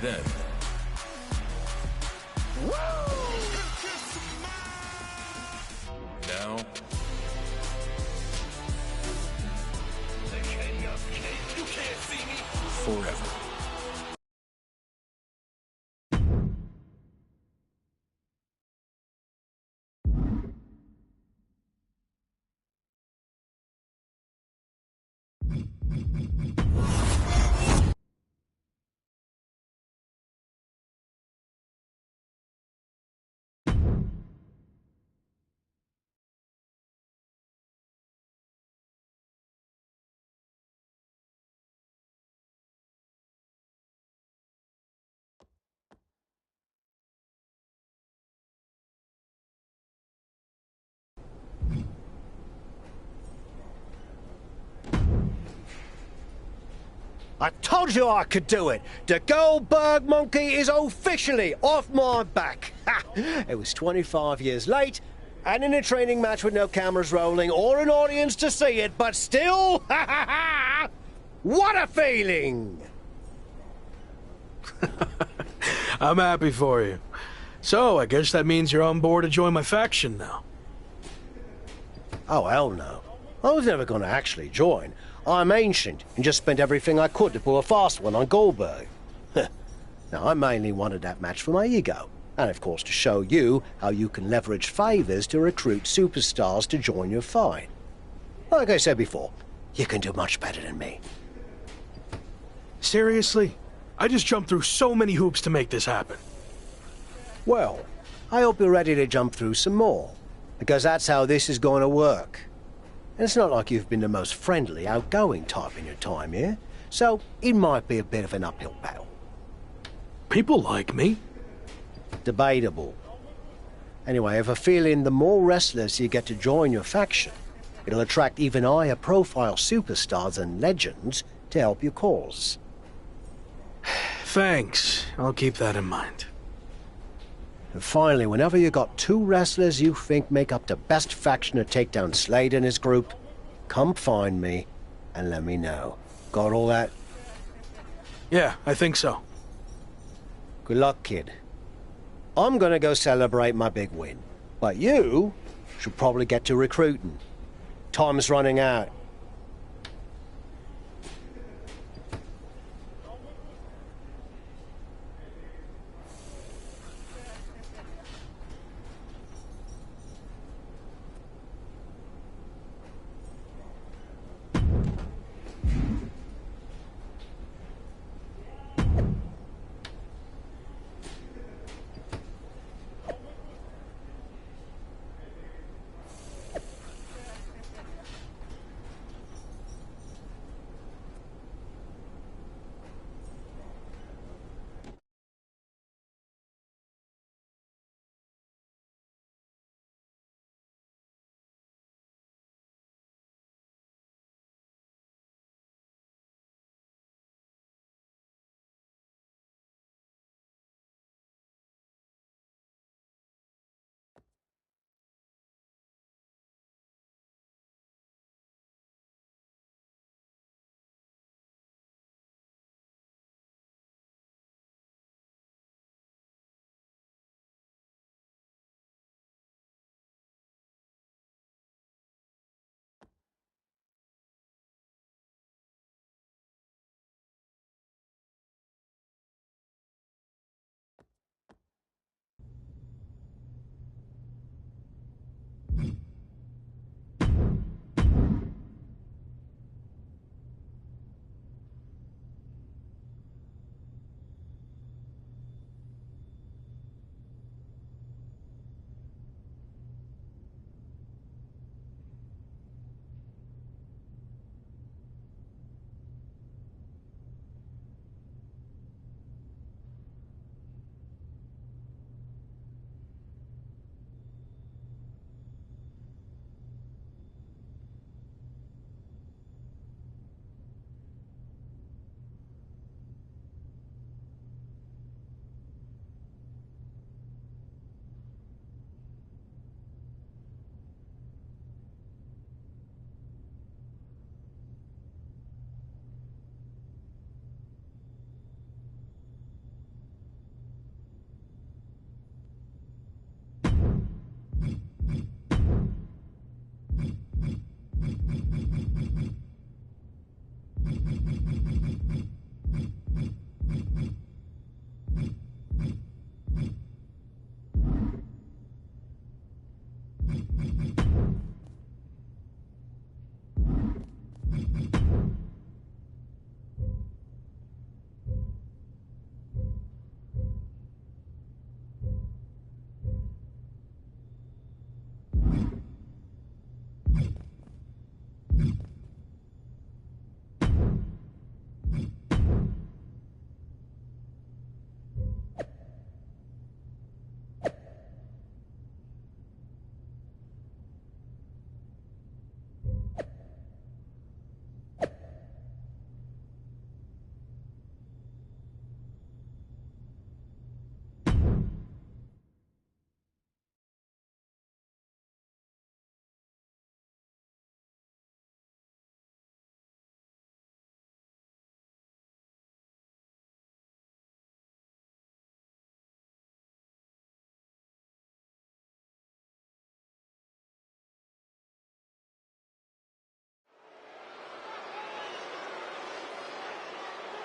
Then... Now... You can't see me forever. I told you I could do it! The Goldberg monkey is officially off my back! Ha! It was 25 years late, and in a training match with no cameras rolling or an audience to see it, but still, ha ha ha! What a feeling! I'm happy for you. So, I guess that means you're on board to join my faction now. Oh, hell no. I was never going to actually join. I'm ancient and just spent everything I could to pull a fast one on Goldberg. Now, I mainly wanted that match for my ego, and of course to show you how you can leverage favors to recruit superstars to join your fight. Like I said before, you can do much better than me. Seriously? I just jumped through so many hoops to make this happen. Well, I hope you're ready to jump through some more, because that's how this is going to work. And it's not like you've been the most friendly, outgoing type in your time here, so it might be a bit of an uphill battle. People like me. Debatable. Anyway, I have a feeling the more wrestlers you get to join your faction, it'll attract even higher profile superstars and legends to help your cause. Thanks. I'll keep that in mind. And finally, whenever you got two wrestlers you think make up the best faction to take down Slade and his group, come find me and let me know. Got all that? Yeah, I think so. Good luck, kid. I'm gonna go celebrate my big win, but you should probably get to recruiting. Time's running out.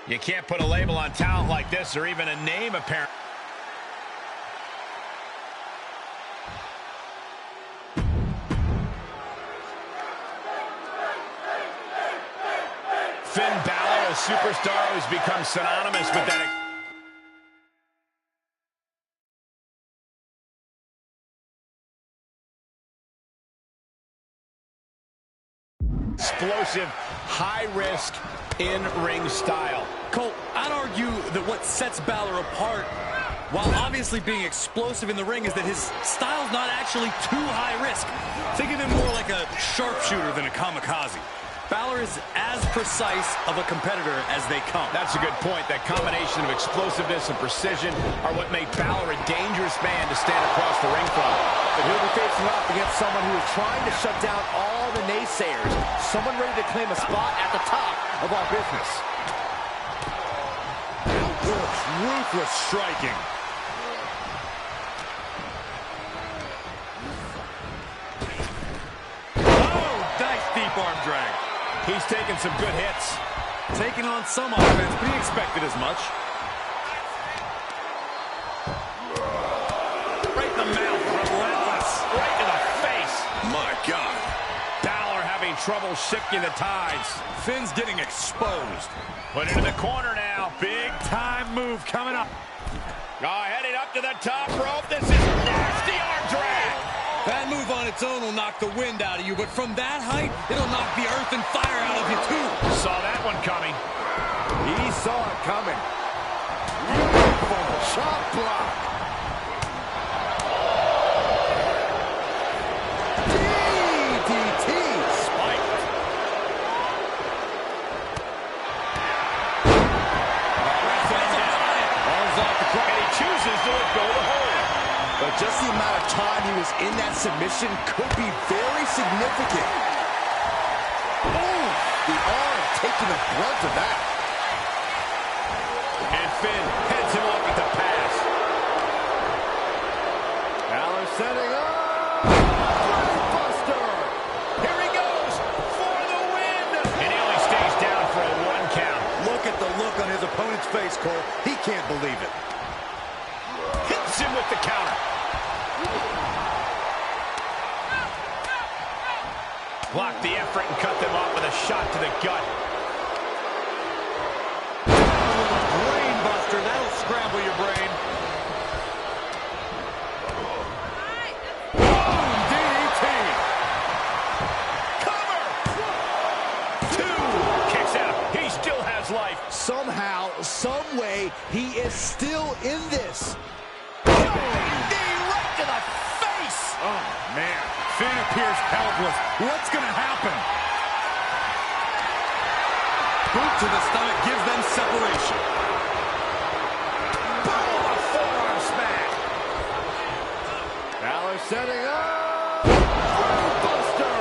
You can't put a label on talent like this or even a name, apparently. Finn Balor, a superstar who's become synonymous with that. Explosive, high-risk, in-ring style. Cole, I'd argue that what sets Balor apart, while obviously being explosive in the ring, is that his style's not actually too high risk. Think of him more like a sharpshooter than a kamikaze. Balor is as precise of a competitor as they come. That's a good point. That combination of explosiveness and precision are what make Balor a dangerous man to stand across the ring from. But he'll be facing off against someone who is trying to shut down all the naysayers. Someone ready to claim a spot at the top of our business. Ruthless striking. Oh, nice deep arm drag. He's taking some good hits. Taking on some offense, but he expected as much. Right in the mouth, relentless. Right to the face. My God. Balor having trouble shifting the tides. Finn's getting exposed. Put into the corner now. Big time move coming up. Heading up to the top rope. This is nasty arm drag. That move on its own will knock the wind out of you, but from that height, it'll knock the earth and fire out of you, too. Saw that one coming. He saw it coming. Beautiful chop block. DDT spiked. Arms off the cross. And he chooses to let go of the hold. But just the amount of time he was in that submission could be very significant. Oh, the arm taking the brunt of that. And Finn heads him off with the pass. Balor setting up. Buster. Here he goes for the win. And he only stays down for a 1 count. Look at the look on his opponent's face, Cole. He can't believe it. Hits him with the counter. Blocked the effort and cut them off with a shot to the gut. Brain buster. That'll scramble your brain. Boom! DDT. Cover! 2. Kicks out. He still has life. Somehow, some way, he is still in this. Knee right to the face. Oh, man. Finn appears helpless. What's going to happen? Boot to the stomach gives them separation. Boom! A forearm smack. Balor setting up. Buster.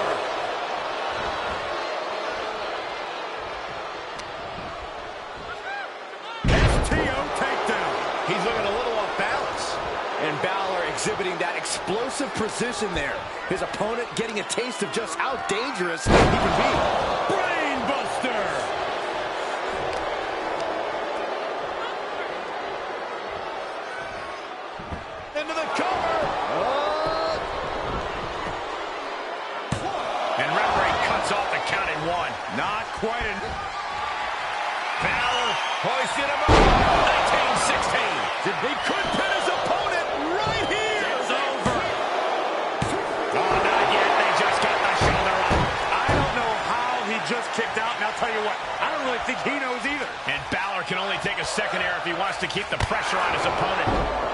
STO takedown. He's looking a little off balance. And Balor exhibiting that explosive precision there. His opponent getting a taste of just how dangerous he can be. Brain buster. Into the cover. And referee cuts off the count in 1. Not quite an... Balor hoisted him up. 19-16. He could pin his opponent right here. It's over. Oh, not yet. They just got the shoulder up. I don't know how he just kicked out, and I'll tell you what, I don't really think he knows either. And Balor can only take a second air if he wants to keep the pressure on his opponent.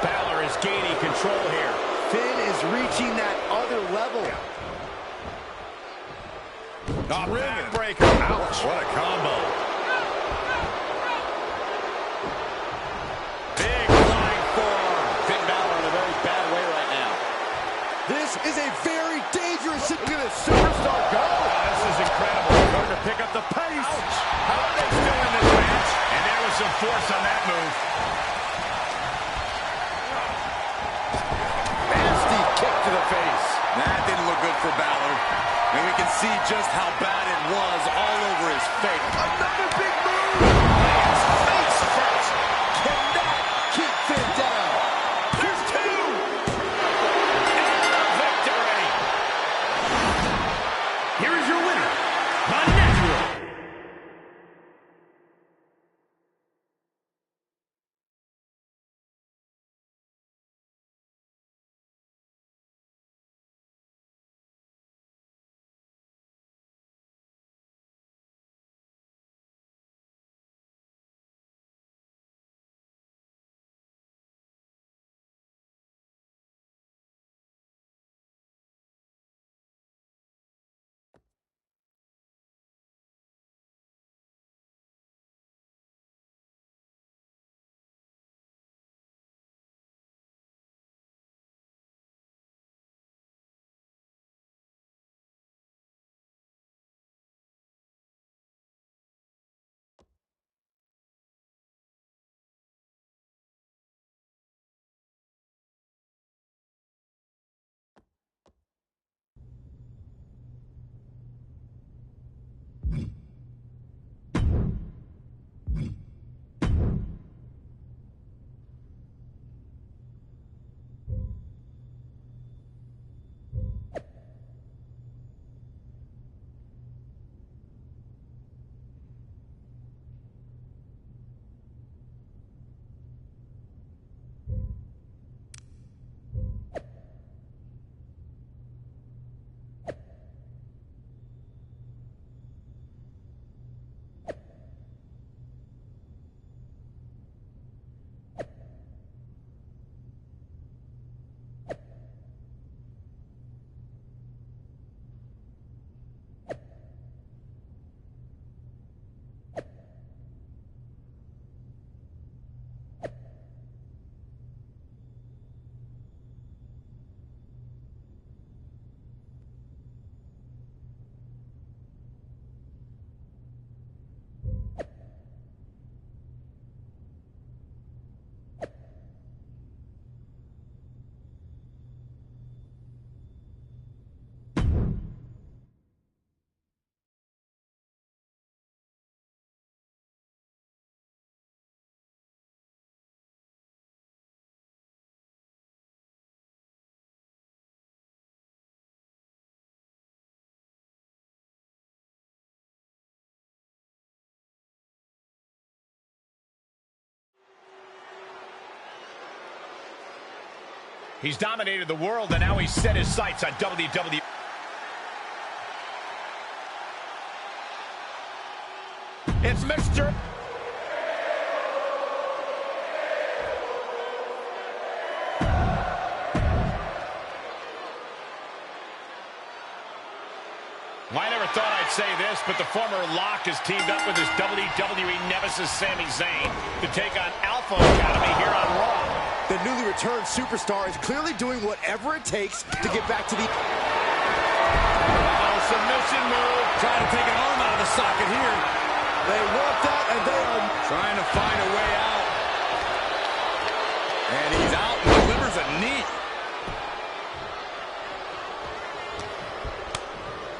Balor is gaining control here. Finn is reaching that other level. Backbreaker. Ouch. What a combo. Big flying forearm. Finn Balor in a very bad way right now. This is a very dangerous... Look at this superstar go. This is incredible. Starting to pick up the pace. Ouch. How are they still in this match? And there was some force on that move. Nasty kick to the face. That didn't look good for Balor. And we can see just how bad it was all over his face. Another big move. He's dominated the world, and now he's set his sights on WWE. It's Mr. I never thought I'd say this, but the former Lock has teamed up with his WWE nemesis Sami Zayn to take on Alpha Academy here on Raw. The newly returned superstar is clearly doing whatever it takes to get back to the... Submission move. Trying to take an arm out of the socket here. They want that, and they are... Trying to find a way out. And he's out and delivers a knee.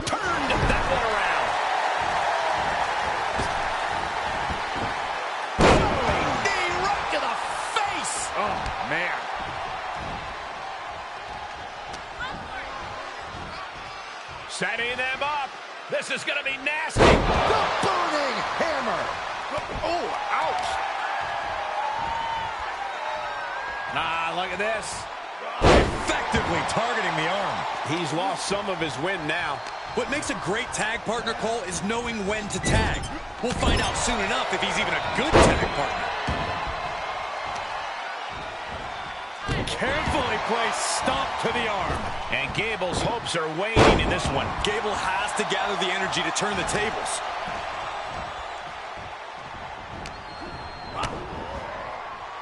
Turned that one around. Knee right to the face. Oh, man. Setting them up. This is going to be nasty. The burning hammer. Oh, ouch. Look at this. Effectively targeting the arm. He's lost some of his wind now. What makes a great tag partner, Cole, is knowing when to tag. We'll find out soon enough if he's even a good tag partner. Carefully placed stomp to the arm. And Gable's hopes are waning in this one. Gable has to gather the energy to turn the tables.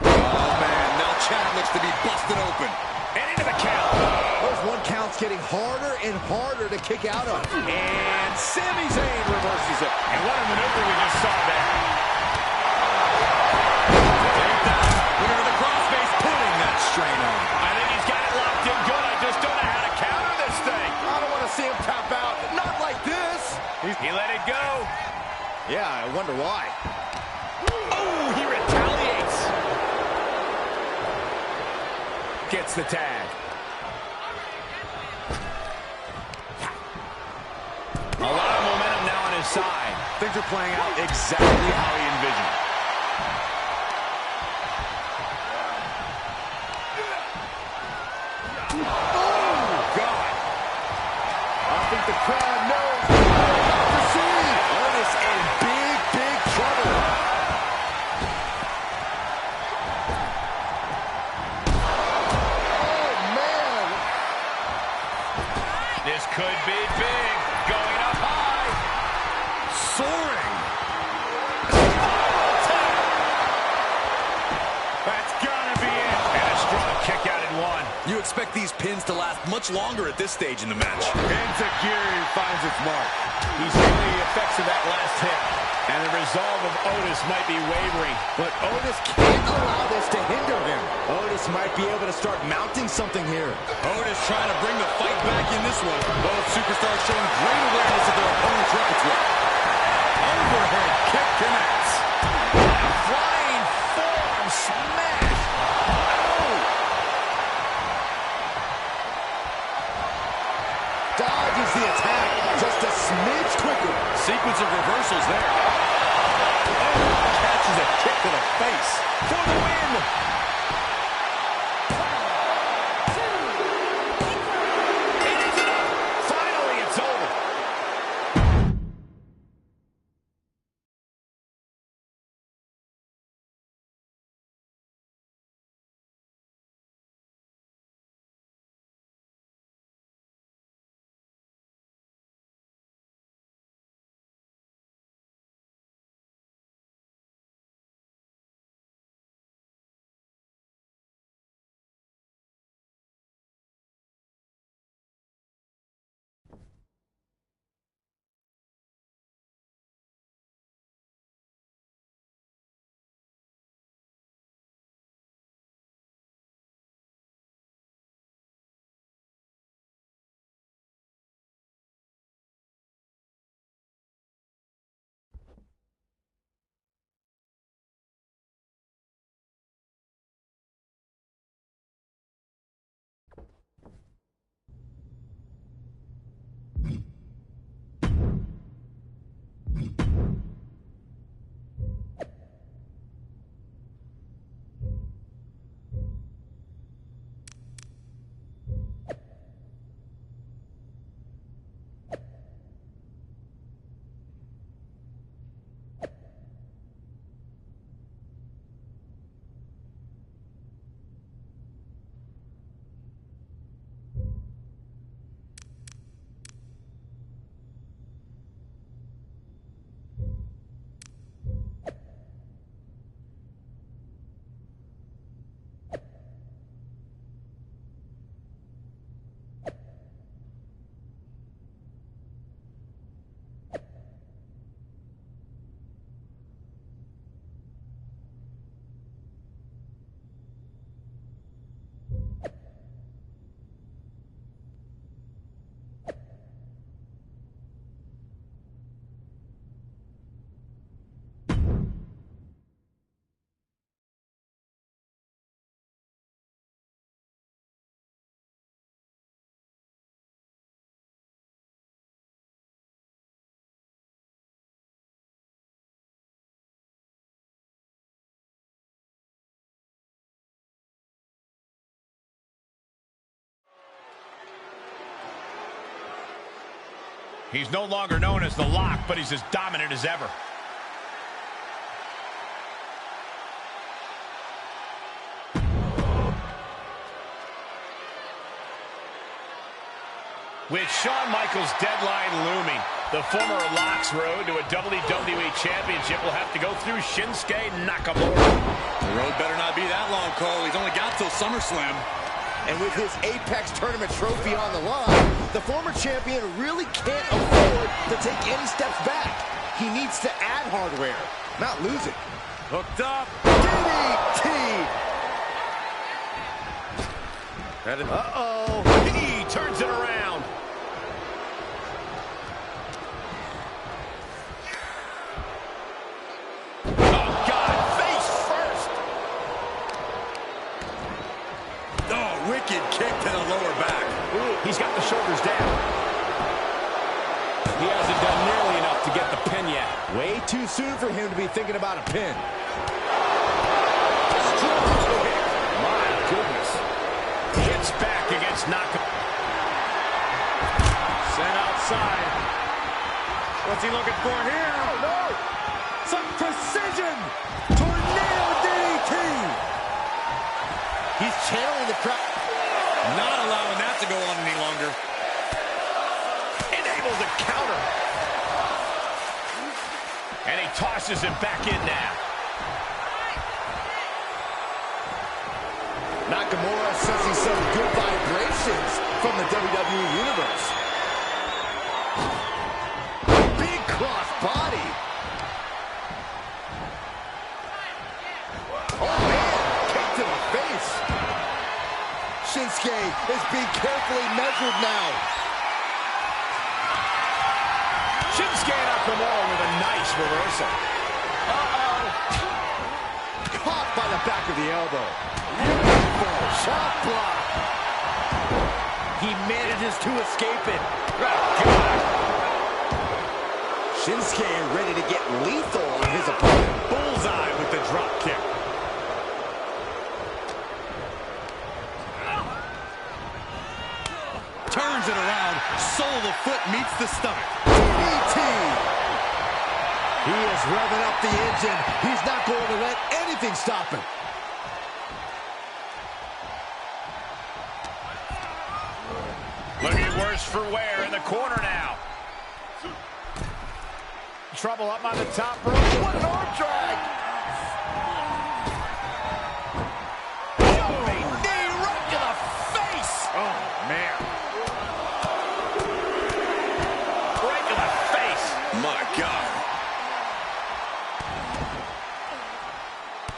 Oh, man, now Chad looks to be busted open. And into the count. Those one counts getting harder and harder to kick out of. And Sami Zayn reverses it. And what a maneuver we just saw there. Winner of the crossface, putting that strain on. I think he's got it locked in good. I just don't know how to counter this thing. I don't want to see him tap out. Not like this. He let it go. Yeah, I wonder why. Oh, he retaliates. Gets the tag. A lot of momentum now on his side. Things are playing out exactly how he envisioned. Oh, God. I think the crowd knows what they're about to see. Otis in big, big trouble. Oh, man. This could be big. Going up high. Soaring. That's gotta be it. And a strong kick out in one. You expect these pins to last much longer at this stage in the match. Enziguri finds its mark. He's feeling the effects of that last hit. And the resolve of Otis might be wavering. But Otis can't allow this to hinder him. Otis might be able to start mounting something here. Otis trying to bring the fight back in this one. Both superstars showing great awareness of their opponent's repertoire. Overhead kick connects. Flying forearm smash. Oh. Dodges the attack just a smidge quicker. Sequence of reversals there. Catches a kick to the face for the win. He's no longer known as the Lock, but he's as dominant as ever. With Shawn Michaels' deadline looming, the former Lock's road to a WWE Championship will have to go through Shinsuke Nakamura. The road better not be that long, Cole. He's only got till SummerSlam. And with his Apex Tournament trophy on the line, the former champion really can't afford to take any steps back. He needs to add hardware, not lose it. Hooked up. DDT! Uh-oh. He turns it around. Oh, God, face first. Oh, wicked kick to the lower back. He's got the shoulders down. He hasn't done nearly enough to get the pin yet. Way too soon for him to be thinking about a pin. My goodness. Hits back against Nakamura. Sent outside. What's he looking for here? Oh, no! Some precision! Tornado DDT! He's channeling the crowd. Not allowing that to go on any longer. Able to counter. And he tosses him back in now. Nakamura sensing some good vibrations from the WWE Universe. Big cross body. Oh, man. Kick to the face. Shinsuke is being carefully measured now. Shinsuke Nakamura with a nice reversal. Uh-oh. Caught by the back of the elbow. Beautiful shot block. He manages to escape it. Oh, God. Shinsuke ready to get lethal on his opponent. Bullseye with the drop kick. Turns it around. Sole of the foot meets the stomach. DDT. He is revving up the engine. He's not going to let anything stop him. Looking worse for wear in the corner now. Trouble up on the top rope. What an arm drag. Jumping knee right to the face. Oh, man. Right to the face. My God.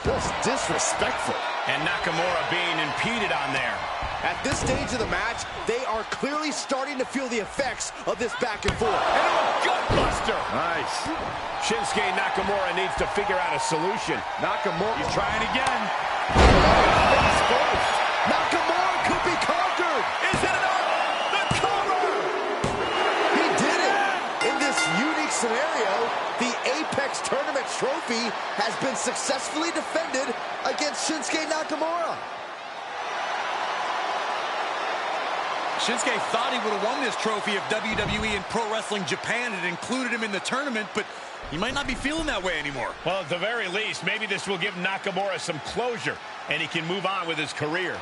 Just disrespectful. And Nakamura being impeded on there. At this stage of the match, they are clearly starting to feel the effects of this back and forth. And a gutbuster. Nice. Shinsuke Nakamura needs to figure out a solution. Nakamura. He's trying again. Face first. Nakamura could be conquered. Is it enough? The cover! He did it. In this unique scenario, the Apex Tournament trophy has been successfully defended against Shinsuke Nakamura. Shinsuke thought he would have won this trophy if WWE and Pro Wrestling Japan had included him in the tournament, but he might not be feeling that way anymore. Well, at the very least, maybe this will give Nakamura some closure, and he can move on with his career.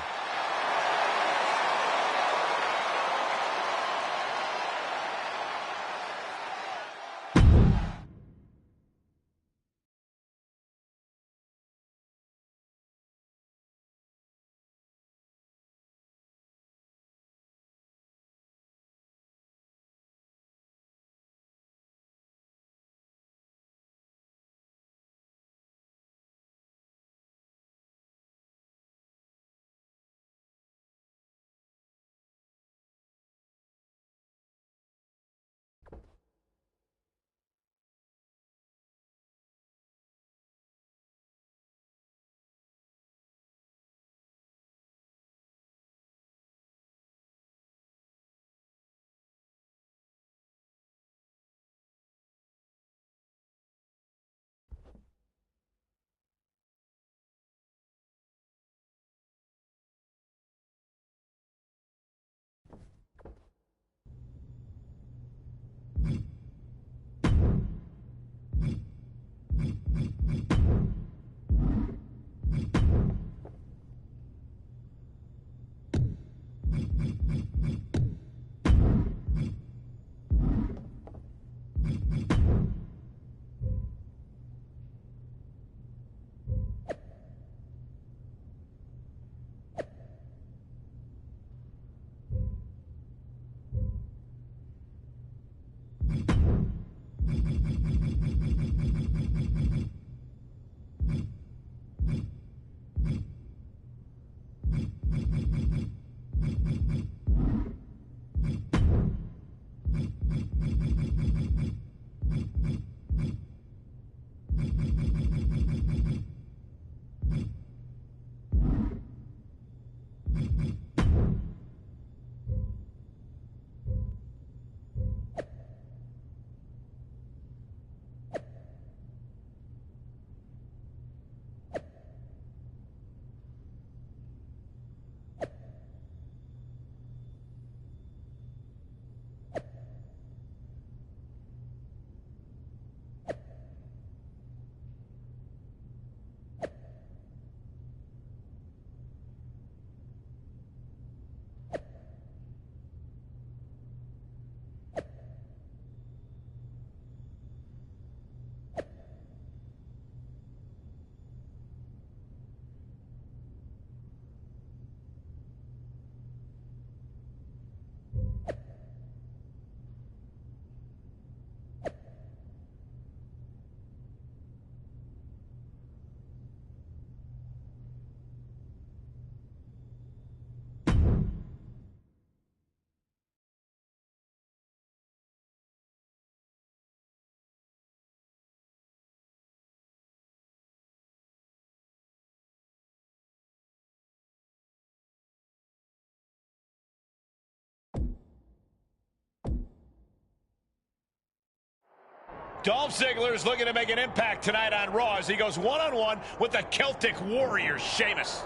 Dolph Ziggler's looking to make an impact tonight on Raw as he goes one-on-one with the Celtic Warrior, Sheamus.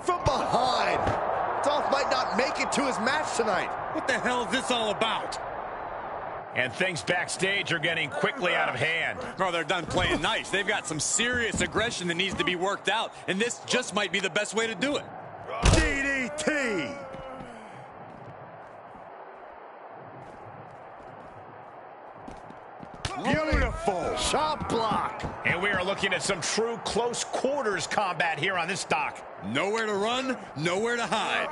From behind. Dolph might not make it to his match tonight. What the hell is this all about? And things backstage are getting quickly out of hand. Oh, they're done playing nice. They've got some serious aggression that needs to be worked out, and this just might be the best way to do it. DDT. Beautiful chop block. And we are looking at some true close quarters combat here on this dock. Nowhere to run, nowhere to hide.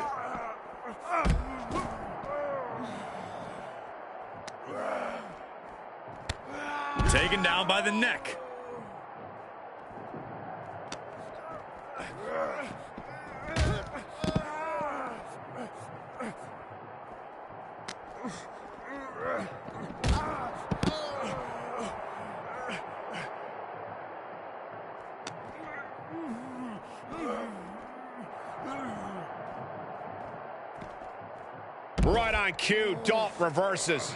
Taken down by the neck. Right on cue, Dolph reverses.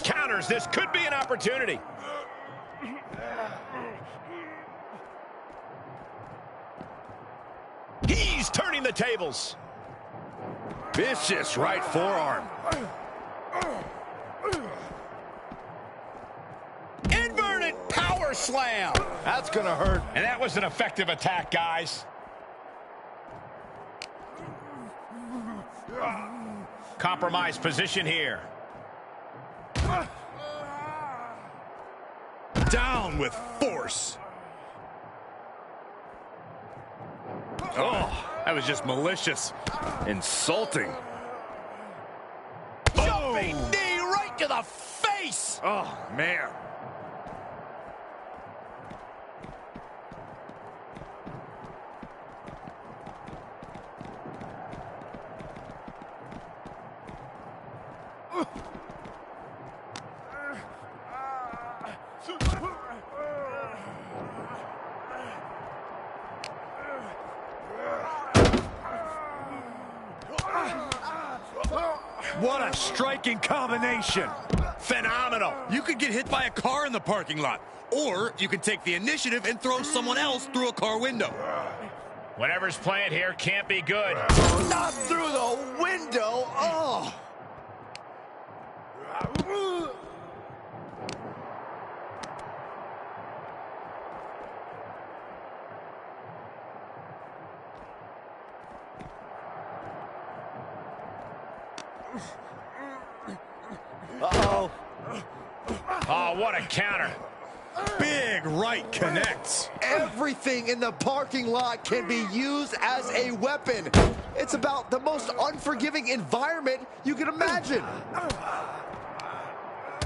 Counters, this could be an opportunity. He's turning the tables. Vicious right forearm. Inverted power slam. That's gonna hurt. And that was an effective attack, guys. Compromised position here. Down with force. Oh, that was just malicious. Insulting. Jumping knee right to the face. Oh, man. What a striking combination. Phenomenal. You could get hit by a car in the parking lot, or you can take the initiative and throw someone else through a car window. Whatever's playing here can't be good. Not through the window. Oh. Uh-oh. Oh, what a counter. Big right connects. Everything in the parking lot can be used as a weapon. It's about the most unforgiving environment you can imagine.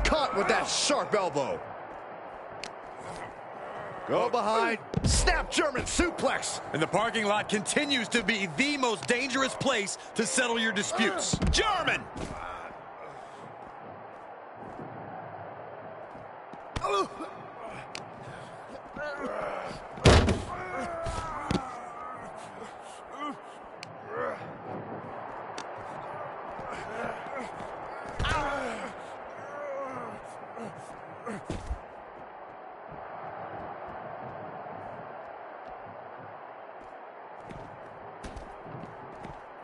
Caught with that sharp elbow. Go behind. Snap German suplex. And the parking lot continues to be the most dangerous place to settle your disputes. German.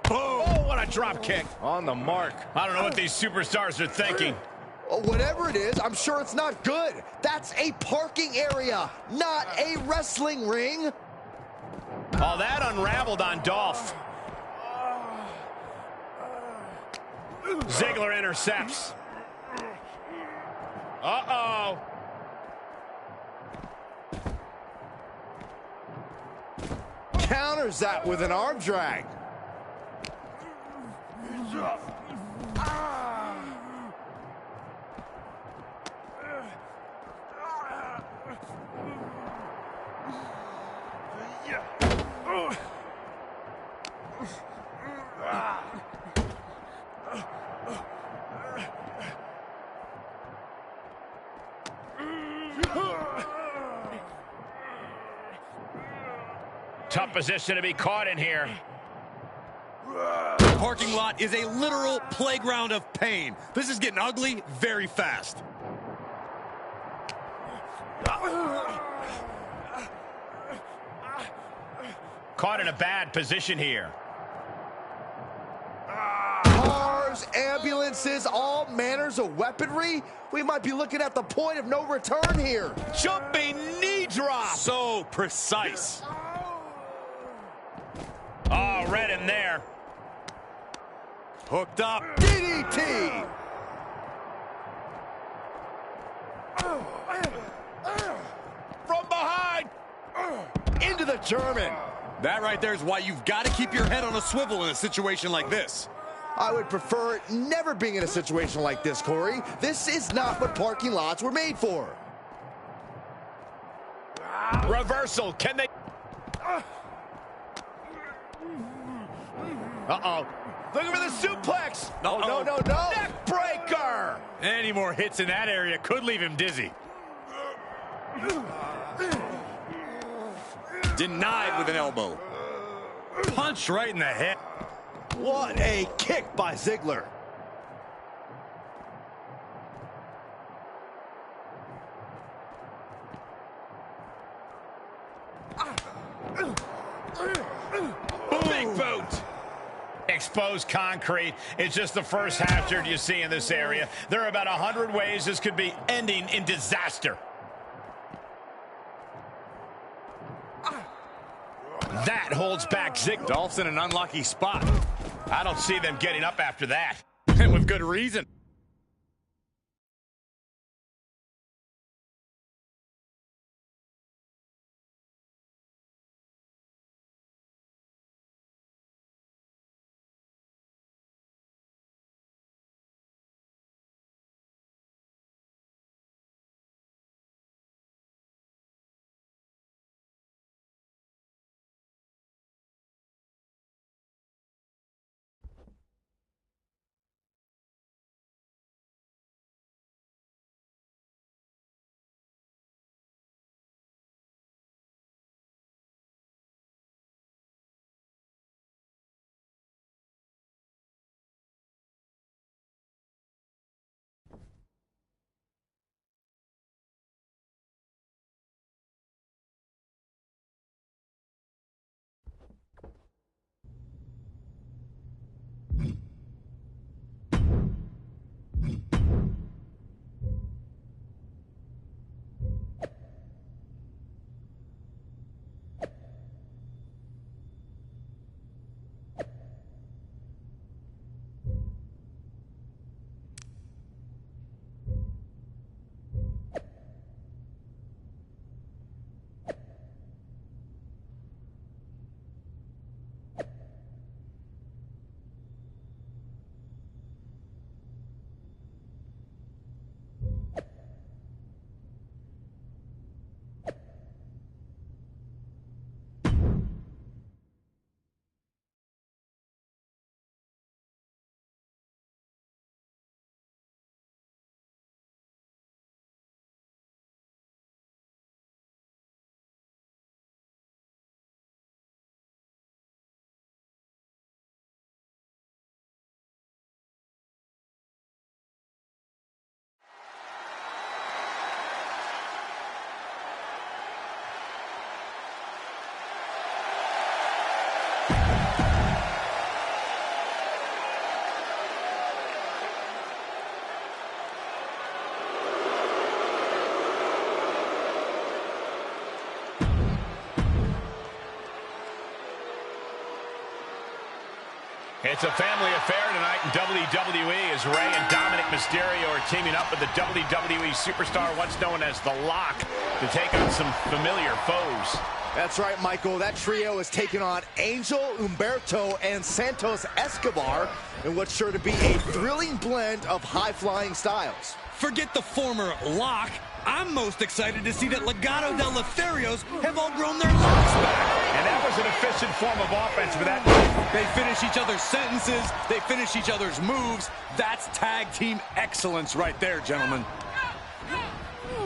Oh, what a drop kick. On the mark. I don't know what these superstars are thinking. Whatever it is, I'm sure it's not good. That's a parking area, not a wrestling ring. Oh, that unraveled on Dolph. Ziggler intercepts. Uh-oh. Counters that with an arm drag. Tough position to be caught in here. The parking lot is a literal playground of pain. This is getting ugly very fast. Caught in a bad position here. Cars, ambulances, all manners of weaponry. We might be looking at the point of no return here. Jumping knee drop. So precise. Oh, read him there. Hooked up. DDT. From behind. Into the German. That right there is why you've got to keep your head on a swivel in a situation like this. I would prefer never being in a situation like this, Corey. This is not what parking lots were made for. Reversal. Can they? Uh-oh. Looking for the suplex. Oh, no, no, no. Neck breaker. Any more hits in that area could leave him dizzy. Denied with an elbow. Punch right in the head. What a kick by Ziggler. Big boot. Exposed concrete. It's just the first hazard you see in this area. There are about 100 ways this could be ending in disaster. That holds back Ziggler. Dolph's in an unlucky spot. I don't see them getting up after that. And with good reason. It's a family affair tonight in WWE as Rey and Dominic Mysterio are teaming up with the WWE superstar once known as The Lock to take on some familiar foes. That's right, Michael. That trio is taking on Angel, Humberto, and Santos Escobar in what's sure to be a thrilling blend of high-flying styles. Forget the former Lock. I'm most excited to see that Legado del Lotharios have all grown their locks back. And that was an efficient form of offense for that. They finish each other's sentences. They finish each other's moves. That's tag team excellence right there, gentlemen.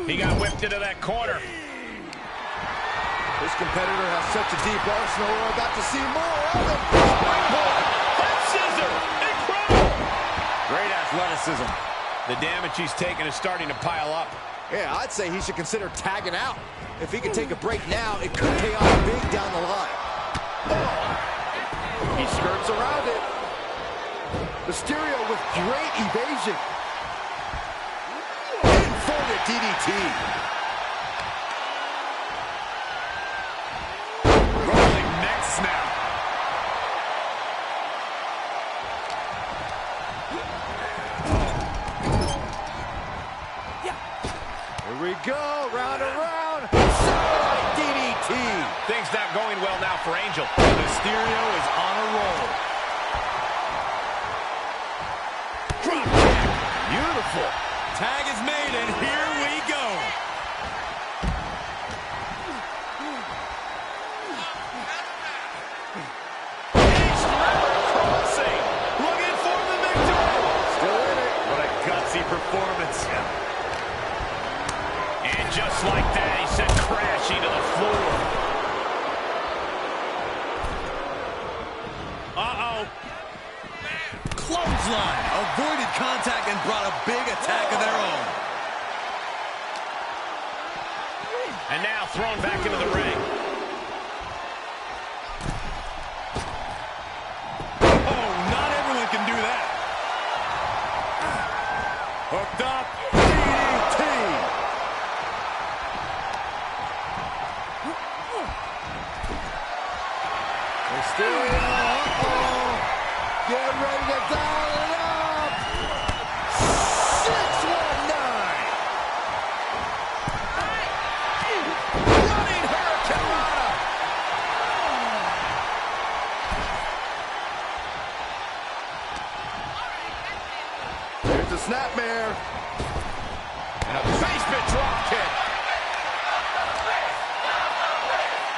He got whipped into that corner. This competitor has such a deep arsenal. We're about to see more of it. Great athleticism. The damage he's taken is starting to pile up. Yeah, I'd say he should consider tagging out. If he could take a break now, it could pay off big down the line. Oh. He skirts around it. Mysterio with great evasion. Inverted DDT. Rolling neck snap. Here we go, round and round. Satellite DDT. Things not going well now for Angel. Mysterio is on a roll. Drop kick. Beautiful. Tag is made, and here we go. He's crossing. Looking for the victory. Still in it. What a gutsy performance. And just like that, he sent crashing to the floor. Uh-oh. Clothesline. Avoided contact and brought a big attack of their own. And now thrown back into the ring. Oh, not everyone can do that. Hooked up. DDT. Mysterio. Uh-oh. Get ready to dial it up. 619. Running Hurricane Rana. There's the snapmare. And a basement drop kick.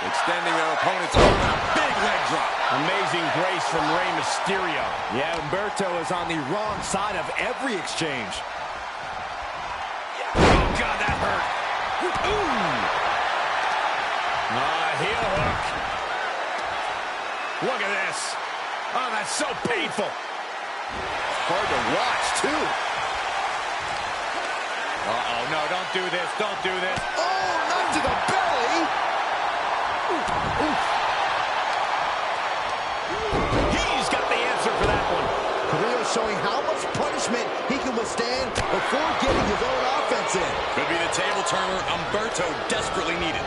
Extending their opponent's arm and a big leg drop. Amazing grace from Rey Mysterio. Yeah, Humberto is on the wrong side of every exchange. Oh, God, that hurt. Ooh. Heel hook. Look at this. Oh, that's so painful. Hard to watch, too. Uh-oh, no, don't do this. Don't do this. Oh, not to the belly. Oof. He's got the answer for that one. Carrillo showing how much punishment he can withstand before getting his own offense in. Could be the table turner Humberto desperately needed.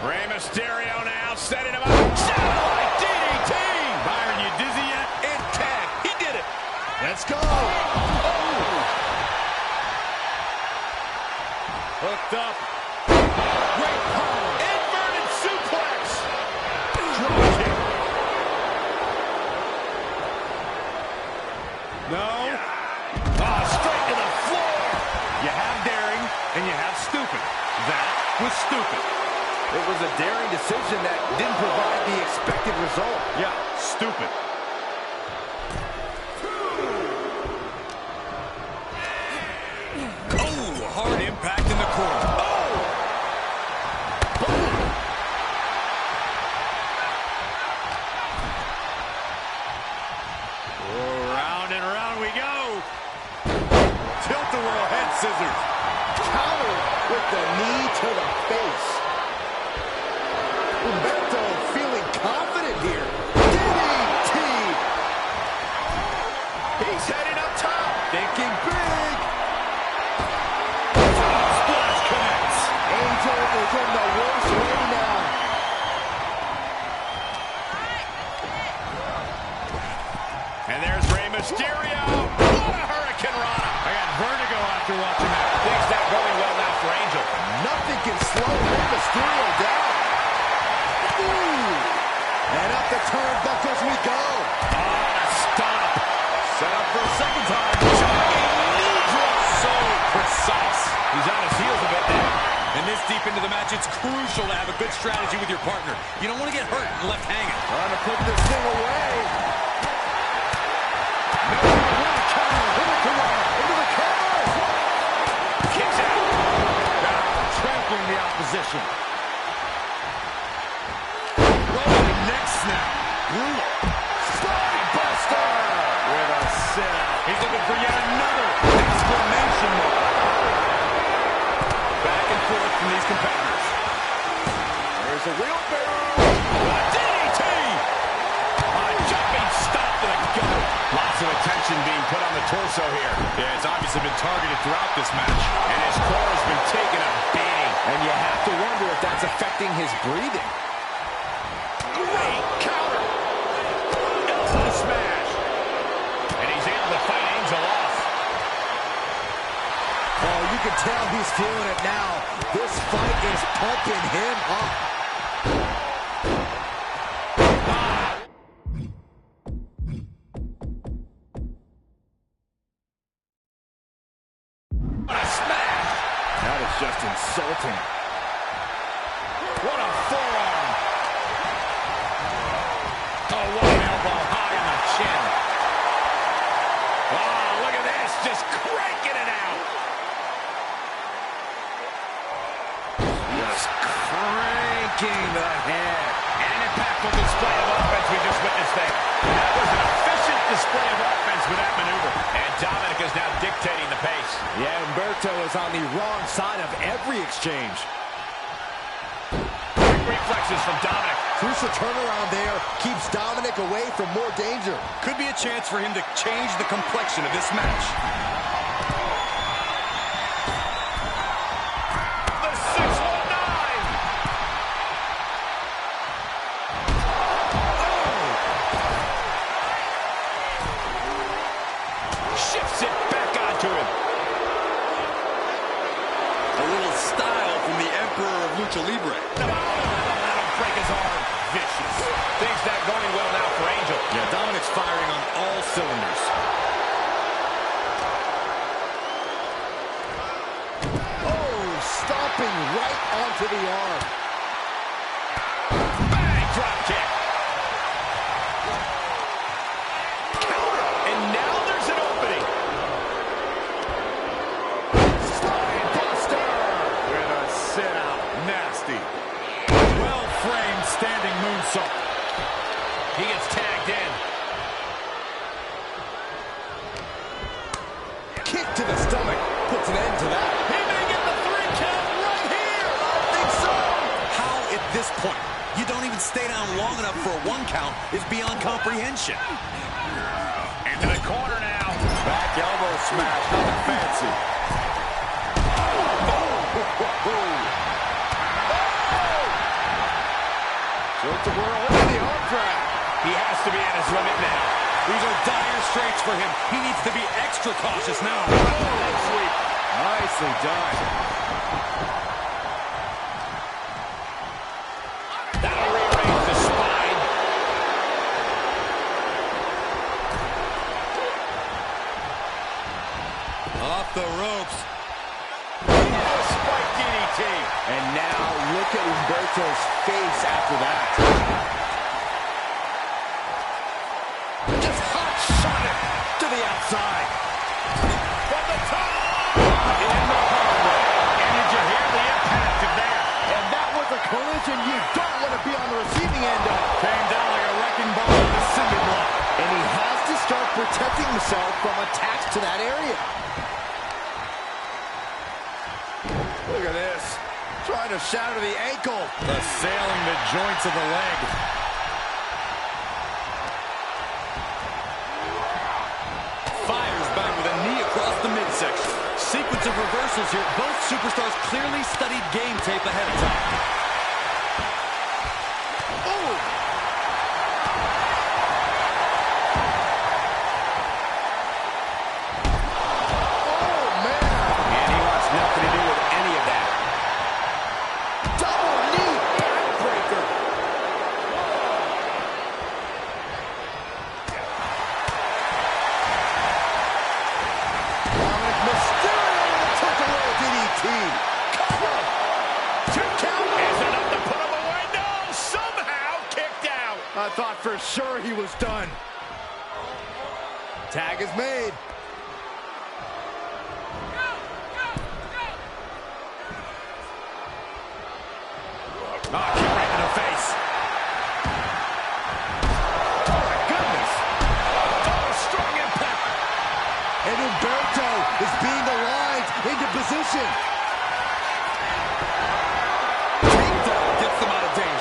Rey Mysterio now setting him up. Satellite DDT. Byron, you dizzy yet? And tag. He did it. Let's go. Oh. Hooked up. Great power. Inverted suplex. Drop kick. No. Oh, straight to the floor. You have daring and you have stupid. That was stupid. It was a daring decision that didn't provide the expected result. Yeah, stupid. Oh, hard impact in the corner. Oh! Boom! Oh, round and round we go. Tilt-a-whirl head scissors. Counter with the knee to the face. Humberto feeling confident here. DDT! He's heading up top. Thinking big. Splash connects. Angel is in the worst way now. And there's Rey Mysterio. What a Hurricane Rana. I got vertigo after watching that. Things not going well now for Angel. Nothing can slow Rey Mysterio down. Ooh. And up the turnbuckles we go. On a stomp. Set up for a second time. Knee drop. So precise. He's on his heels a bit now. And this deep into the match, it's crucial to have a good strategy with your partner. You don't want to get hurt and left hanging. Trying to put this thing away. Into the cover. Kicks out. Now trampling the opposition. Rolling neck snap. Brutal. Spine buster with a sit out. there's a wheelbarrow. DDT! A jumping stop to the gut. Lots of attention being put on the torso here. Yeah, it's obviously been targeted throughout this match. And his core has been taking a beating. And you have to wonder if that's affecting his breathing. Great counter. Elbow smash. And he's able to fight Angel off. Oh, you can tell he's feeling it now. This fight is pumping him up. What a smash. That is just insulting. What a forearm. Oh, what an elbow high on the chin. Oh, look at this, just cranking it out. Just cranking the head. And an impactful display of offense we just witnessed there. That was an efficient display of offense with that maneuver. And Dominic is now dictating the pace. Yeah, Humberto is on the wrong side of every exchange. Quick reflexes from Dominic. Crucial turnaround there keeps Dominic away from more danger. Could be a chance for him to change the complexion of this match. The 619. Shifts it back onto him. A little style from the Emperor of Lucha Libre. That'll break his arm. Vicious. Things not going well now for Angel. Yeah, Dominic's firing on all cylinders. Oh, stomping right onto the arm. Bang! Drop kick. Counter. And now there's an opening. Spine buster with a sit out. Nasty. Well-framed standing moonsault. He gets tagged in. Kick to the stomach puts an end to that. He may get the 3 count right here. I think so. How, at this point, you don't even stay down long enough for a 1 count is beyond comprehension. Into the corner now. Back elbow smash, nothing fancy. Tilt the world into the arm drag. He has to be at his limit now. These are dire straits for him. He needs to be extra cautious now. Oh, sweep. Nicely done. That'll rearrange the spine. Off the ropes. Oh, spike DDT. And now look at Humberto's face after that. Just hot shot it to the outside. From the top. In the hallway. And did you hear the impact of that? And that was a collision you don't want to be on the receiving end of. Came down like a wrecking ball with a cinder block. And he has to start protecting himself from attacks to that area. Look at this. Trying to shatter the ankle. Assailing the joints of the leg. Fires back with a knee across the midsection. Sequence of reversals here. Both superstars clearly studied game tape ahead of time. Oh! Oh, man! And he wants nothing to do with any of that. Double knee backbreaker. Dominic Mysterio took away DDT. Cover. 2 count. Is enough to put him away? No! Somehow kicked out. I thought for sure he was done. Tag is made. Oh, kick right in the face. Oh, my goodness. Oh, strong impact. And Humberto is being aligned into position. Takedown gets them out of danger.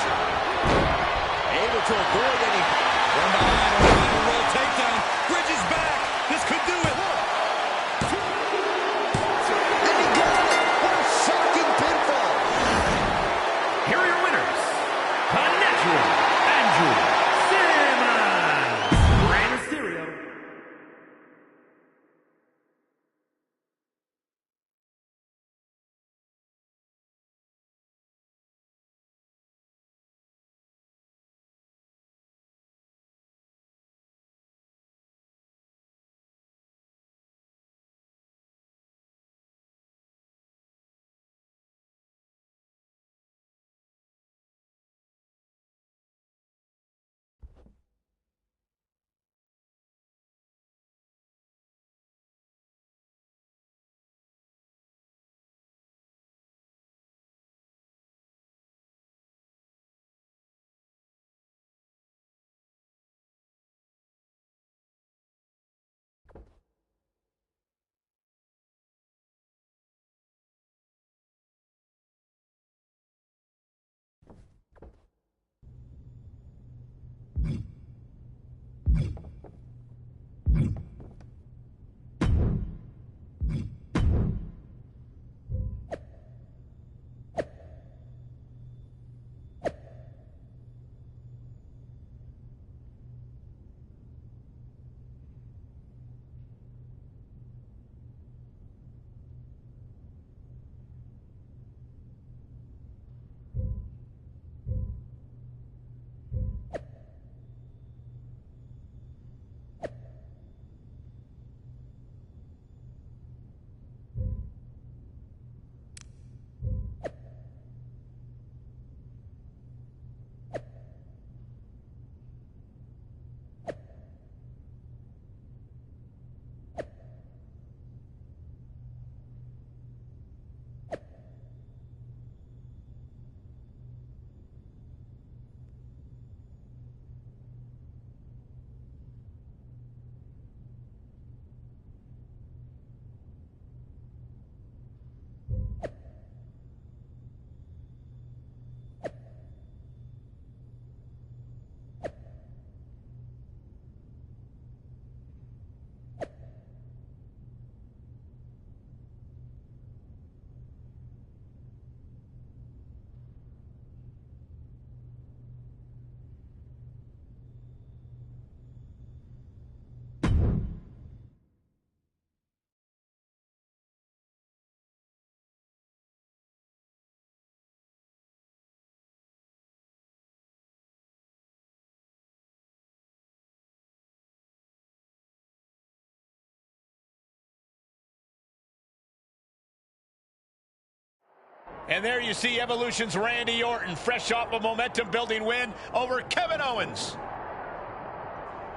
And there you see Evolution's Randy Orton, fresh off a momentum-building win over Kevin Owens.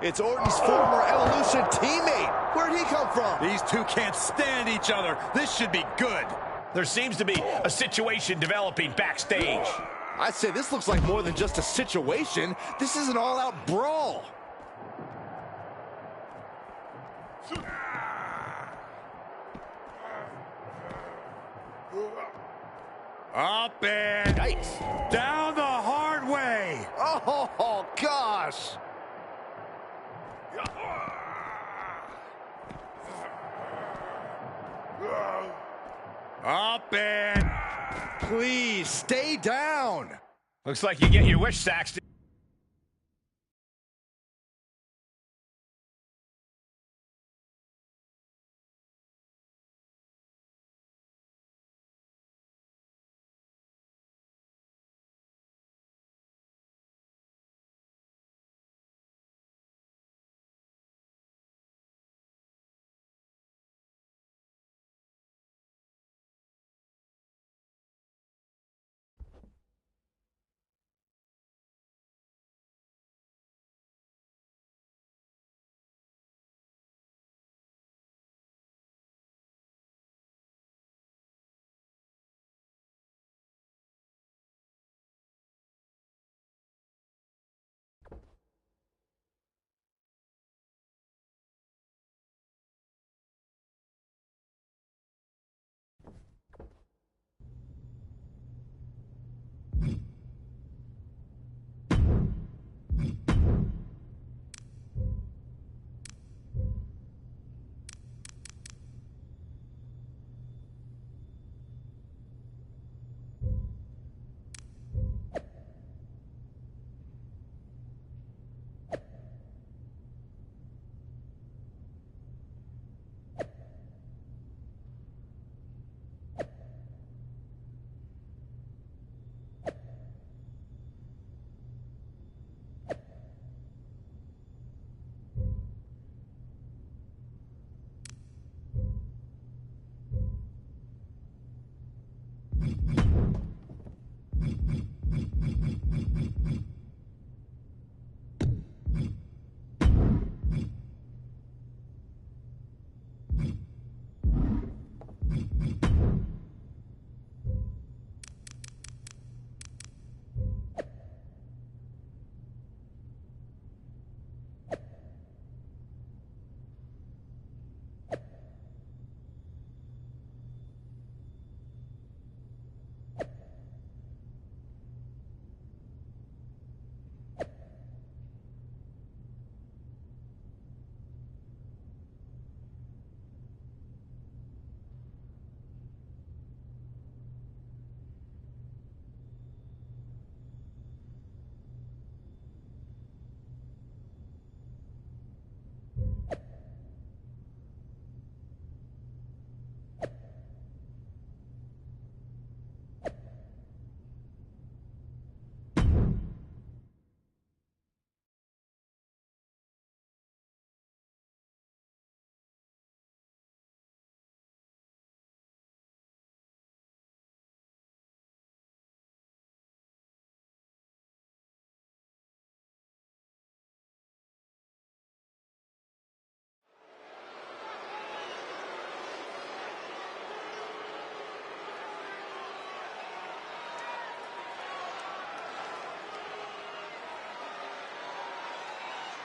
It's Orton's former Evolution teammate. Where'd he come from? These two can't stand each other. This should be good. There seems to be a situation developing backstage. I'd say this looks like more than just a situation. This is an all-out brawl. Up and Yikes. down the hard way. Oh, gosh. Up and... Please, stay down. Looks like you get your wish, Saxton.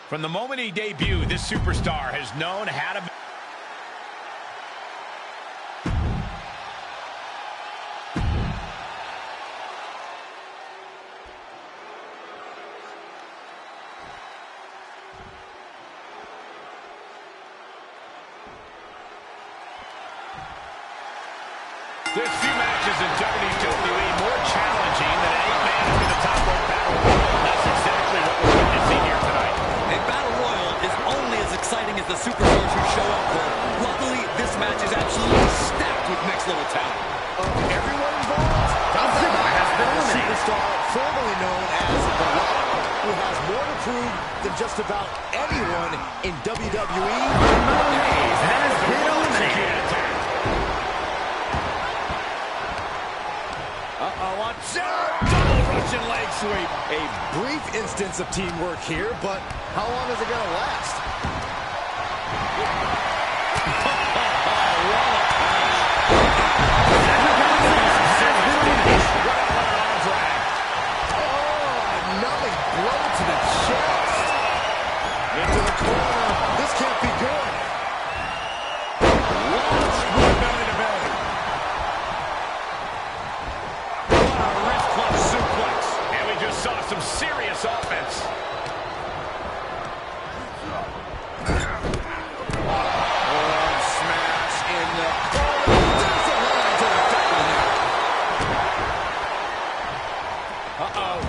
From the moment he debuted, this superstar has known how to... There's few matches in WWE more challenging than an 8-man into the top rope battle royal. That's exactly what we're witnessing here tonight. A battle royal is only as exciting as the superstars who show up for. Luckily, this match is absolutely stacked with next-level talent. Everyone involved has been a superstar formerly known as The Rock, who has more to prove than just about anyone in WWE. Hayes has been eliminated. Watch out! Double Russian leg sweep. A brief instance of teamwork here, but how long is it going to last? Blow to the chest. Into the corner. This can't be good. Launch with belly to belly. What a wrist clutch suplex. And we just saw some serious offense. Arm smash in the corner. There's the line to the back of the neck. Uh-oh.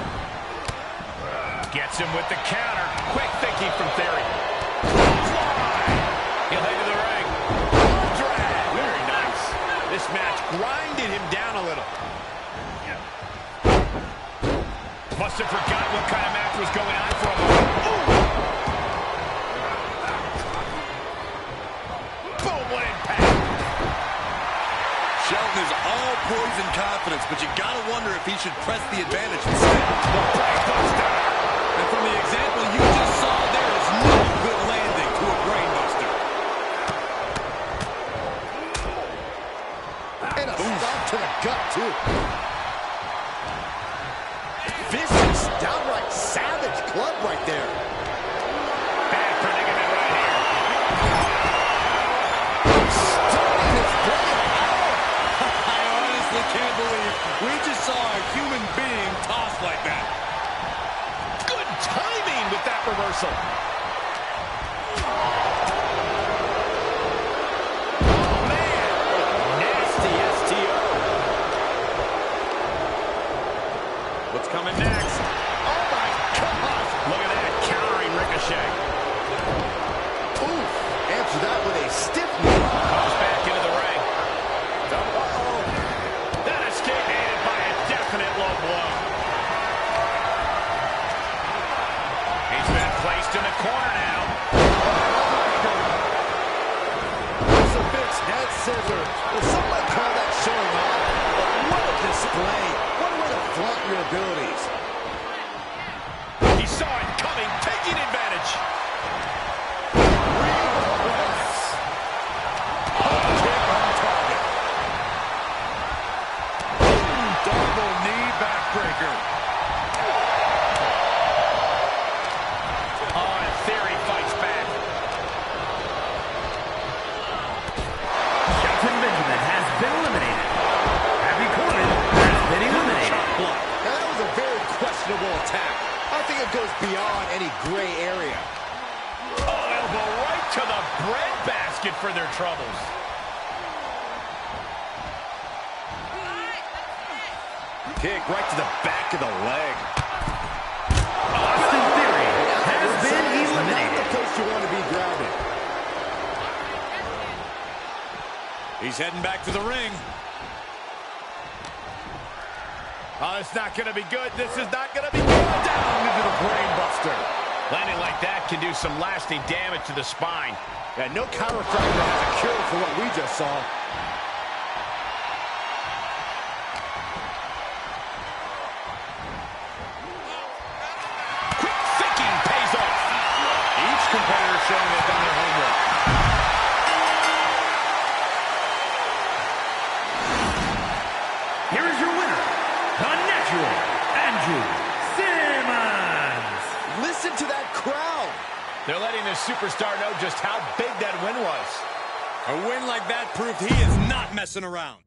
Gets him with the counter. Quick thinking from Theory. Fly. He'll head to the ring. Drag. Very nice. This match grinded him down a little. Must have forgotten what kind of match was going on for a moment. Boom, what impact. Shelton is all poise and confidence, but you gotta wonder if he should press the advantage instead. The brainbuster. And from the example you just saw, there is no good landing to a brainbuster. And a stop to the gut, too. Vicious, downright savage club right there. Bad predicament right here. Stunning his brilliant power. I honestly can't believe we just saw a human being tossed like that. Good timing with that reversal. Oh, man. Nasty STO. What's coming next? Oh, my gosh. Look at that. Countering Ricochet. Ooh, answer that with a stiff knee. Comes back into the ring. Uh-oh. That escape aided by a definite low blow. He's been placed in the corner now. Crucifix head scissors. Well, some might call that showing off, but what a display. What a way to flaunt your abilities. He saw it coming, taking advantage. Kick on target. Double knee backbreaker. Oh, and Theory fights back. Shelton Benjamin has been eliminated. Happy Corbin has been eliminated. Now, that was a very questionable attack. I think it goes beyond any gray area. Oh, elbow right to the breadbasket for their troubles. Kick right to the back of the leg. Austin Theory has been Not the eliminated. place you want to be grounded. He's heading back to the ring. Oh, it's not going to be good. This is not going to be good. Down into the brain buster. Landing like that can do some lasting damage to the spine. Yeah, no chiropractor has a cure for what we just saw. Quick thinking pays off. Each competitor showing they've done their homework. Here is your winner, the Natural, Andrew Simmons. Listen to that crowd. They're letting this superstar know just how big that win was. A win like that proved he is not messing around.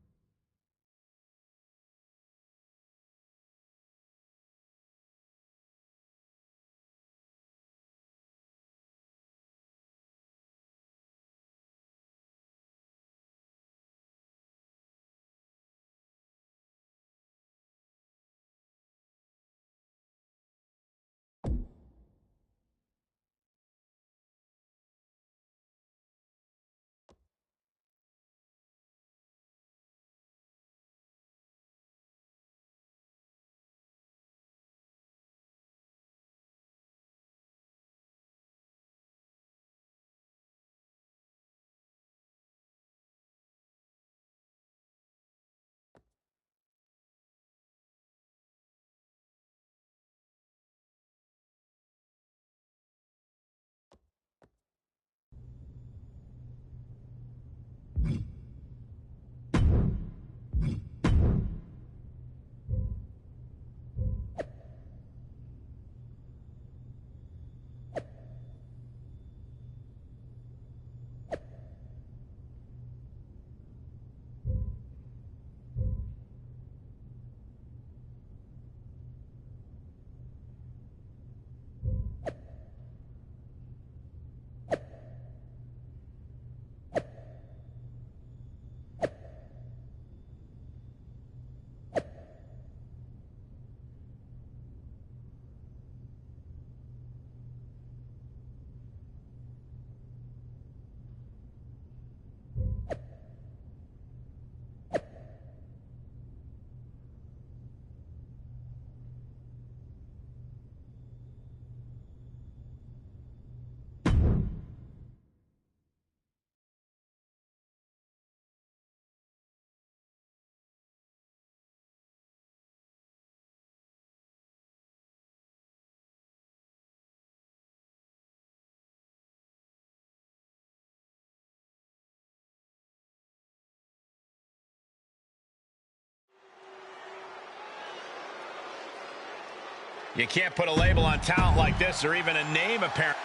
You can't put a label on talent like this or even a name, apparently.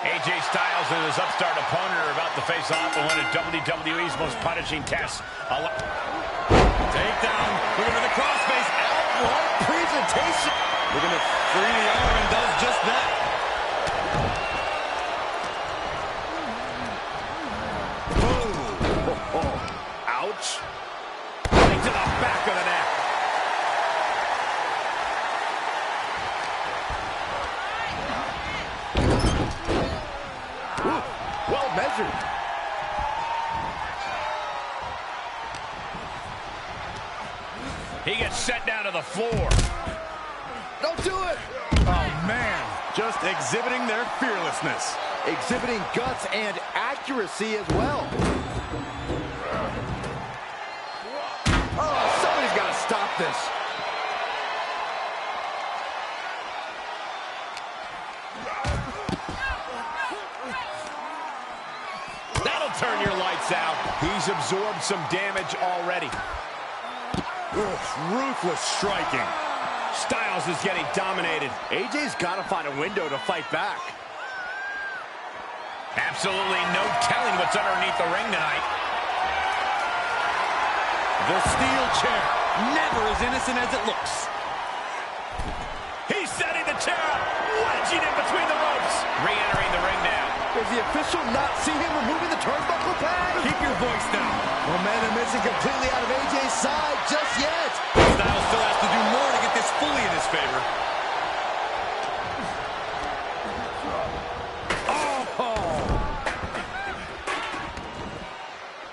AJ Styles and his upstart opponent are about to face off in one of WWE's most punishing tests. Takedown. Looking for the crossface. What presentation. Looking to free the arm and does just that. Ouch. Right to the back of the neck. Well measured. He gets set down to the floor. Don't do it. Oh, man. Just exhibiting their fearlessness. Exhibiting guts and accuracy as well. Oh, somebody's got to stop this. That'll turn your lights out. He's absorbed some damage already. Ruthless striking. Styles is getting dominated. AJ's got to find a window to fight back. Absolutely no telling what's underneath the ring tonight. The steel chair, never as innocent as it looks. He's setting the chair up, wedging it between the ropes. Re-entering the ring now. Does the official not see him removing the turnbuckle pad? Keep your voice down. Momentum isn't completely out of AJ's side just yet. Styles still has to do more to get this fully in his favor.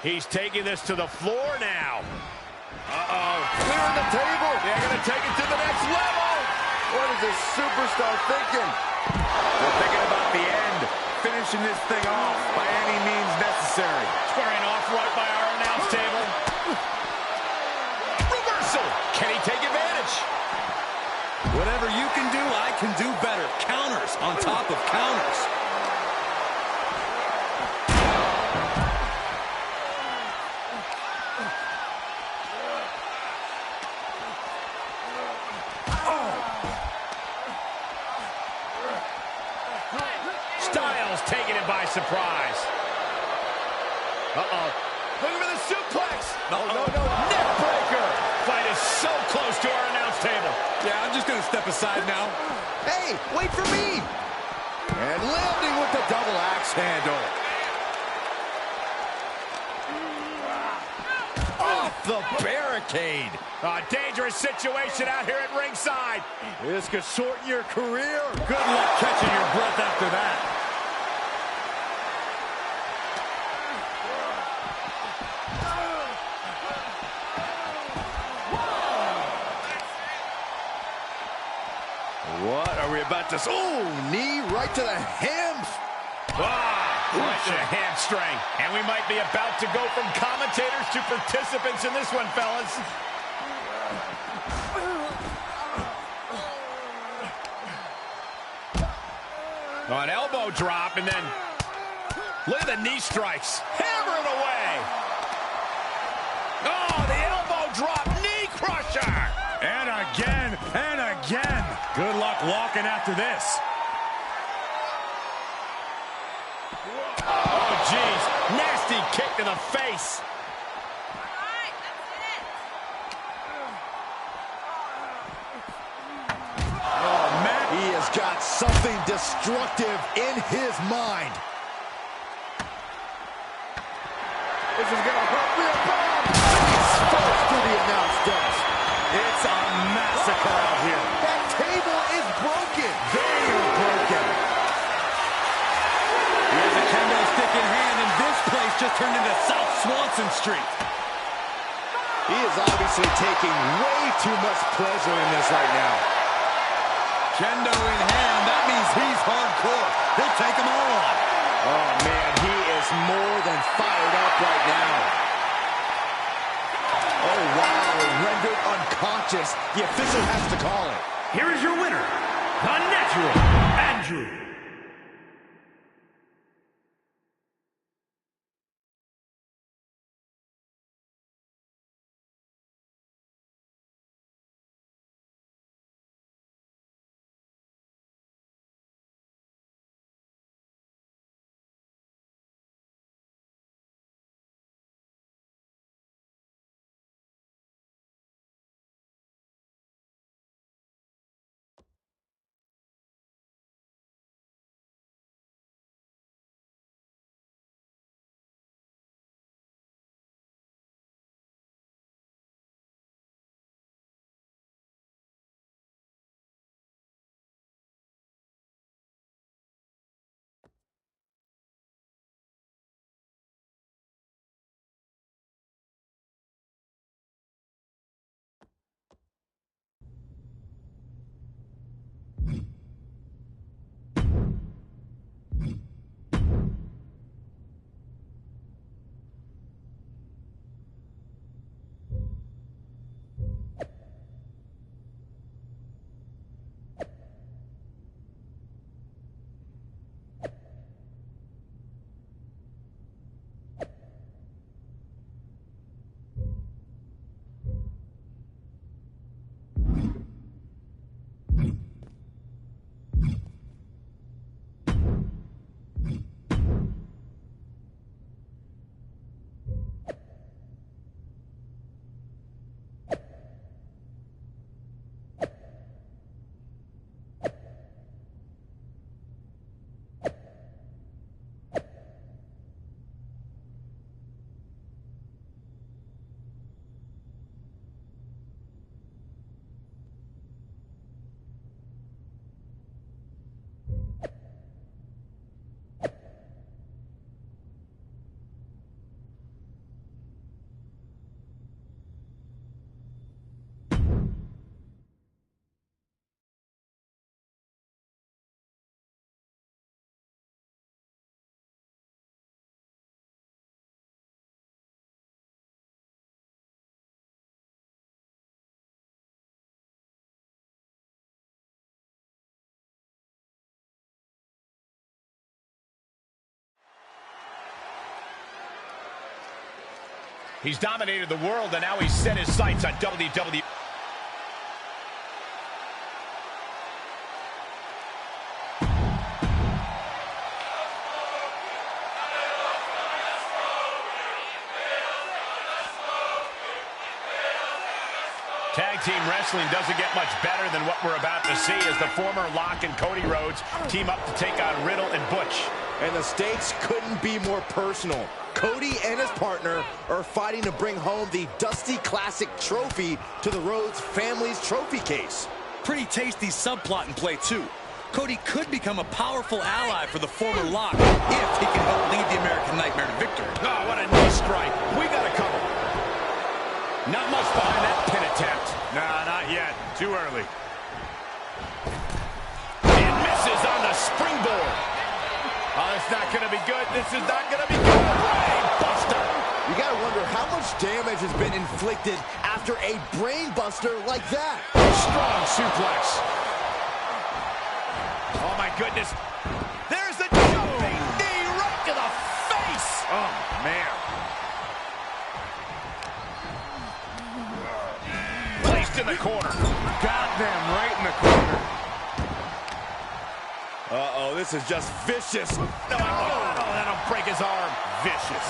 He's taking this to the floor now. Clearing the table. They're going to take it to the next level. What is this superstar thinking? They're thinking about the end, finishing this thing off by any means necessary. Squaring off right by our announce table. Reversal. Can he take advantage? Whatever you can do, I can do better. Counters on top of counters. Styles taking it by surprise. Looking for the suplex. No. Neck breaker. Fight is so close to our announce table. Yeah, I'm just going to step aside now. Hey, wait for me. And landing with the double axe handle. Off the barricade. A dangerous situation out here at ringside. This could shorten your career. Good luck catching your breath after that. What are we about to... Oh, knee right to the hams. Right to the hamstring. And we might be about to go from commentators to participants in this one, fellas. An elbow drop, and then look at the knee strikes. Hammering away. Oh, the elbow drop, knee crusher. And again, and again. Good luck walking after this. Oh, jeez. Nasty kick to the face. Oh, man. He has got something destructive in his mind. This is going to hurt real bad. He's first to the announce desk. It's a massacre out here. That table is broken. They are broken. He has a kendo stick in hand, and this place just turned into South Swanson Street. He is obviously taking way too much pleasure in this right now. Kendo in hand, that means he's hardcore. He'll take them all on. Oh, man, he is more than fired up right now. Oh, wow, rendered unconscious. The official has to call it. Here is your winner, the Natural, Andrew. He's dominated the world, and now he's set his sights on WWE. Tag team wrestling doesn't get much better than what we're about to see as the former Lock and Cody Rhodes team up to take on Riddle and Butch. And the stakes couldn't be more personal. Cody and his partner are fighting to bring home the Dusty Classic trophy to the Rhodes family's trophy case. Pretty tasty subplot in play, too. Cody could become a powerful ally for the former Lock if he can help lead the American Nightmare to victory. Oh, what a knee strike. We got to cover. Not much behind that pin attempt. Nah, not yet. Too early. And misses on the springboard. Oh, it's not going to be good. This is not going to be good. Brain buster. You gotta wonder how much damage has been inflicted after a brain buster like that. Strong suplex. Oh, my goodness. There's the jumping knee right to the face. Oh, man. Placed in the corner. Got them right in the corner. Uh-oh, this is just vicious. No, that'll break his arm. Vicious.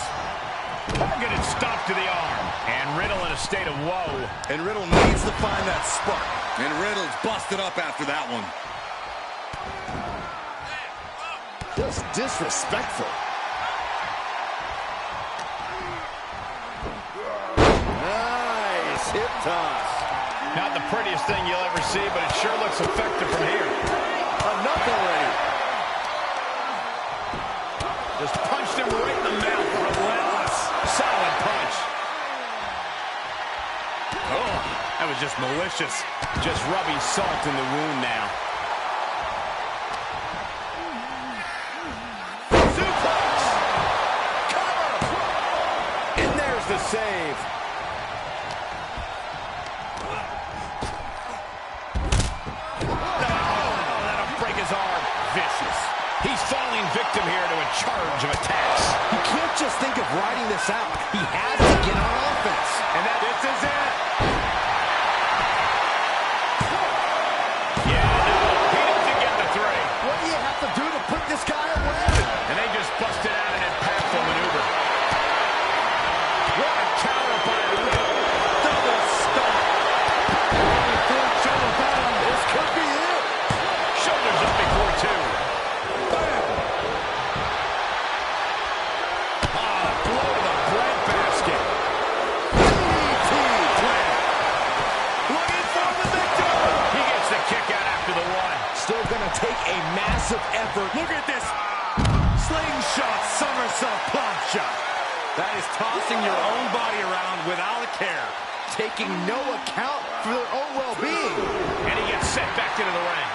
Targeted stomp to the arm. And Riddle in a state of woe. And Riddle needs to find that spark. And Riddle's busted up after that one. Just disrespectful. Nice hip toss. Not the prettiest thing you'll ever see, but it sure looks effective from here. Enough already. Just punched him right in the mouth. Relentless. Solid punch. Oh, that was just malicious. Just rubbing salt in the wound now. Suplex. Cover. And there's the save. Vicious. He's falling victim here to a charge of attacks. He can't just think of riding this out. He has to get on offense. And this is it. Yeah, no, he doesn't get the three. What do you have to do to put this guy away? And they just busted out an impactful maneuver. What a counter by Riddle. Double stomp. This could be it. Shoulders up before two. Bam. Ah, blow to the breadbasket. DDT plant. Looking for the victory. He gets the kick out after the one. Still gonna take a massive effort. Look at this. Slingshot, somersault, plum shot. That is tossing your own body around without a care. Taking no account for their own well-being. And he gets sent back into the ring.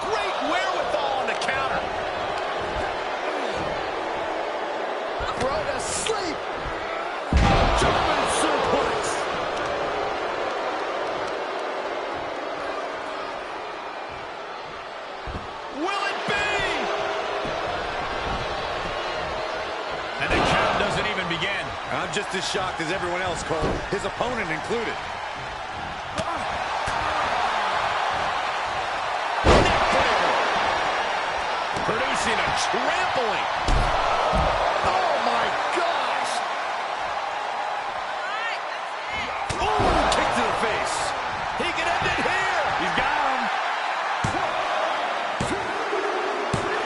Great wherewithal on the counter. Throw to sleep. German suplex. Will it be? And the count doesn't even begin. I'm just as shocked as everyone else, Cole, his opponent included. Producing a trampling. Oh my gosh. Ooh, kick to the face. He can end it here. He's got him.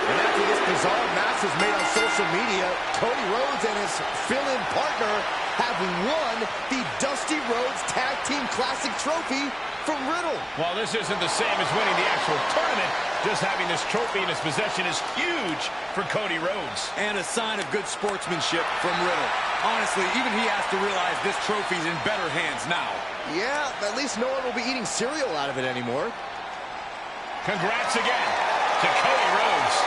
And after this bizarre match was made on social media, Cody Rhodes and his fill-in partner have won the Dusty Rhodes Tag Team Classic Trophy from Riddle. While this isn't the same as winning the actual tournament, just having this trophy in his possession is huge for Cody Rhodes. And a sign of good sportsmanship from Riddle. Honestly, even he has to realize this trophy's in better hands now. Yeah, at least no one will be eating cereal out of it anymore. Congrats again to Cody Rhodes.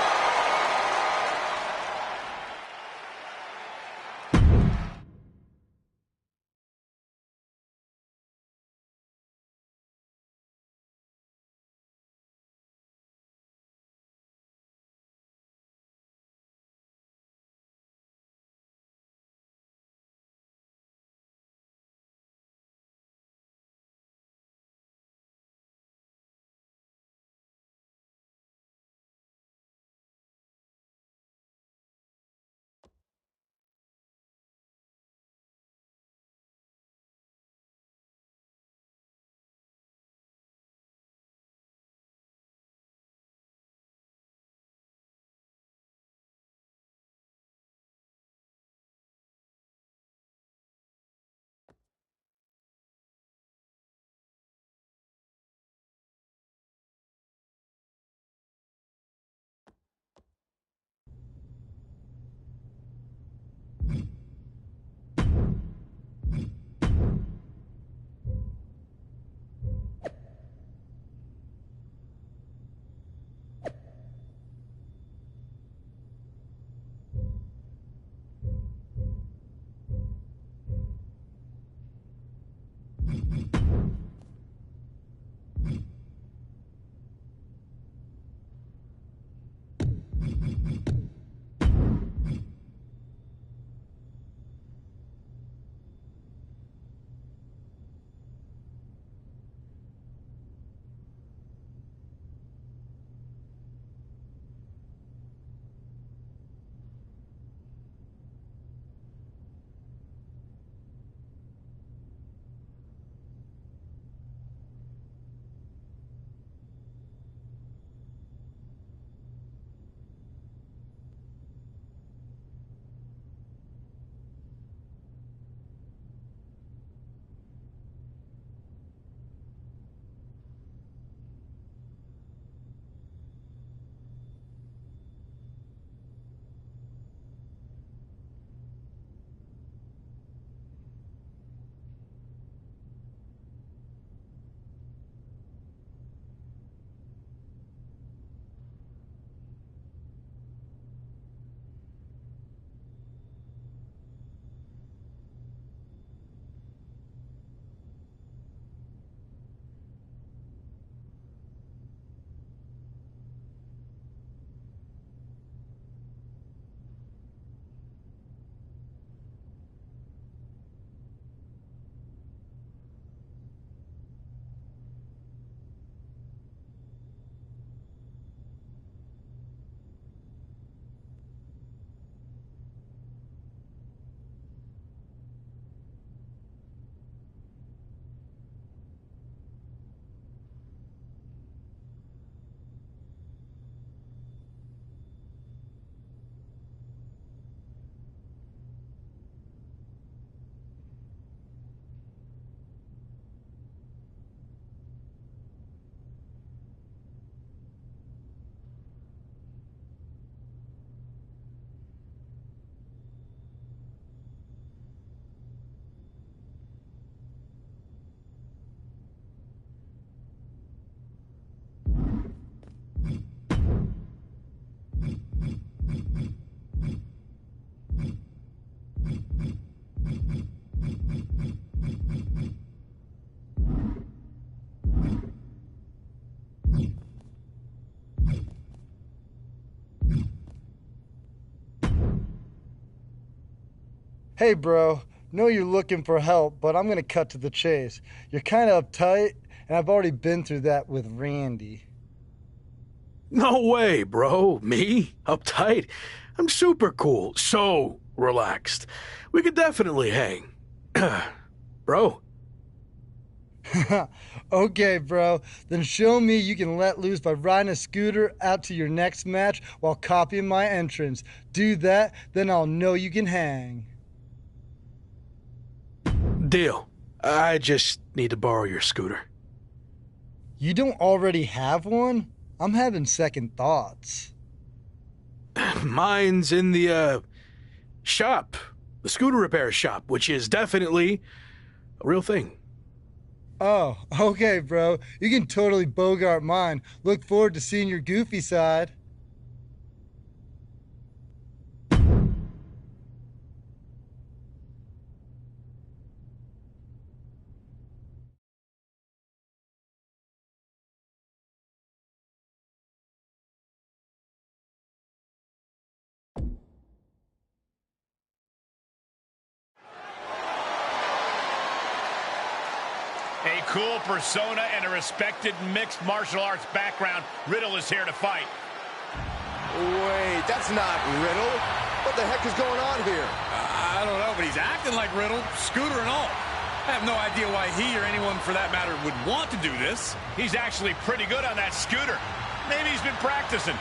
Hey, bro. Know you're looking for help, but I'm going to cut to the chase. You're kind of uptight, and I've already been through that with Randy. No way, bro. Me? Uptight? I'm super cool. So relaxed. We could definitely hang. Bro? Okay, bro. Then show me you can let loose by riding a scooter out to your next match while copying my entrance. Do that, then I'll know you can hang. Deal. I just need to borrow your scooter. You don't already have one? I'm having second thoughts. Mine's in the, shop. The scooter repair shop, which is definitely a real thing. Oh, okay, bro. You can totally bogart mine. Look forward to seeing your goofy side. A cool persona and a respected mixed martial arts background. Riddle is here to fight. Wait, that's not Riddle. What the heck is going on here? I don't know, but he's acting like Riddle, scooter and all. I have no idea why he or anyone for that matter would want to do this. He's actually pretty good on that scooter. Maybe he's been practicing.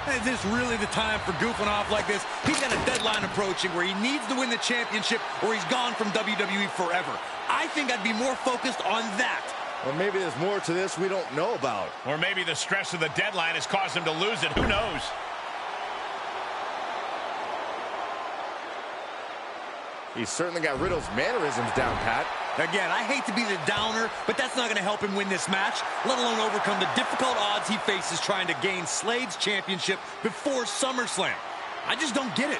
Is this really the time for goofing off like this? He's got a deadline approaching where he needs to win the championship or he's gone from WWE forever. I think I'd be more focused on that. Or maybe there's more to this we don't know about. Or maybe the stress of the deadline has caused him to lose it. Who knows? He's certainly got Riddle's mannerisms down, Pat. Again, I hate to be the downer, but that's not going to help him win this match, let alone overcome the difficult odds he faces trying to gain Slade's championship before SummerSlam. I just don't get it.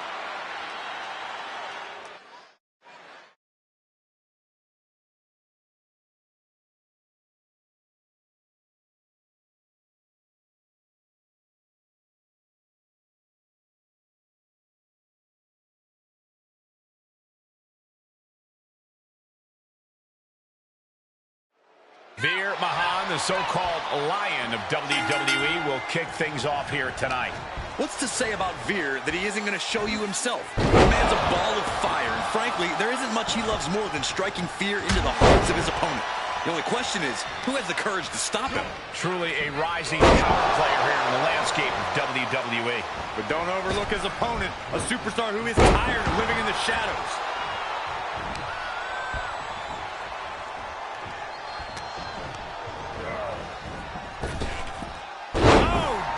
Veer Mahan, the so-called lion of WWE, will kick things off here tonight. What's to say about Veer that he isn't going to show you himself? The man's a ball of fire, and frankly, there isn't much he loves more than striking fear into the hearts of his opponent. The only question is, who has the courage to stop him? Truly a rising power player here in the landscape of WWE. But don't overlook his opponent, a superstar who is tired of living in the shadows.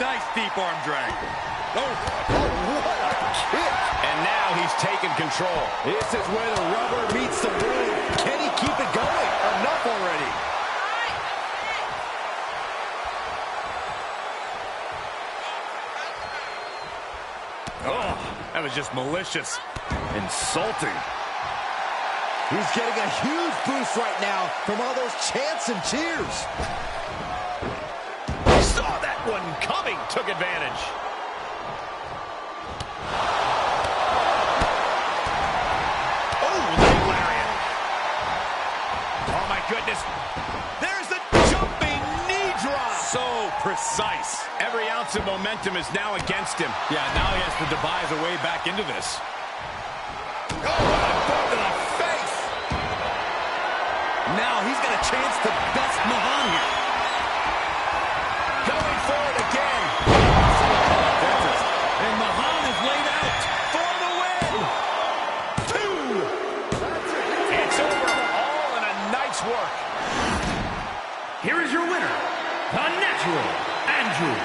Nice deep arm drag. Oh, what a kick. And now he's taken control. This is where the rubber meets the road. Can he keep it going? Enough already. Oh, that was just malicious. Insulting. He's getting a huge boost right now from all those chants and cheers. Saw that one coming, took advantage. Oh, leg lariat. Oh, my goodness. There's the jumping knee drop. So precise. Every ounce of momentum is now against him. Yeah, now he has to devise a way back into this. Oh, what a boot to the face. Now he's got a chance to best Mahan here. Going for it again. And Mahan is laid out For the win. 2. It's over, all in a night's work. Here is your winner, the Natural, Andrew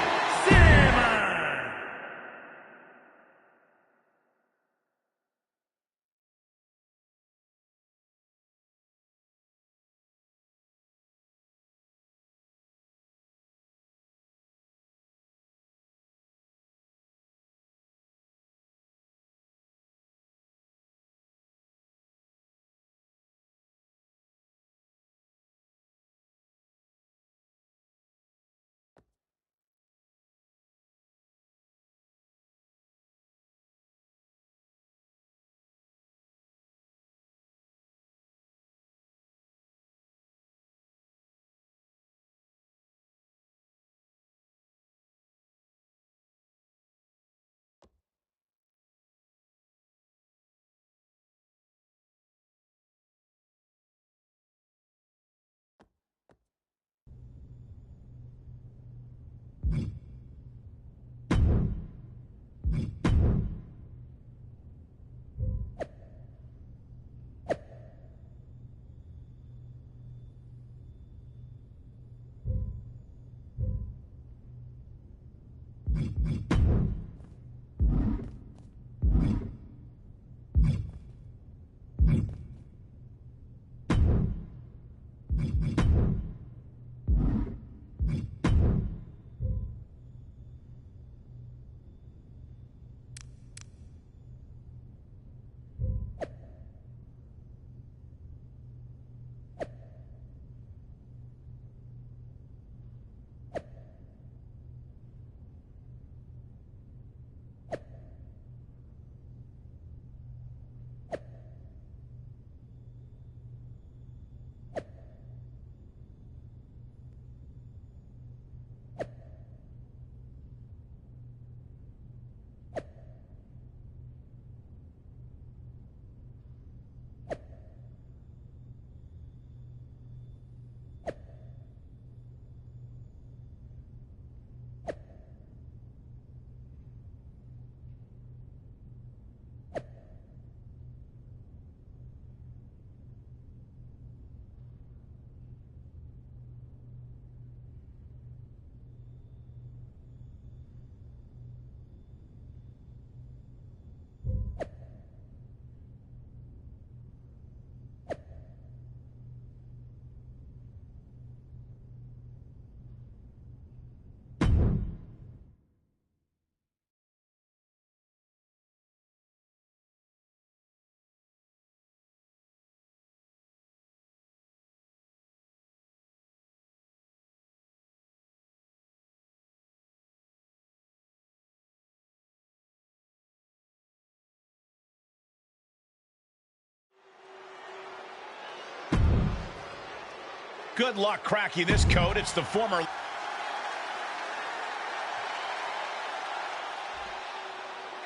Good luck cracking this code. It's the former...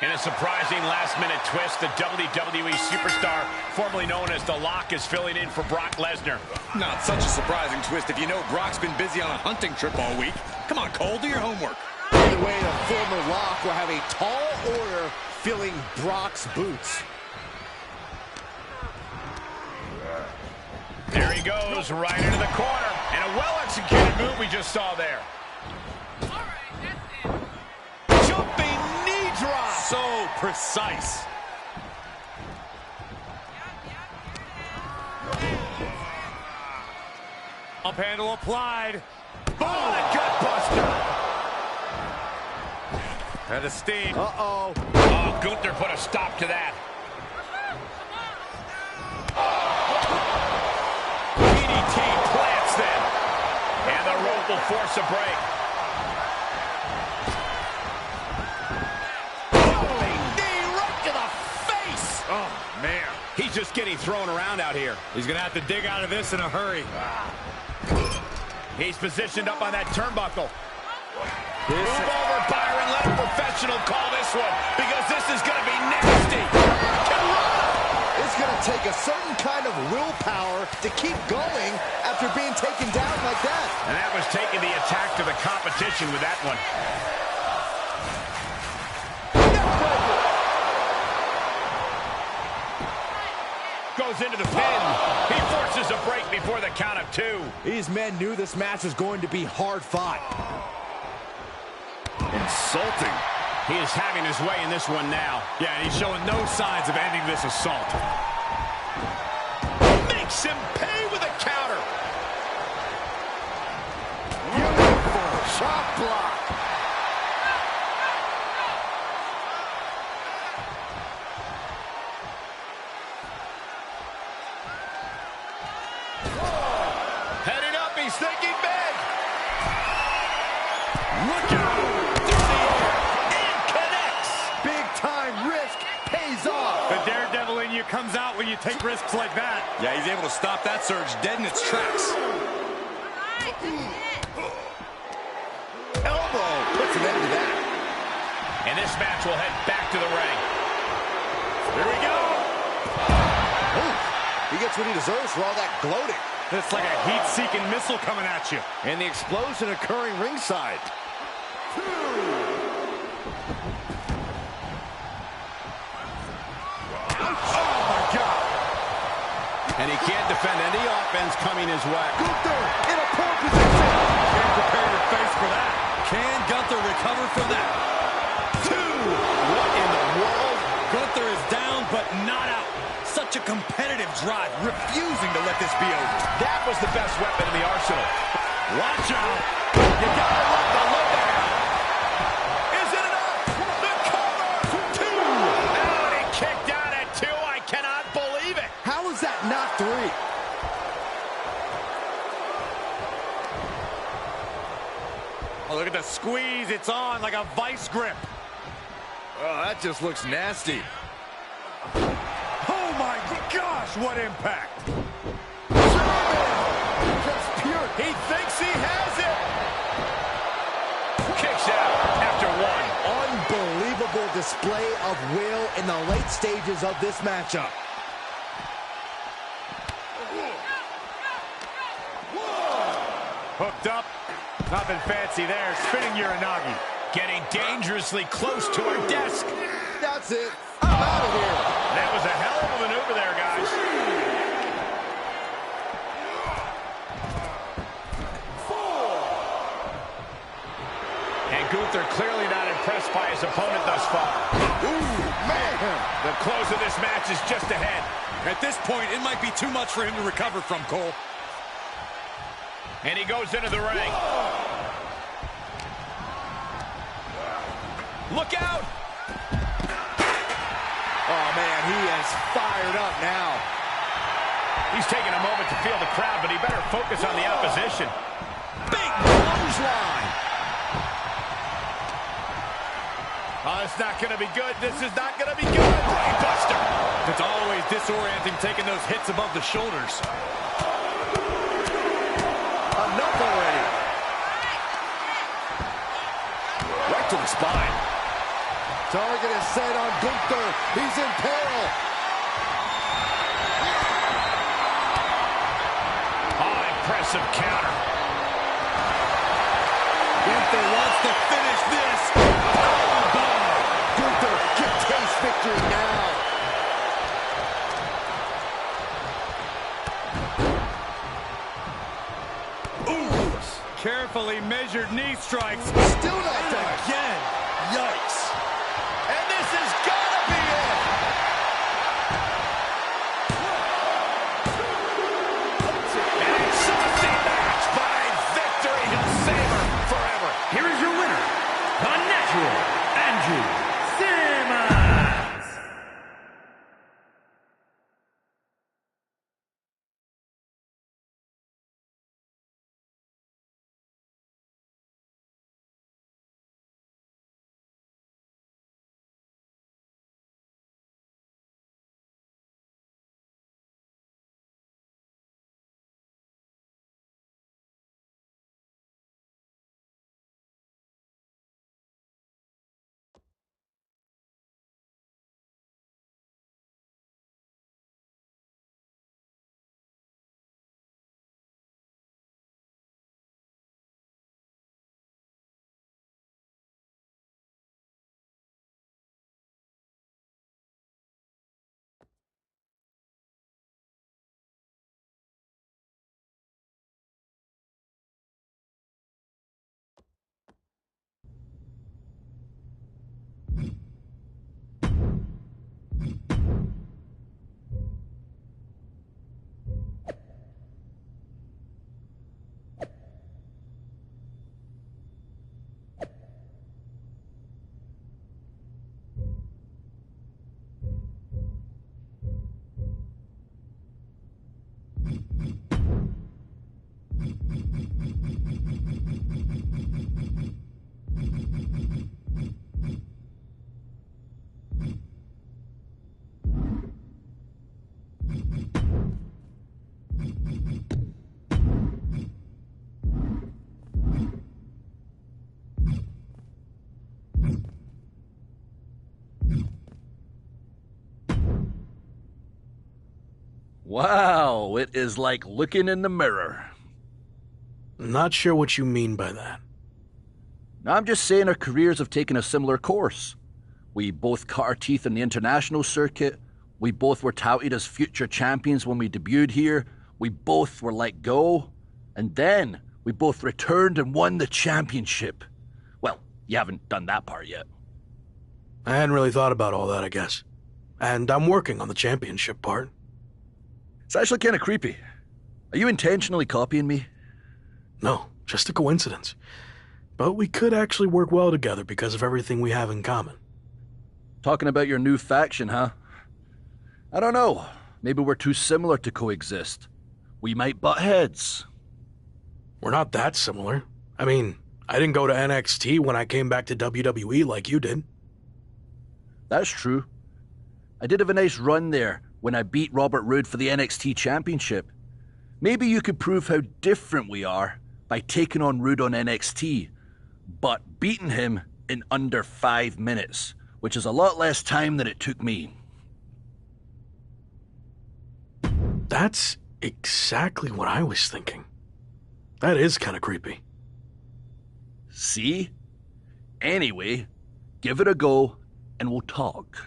In a surprising last-minute twist, the WWE superstar, formerly known as The Lock, is filling in for Brock Lesnar. Not such a surprising twist if you know Brock's been busy on a hunting trip all week. Come on, Cole, do your homework. Either way, the former Lock will have a tall order filling Brock's boots. There he goes, right into the corner. And a well-executed move we just saw there. Jumping knee drop. So precise. Up handle applied. Oh, the gut buster. And a steam. Uh-oh. Oh, Gunther put a stop to that. DDT plants them. And the rope will force a break. Holy knee right to the face. Oh, man. He's just getting thrown around out here. He's going to have to dig out of this in a hurry. He's positioned up on that turnbuckle. Move over, Byron. Let a professional call this one, because this is going to be nasty. It's going to take a certain kind of willpower to keep going after being taken down like that. And that was taking the attack to the competition with that one. Goes into the pin. He forces a break before the count of 2. These men knew this match was going to be hard fought. Insulting. He is having his way in this one now. Yeah, and he's showing no signs of ending this assault. Makes him pay with a counter. Beautiful chop block. Heading up, he's thinking big. Look out. The daredevil in you comes out when you take risks like that. Yeah, he's able to stop that surge dead in its tracks. Elbow puts an end to that. And this match will head back to the ring. Here we go. Ooh, he gets what he deserves for all that gloating. It's like a heat-seeking missile coming at you. And the explosion occurring ringside. And he can't defend any offense coming his way. Gunther in a poor position. Can't prepare your face for that. Can Gunther recover from that? 2. What in the world? Gunther is down, but not out. Such a competitive drive, refusing to let this be over. That was the best weapon in the arsenal. Watch out. You gotta love the lowdown. Is it enough? The cover. 2. Oh, and he kicked out at 2. I cannot believe it. How is that not 3? Oh, look at the squeeze. It's on like a vice grip. Oh, that just looks nasty. Oh, my gosh, what impact. Just pure. He thinks he has it. Kicks out after 1. Unbelievable display of will in the late stages of this matchup. Hooked up. Nothing fancy there. Spinning Uranagi. Getting dangerously close to our desk. That's it. I'm out of here. That was a hell of a maneuver there, guys. And Gunther clearly not impressed by his opponent thus far. Ooh, man. The close of this match is just ahead. At this point, it might be too much for him to recover from, Cole. And he goes into the ring. Look out! Oh, man, he is fired up now. He's taking a moment to feel the crowd, but he better focus on the opposition. Big clothesline. Oh, it's not going to be good. This is not going to be good. Brainbuster. It's always disorienting taking those hits above the shoulders. spine. Target is set on Gunther. He's in peril. Oh, impressive counter. Gunther wants to finish this. Gunther can taste victory now. Carefully measured knee strikes. Still not done. Again. Yikes. And this has got to be it. An exhausting match, but a victory he'll savor forever. Here is your winner, the Natural, Andrew Simmons. Wow, it is like looking in the mirror. Not sure what you mean by that. I'm just saying our careers have taken a similar course. We both cut our teeth in the international circuit. We both were touted as future champions when we debuted here. We both were let go. And then we both returned and won the championship. Well, you haven't done that part yet. I hadn't really thought about all that, I guess. And I'm working on the championship part. It's actually kind of creepy. Are you intentionally copying me? No, just a coincidence. But we could actually work well together because of everything we have in common. Talking about your new faction, huh? I don't know. Maybe we're too similar to coexist. We might butt heads. We're not that similar. I mean, I didn't go to NXT when I came back to WWE like you did. That's true. I did have a nice run there when I beat Robert Roode for the NXT Championship. Maybe you could prove how different we are by taking on Roode on NXT, but beating him in under 5 minutes, which is a lot less time than it took me. That's exactly what I was thinking. That is kind of creepy. See? Anyway, give it a go and we'll talk.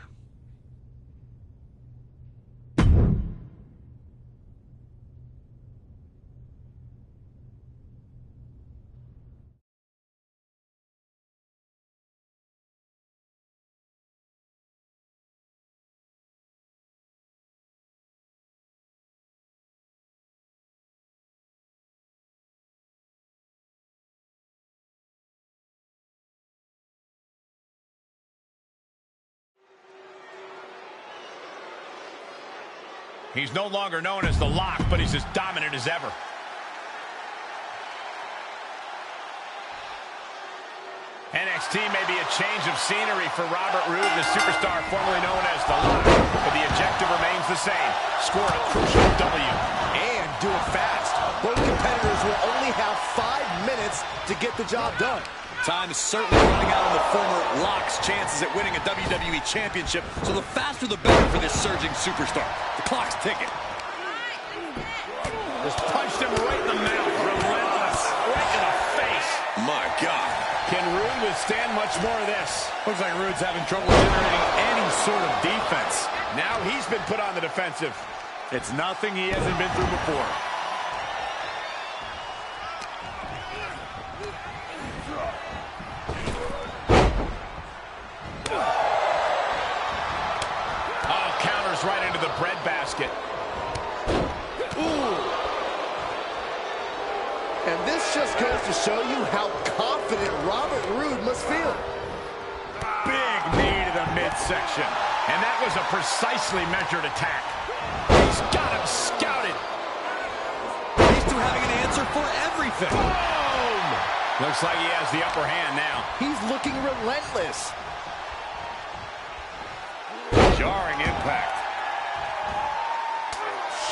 He's no longer known as the Lock, but he's as dominant as ever. NXT may be a change of scenery for Robert Roode, the superstar formerly known as the Lock, but the objective remains the same: score a crucial W. And do it fast. Both competitors will only have 5 minutes minutes to get the job done. Time is certainly running out on the former Lock's chances at winning a WWE Championship, so the faster the better for this surging superstar. The clock's ticking. Just punched him right in the mouth. Relentless. Right in the face. My God. Can Rude withstand much more of this? Looks like Rude's having trouble generating any sort of defense. Now he's been put on the defensive. It's nothing he hasn't been through before. Oh, counters right into the breadbasket. Ooh. And this just goes to show you how confident Robert Roode must feel. Big knee to the midsection. And that was a precisely measured attack. He's got him scouted. These two having an answer for everything. Boom! Looks like he has the upper hand now. He's looking relentless. Jarring impact.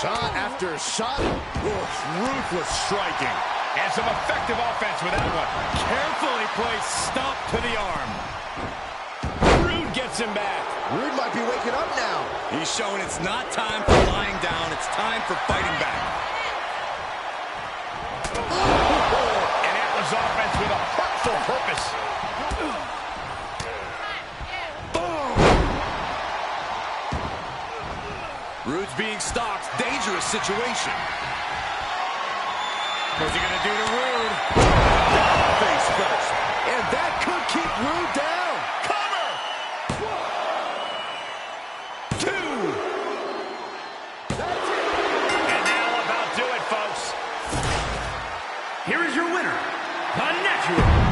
Shot after shot. Ruthless striking. And some effective offense with that one. Carefully placed stomp to the arm. Rude gets him back. Rude might be waking up now. He's showing it's not time for lying down. It's time for fighting back. And that was offense with a hurtful purpose. Rude's being stalked. Dangerous situation. What's he going to do to Rude? Face first. And that could keep Rude down. Cover! 2. And that'll about do it, folks. Here is your winner, the Natural.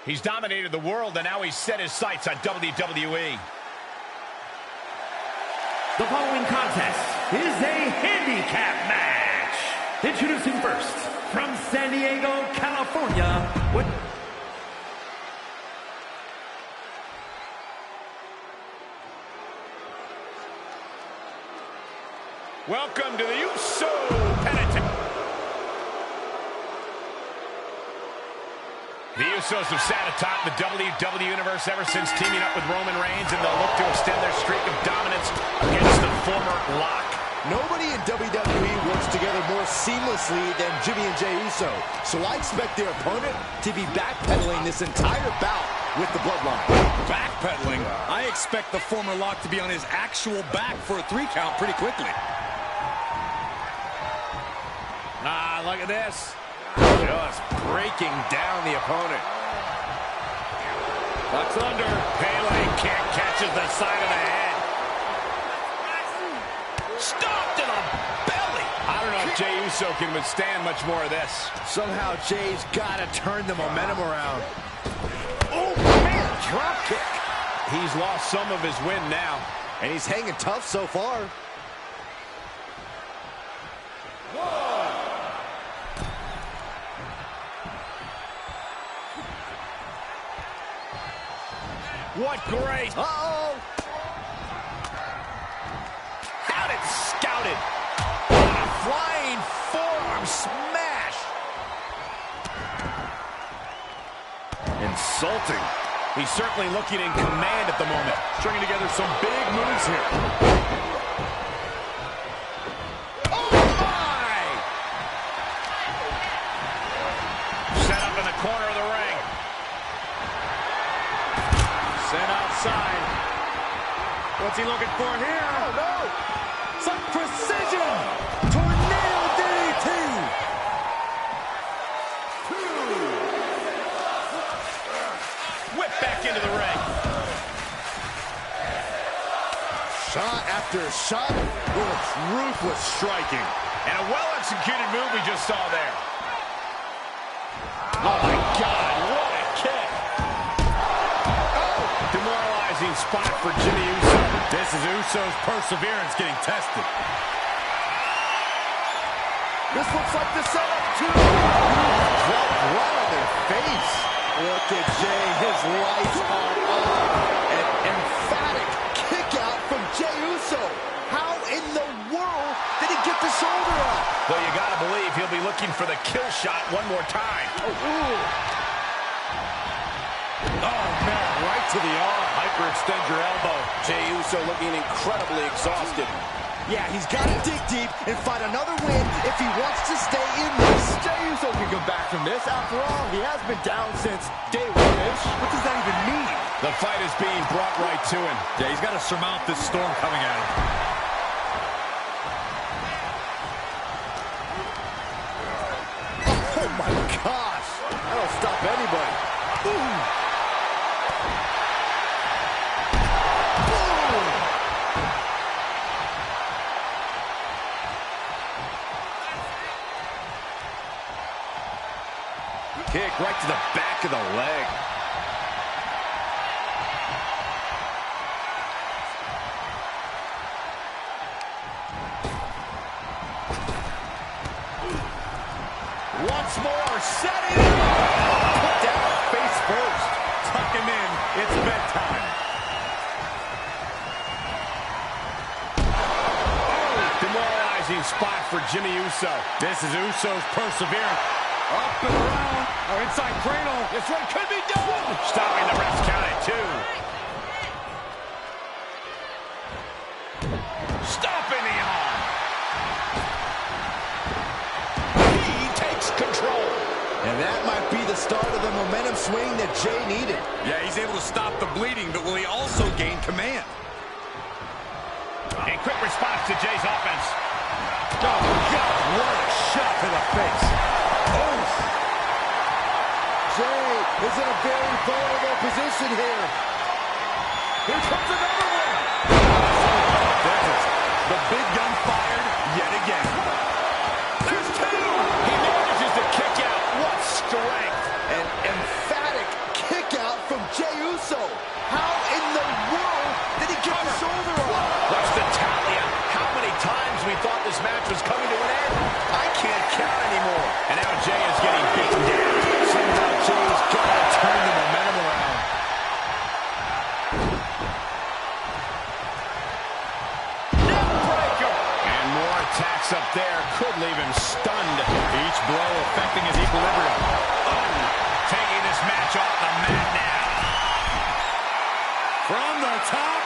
He's dominated the world, and now he's set his sights on WWE. The following contest is a handicap match. Introducing first, from San Diego, California, with... Welcome to the Uso Penitent. The Usos have sat atop the WWE Universe ever since teaming up with Roman Reigns, and they'll look to extend their streak of dominance against the former Lock. Nobody in WWE works together more seamlessly than Jimmy and Jey Uso. So I expect their opponent to be backpedaling this entire bout with the bloodline. Backpedaling? I expect the former Lock to be on his actual back for a 3 count pretty quickly. Ah, look at this. Just breaking down the opponent. Ducks under. Pele kick catches the side of the head. Stomped in the belly. I don't know if Jey Uso can withstand much more of this. Somehow Jey's got to turn the momentum around. Oh, man, drop kick. He's lost some of his wind now. And he's hanging tough so far. What grace. Uh-oh. Had it scouted. A flying forearm smash. Insulting. He's certainly looking in command at the moment. Stringing together some big moves here. Oh, my! Set up in the corner of the ring. Sent outside. What's he looking for here? Oh, no! Some precision! Tornado DDT! Whip back into the ring. Shot after shot. Ruthless striking. And a well-executed move we just saw there. Oh, my God. What a kick. Demoralizing spot for Jimmy Uso. This is Uso's perseverance getting tested. This looks like the setup, too. Dropped right on their face. Look at Jey. His lights are on. An emphatic kick out from Jey Uso. How in the world did he get the shoulder up? Well, you got to believe he'll be looking for the kill shot one more time. Oh, man, right to the arm. Hyperextend your elbow. Jey Uso looking incredibly exhausted. Yeah, he's got to dig deep and find another win if he wants to stay in this. Jey Uso can come back from this. After all, he has been down since day one-ish. What does that even mean? The fight is being brought right to him. Yeah, he's got to surmount this storm coming at him. Oh, my gosh. That'll stop anybody. Ooh. Kick right to the back of the leg. Once more, set it in. Put down face first. Tuck him in. It's bedtime. Demoralizing spot for Jimmy Uso. This is Uso's perseverance. Up and around. Our inside cradle. This one could be done. Stopping the ref's count at 2. Stopping the arm. He takes control. And that might be the start of the momentum swing that Jey needed. Yeah, he's able to stop the bleeding, but will he also gain command? A quick response to Jey's offense. Oh, God, what a shot to the face. Oh. Jey is in a very vulnerable position here. Here comes another one. There's it. The big gun fired yet again. There's 2. He manages to kick out. What strength. An emphatic kick out from Jey Uso. How in the world did he get the shoulder off? What's the tally on how many times we thought this match was coming to an end? I can't count anymore. And now Jey is getting beaten down. Somehow Jey's got to turn the momentum around. Neckbreaker. And more attacks up there could leave him stunned. Each blow affecting his equilibrium. Oh, taking this match off the mat now. From the top.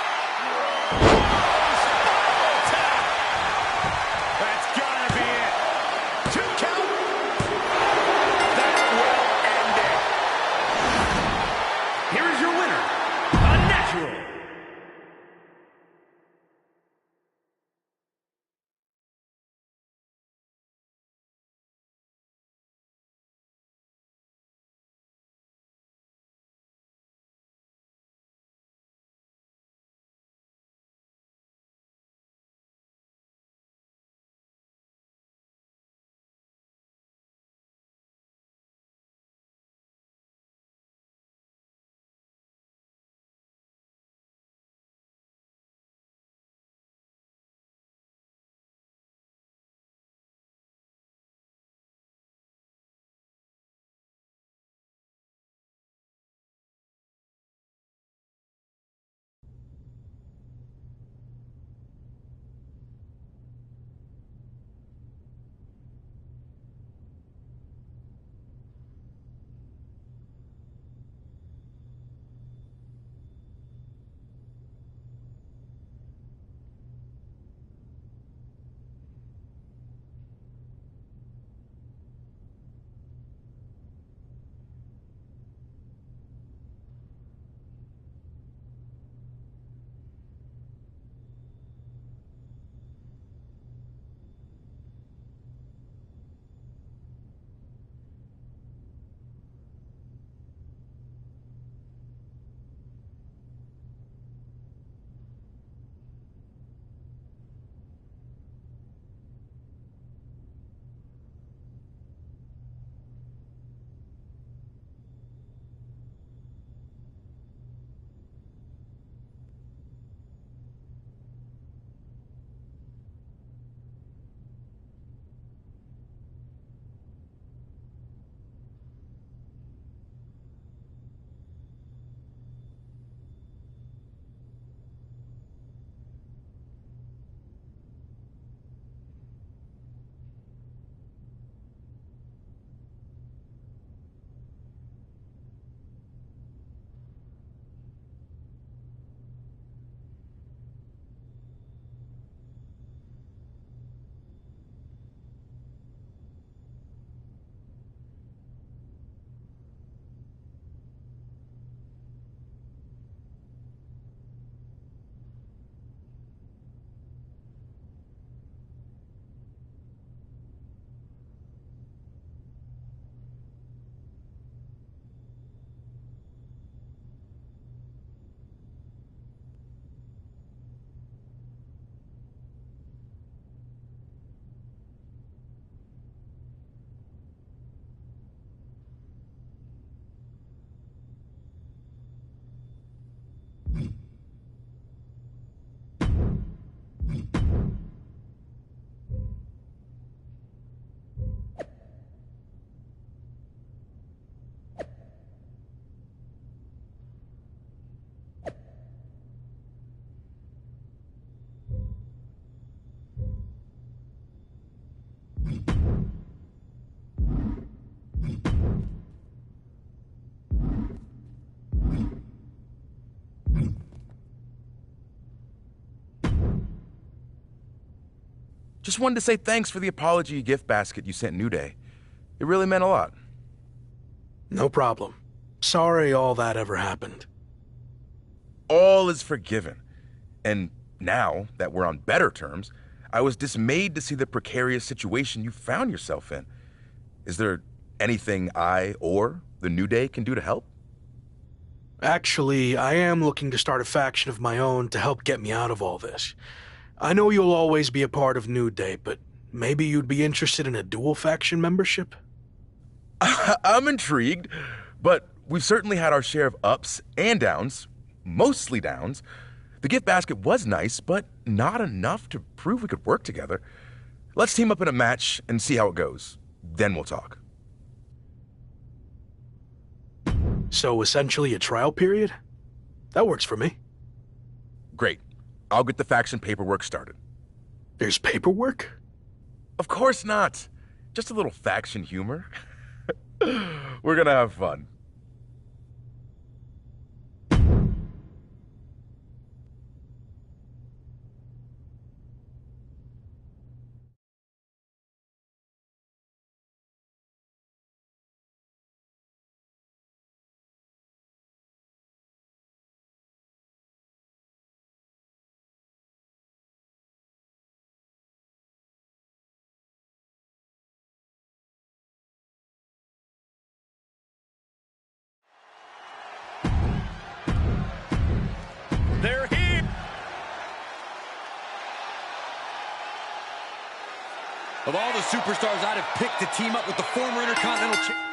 Just wanted to say thanks for the apology gift basket you sent New Day. It really meant a lot. No problem. Sorry all that ever happened. All is forgiven. And now that we're on better terms, I was dismayed to see the precarious situation you found yourself in. Is there anything I or the New Day can do to help? Actually, I am looking to start a faction of my own to help get me out of all this. I know you'll always be a part of New Day, but maybe you'd be interested in a dual faction membership? I'm intrigued, but we've certainly had our share of ups and downs, mostly downs. The gift basket was nice, but not enough to prove we could work together. Let's team up in a match and see how it goes. Then we'll talk. So essentially a trial period? That works for me. Great. I'll get the faction paperwork started. There's paperwork? Of course not. Just a little faction humor. We're gonna have fun. They're here. Of all the superstars I'd have picked to team up with the former Intercontinental Champion.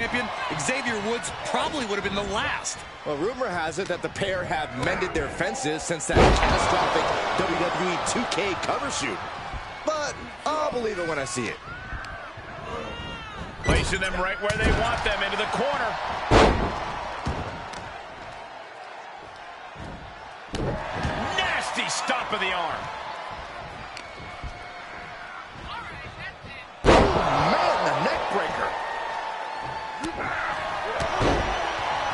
champion, Xavier Woods probably would have been the last. Well, rumor has it that the pair have mended their fences since that catastrophic WWE 2K cover shoot. But I'll believe it when I see it. Placing them right where they want them, into the corner. Nasty stop of the arm. Man, the neck breaker.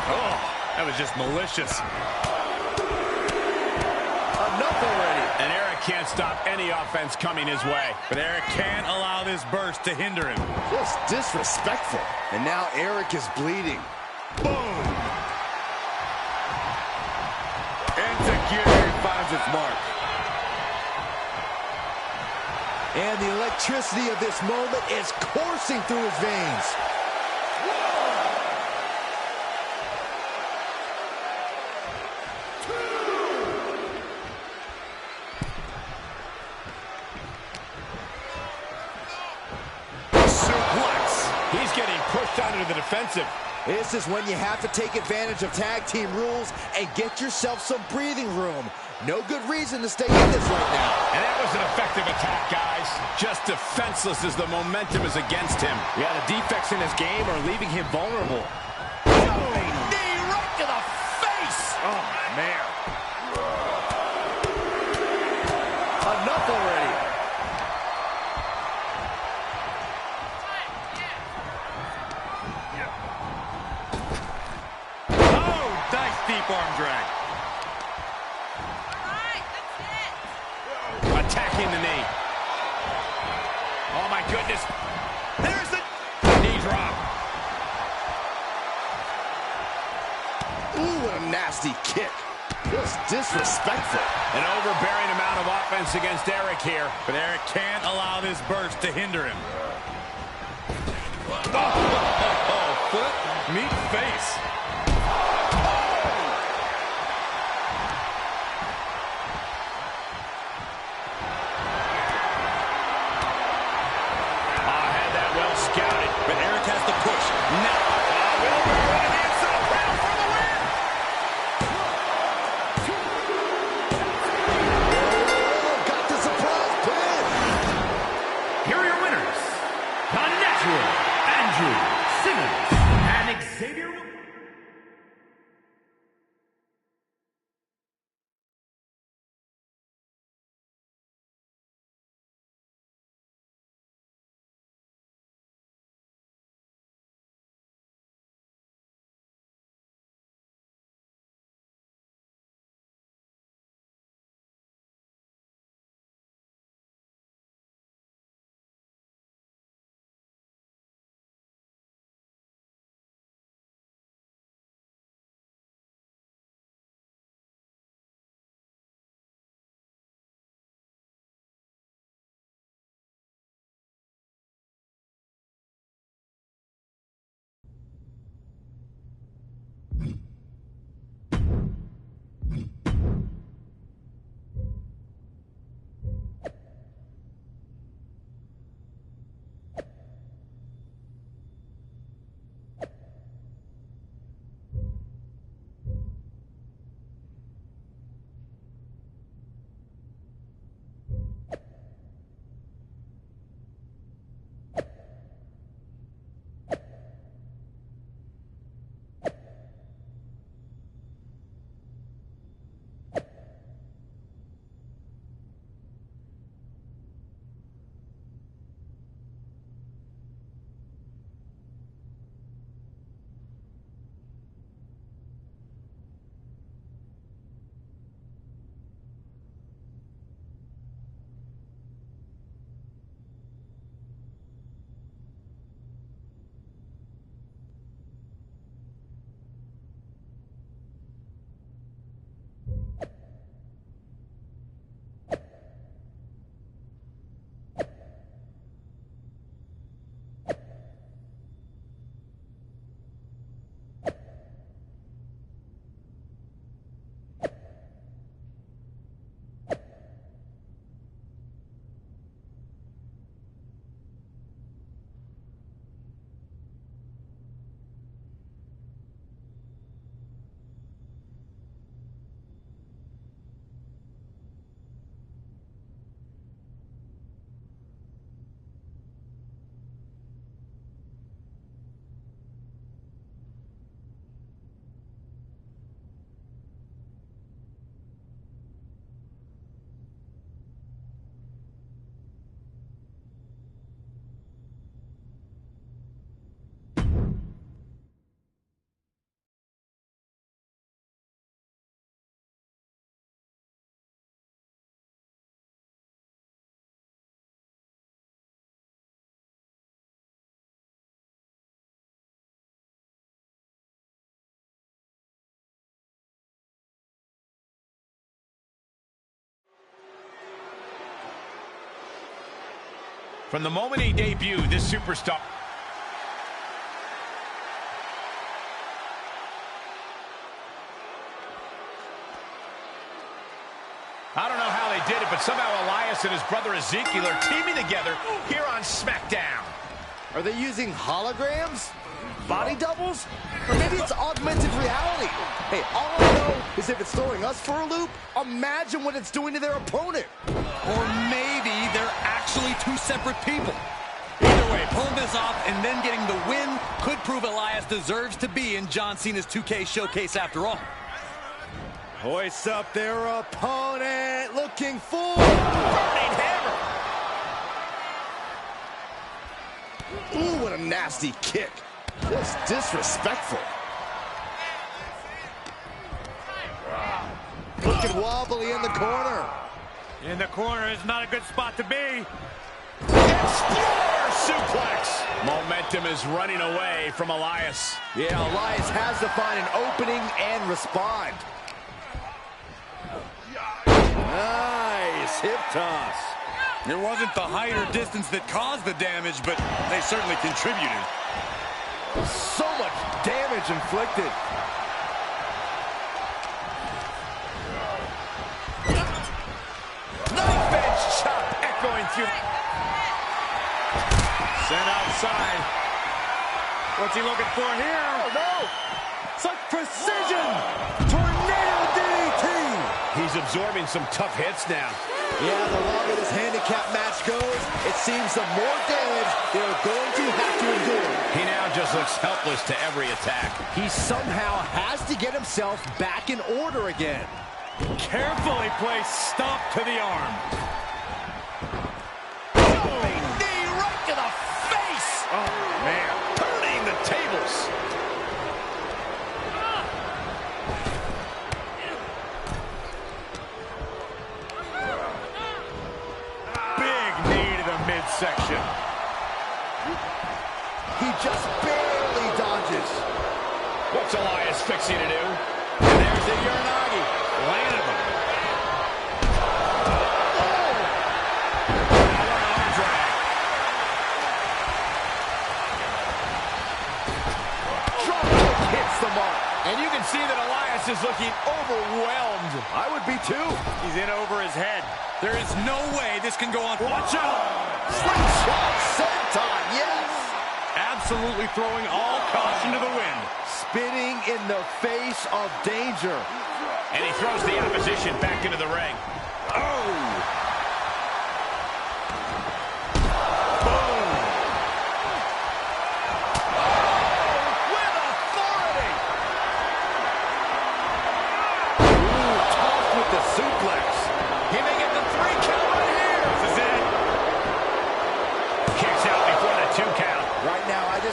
Oh, that was just malicious. Enough already. And Eric can't stop any offense coming his way. But Eric can't allow this burst to hinder him. Just disrespectful. And now Eric is bleeding. Boom. Insecurity finds its mark. And the electricity of this moment is coursing through his veins. He's getting pushed out into the defensive. This is when you have to take advantage of tag team rules and get yourself some breathing room. No good reason to stay in this right now. And that was an effective attack, guys. Just defenseless as the momentum is against him. Yeah, the defects in his game are leaving him vulnerable. Knee right to the face. Oh, man. Enough already. Deep arm drag. Attacking the knee. Oh, my goodness. There's the knee drop. Ooh, what a nasty kick. Just disrespectful. An overbearing amount of offense against Eric here. But Eric can't allow this burst to hinder him. Oh, foot, meet face. Scouted, but Eric has to push. Now, Wilbur on the inside, down for the win. Got the surprise pin. Here are your winners, the Natural, Andrew Simmons, and Xavier. From the moment he debuted, this superstar... I don't know how they did it, but somehow Elias and his brother Ezekiel are teaming together here on SmackDown. Are they using holograms? Body doubles? Or maybe it's augmented reality? Hey, all I know is if it's throwing us for a loop, imagine what it's doing to their opponent. Or maybe they're actually two separate people. Either way, pulling this off and then getting the win could prove Elias deserves to be in John Cena's 2K showcase after all. Hoists up their opponent, looking for burning hammer. Ooh, what a nasty kick. Just disrespectful. Looking wobbly in the corner. In the corner is not a good spot to be. Explorer suplex. Momentum is running away from Elias. Yeah, Elias has to find an opening and respond. Nice hip toss. It wasn't the height or distance that caused the damage, but they certainly contributed. So much damage inflicted. Knife edge chop echoing through. Sent outside. What's he looking for here? Oh, no. Such precision. Tornado DDT. He's absorbing some tough hits now. Yeah, the longer this handicap match goes, it seems the more damage they're going to have to endure. He now just looks helpless to every attack. He somehow has to get himself back in order again. Carefully placed stomp to the arm. Jumping knee right to the face. Oh, man. Turning the tables. Midsection. He just barely dodges. What's Elias fixing to do? And there's the Uranagi. Landed him. Oh! What an arm drag. Drop kick hits the mark. And you can see that Elias is looking overwhelmed. I would be too. He's in over his head. There is no way this can go on. Watch out! Slingshot senton, yes! Absolutely throwing all caution to the wind. Spitting in the face of danger. And he throws the opposition back into the ring. Oh!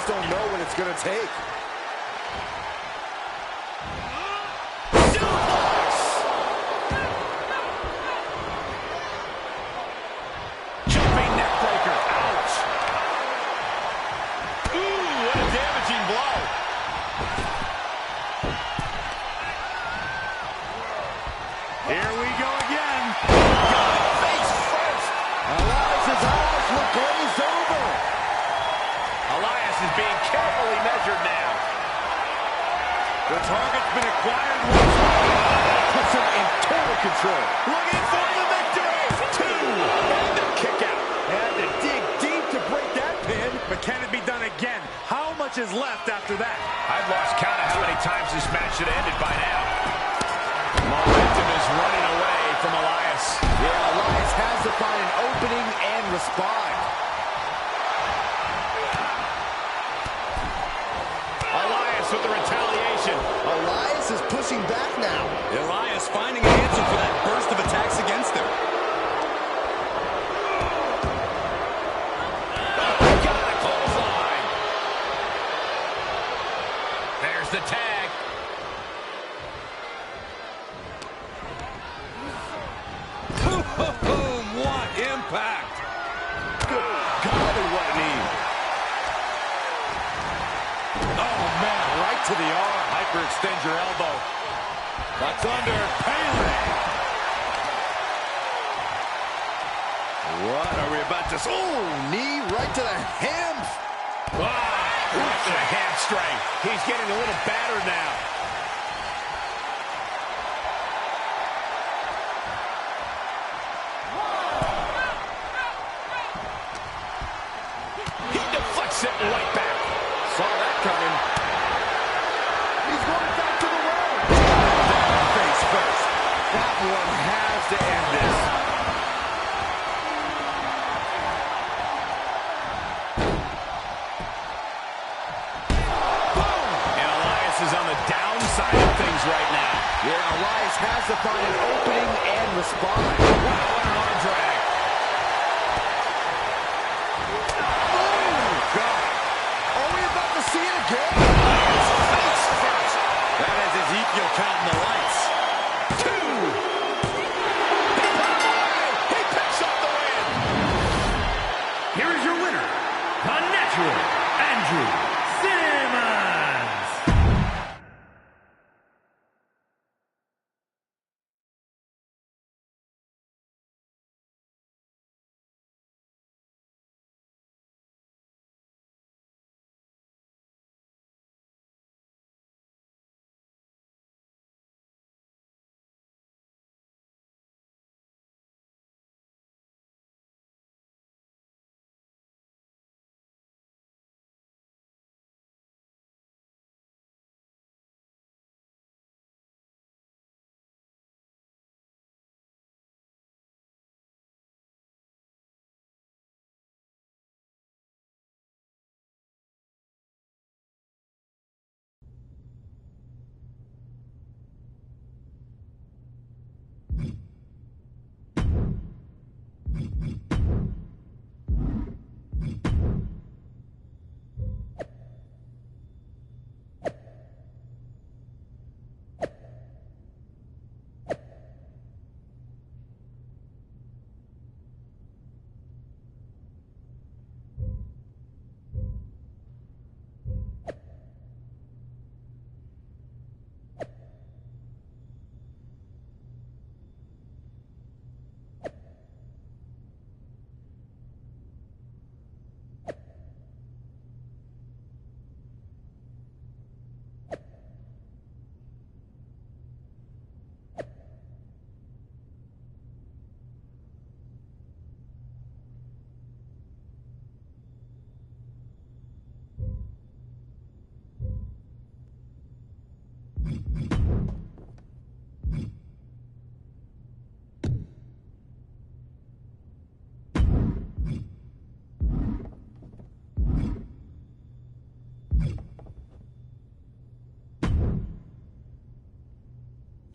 Don't know what it's going to take. Suplex! Jumping neckbreaker. Ouch. Ooh, what a damaging blow. Here we go again. Face first. Elias's eyes look glazed over. Elias is being carefully measured now. The target's been acquired. Puts him in total control. Looking for the victory. 2. And the kick out. Had to dig deep to break that pin. But can it be done again? How much is left after that? I've lost count of how many times this match should have ended by now. Momentum is running away from Elias. Yeah, Elias has to find an opening and respond. Elias with the retaliation. Elias is pushing back now. Elias finding an answer for that burst of attacks against him. Got a clothesline. There's the tag. Boom! What impact! Good golly, what knee. Oh, man, right to the arm. Hyperextend your elbow. That's under. Pele. What are we about to... Oh, knee right to the ham. Right to the hamstring. He's getting a little battered now. He deflects it right back. Saw that coming. He's going back to the well. Face first. That one has to end this. Boom! And Elias is on the downside of things right now. Yeah, Elias has to find an opening and respond. Wow, what an arm drag. Oh, God. Are we about to see it again? Elias face first. That is Ezekiel counting the lights. Two. He put him away. He picks up the win. Here is your winner, the Natural, Andrew Simmons.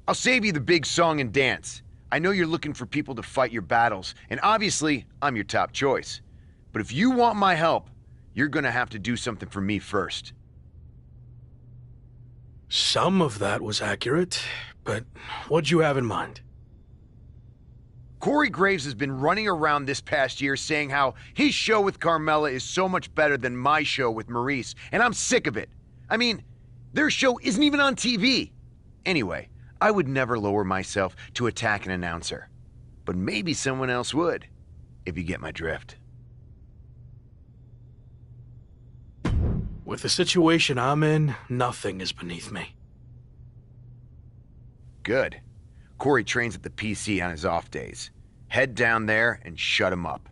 I'll save you the big song and dance. I know you're looking for people to fight your battles, and obviously, I'm your top choice. But if you want my help, you're gonna have to do something for me first. Some of that was accurate, but what'd you have in mind? Corey Graves has been running around this past year saying how his show with Carmella is so much better than my show with Maurice, and I'm sick of it. I mean, their show isn't even on TV. Anyway, I would never lower myself to attack an announcer. But maybe someone else would, if you get my drift. With the situation I'm in, nothing is beneath me. Good. Corey trains at the PC on his off days. Head down there and shut him up.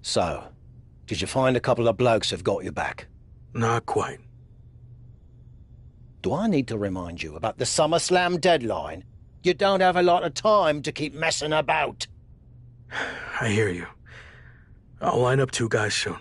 So, did you find a couple of blokes who've got your back? Not quite. Do I need to remind you about the SummerSlam deadline? You don't have a lot of time to keep messing about. I hear you. I'll line up 2 guys soon.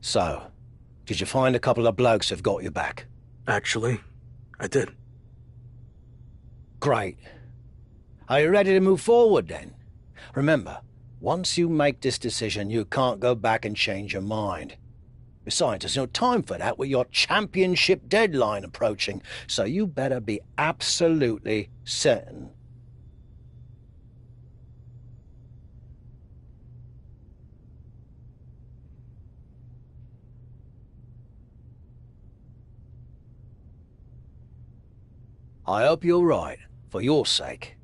So, did you find a couple of blokes who've got your back? Actually, I did. Great. Are you ready to move forward then? Remember, once you make this decision, you can't go back and change your mind. Besides, there's no time for that with your championship deadline approaching, so you better be absolutely certain. I hope you're right, for your sake.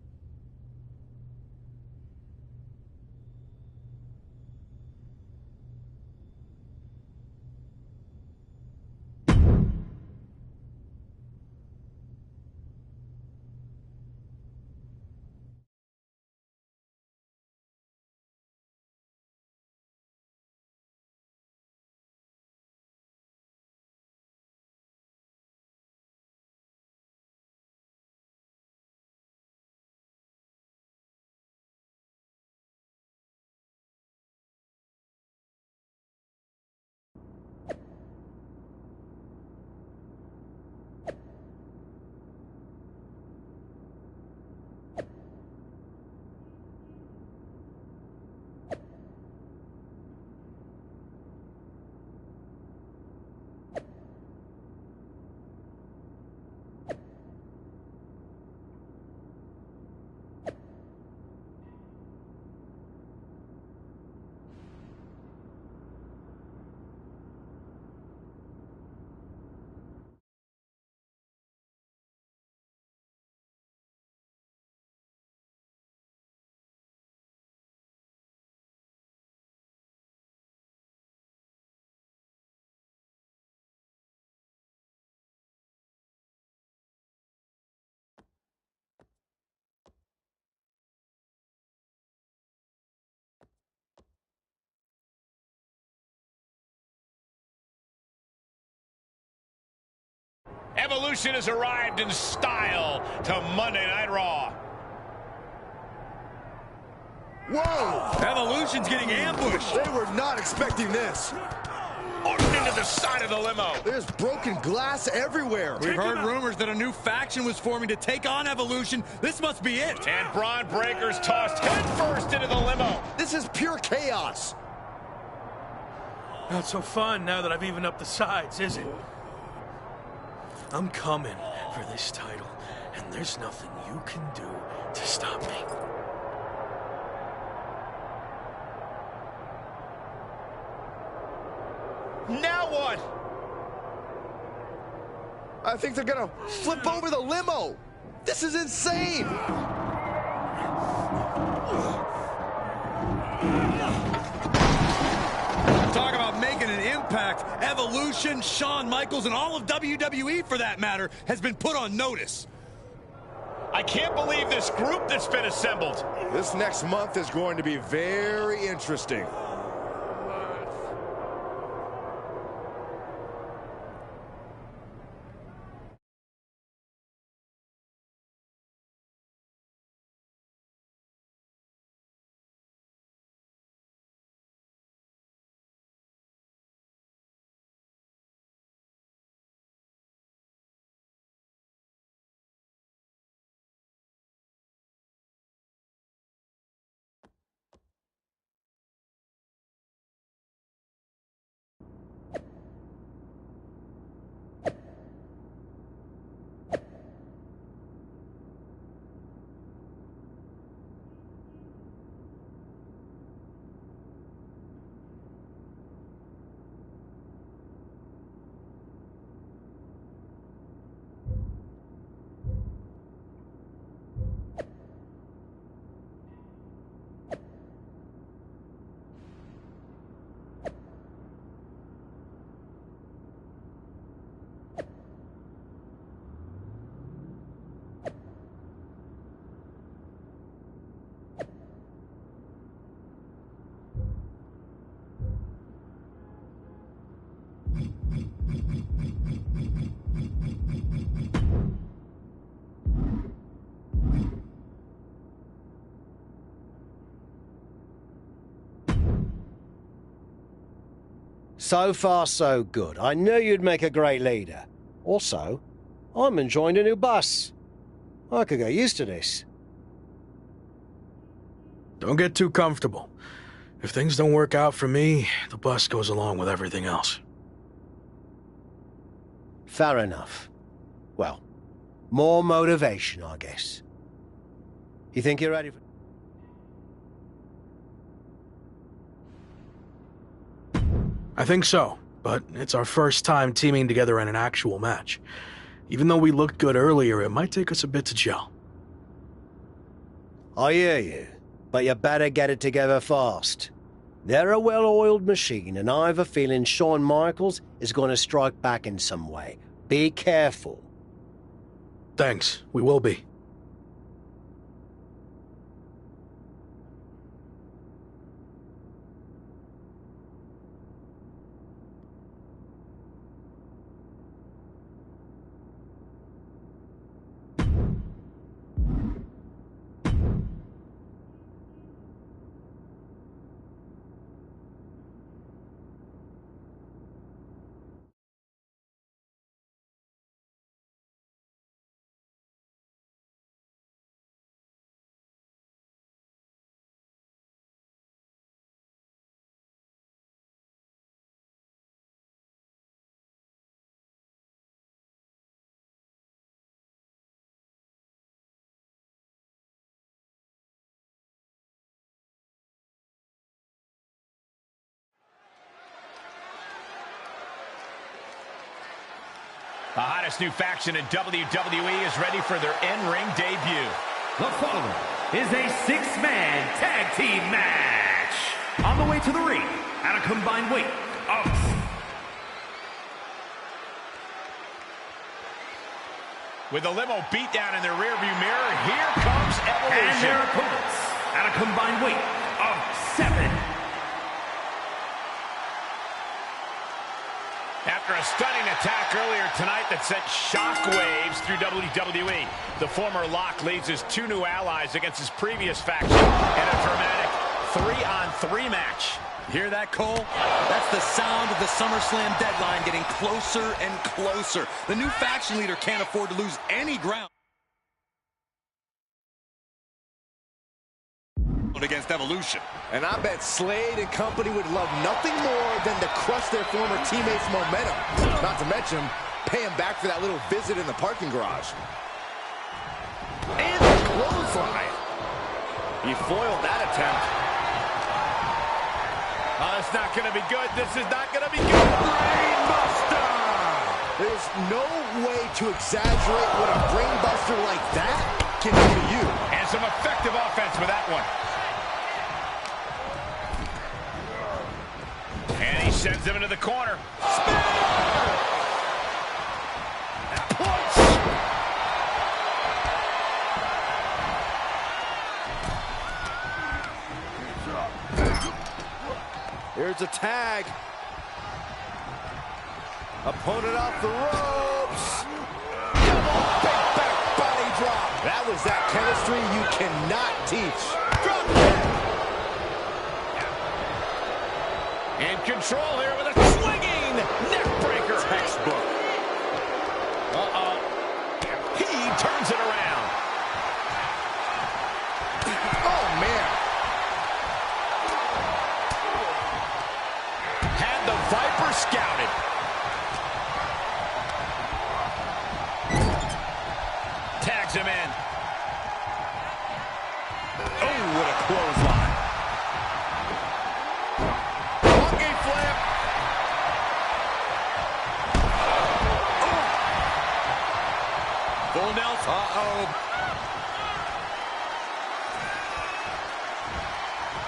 Evolution has arrived in style to Monday Night Raw. Whoa! Evolution's getting ambushed. They were not expecting this. Into the side of the limo. There's broken glass everywhere. We've heard rumors that a new faction was forming to take on Evolution. This must be it. And Braun Breaker's tossed headfirst into the limo. This is pure chaos. Not so fun now that I've evened up the sides, is it? I'm coming for this title, and there's nothing you can do to stop me. Now what? I think they're gonna flip over the limo. This is insane. Talk about making an impact. Evolution, Shawn Michaels, and all of WWE, for that matter, has been put on notice. I can't believe this group that's been assembled. This next month is going to be very interesting. So far, so good. I knew you'd make a great leader. Also, I'm enjoying a new bus. I could get used to this. Don't get too comfortable. If things don't work out for me, the bus goes along with everything else. Fair enough. Well, more motivation, I guess. You think you're ready for... I think so, but it's our first time teaming together in an actual match. Even though we looked good earlier, it might take us a bit to gel. I hear you, but you better get it together fast. They're a well-oiled machine, and I have a feeling Shawn Michaels is going to strike back in some way. Be careful. Thanks, we will be. The hottest new faction in WWE is ready for their in-ring debut. The following is a six-man tag team match. On the way to the ring, at a combined weight of... With the limo beatdown in their rearview mirror, here comes Evolution. And their opponents, at a combined weight of 7. After a stunning attack earlier tonight that sent shockwaves through WWE, the former Lock leads his 2 new allies against his previous faction in a dramatic 3-on-3 match. Hear that, Cole? That's the sound of the SummerSlam deadline getting closer and closer. The new faction leader can't afford to lose any ground against Evolution. And I bet Slade and company would love nothing more than to crush their former teammates' momentum. Not to mention, pay him back for that little visit in the parking garage. And the clothesline. He foiled that attempt. Oh, it's not going to be good. This is not going to be good. Brainbuster! There's no way to exaggerate what a brainbuster like that can do to you. And some effective offense with that one. And he sends him into the corner. Here's a tag. Opponent off the ropes. Big back body drop. That was that chemistry you cannot teach. Drop kick. In control here with a swinging neck breaker. Textbook. Uh-oh. He turns it around. Oh, man. Had the Viper scouted. Tags him in. Oh, what a clothesline. Monkey flip. Oh. Full Nelson. Uh-oh.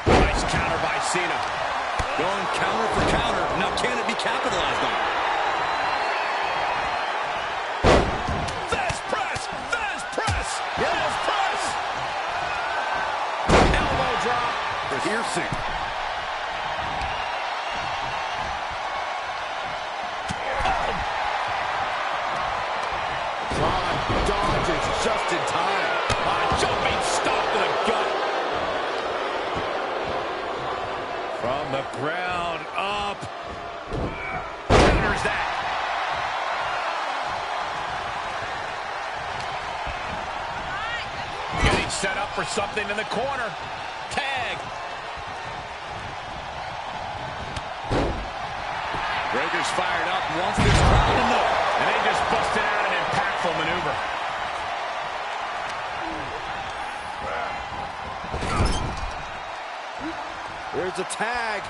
Nice counter by Cena. Going counter for counter. Now, can it be capitalized on? Fez press! Fez press! Fez press! Elbow drop. Piercing. Braun dodges just in time. Jumping stop to the gut. From the ground up. Counters that. Getting set up for something in the corner. Tag. Breaker's fired up. Wants this crowd to know. And they just busted out an impactful maneuver. Here's a tag.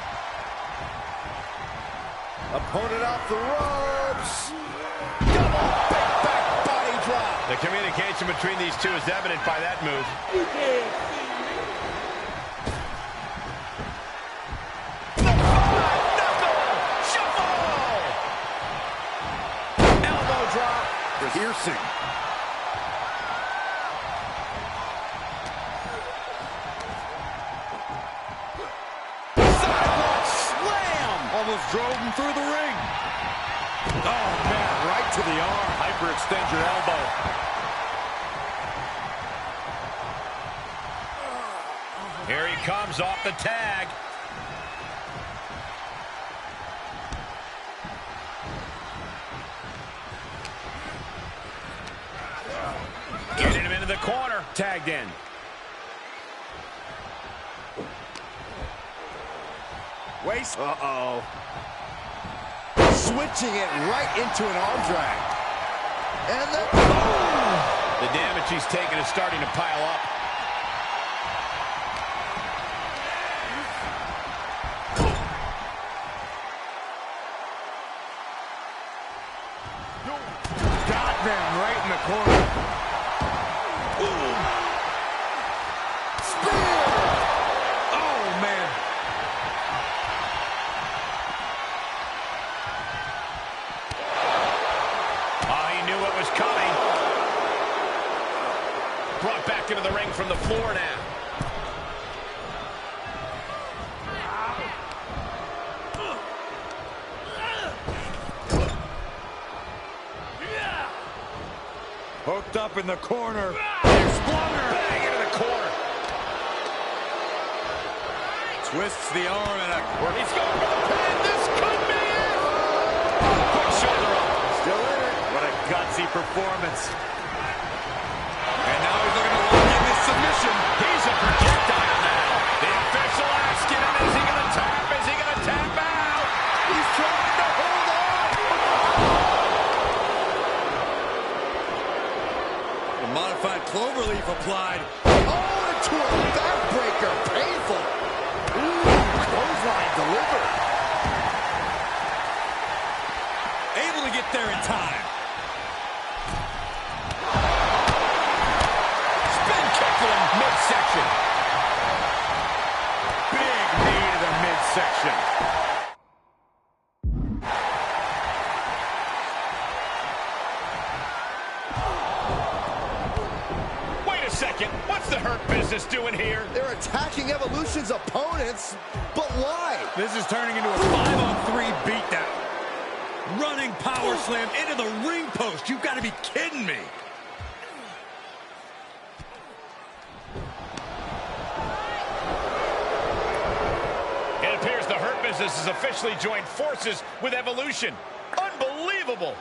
Opponent off the ropes. Double big back body drop. The communication between these two is evident by that move. Elbow drop. Piercing. Almost drove him through the ring. Oh, man, right to the arm. Hyperextend your elbow. Here he comes off the tag. Getting him into the corner. Tagged in. Waist. Uh-oh. Switching it right into an arm drag. And then... Oh! The damage he's taken is starting to pile up. Got them right in the corner. Ooh. Spear! Oh, man. He knew what was coming. Brought back into the ring from the floor now. Hooked up in the corner. Exploder! Bang into the corner. Twists the arm and a... He's going for the pin. This could be it. Quick shoulder up. Still in it. What a gutsy performance. And now he's looking to lock in this submission. He's a projectile now. The official asking him, is he going to tap? Is he going to tap out? He's trying to hold on. A modified cloverleaf applied. Oh, into a backbreaker. Painful. Ooh, clothesline delivered. able to get there in time. Spin kick to the midsection. Big knee to the midsection. Wait a second. What's the Hurt Business doing here? They're attacking Evolution's opponents, but why? This is turning into a 5-on-3 beatdown. Running power slam into the ring post. You've got to be kidding me. It appears the Hurt Business has officially joined forces with Evolution. Unbelievable.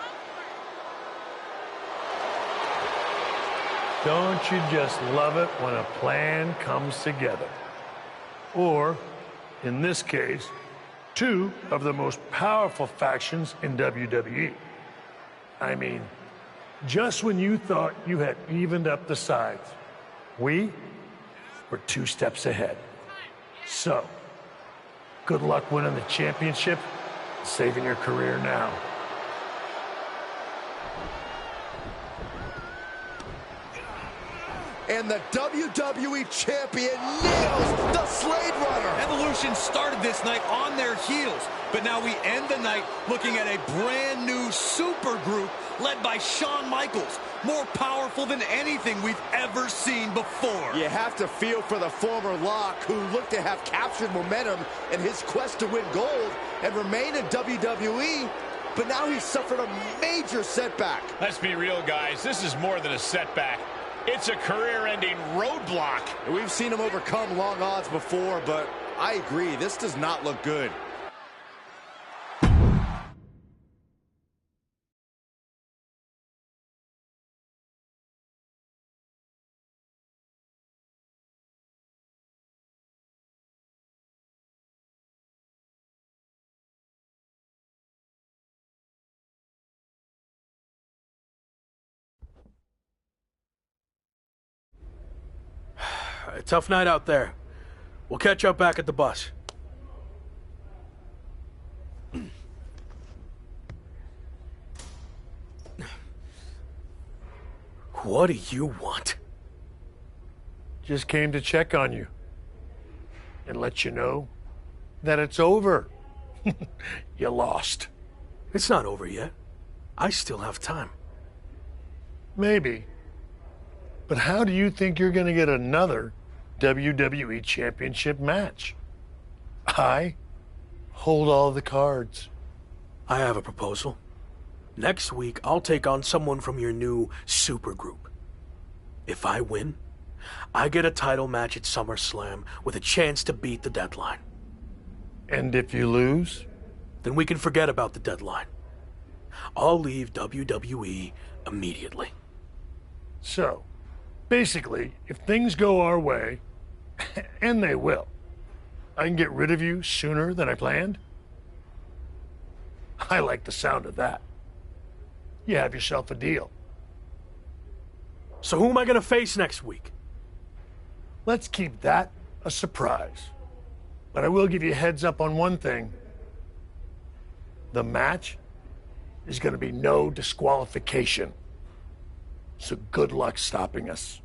Don't you just love it when a plan comes together? Or, in this case, two of the most powerful factions in WWE. I mean, just when you thought you had evened up the sides, we were 2 steps ahead. So, good luck winning the championship, saving your career now. And the WWE Champion nails the Slade Runner. Evolution started this night on their heels, but now we end the night looking at a brand new super group led by Shawn Michaels, more powerful than anything we've ever seen before. You have to feel for the former Lock, who looked to have captured momentum in his quest to win gold and remain in WWE, but now he's suffered a major setback. Let's be real, guys. This is more than a setback. It's a career-ending roadblock. We've seen him overcome long odds before, but I agree, this does not look good. A tough night out there. We'll catch up back at the bus. What do you want? Just came to check on you and let you know that it's over. You lost. It's not over yet. I still have time. Maybe. But how do you think you're going to get another WWE Championship match? I hold all the cards. I have a proposal. Next week, I'll take on someone from your new supergroup. If I win, I get a title match at SummerSlam with a chance to beat the deadline. And if you lose? Then we can forget about the deadline. I'll leave WWE immediately. So, basically, if things go our way, and they will, I can get rid of you sooner than I planned? I like the sound of that. You have yourself a deal. So who am I going to face next week? Let's keep that a surprise. But I will give you a heads up on one thing. The match is going to be no disqualification. So good luck stopping us.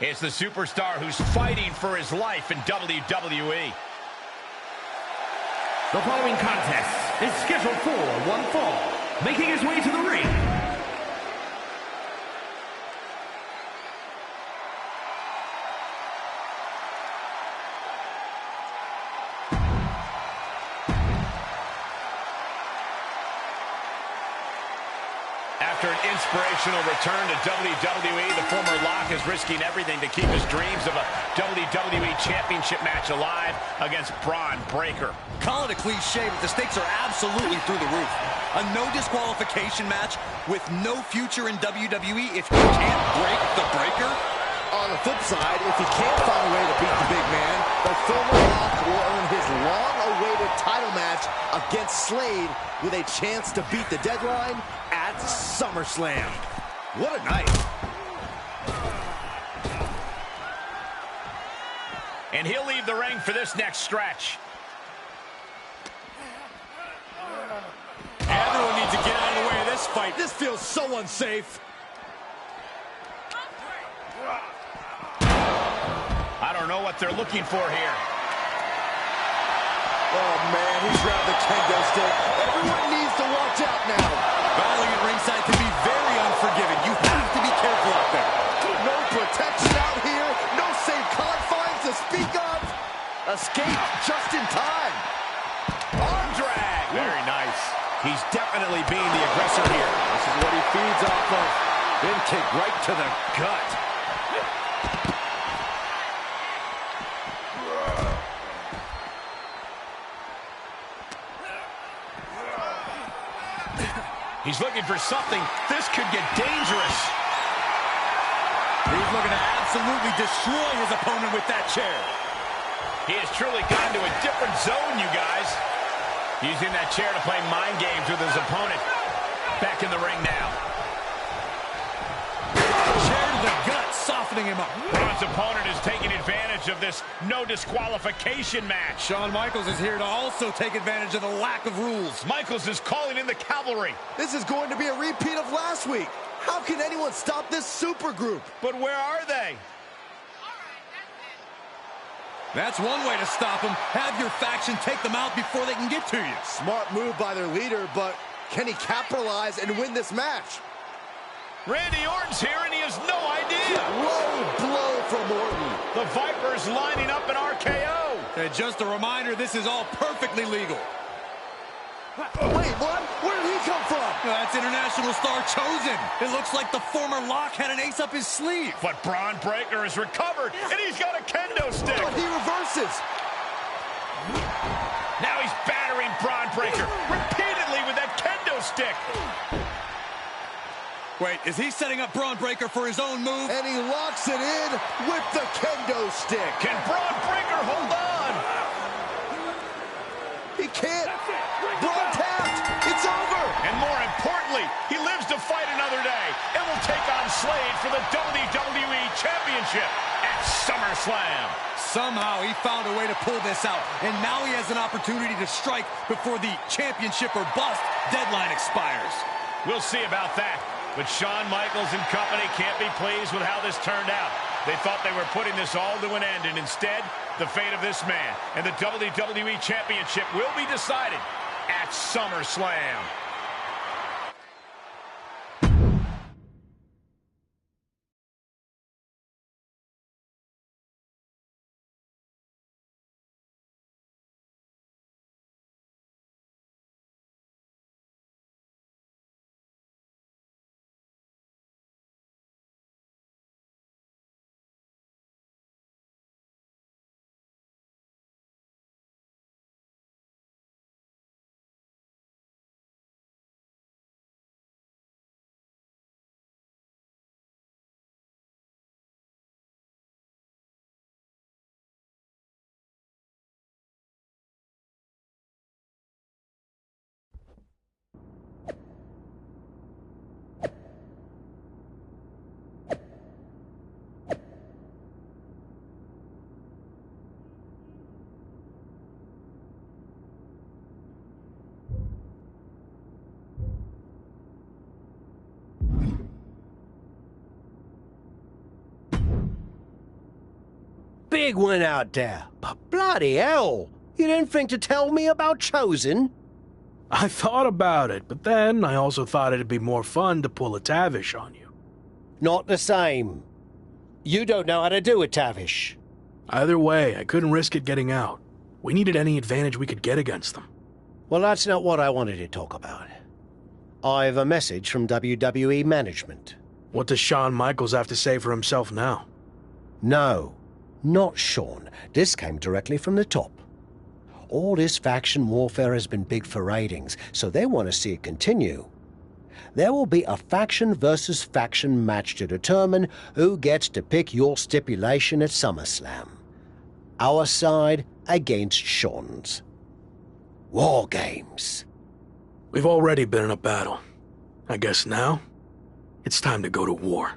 It's the superstar who's fighting for his life in WWE. The following contest is scheduled for one fall. Making his way to the ring, after an inspirational return to WWE, the former Lock is risking everything to keep his dreams of a WWE Championship match alive against Braun Breaker. Call it a cliche, but the stakes are absolutely through the roof. A no disqualification match with no future in WWE if you can't break the Breaker. On the flip side, if he can't find a way to beat the big man, the former Rock will earn his long-awaited title match against Slade with a chance to beat the deadline at SummerSlam. What a night. And he'll leave the ring for this next stretch. Everyone needs to get out of the way of this fight. This feels so unsafe. I don't know what they're looking for here. Oh, man, he's grabbed the kendo stick. Everyone needs to watch out now. Battling at ringside can be very unforgiving. You have to be careful out there. No protection out here. No safe confines to speak of. Escape just in time. Arm drag. Very nice. He's definitely being the aggressor here. This is what he feeds off of. In kick right to the gut. He's looking for something. This could get dangerous. He's looking to absolutely destroy his opponent with that chair. He has truly gone to a different zone, you guys. Using that chair to play mind games with his opponent. Back in the ring now. Chair to the gut, softening him up. Braun's opponent is taking advantage of this no disqualification match. Shawn Michaels is here to also take advantage of the lack of rules. Michaels is calling in the cavalry. This is going to be a repeat of last week. How can anyone stop this super group? But where are they? That's one way to stop them. Have your faction take them out before they can get to you. Smart move by their leader, but can he capitalize and win this match? Randy Orton's here and he has no idea. Low blow from Orton. The Viper's lining up an RKO. And just a reminder, this is all perfectly legal. Wait, what? Where did he come from? That's International Star Chosen. It looks like the former Lock had an ace up his sleeve. But Braun Breaker has recovered, and he's got a kendo stick. But he reverses. Now he's battering Braun Breaker repeatedly with that kendo stick. Wait, is he setting up Braun Breaker for his own move? And he locks it in with the kendo stick. Can Braun Breaker hold on? He can't. Braun tapped. It's over. And more importantly, he lives to fight another day and will take on Slade for the WWE Championship at SummerSlam. Somehow he found a way to pull this out, and now he has an opportunity to strike before the championship or bust deadline expires. We'll see about that. But Shawn Michaels and company can't be pleased with how this turned out. They thought they were putting this all to an end, and instead, the fate of this man and the WWE Championship will be decided at SummerSlam. big win out there. But bloody hell, you didn't think to tell me about Chosen? I thought about it, but then I also thought it'd be more fun to pull a Tavish on you. Not the same. You don't know how to do it, Tavish. Either way, I couldn't risk it getting out. We needed any advantage we could get against them. Well, that's not what I wanted to talk about. I have a message from WWE management. What does Shawn Michaels have to say for himself now? No, not Shawn. This came directly from the top. All this faction warfare has been big for ratings, so they want to see it continue. There will be a faction versus faction match to determine who gets to pick your stipulation at SummerSlam. Our side against Shawn's. War games. We've already been in a battle. I guess now, it's time to go to war.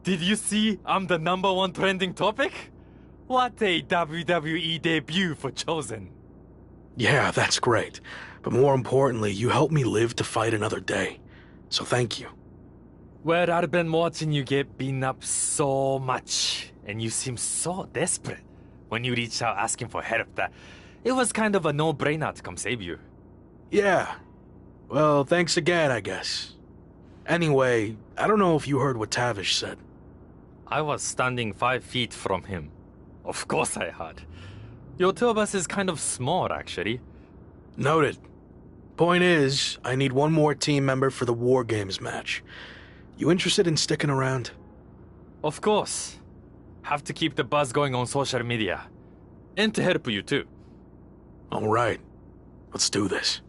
Did you see I'm the #1 trending topic? What a WWE debut for Chosen. Yeah, that's great. But more importantly, you helped me live to fight another day. So thank you. Well, I've been watching you get beaten up so much, and you seem so desperate when you reached out asking for help that it was kind of a no-brainer to come save you. Yeah. Well, thanks again, I guess. Anyway, I don't know if you heard what Tavish said. I was standing 5 feet from him. Of course I had. Your two of us is kind of small, actually. Noted. Point is, I need one more team member for the War Games match. You interested in sticking around? Of course. Have to keep the buzz going on social media. And to help you too. All right. Let's do this.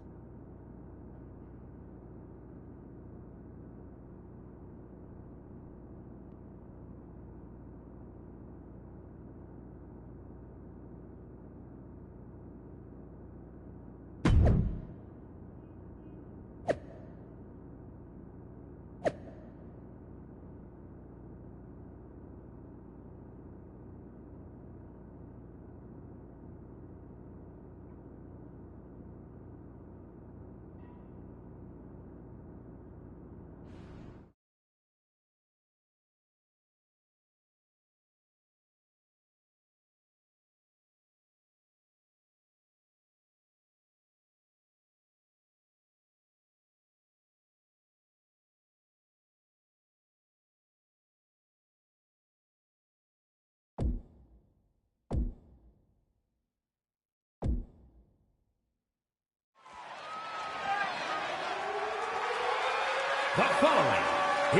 The following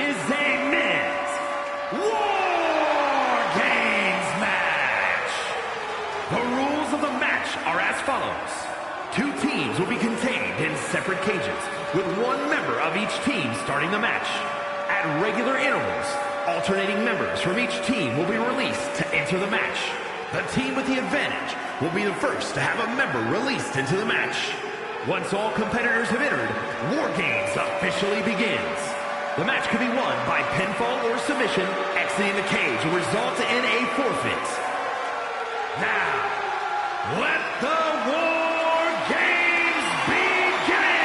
is a men's War Games match. The rules of the match are as follows. 2 teams will be contained in separate cages, with 1 member of each team starting the match. At regular intervals, alternating members from each team will be released to enter the match. The team with the advantage will be the first to have a member released into the match. Once all competitors have entered, War Games officially begins. The match could be won by pinfall or submission. Exiting the cage will result in a forfeit. Now, let the War Games begin!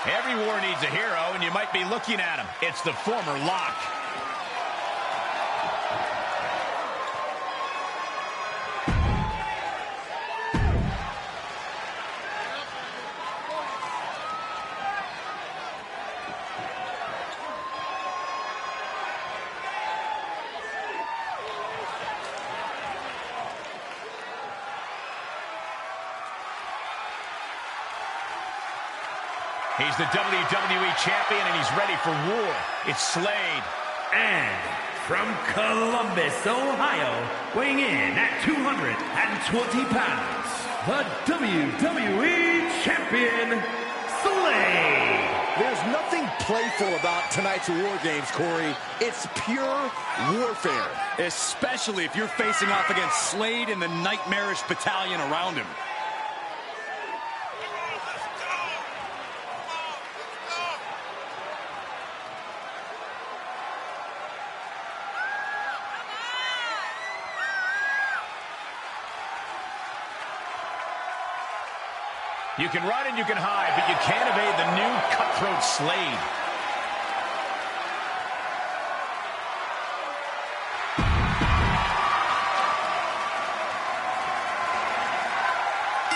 Every war needs a hero, and you might be looking at him. It's the former Lock. He's the WWE Champion, and he's ready for war. It's Slade. And from Columbus, Ohio, weighing in at 220 pounds, the WWE Champion, Slade. There's nothing playful about tonight's War Games, Corey. It's pure warfare. Especially if you're facing off against Slade and the nightmarish battalion around him. You can run and you can hide, but you can't evade the new cutthroat Slade.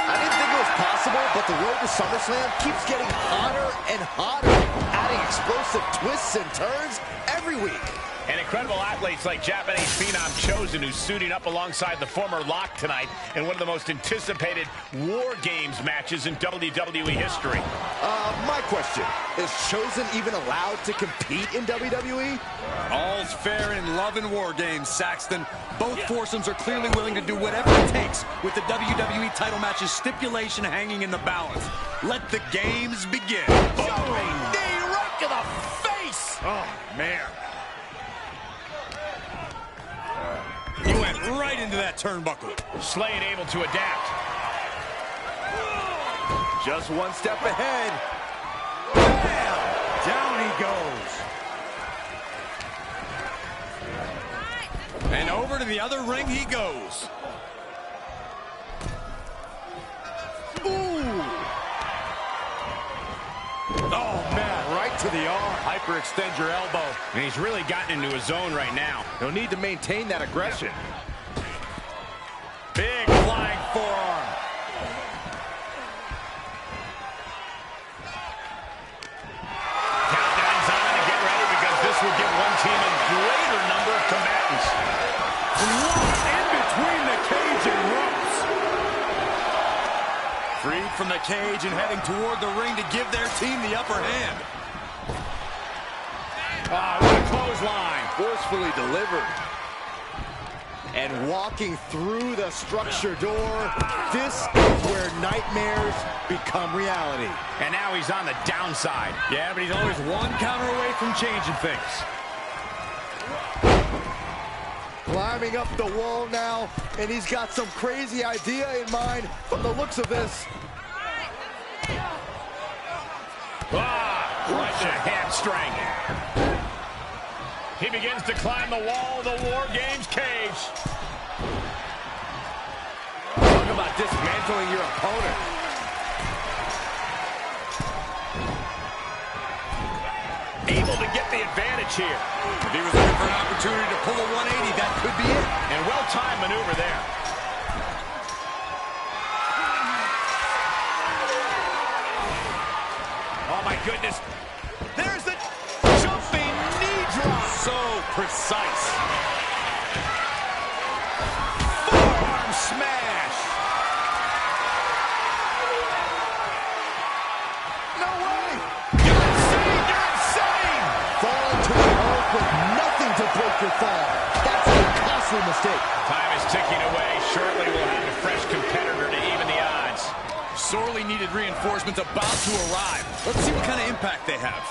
I didn't think it was possible, but the road to SummerSlam keeps getting hotter and hotter, adding explosive twists and turns every week. And incredible athletes like Japanese phenom Chosen, who's suiting up alongside the former Lock tonight in one of the most anticipated War Games matches in WWE history. My question, is Chosen even allowed to compete in WWE? All's fair in love and War Games, Saxton. Both foursomes are clearly willing to do whatever it takes with the WWE title match's stipulation hanging in the balance. Let the games begin. Knee right to the face! Oh, man. He went right into that turnbuckle. Slade able to adapt. Just one step ahead. Bam! Down he goes. And over to the other ring he goes. Ooh! Oh, man, right to the arm. Hyperextend your elbow. And he's really gotten into his zone right now. He'll need to maintain that aggression. Big flying forearm. Countdown's on to get ready because this will give one team a greater number of combatants. In between the cage and ropes. Freed from the cage and heading toward the ring to give their team the upper hand. Ah, what a clothesline. Forcefully delivered. And walking through the structure door, this is where nightmares become reality. And now he's on the downside. Yeah, but he's always one counter away from changing things. Climbing up the wall now, and he's got some crazy idea in mind from the looks of this. Right to hamstring. He begins to climb the wall of the War Games cage. Talk about dismantling your opponent. Able to get the advantage here. If he was looking for an opportunity to pull a 180, that could be it. And well-timed maneuver there. Oh, my goodness. There's the jumping knee drop. So precise. Forearm smash. No way! You're insane. You're insane. Fall to the earth with nothing to break your fall. That's a costly mistake. Time is ticking away. Shortly we'll have a fresh competitor to even the odds. Sorely needed reinforcements about to arrive. Let's see what kind of impact they have.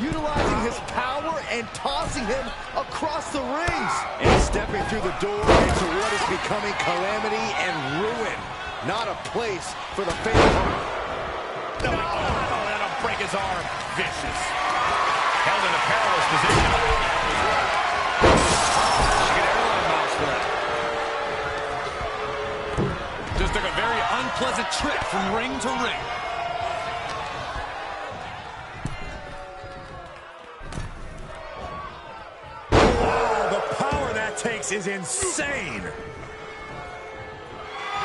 utilizing his power and tossing him across the rings. And stepping through the door into what is becoming calamity and ruin. Not a place for the fans. No, that'll break his arm. Vicious. Held in a perilous position. She got airline miles for that. Just took a very unpleasant trip from ring to ring. Wow, the power that takes is insane.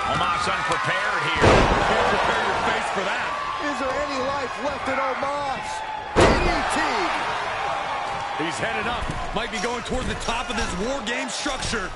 Omos unprepared here. Can't prepare your face for that. Is there any life left in Omos? DDT! He's headed up. Might be going toward the top of this War Game structure.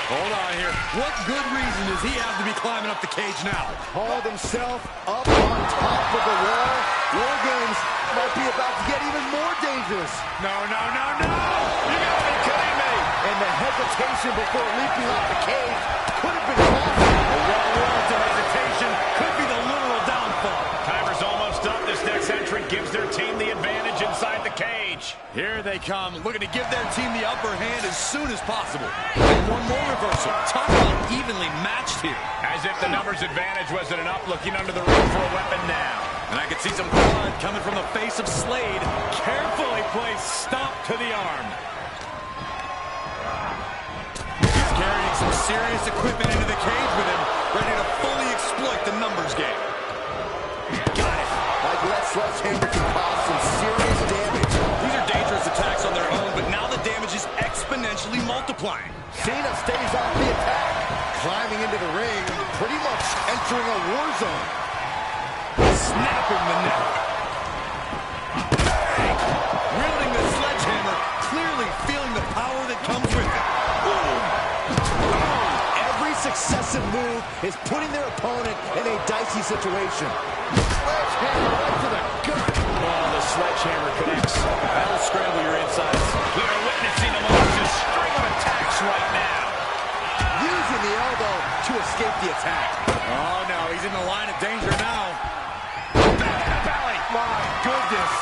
Hold on here. What good reason does he have to be climbing up the cage now? Hauled himself up on top of the wall. War Games might be about to get even more dangerous. No. You gotta be kidding me. And the hesitation before leaping off the cage could have been costly. A well-warranted hesitation could be the literal downfall. Timer's almost up. This next entrant gives their team the advantage inside the cage. Here they come, looking to give their team the upper hand as soon as possible. And one more reversal. Talk about evenly matched here. As if the numbers advantage wasn't enough, looking under the ring for a weapon now. And I can see some blood coming from the face of Slade. Carefully placed stomp to the arm. He's carrying some serious equipment into the cage with him, ready to fully exploit the numbers game. Got it. Like that sledgehammer can cause some serious damage. These are dangerous attacks on their own, but now the damage is exponentially multiplying. Cena stays off the attack. Climbing into the ring, pretty much entering a war zone. Snapping the neck. Wielding the sledgehammer, clearly feeling the power that comes with it. Every successive move is putting their opponent in a dicey situation. Sledgehammer right to the gut. Oh, the sledgehammer connects. That'll scramble your insides. We are witnessing a monstrous string of attacks right now. Using the elbow to escape the attack. Oh, no, he's in the line of danger now. Back to the belly. My goodness.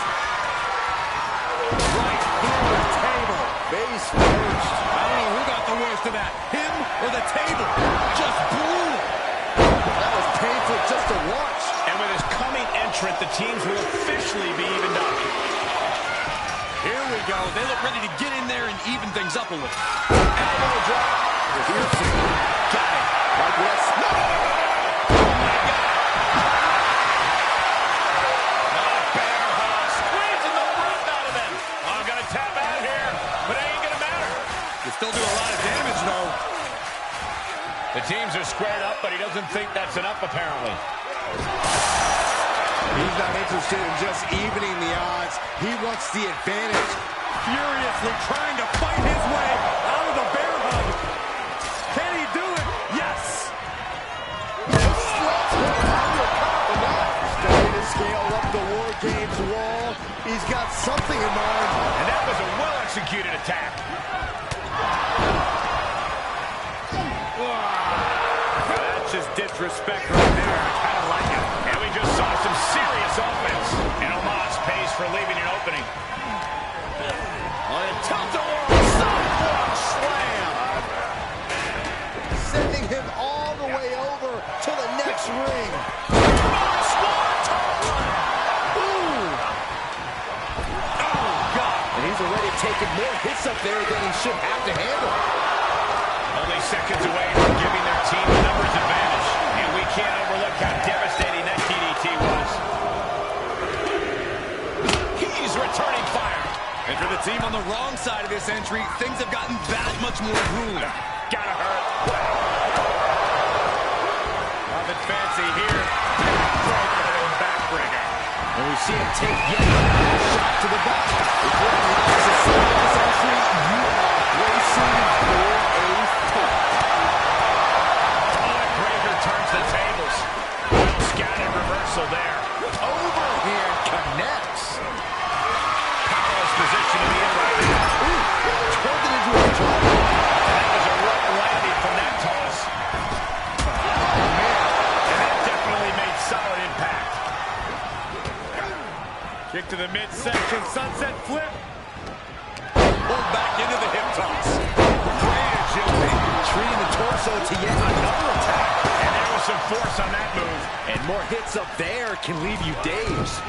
Right through the table. Face first. I don't know who got the worst of that, him or the table. Just brutal. That was painful just to watch. And with his coming entrant, the teams will officially be evened up. Here we go. They look ready to get in there and even things up a little. Elbow drop. Got it. Like let's... No! Oh, my God. Bear hug. Squeezing the breath out of him. I'm going to tap out here, but it ain't going to matter. You still do a lot of damage, though. The teams are squared up, but he doesn't think that's enough, apparently. He's not interested in just evening the odds. He wants the advantage. Furiously trying to fight his way out of the bear hug. Can he do it? Yes. Starting to scale up the War Games wall. He's got something in mind. And that was a well-executed attack. That's just disrespect right there. I kind of like it. And we just saw some serious offense. And Omos pays for leaving an opening. On a tilt-a-whirl sidewalk slam. Sending him all the way over to the next ring. He's already taken more hits up there than he should have to handle. Only seconds away from giving their team the numbers advantage. And we can't overlook how devastating that DDT was. He's returning fire. And for the team on the wrong side of this entry, things have gotten that much more grueling. Gotta hurt. Nothing fancy here. Backbreaker. And we see him take yet another shot to the back. If you're on the opposite side of this entry, you are racing for a fight. Oh, and Breaker turns the tables. Well scattered reversal there. Overhand connects. Powerless position to be in right now. Ooh, turned it into a drop. That was a rough landing from that toss. Oh, man. And that definitely made solid impact. Kick into the midsection. Sunset flip. Pulled back into the hip toss. Great agility. Treating the torso to yet another attack. And there was some force on that move. And more hits up there can leave you dazed.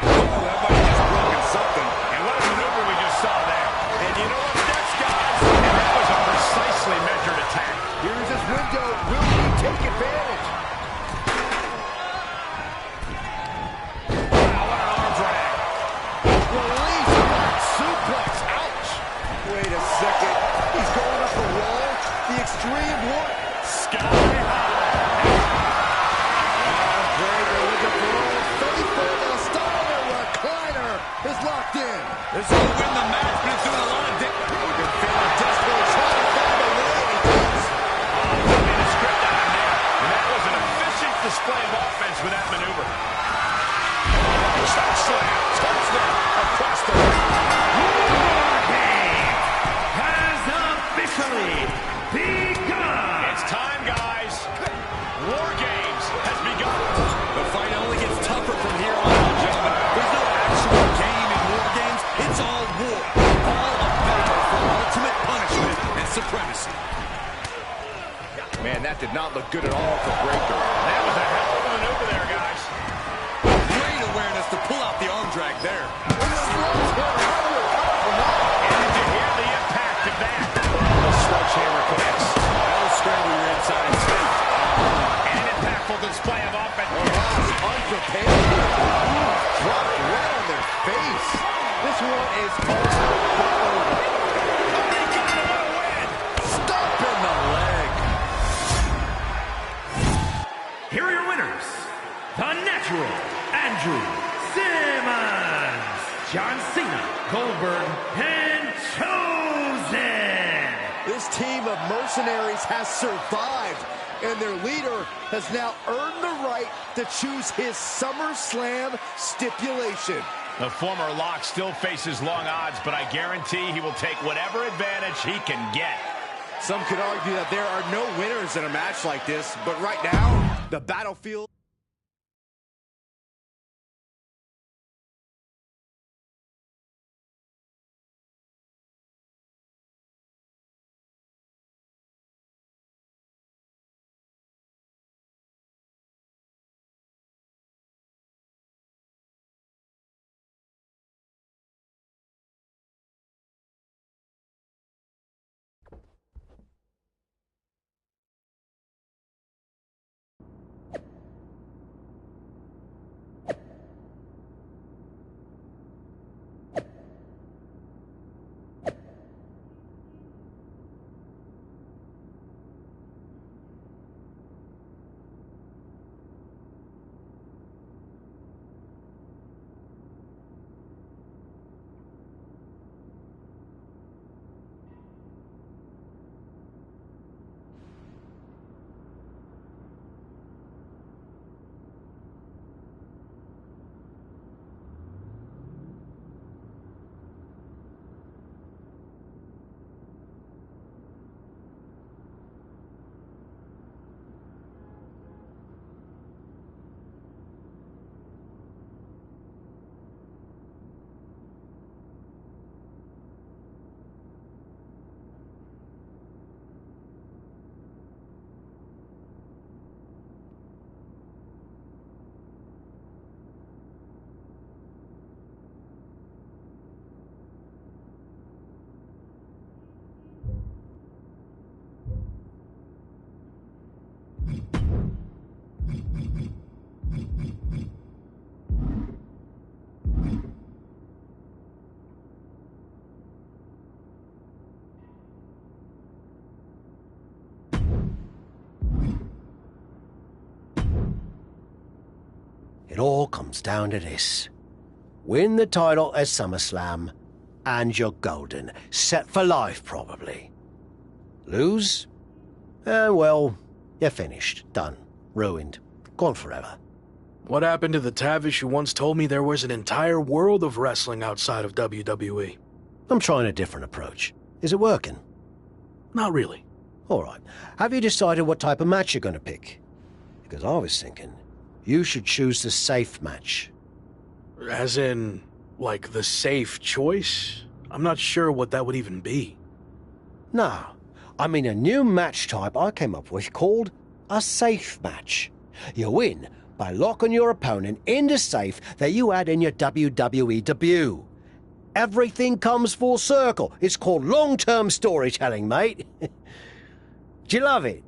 Oh, that might have just broken something. And what a maneuver we just saw there. And you know what's next, guys? And that was a precisely measured attack. Here's his window. Will he take advantage? Wow, what an arm drag. Release back suplex. Ouch. Wait a second. He's going up the wall. The extreme one. Sky high. Drager with the throw. Faithful. The Steiner recliner is locked in. This will win the match, but it's doing a lot of damage. You can feel it desperately trying to find a way. He does. Made a script out of there. And that was an efficient display of offense with that maneuver. Choke slam. Touchdown across the ring. Has officially begun. It's time, guys. War Games has begun. The fight only gets tougher from here on out, gentlemen. There's no actual game in War Games. It's all war. All a battle for ultimate punishment and supremacy. Man, that did not look good at all for Breaker. That was a hell of a maneuver there, guys. Great awareness to pull out the arm drag there. And did you hear the impact of that? A sledgehammer connects. That'll scramble your inside state. And an impactful display of offense. Unprepared. Dropped right on their face. This one is over. Oh, they got him, what a win! Stop in the leg. Here are your winners. The Natural, Andrew Simmons, John Cena, Goldberg, and Chosen. This team of mercenaries has survived, and their leader has now earned the right to choose his SummerSlam stipulation. The former Lock still faces long odds, but I guarantee he will take whatever advantage he can get. Some could argue that there are no winners in a match like this, but right now, the battlefield... It all comes down to this. Win the title at SummerSlam, and you're golden. Set for life, probably. Lose? Well, you're finished. Done. Ruined. Gone forever. What happened to the Tavish who once told me there was an entire world of wrestling outside of WWE? I'm trying a different approach. Is it working? Not really. All right. Have you decided what type of match you're going to pick? Because I was thinking, You should choose the safe match. As in, like, the safe choice? I'm not sure what that would even be. No, I mean a new match type I came up with called a safe match. You win by locking your opponent in the safe that you had in your WWE debut. Everything comes full circle. It's called long-term storytelling, mate. Do you love it?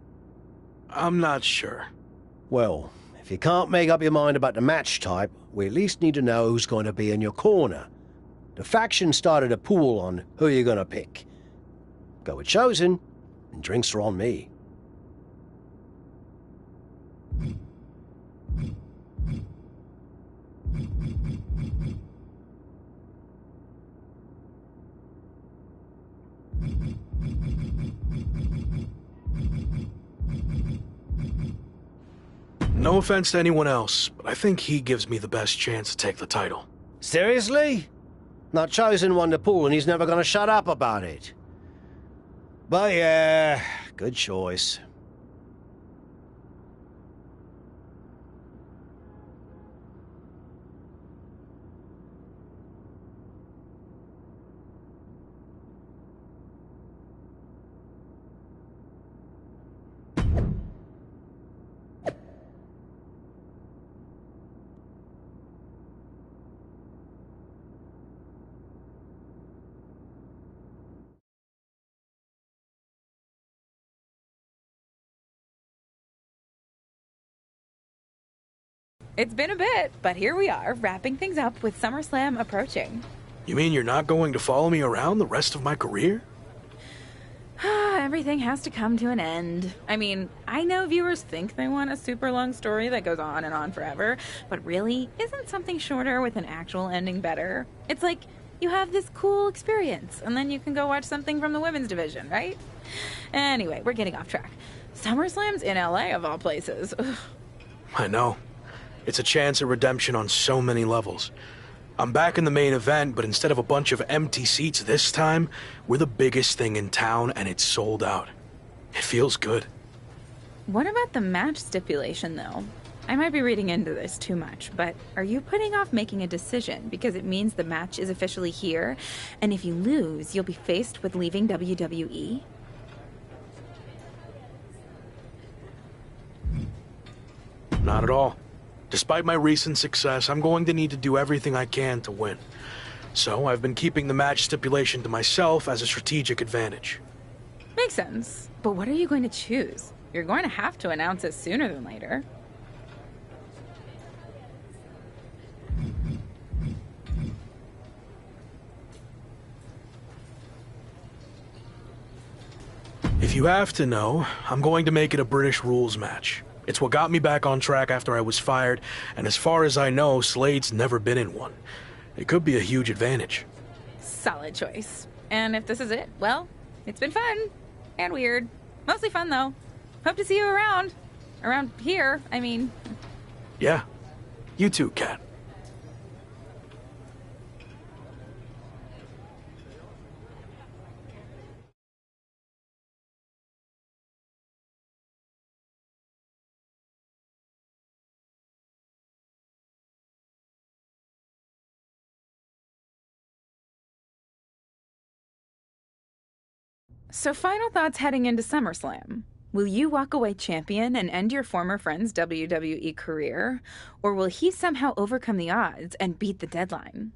I'm not sure. Well, if you can't make up your mind about the match type, we at least need to know who's going to be in your corner. The faction started a pool on who you're going to pick. Go with Chosen, and drinks are on me. No offense to anyone else, but I think he gives me the best chance to take the title. Seriously? Not Chosen won the pool and he's never going to shut up about it. But yeah, good choice. It's been a bit, but here we are, wrapping things up with SummerSlam approaching. You mean you're not going to follow me around the rest of my career? Everything has to come to an end. I mean, I know viewers think they want a super long story that goes on and on forever, but really, isn't something shorter with an actual ending better? It's like, you have this cool experience, and then you can go watch something from the women's division, right? Anyway, we're getting off track. SummerSlam's in LA, of all places. Ugh. I know. It's a chance at redemption on so many levels. I'm back in the main event, but instead of a bunch of empty seats this time, we're the biggest thing in town and it's sold out. It feels good. What about the match stipulation, though? I might be reading into this too much, but are you putting off making a decision because it means the match is officially here, and if you lose, you'll be faced with leaving WWE? Not at all. Despite my recent success, I'm going to need to do everything I can to win. So I've been keeping the match stipulation to myself as a strategic advantage. Makes sense. But what are you going to choose? You're going to have to announce it sooner than later. If you have to know, I'm going to make it a British rules match. It's what got me back on track after I was fired, and as far as I know, Slade's never been in one. It could be a huge advantage. Solid choice. And if this is it, well, it's been fun. And weird. Mostly fun, though. Hope to see you around. Around here, I mean. Yeah. You too, Kat. So final thoughts heading into SummerSlam. Will you walk away champion and end your former friend's WWE career? Or will he somehow overcome the odds and beat the deadline?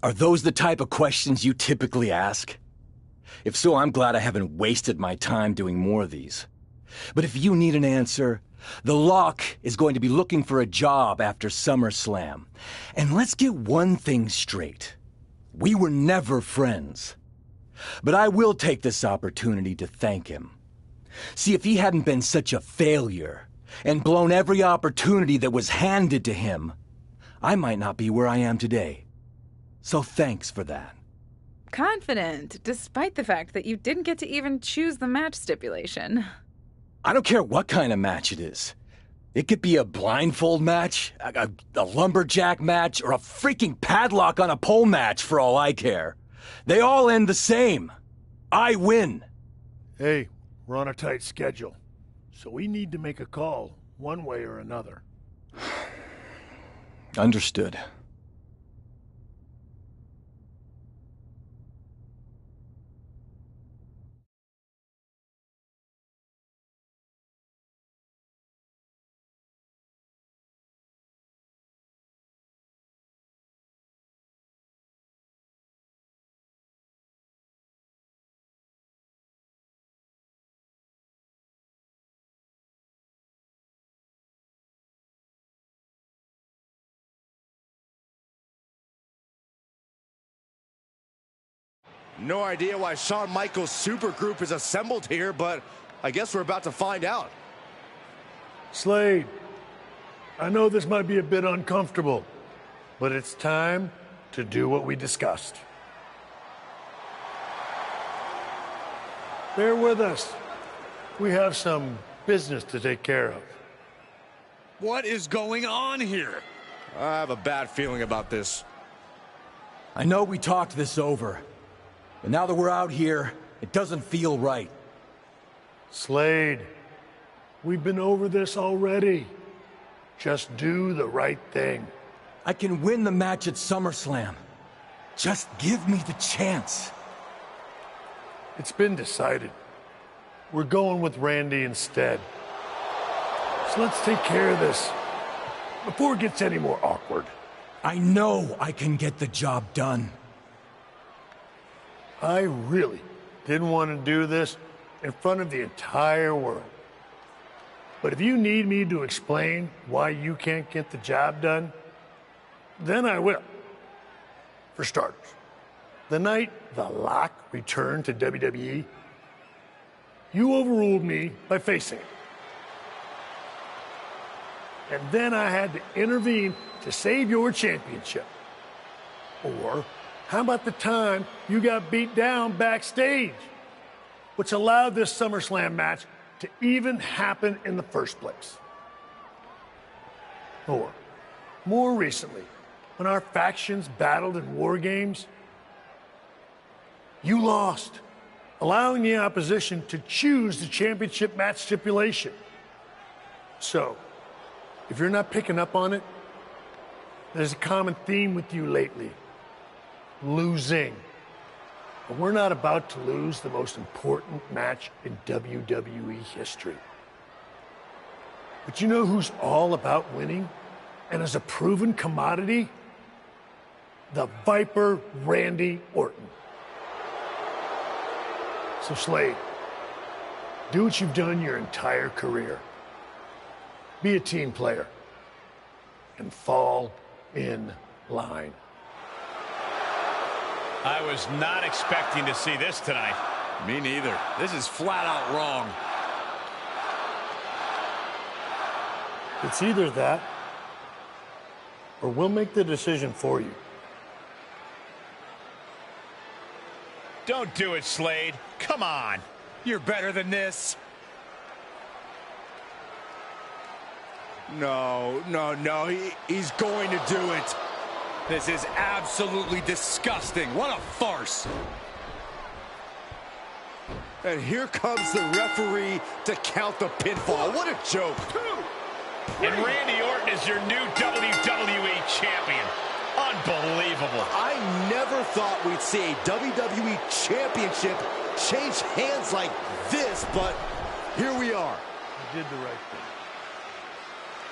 Are those the type of questions you typically ask? If so, I'm glad I haven't wasted my time doing more of these. But if you need an answer, the Lock is going to be looking for a job after SummerSlam. And let's get one thing straight. We were never friends. But I will take this opportunity to thank him. See, if he hadn't been such a failure and blown every opportunity that was handed to him, I might not be where I am today. So thanks for that. Confident, despite the fact that you didn't get to even choose the match stipulation. I don't care what kind of match it is. It could be a blindfold match, a lumberjack match, or a freaking padlock on a pole match for all I care. They all end the same. I win. Hey, we're on a tight schedule, so we need to make a call one way or another. Understood. No idea why Shawn Michaels' supergroup is assembled here, but I guess we're about to find out. Slade, I know this might be a bit uncomfortable, but it's time to do what we discussed. Bear with us. We have some business to take care of. What is going on here? I have a bad feeling about this. I know we talked this over, but now that we're out here, it doesn't feel right. Slade, we've been over this already. Just do the right thing. I can win the match at SummerSlam. Just give me the chance. It's been decided. We're going with Randy instead. So let's take care of this before it gets any more awkward. I know I can get the job done. I really didn't want to do this in front of the entire world. But if you need me to explain why you can't get the job done, then I will. For starters, the night The Lock returned to WWE, you overruled me by facing it. And then I had to intervene to save your championship. Or how about the time you got beat down backstage, which allowed this SummerSlam match to even happen in the first place? Or, more recently, when our factions battled in war games, you lost, allowing the opposition to choose the championship match stipulation. So, if you're not picking up on it, there's a common theme with you lately. Losing. But we're not about to lose the most important match in WWE history. But you know who's all about winning and is a proven commodity? The Viper Randy Orton. So Slade, do what you've done your entire career. Be a team player and fall in line. I was not expecting to see this tonight. Me neither. This is flat out wrong. It's either that, or we'll make the decision for you. Don't do it, Slade. Come on. You're better than this. No, he's going to do it. This is absolutely disgusting. What a farce. And here comes the referee to count the pinfall. What a joke. And Randy Orton is your new WWE champion. Unbelievable. I never thought we'd see a WWE championship change hands like this, but here we are. You did the right thing.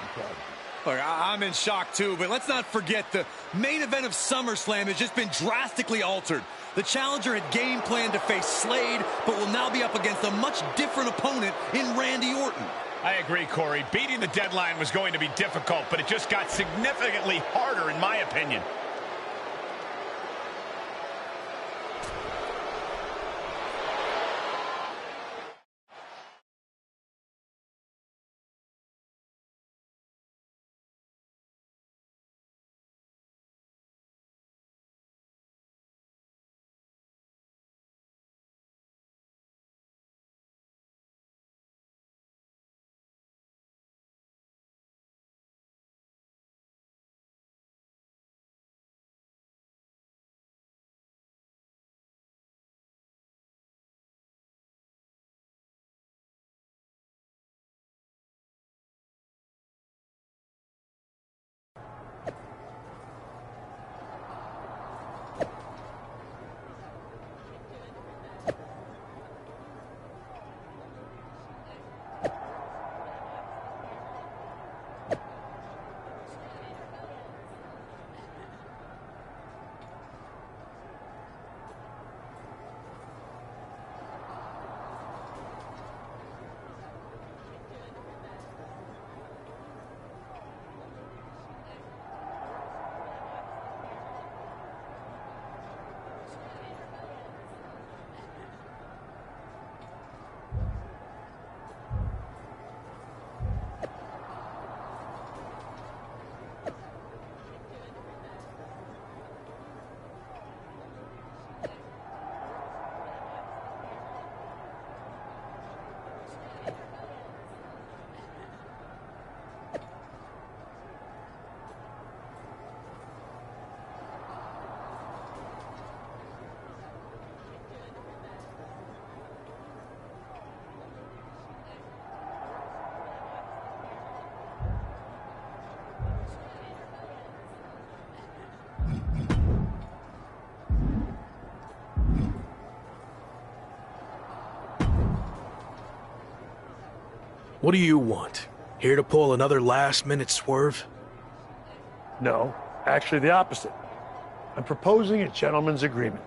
I'm proud of you. Look, I'm in shock too, but let's not forget the main event of SummerSlam has just been drastically altered. The challenger had game planned to face Slade, but will now be up against a much different opponent in Randy Orton. I agree, Corey. Beating the deadline was going to be difficult, but it just got significantly harder, in my opinion. What do you want? Here to pull another last-minute swerve? No, actually the opposite. I'm proposing a gentleman's agreement.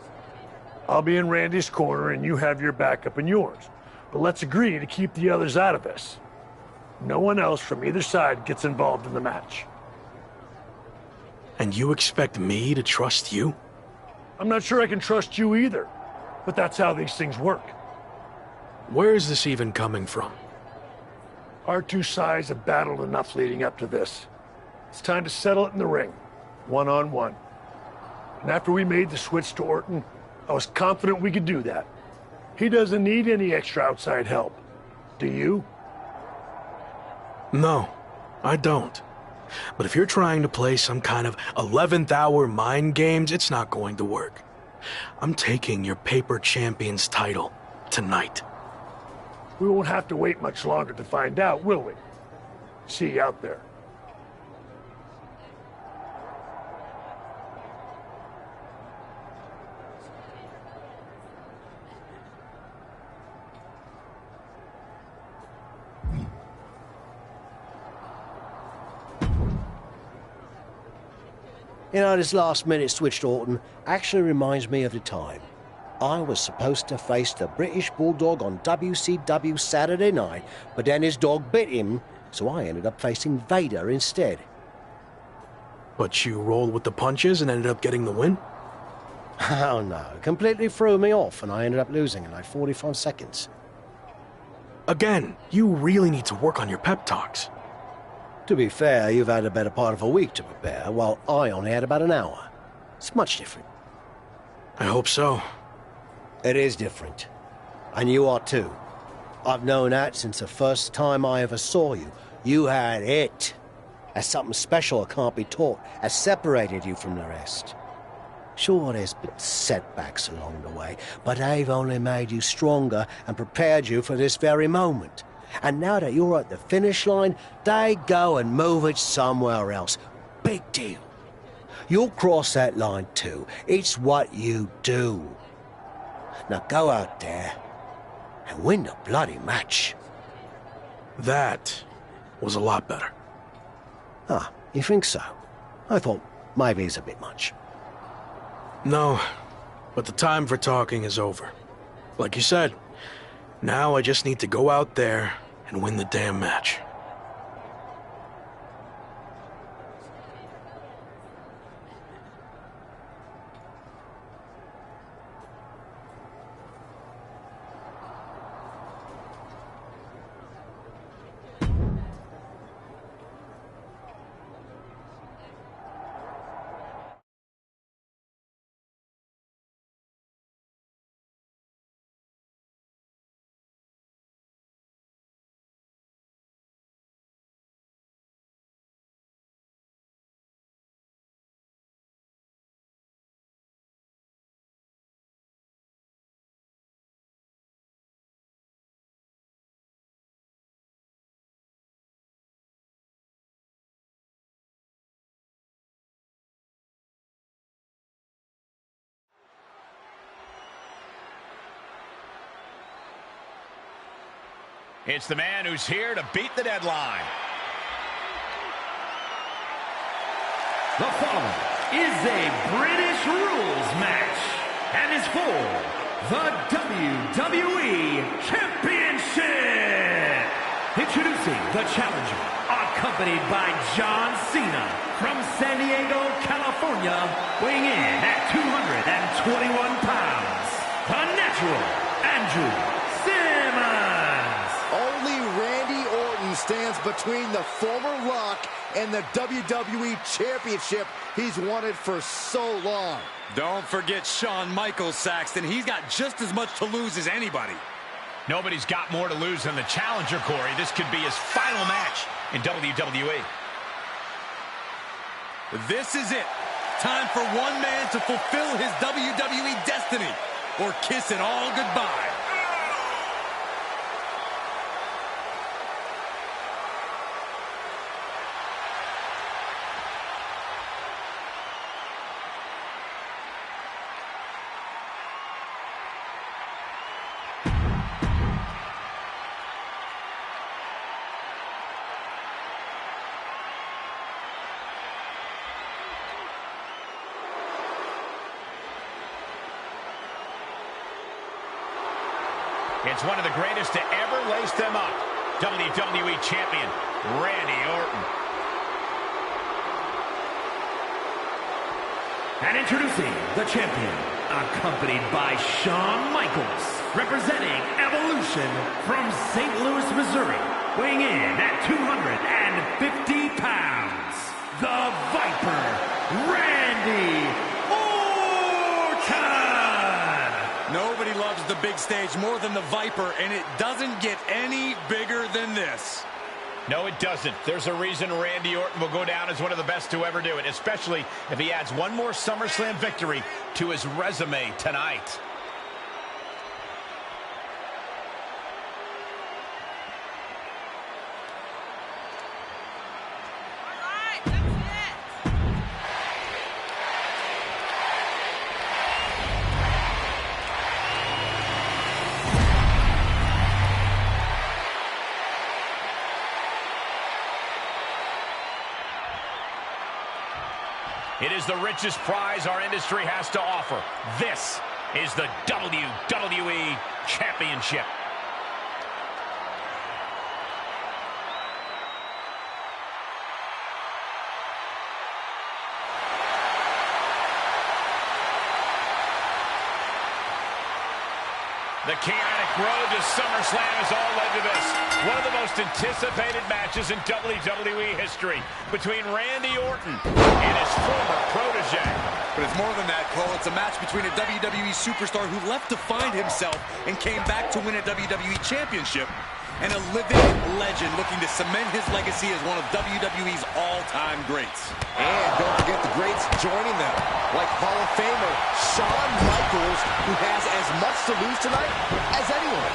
I'll be in Randy's corner and you have your backup in yours. But let's agree to keep the others out of this. No one else from either side gets involved in the match. And you expect me to trust you? I'm not sure I can trust you either, but that's how these things work. Where is this even coming from? Our two sides have battled enough leading up to this. It's time to settle it in the ring, one-on-one. And after we made the switch to Orton, I was confident we could do that. He doesn't need any extra outside help. Do you? No, I don't. But if you're trying to play some kind of 11th hour mind games, it's not going to work. I'm taking your paper champion's title tonight. We won't have to wait much longer to find out, will we? See you out there. You know, this last-minute switch to Orton actually reminds me of the time I was supposed to face the British Bulldog on WCW Saturday night, but then his dog bit him, so I ended up facing Vader instead. But you rolled with the punches and ended up getting the win? Oh no, completely threw me off and I ended up losing in like 45 seconds. Again, you really need to work on your pep talks. To be fair, you've had a better part of a week to prepare, while I only had about an hour. It's much different. I hope so. It is different. And you are too. I've known that since the first time I ever saw you. You had it. As something special that can't be taught, has separated you from the rest. Sure, there's been setbacks along the way, but they've only made you stronger and prepared you for this very moment. And now that you're at the finish line, they go and move it somewhere else. Big deal. You'll cross that line too. It's what you do. Now go out there and win the bloody match. That was a lot better. Ah, you think so? I thought maybe it's a bit much. No, but the time for talking is over. Like you said, now I just need to go out there and win the damn match. It's the man who's here to beat the deadline. The following is a British rules match and is for the WWE Championship. Introducing the challenger, accompanied by John Cena from San Diego, California, weighing in at 221 pounds, the natural Andrew Simmons. Only Randy Orton stands between the former Rock and the WWE Championship he's wanted for so long. Don't forget Shawn Michaels, Saxton. He's got just as much to lose as anybody. Nobody's got more to lose than the challenger, Corey. This could be his final match in WWE. This is it. Time for one man to fulfill his WWE destiny or kiss it all goodbye. It's one of the greatest to ever lace them up. WWE Champion, Randy Orton. And introducing the champion, accompanied by Shawn Michaels, representing Evolution from St. Louis, Missouri, weighing in at 250 pounds, the Viper, Randy Orton! Nobody loves the big stage more than the Viper, and it doesn't get any bigger than this. No, it doesn't. There's a reason Randy Orton will go down as one of the best to ever do it, especially if he adds one more SummerSlam victory to his resume tonight. It is the richest prize our industry has to offer. This is the WWE Championship. The chaotic road to SummerSlam has all led to this. One of the most anticipated matches in WWE history between Randy Orton and his former protege. But it's more than that, Cole. It's a match between a WWE superstar who left to find himself and came back to win a WWE Championship, and a living legend looking to cement his legacy as one of WWE's all-time greats. And don't forget the greats joining them, like Hall of Famer Shawn Michaels, who has as much to lose tonight as anyone.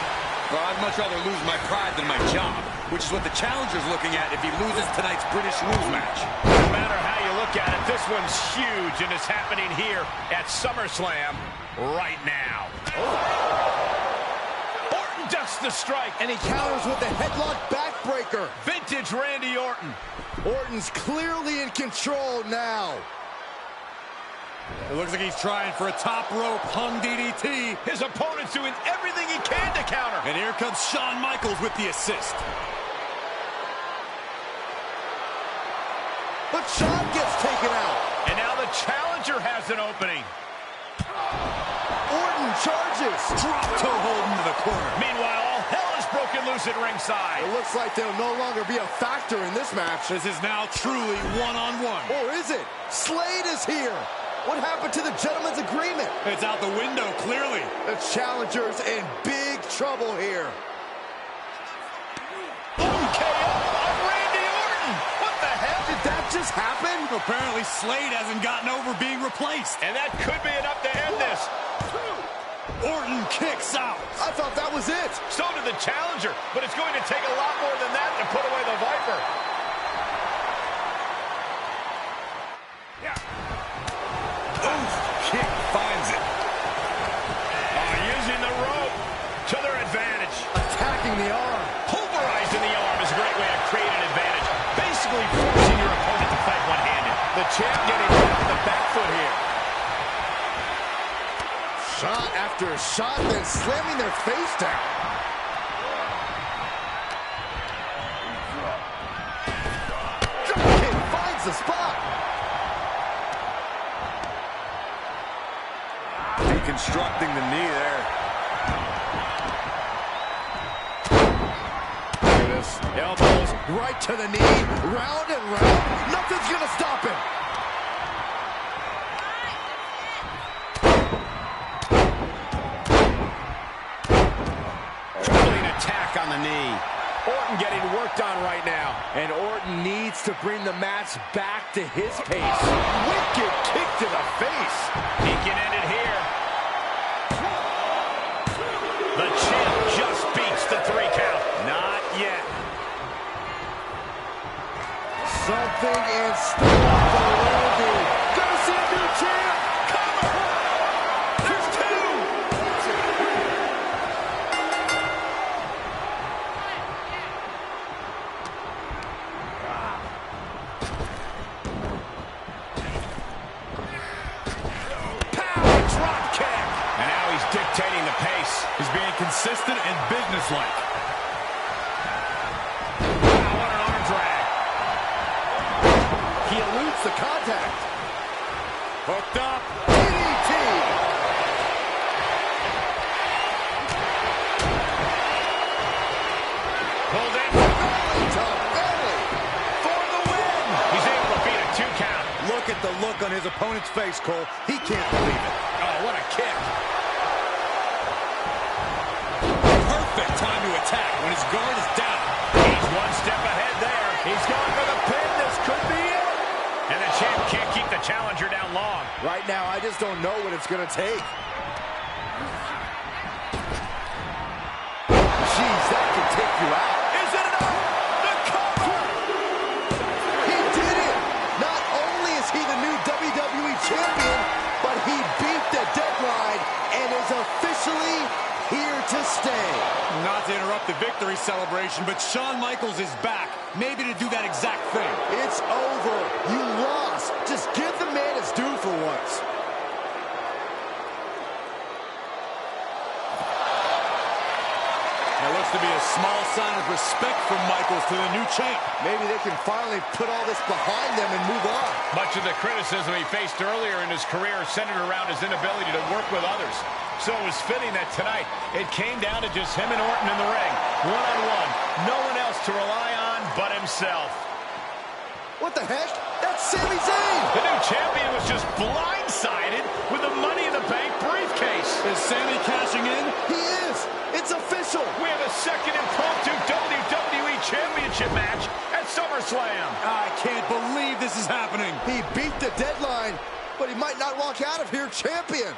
Well, I'd much rather lose my pride than my job, which is what the challenger's looking at if he loses tonight's British rules match. No matter how you look at it, this one's huge, and it's happening here at SummerSlam right now. Orton ducks the strike. And he counters with the headlock backbreaker. Vintage Randy Orton. Orton's clearly in control now. It looks like he's trying for a top rope hung DDT. His opponent's doing everything he can to counter. And here comes Shawn Michaels with the assist. But Shawn gets taken out. And now the challenger has an opening. Orton charges. Drop toe hold into the corner. Meanwhile, all hell is broken loose at ringside. It looks like they'll no longer be a factor in this match. This is now truly one-on-one. Or is it? Slade is here. What happened to the gentleman's agreement? It's out the window, clearly. The challenger's in big trouble here. KO of Randy Orton. What the hell? Did that just happen? Apparently Slade hasn't gotten over being replaced. And that could be enough to end this. Orton kicks out. I thought that was it. So did the challenger, but it's going to take a lot more than that to put away the Viper. Kick finds it. Using the rope to their advantage. Attacking the arm. Pulverizing the arm is a great way to create an advantage. Basically forcing your opponent to fight one-handed. The champ getting hit on the back foot here. Shot after shot, then slamming their face down. Dropkick finds the spot. Deconstructing the knee there. Look at this. Elbows right to the knee. Round and round. Nothing's going to stop him. Troubling attack on the knee. Orton getting worked on right now. And Orton needs to bring the match back to his pace. Wicked kick to the face. He can end it here. The champ just beats the 3 count. Not yet. Something in store for Randy. Gonna see a new champ. Cover. There's 2. Power drop kick. And now he's dictating the pace. face. He's being consistent and businesslike. Wow, what an arm drag. He eludes the contact. Hooked up. DDT. Pulled in. Belly to belly for the win. He's able to beat a 2 count. Look at the look on his opponent's face, Cole. He can't believe it. Oh, what a kick. Perfect time to attack when his guard is down. He's one step ahead there. He's going for the pin. This could be it. And the champ can't keep the challenger down long. Right now, I just don't know what it's going to take. Jeez, that could take you out. Is it enough? The cover! He did it! Not only is he the new WWE Champion, but he beat the deadline and is officially here to stay. Not to interrupt the victory celebration, but Shawn Michaels is back. Maybe to do that exact thing. It's over. You lost. Just give the man his due for once. There looks to be a small sign of respect from Michaels to the new champ. Maybe they can finally put all this behind them and move on. Much of the criticism he faced earlier in his career centered around his inability to work with others. So it was fitting that tonight it came down to just him and Orton in the ring, one-on-one. No one else to rely on but himself. What the heck? That's Sami Zayn! The new champion was just blindsided with the Money in the Bank briefcase. Is Sami cashing in? He is! It's official! We have a second impromptu WWE Championship match at SummerSlam. I can't believe this is happening. He beat the deadline, but he might not walk out of here champion.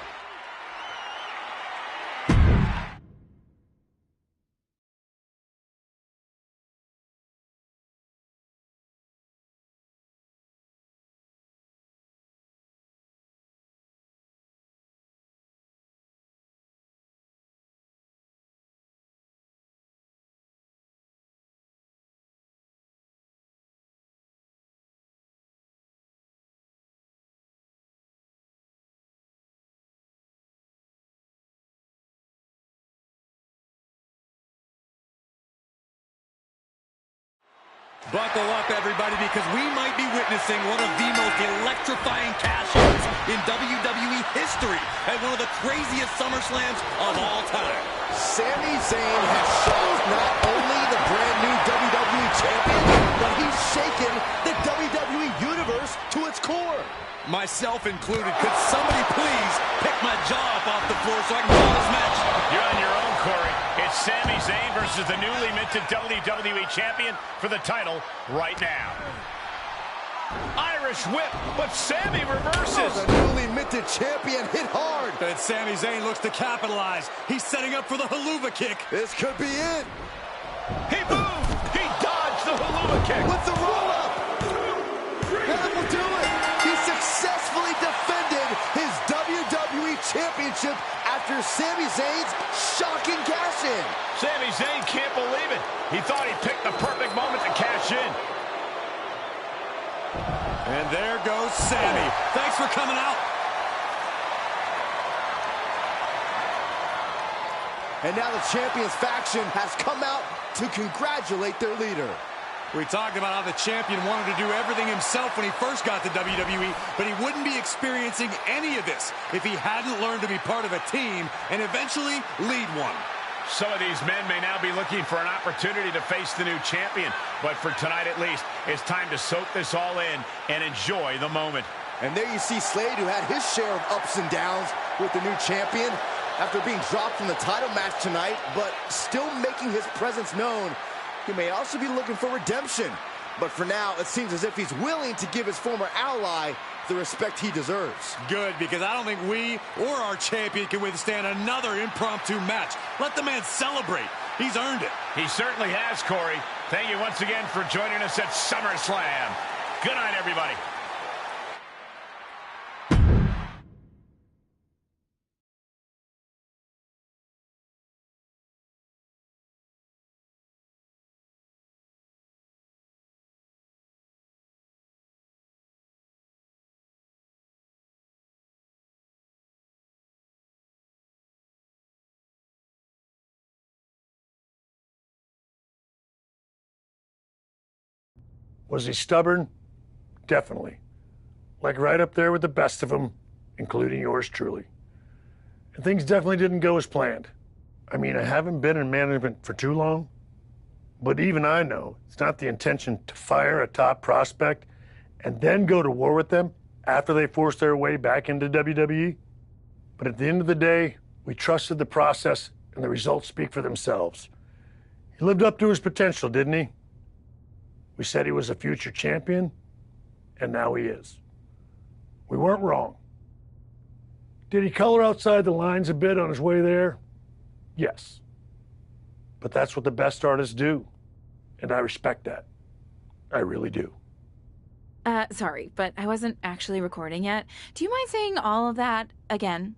Buckle up, everybody, because we might be witnessing one of the most electrifying cash-ins in WWE history at one of the craziest SummerSlams of all time. Sami Zayn has shocked not only the brand new WWE Champion, but he's shaken the WWE Universe to its core. Myself included. Could somebody please pick my jaw up off the floor so I can call this match? You're on your own, Corey. It's Sami Zayn versus the newly minted WWE Champion for the title right now. Irish whip, but Sami reverses. Oh, the newly minted champion hit hard. And Sami Zayn looks to capitalize. He's setting up for the haluva kick. This could be it. He moved. He dodged the haluva kick. With the roll-up. That will do it. He successfully defended his WWE Championship after Sami Zayn's shocking cash-in. Sami Zayn can't believe it. He thought he picked the perfect moment to cash in. And there goes Sami. Thanks for coming out. And now the Champions faction has come out to congratulate their leader. We talked about how the champion wanted to do everything himself when he first got to WWE, but he wouldn't be experiencing any of this if he hadn't learned to be part of a team and eventually lead one. Some of these men may now be looking for an opportunity to face the new champion, but for tonight at least, it's time to soak this all in and enjoy the moment. And there you see Slade, who had his share of ups and downs with the new champion after being dropped from the title match tonight, but still making his presence known. He may also be looking for redemption, but for now, it seems as if he's willing to give his former ally the respect he deserves. Good, because I don't think we or our champion can withstand another impromptu match. Let the man celebrate. He's earned it. He certainly has, Corey. Thank you once again for joining us at SummerSlam. Good night, everybody. Was he stubborn? Definitely. Like right up there with the best of them, including yours truly. And things definitely didn't go as planned. I mean, I haven't been in management for too long, but even I know it's not the intention to fire a top prospect and then go to war with them after they force their way back into WWE. But at the end of the day, we trusted the process and the results speak for themselves. He lived up to his potential, didn't he? We said he was a future champion, and now he is. We weren't wrong. Did he color outside the lines a bit on his way there? Yes. But that's what the best artists do, and I respect that. I really do. Sorry, but I wasn't actually recording yet. Do you mind saying all of that again?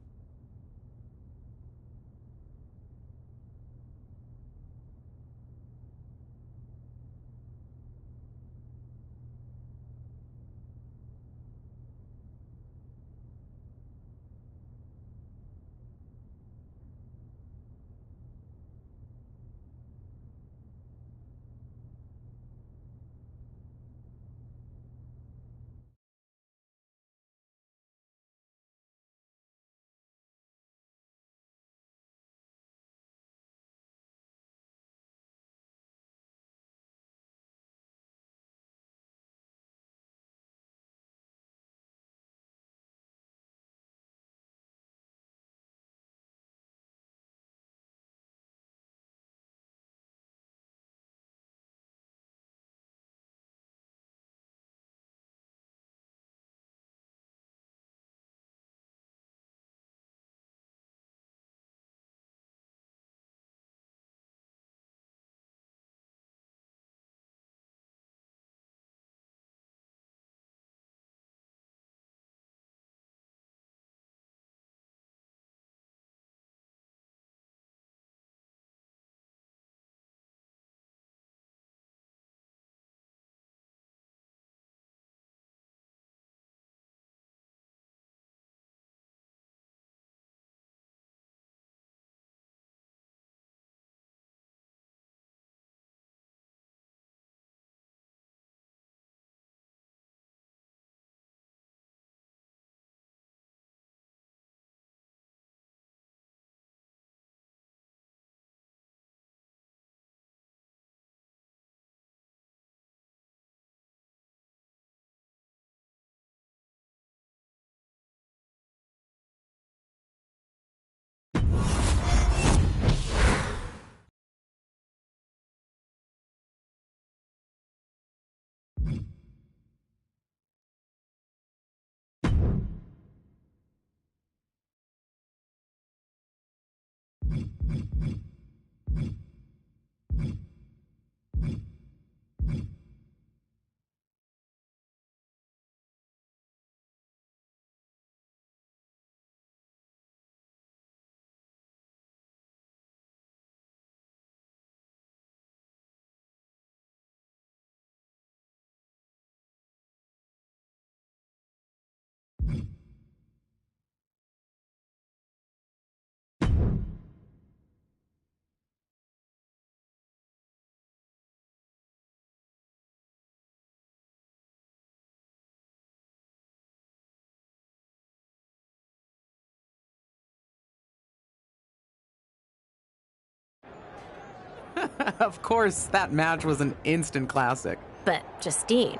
Of course, that match was an instant classic. But, Justine,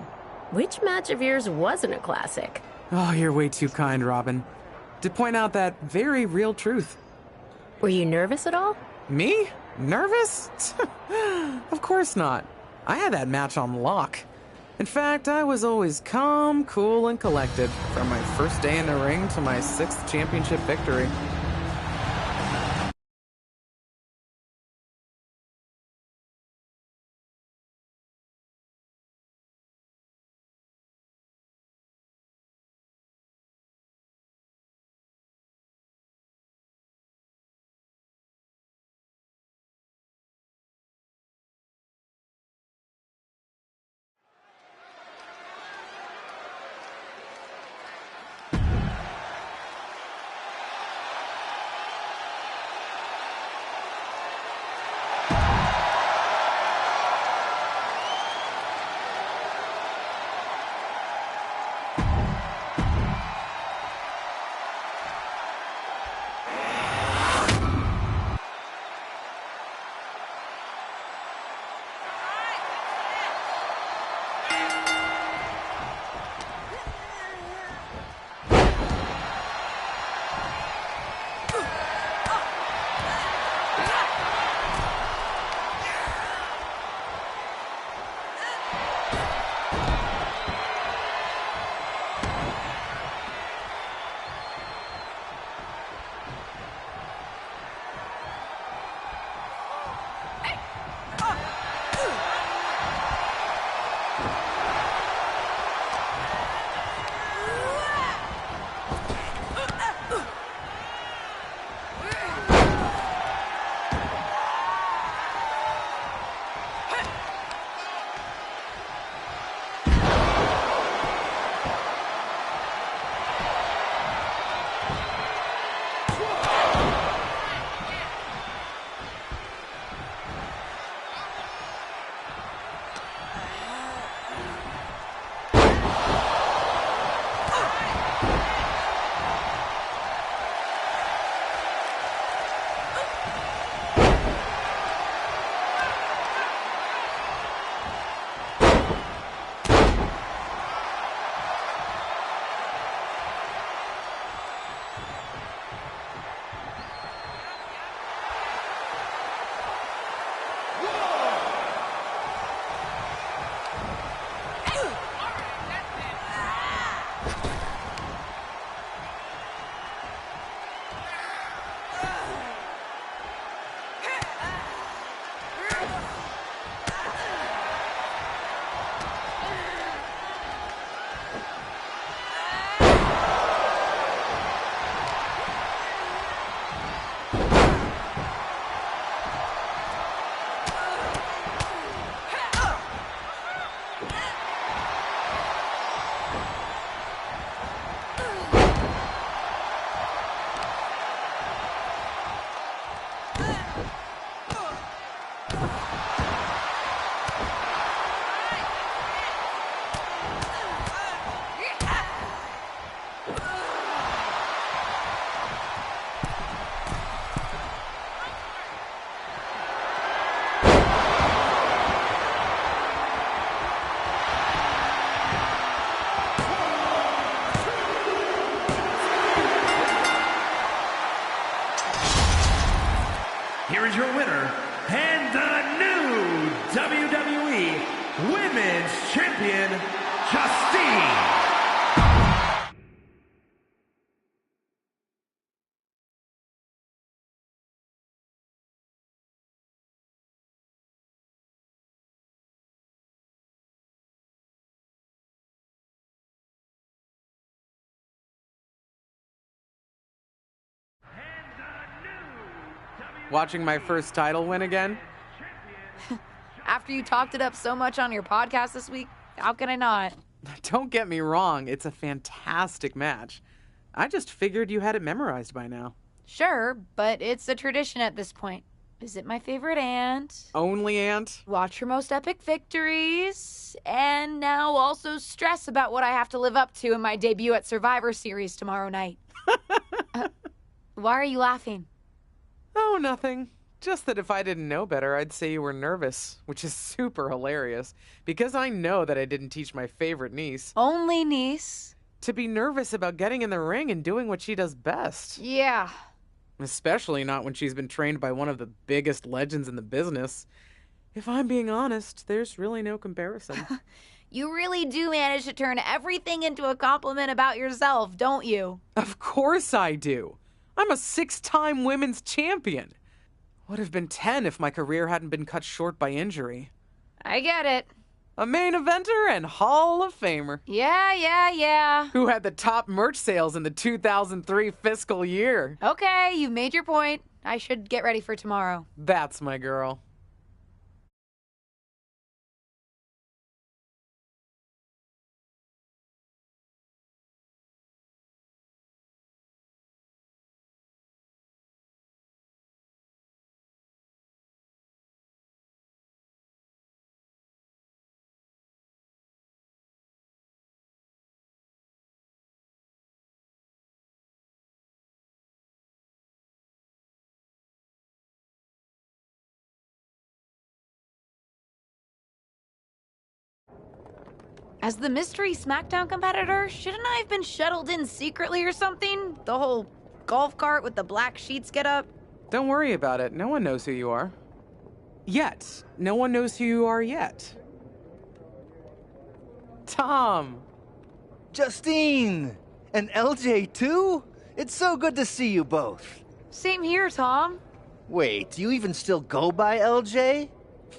which match of yours wasn't a classic? Oh, you're way too kind, Robin. To point out that very real truth. Were you nervous at all? Me? Nervous? Of course not. I had that match on lock. In fact, I was always calm, cool, and collected from my first day in the ring to my 6th championship victory. Women's Champion, Justine. Watching my first title win again? After you talked it up so much on your podcast this week, how can I not? Don't get me wrong, it's a fantastic match. I just figured you had it memorized by now. Sure, but it's a tradition at this point. Visit my favorite aunt. Only aunt? Watch her most epic victories. And now also stress about what I have to live up to in my debut at Survivor Series tomorrow night. Why are you laughing? Oh, nothing. Just that if I didn't know better, I'd say you were nervous, which is super hilarious, because I know that I didn't teach my favorite niece. Only niece? To be nervous about getting in the ring and doing what she does best. Yeah. Especially not when she's been trained by one of the biggest legends in the business. If I'm being honest, there's really no comparison. You really do manage to turn everything into a compliment about yourself, don't you? Of course I do. I'm a 6-time women's champion. Would have been 10 if my career hadn't been cut short by injury. I get it. A main eventer and Hall of Famer. Yeah. Who had the top merch sales in the 2003 fiscal year. Okay, you've made your point. I should get ready for tomorrow. That's my girl. As the mystery SmackDown competitor, shouldn't I have been shuttled in secretly or something? The whole golf cart with the black sheets get up? Don't worry about it. No one knows who you are. Yet. No one knows who you are yet. Tom! Justine! And LJ too? It's so good to see you both. Same here, Tom. Wait, do you even still go by LJ?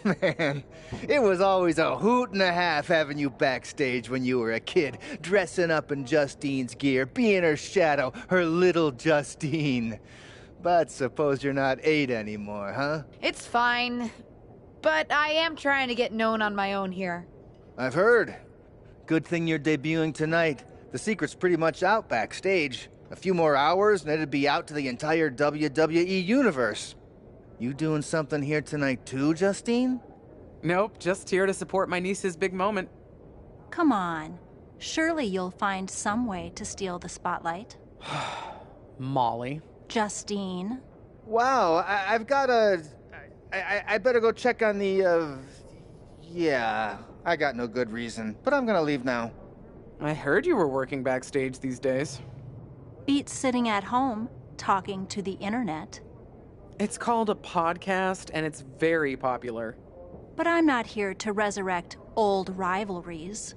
Man, it was always a hoot and a half having you backstage when you were a kid, dressing up in Justine's gear, being her shadow, her little Justine. But suppose you're not 8 anymore, huh? It's fine. But I am trying to get known on my own here. I've heard. Good thing you're debuting tonight. The secret's pretty much out backstage. A few more hours and it'd be out to the entire WWE universe. You doing something here tonight too, Justine? Nope, just here to support my niece's big moment. Come on. Surely you'll find some way to steal the spotlight. Molly. Justine. Wow, I've got a... I better go check on the, Yeah, I got no good reason, but I'm gonna leave now. I heard you were working backstage these days. Beats sitting at home, talking to the internet. It's called a podcast, and it's very popular. But I'm not here to resurrect old rivalries.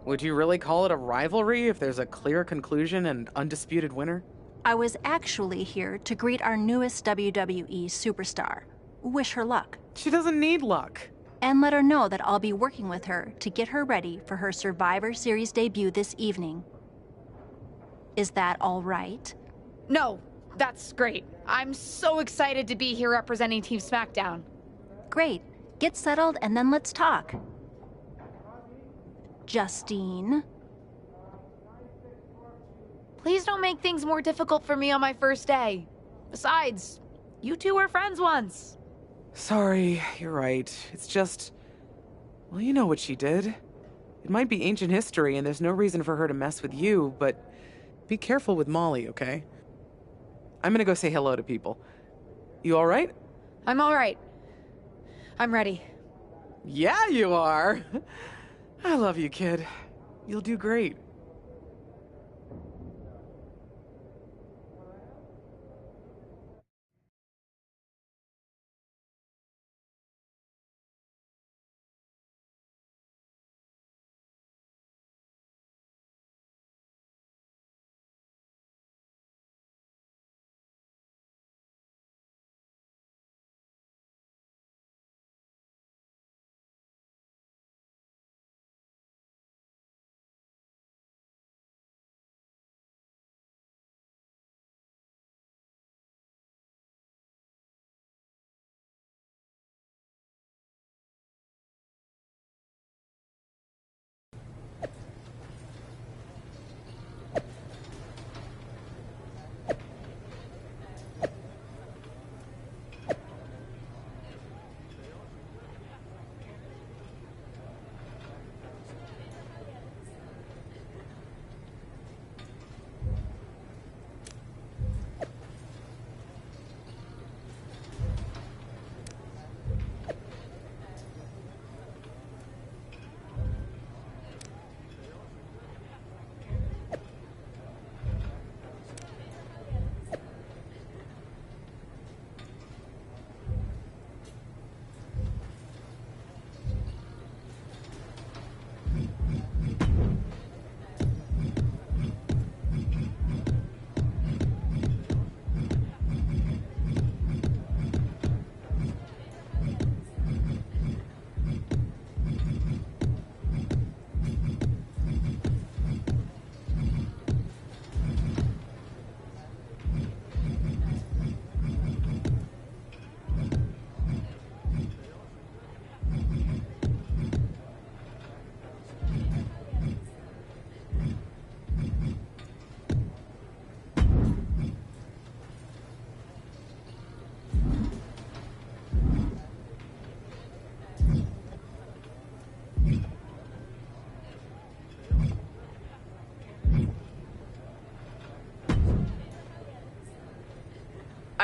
Would you really call it a rivalry if there's a clear conclusion and undisputed winner? I was actually here to greet our newest WWE superstar. Wish her luck. She doesn't need luck. And let her know that I'll be working with her to get her ready for her Survivor Series debut this evening. Is that all right? No, that's great. I'm so excited to be here representing Team SmackDown. Great. Get settled and then let's talk. Justine. Please don't make things more difficult for me on my first day. Besides, you two were friends once. Sorry, you're right. It's just... Well, you know what she did. It might be ancient history and there's no reason for her to mess with you, but be careful with Molly, okay? I'm gonna go say hello to people. You alright? I'm alright. I'm ready. Yeah, you are. I love you, kid. You'll do great.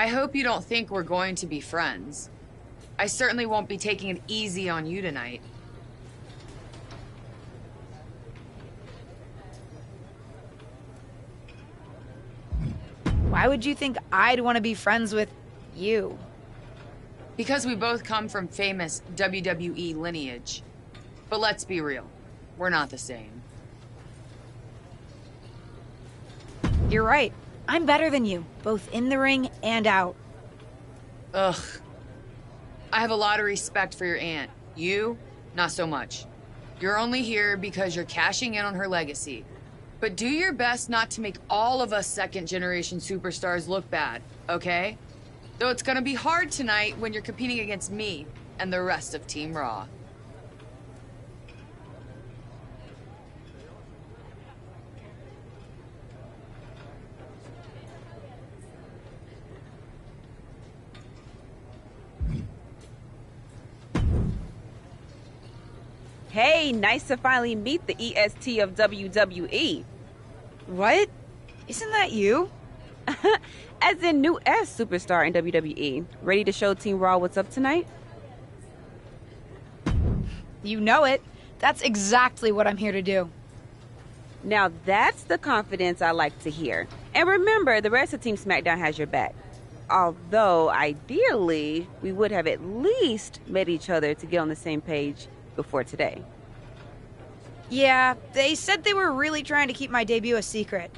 I hope you don't think we're going to be friends. I certainly won't be taking it easy on you tonight. Why would you think I'd want to be friends with you? Because we both come from famous WWE lineage. But let's be real, we're not the same. You're right. I'm better than you, both in the ring and out. Ugh. I have a lot of respect for your aunt. You, not so much. You're only here because you're cashing in on her legacy. But do your best not to make all of us second-generation superstars look bad, okay? Though it's gonna be hard tonight when you're competing against me and the rest of Team Raw. Hey, nice to finally meet the EST of WWE. What? Isn't that you? As in new S superstar in WWE. Ready to show Team Raw what's up tonight? You know it. That's exactly what I'm here to do. Now that's the confidence I like to hear. And remember, the rest of Team SmackDown has your back. Although, ideally, we would have at least met each other to get on the same page before today. Yeah, they said they were really trying to keep my debut a secret.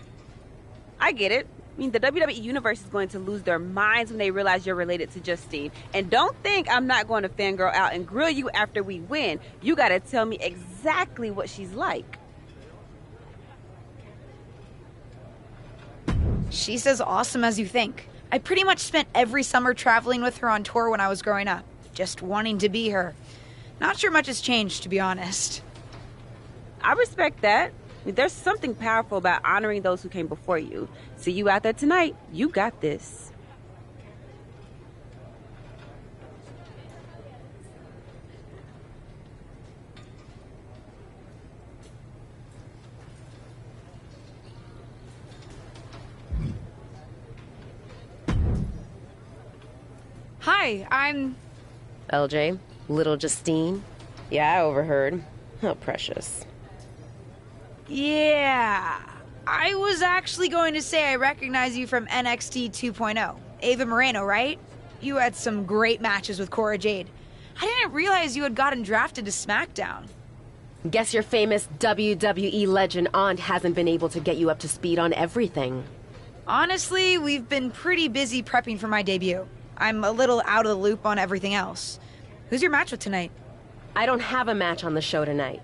I get it. I mean, the WWE Universe is going to lose their minds when they realize you're related to Justine. And don't think I'm not going to fangirl out and grill you after we win. You gotta tell me exactly what she's like. She's as awesome as you think. I pretty much spent every summer traveling with her on tour when I was growing up, just wanting to be her. Not sure much has changed, to be honest. I respect that. There's something powerful about honoring those who came before you. See you out there tonight. You got this. Hi, I'm... LJ, little Justine. Yeah, I overheard. How precious. Yeah, I was actually going to say I recognize you from NXT 2.0. Ava Moreno, right? You had some great matches with Cora Jade. I didn't realize you had gotten drafted to SmackDown. Guess your famous WWE legend aunt hasn't been able to get you up to speed on everything. Honestly, we've been pretty busy prepping for my debut. I'm a little out of the loop on everything else. Who's your match with tonight? I don't have a match on the show tonight.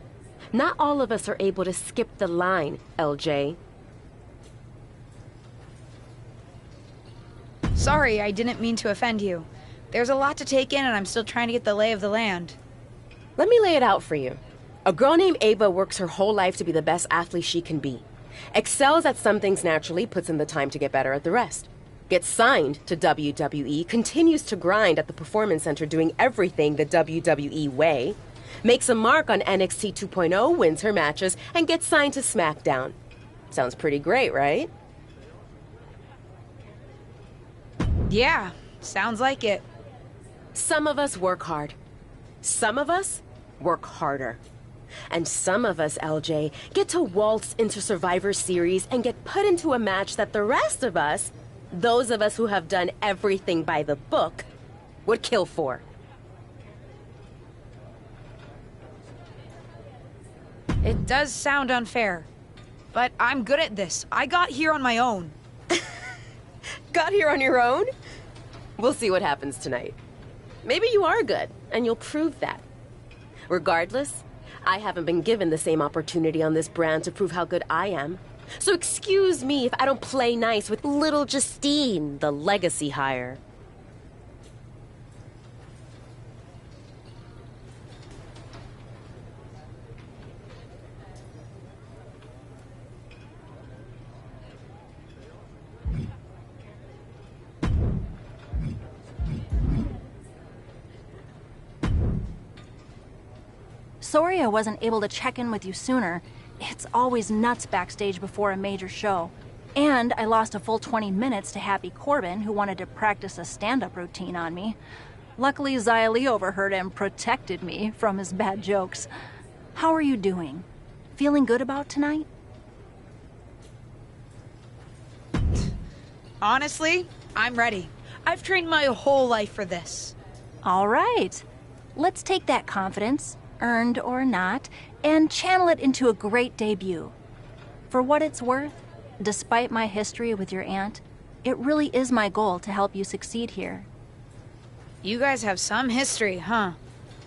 Not all of us are able to skip the line, LJ. Sorry, I didn't mean to offend you. There's a lot to take in and I'm still trying to get the lay of the land. Let me lay it out for you. A girl named Ava works her whole life to be the best athlete she can be. Excels at some things naturally, puts in the time to get better at the rest. Gets signed to WWE, continues to grind at the Performance Center doing everything the WWE way. Makes a mark on NXT 2.0, wins her matches, and gets signed to SmackDown. Sounds pretty great, right? Yeah, sounds like it. Some of us work hard. Some of us work harder. And some of us, LJ, get to waltz into Survivor Series and get put into a match that the rest of us, those of us who have done everything by the book, would kill for. It does sound unfair, but I'm good at this. I got here on my own. Got here on your own? We'll see what happens tonight. Maybe you are good, and you'll prove that. Regardless, I haven't been given the same opportunity on this brand to prove how good I am. So excuse me if I don't play nice with little Justine, the legacy hire. Sorry I wasn't able to check in with you sooner. It's always nuts backstage before a major show. And I lost a full 20 minutes to Happy Corbin, who wanted to practice a stand-up routine on me. Luckily, Xia Li overheard and protected me from his bad jokes. How are you doing? Feeling good about tonight? Honestly, I'm ready. I've trained my whole life for this. All right. Let's take that confidence, earned or not, and channel it into a great debut. For what it's worth, despite my history with your aunt, it really is my goal to help you succeed here. You guys have some history, huh?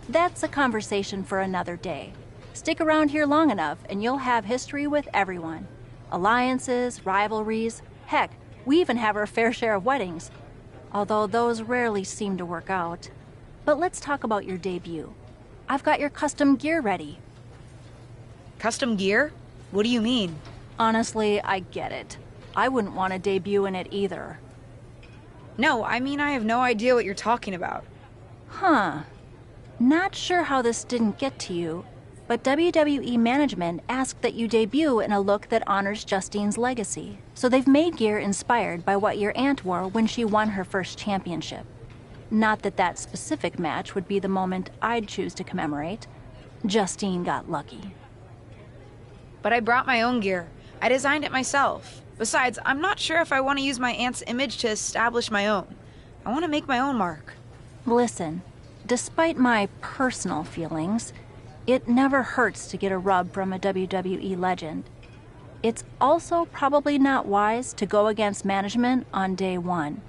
That's a conversation for another day. Stick around here long enough and you'll have history with everyone. Alliances, rivalries, heck, we even have our fair share of weddings. Although those rarely seem to work out. But let's talk about your debut. I've got your custom gear ready. Custom gear? What do you mean? Honestly, I get it. I wouldn't want to debut in it either. No, I mean I have no idea what you're talking about. Huh. Not sure how this didn't get to you, but WWE management asked that you debut in a look that honors Justine's legacy. So they've made gear inspired by what your aunt wore when she won her first championship. Not that that specific match would be the moment I'd choose to commemorate. Justine got lucky. But I brought my own gear. I designed it myself. Besides, I'm not sure if I want to use my aunt's image to establish my own. I want to make my own mark. Listen, despite my personal feelings, it never hurts to get a rub from a WWE legend. It's also probably not wise to go against management on day one.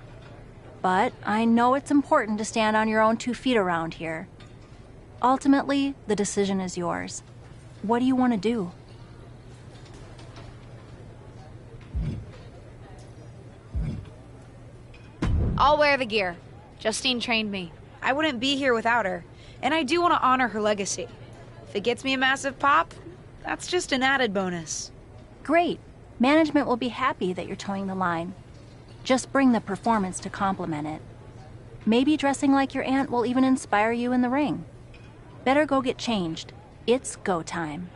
But I know it's important to stand on your own 2 feet around here. Ultimately, the decision is yours. What do you want to do? I'll wear the gear. Justine trained me. I wouldn't be here without her, and I do want to honor her legacy. If it gets me a massive pop, that's just an added bonus. Great. Management will be happy that you're towing the line. Just bring the performance to complement it. Maybe dressing like your aunt will even inspire you in the ring. Better go get changed. It's go time.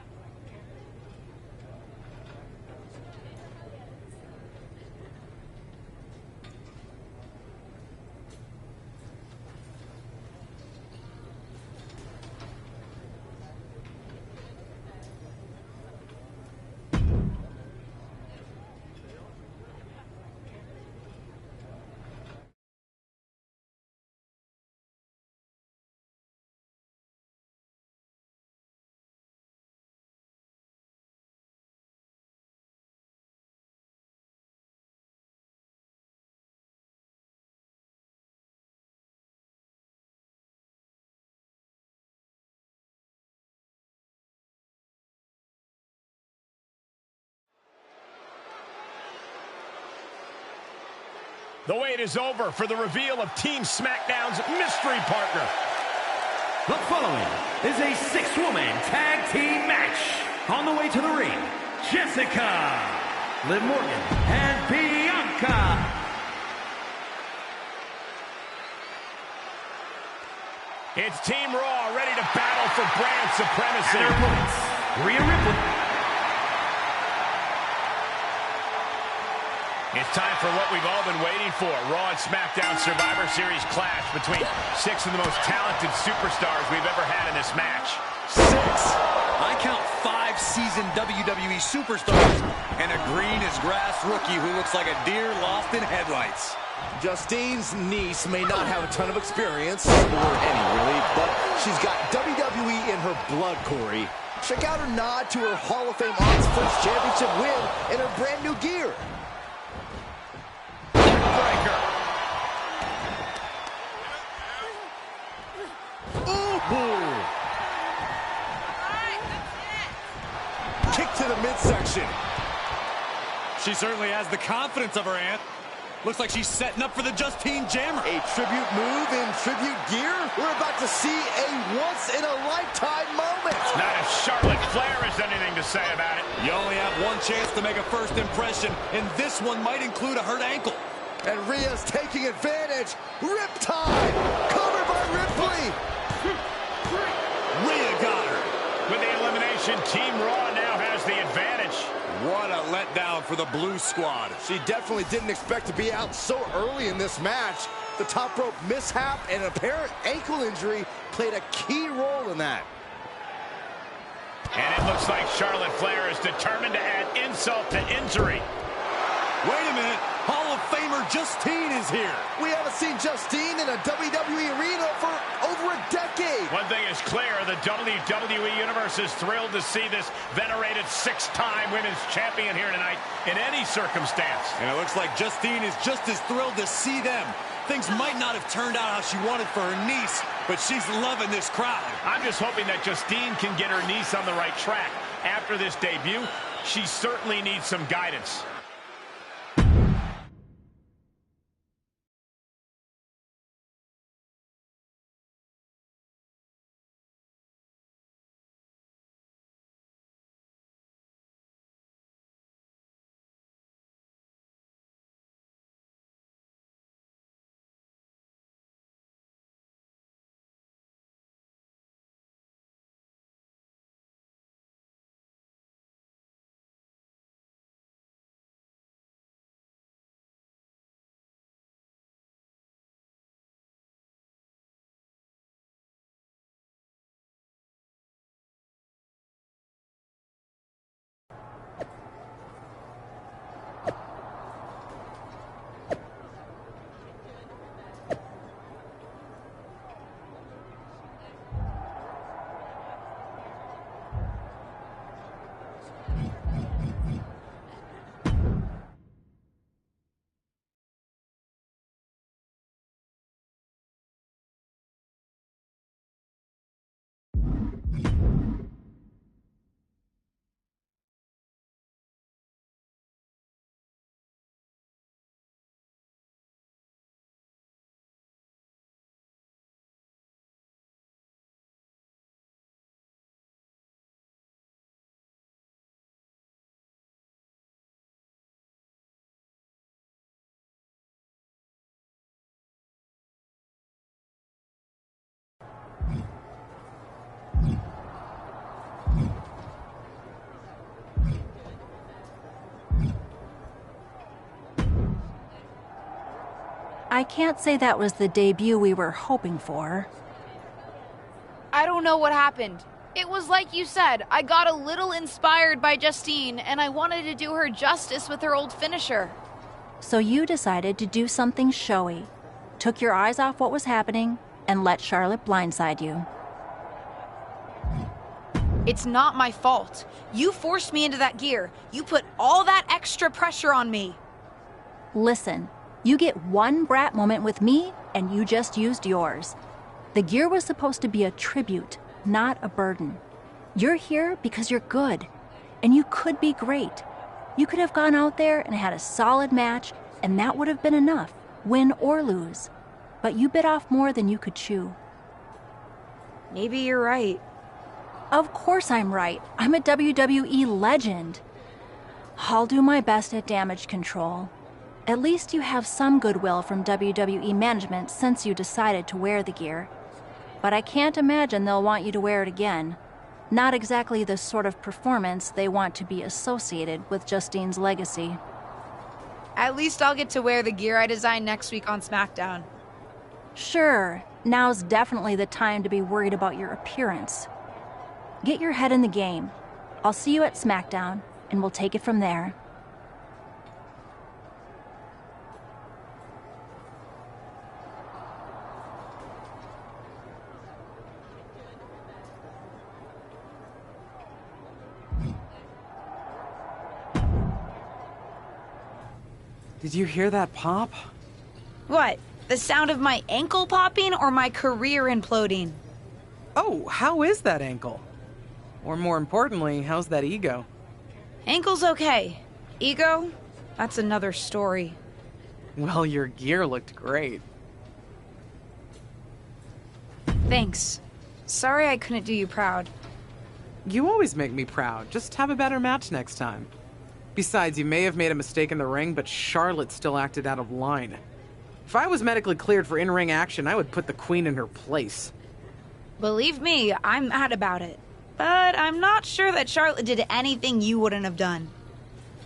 The wait is over for the reveal of Team SmackDown's mystery partner. The following is a 6-woman tag team match. On the way to the ring, Jessica, Liv Morgan, and Bianca. It's Team Raw ready to battle for brand supremacy. And their opponents, Rhea Ripley. It's time for what we've all been waiting for. Raw and SmackDown Survivor Series clash between 6 of the most talented superstars we've ever had in this match. 6? I count 5 seasoned WWE superstars and a green as grass rookie who looks like a deer lost in headlights. Justine's niece may not have a ton of experience, or any really, but she's got WWE in her blood, Corey. Check out her nod to her Hall of Fame Aunt's first championship win in her brand new gear. Breaker. Ooh. Kick to the midsection. She certainly has the confidence of her aunt. Looks like she's setting up for the Justine Jammer. A tribute move in tribute gear? We're about to see a once-in-a-lifetime moment. Not if Charlotte Flair has anything to say about it. You only have one chance to make a first impression, and this one might include a hurt ankle. And Rhea's taking advantage. Riptide! Covered by Ripley! Rhea got her. With the elimination, Team Raw now has the advantage. What a letdown for the Blue Squad. She definitely didn't expect to be out so early in this match. The top rope mishap and an apparent ankle injury played a key role in that. And it looks like Charlotte Flair is determined to add insult to injury. Wait a minute. Hall of Famer Justine is here. We haven't seen Justine in a WWE arena for over a decade. One thing is clear, the WWE Universe is thrilled to see this venerated 6-time women's champion here tonight in any circumstance. And it looks like Justine is just as thrilled to see them. Things might not have turned out how she wanted for her niece, but she's loving this crowd. I'm just hoping that Justine can get her niece on the right track. After this debut, she certainly needs some guidance. I can't say that was the debut we were hoping for. I don't know what happened. It was like you said, I got a little inspired by Justine, and I wanted to do her justice with her old finisher. So you decided to do something showy, took your eyes off what was happening, and let Charlotte blindside you. It's not my fault. You forced me into that gear. You put all that extra pressure on me. Listen, you get one brat moment with me, and you just used yours. The gear was supposed to be a tribute, not a burden. You're here because you're good, and you could be great. You could have gone out there and had a solid match, and that would have been enough, win or lose. But you bit off more than you could chew. Maybe you're right. Of course I'm right. I'm a WWE legend. I'll do my best at damage control. At least you have some goodwill from WWE management since you decided to wear the gear. But I can't imagine they'll want you to wear it again. Not exactly the sort of performance they want to be associated with Justine's legacy. At least I'll get to wear the gear I designed next week on SmackDown. Sure, now's definitely the time to be worried about your appearance. Get your head in the game. I'll see you at SmackDown, and we'll take it from there. Did you hear that pop? What? The sound of my ankle popping or my career imploding? Oh, how is that ankle? Or more importantly, how's that ego? Ankle's okay. Ego? That's another story. Well, your gear looked great. Thanks. Sorry I couldn't do you proud. You always make me proud. Just have a better match next time. Besides, you may have made a mistake in the ring, but Charlotte still acted out of line. If I was medically cleared for in-ring action, I would put the Queen in her place. Believe me, I'm mad about it. but I'm not sure that Charlotte did anything you wouldn't have done.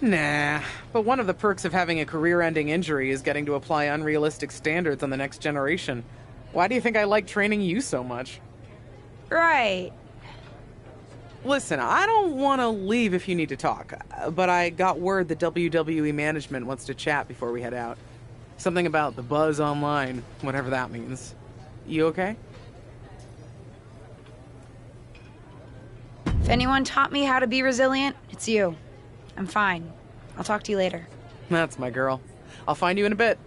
Nah, but one of the perks of having a career-ending injury is getting to apply unrealistic standards on the next generation. Why do you think I like training you so much? Right. Listen, I don't want to leave if you need to talk, but I got word the WWE management wants to chat before we head out. Something about the buzz online, whatever that means. You okay? If anyone taught me how to be resilient, it's you. I'm fine. I'll talk to you later. That's my girl. I'll find you in a bit.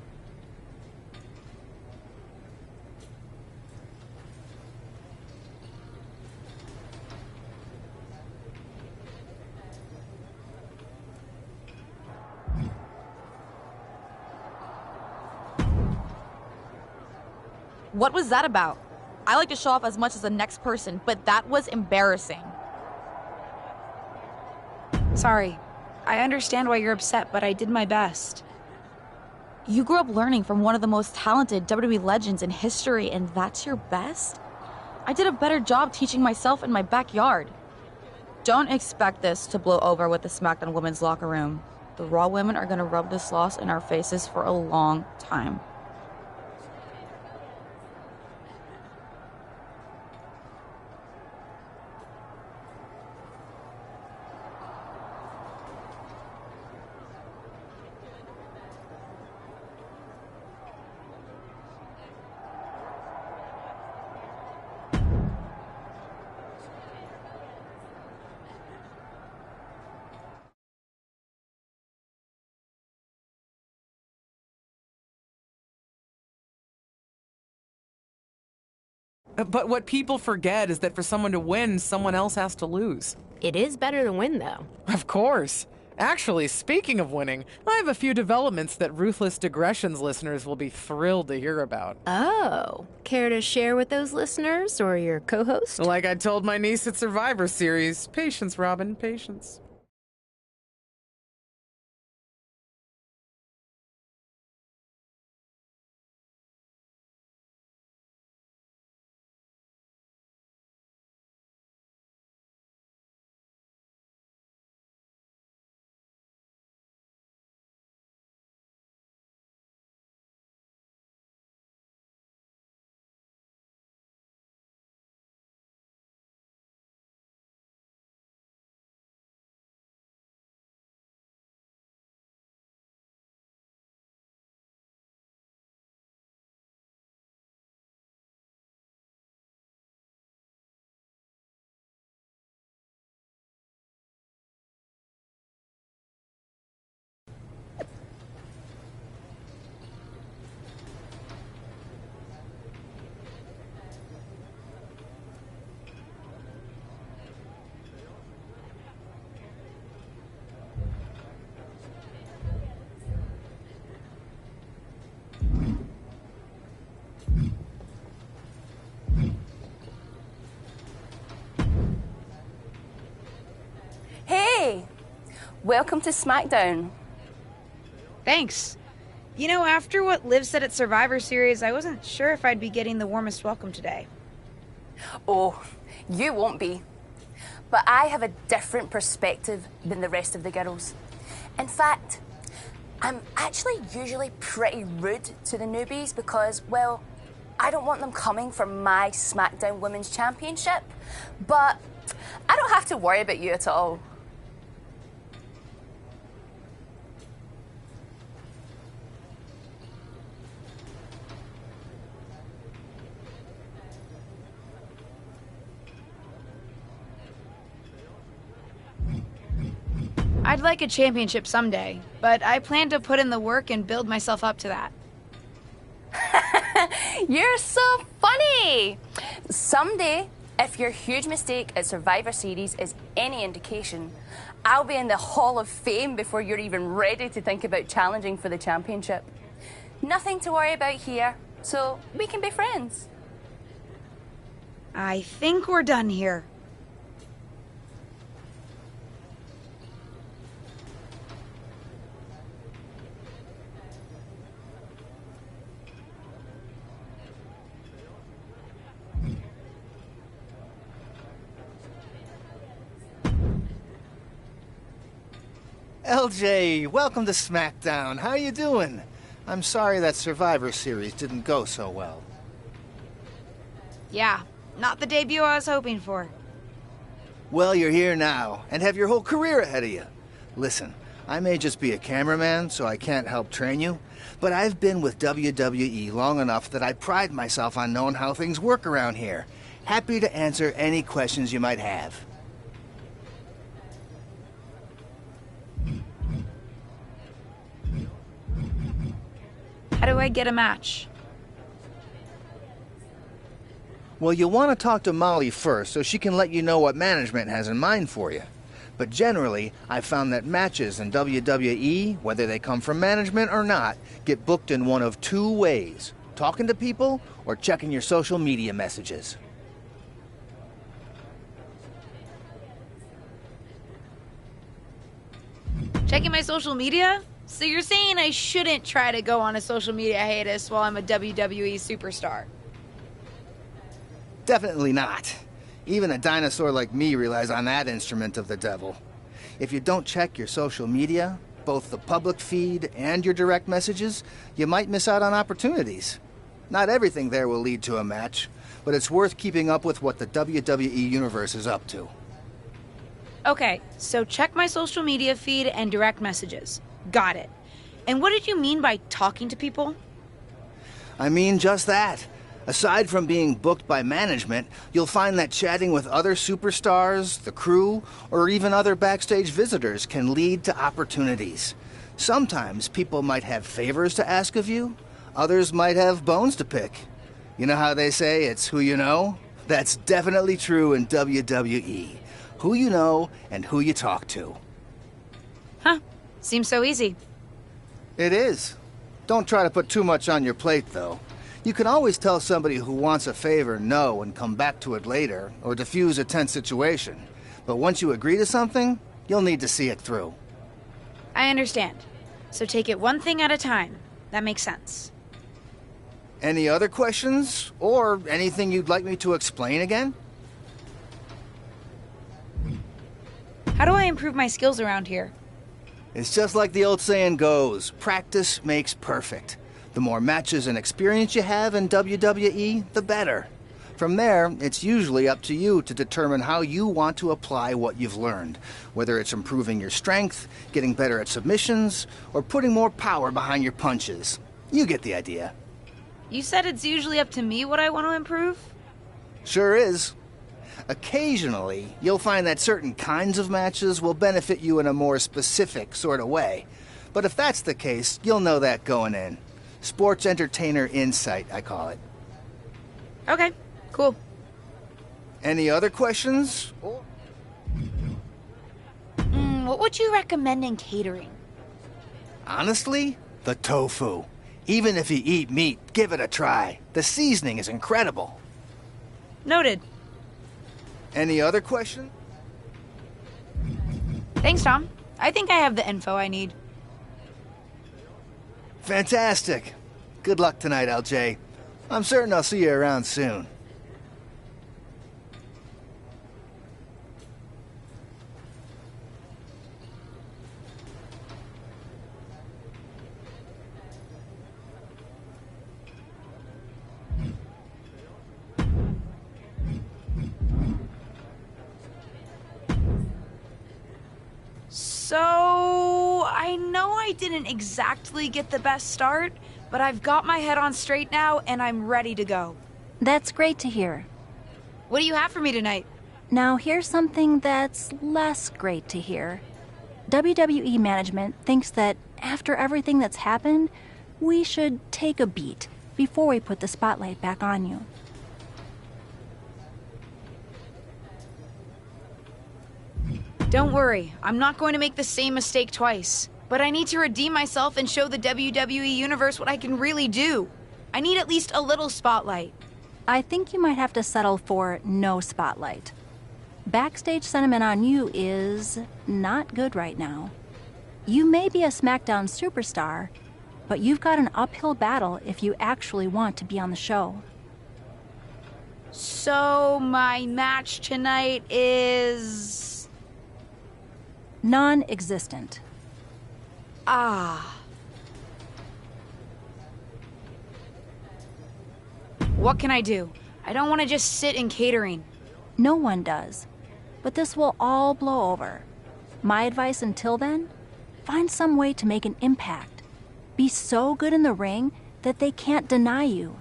What was that about? I like to show off as much as the next person, but that was embarrassing. Sorry. I understand why you're upset, but I did my best. You grew up learning from one of the most talented WWE legends in history, and that's your best? I did a better job teaching myself in my backyard. Don't expect this to blow over with the SmackDown women's locker room. The Raw women are going to rub this loss in our faces for a long time. But what people forget is that for someone to win, someone else has to lose. It is better to win, though. Of course. Actually, speaking of winning, I have a few developments that Ruthless Digressions listeners will be thrilled to hear about. Oh, care to share with those listeners or your co-host? Like I told my niece at Survivor Series, patience, Robin, patience. Hey! Welcome to SmackDown. Thanks. You know, after what Liv said at Survivor Series, I wasn't sure if I'd be getting the warmest welcome today. Oh, you won't be. But I have a different perspective than the rest of the girls. In fact, I'm actually usually pretty rude to the newbies because, well, I don't want them coming for my SmackDown Women's Championship. But I don't have to worry about you at all. I'd like a championship someday, but I plan to put in the work and build myself up to that. You're so funny! Someday, if your huge mistake at Survivor Series is any indication, I'll be in the Hall of Fame before you're even ready to think about challenging for the championship. Nothing to worry about here, so we can be friends. I think we're done here. LJ, welcome to SmackDown. How you doing? I'm sorry that Survivor Series didn't go so well. Yeah, not the debut I was hoping for. Well, you're here now, and have your whole career ahead of you. Listen, I may just be a cameraman, so I can't help train you, but I've been with WWE long enough that I pride myself on knowing how things work around here. Happy to answer any questions you might have. How do I get a match? Well, you'll want to talk to Molly first so she can let you know what management has in mind for you. But generally, I've found that matches in WWE, whether they come from management or not, get booked in one of two ways: talking to people or checking your social media messages. Checking my social media? So you're saying I shouldn't try to go on a social media hiatus while I'm a WWE superstar? Definitely not. Even a dinosaur like me relies on that instrument of the devil. If you don't check your social media, both the public feed and your direct messages, you might miss out on opportunities. Not everything there will lead to a match, but it's worth keeping up with what the WWE Universe is up to. Okay, so check my social media feed and direct messages. Got it. And what did you mean by talking to people? I mean just that. Aside from being booked by management, you'll find that chatting with other superstars, the crew, or even other backstage visitors can lead to opportunities. Sometimes people might have favors to ask of you, others might have bones to pick. You know how they say it's who you know? That's definitely true in WWE. Who you know and who you talk to. Huh. Seems so easy. It is. Don't try to put too much on your plate, though. You can always tell somebody who wants a favor no and come back to it later, or diffuse a tense situation. But once you agree to something, you'll need to see it through. I understand. So take it one thing at a time. That makes sense. Any other questions? Or anything you'd like me to explain again? How do I improve my skills around here? It's just like the old saying goes, practice makes perfect. The more matches and experience you have in WWE, the better. From there, it's usually up to you to determine how you want to apply what you've learned, whether it's improving your strength, getting better at submissions, or putting more power behind your punches. You get the idea. You said it's usually up to me what I want to improve? Sure is. Occasionally, you'll find that certain kinds of matches will benefit you in a more specific sort of way. But if that's the case, you'll know that going in. Sports entertainer insight, I call it. Okay, cool. Any other questions? What would you recommend in catering? Honestly, the tofu. Even if you eat meat, give it a try. The seasoning is incredible. Noted. Any other questions? Thanks, Tom. I think I have the info I need. Fantastic. Good luck tonight, LJ. I'm certain I'll see you around soon. So, I know I didn't exactly get the best start, but I've got my head on straight now and I'm ready to go. That's great to hear. What do you have for me tonight? Now, here's something that's less great to hear. WWE management thinks that after everything that's happened, we should take a beat before we put the spotlight back on you. Don't worry, I'm not going to make the same mistake twice. But I need to redeem myself and show the WWE Universe what I can really do. I need at least a little spotlight. I think you might have to settle for no spotlight. Backstage sentiment on you is not good right now. You may be a SmackDown superstar, but you've got an uphill battle if you actually want to be on the show. So, my match tonight is... non-existent. Ah. What can I do? I don't want to just sit in catering. No one does. But this will all blow over. My advice until then? Find some way to make an impact. Be so good in the ring that they can't deny you.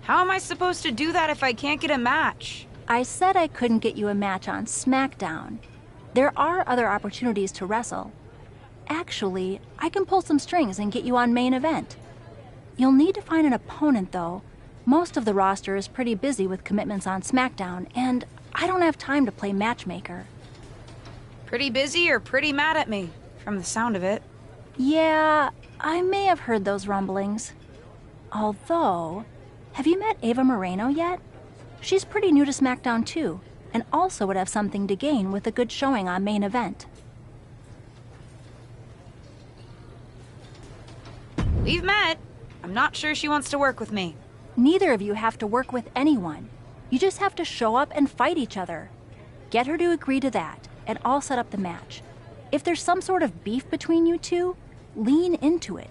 How am I supposed to do that if I can't get a match? I said I couldn't get you a match on SmackDown. There are other opportunities to wrestle. Actually, I can pull some strings and get you on main event. You'll need to find an opponent, though. Most of the roster is pretty busy with commitments on SmackDown, and I don't have time to play matchmaker. Pretty busy or pretty mad at me, from the sound of it. Yeah, I may have heard those rumblings. Although, have you met Ava Moreno yet? She's pretty new to SmackDown too, and also would have something to gain with a good showing on main event. We've met. I'm not sure she wants to work with me. Neither of you have to work with anyone. You just have to show up and fight each other. Get her to agree to that, and I'll set up the match. If there's some sort of beef between you two, lean into it.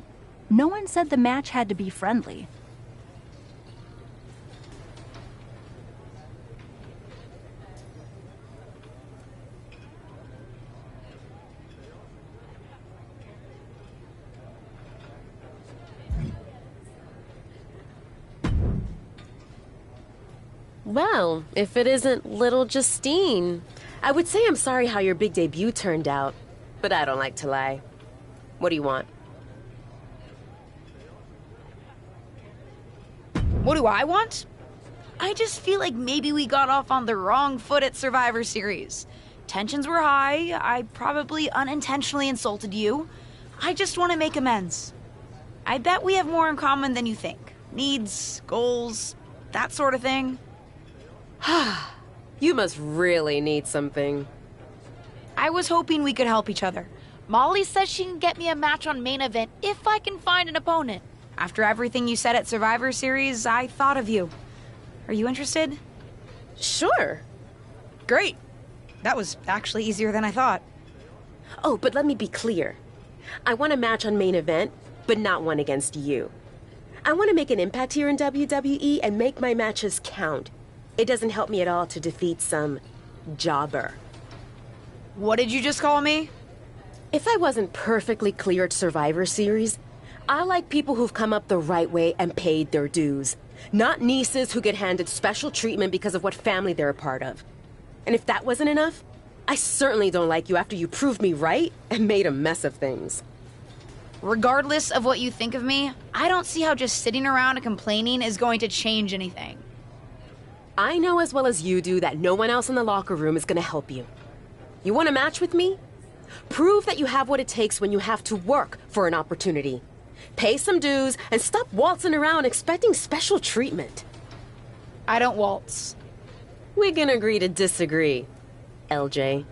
No one said the match had to be friendly. Well, if it isn't little Justine, I would say I'm sorry how your big debut turned out, but I don't like to lie. What do you want? What do I want? I just feel like maybe we got off on the wrong foot at Survivor Series. Tensions were high. I probably unintentionally insulted you. I just want to make amends. I bet we have more in common than you think. Needs, goals, that sort of thing. You must really need something. I was hoping we could help each other. Molly says she can get me a match on main event if I can find an opponent. After everything you said at Survivor Series, I thought of you. Are you interested? Sure. Great. That was actually easier than I thought. Oh, but let me be clear. I want a match on main event, but not one against you. I want to make an impact here in WWE and make my matches count. It doesn't help me at all to defeat some jobber. What did you just call me? If I wasn't perfectly clear at Survivor Series, I like people who've come up the right way and paid their dues. Not nieces who get handed special treatment because of what family they're a part of. And if that wasn't enough, I certainly don't like you after you proved me right and made a mess of things. Regardless of what you think of me, I don't see how just sitting around and complaining is going to change anything. I know as well as you do that no one else in the locker room is going to help you. You want a match with me? Prove that you have what it takes when you have to work for an opportunity. Pay some dues and stop waltzing around expecting special treatment. I don't waltz. We can agree to disagree, LJ.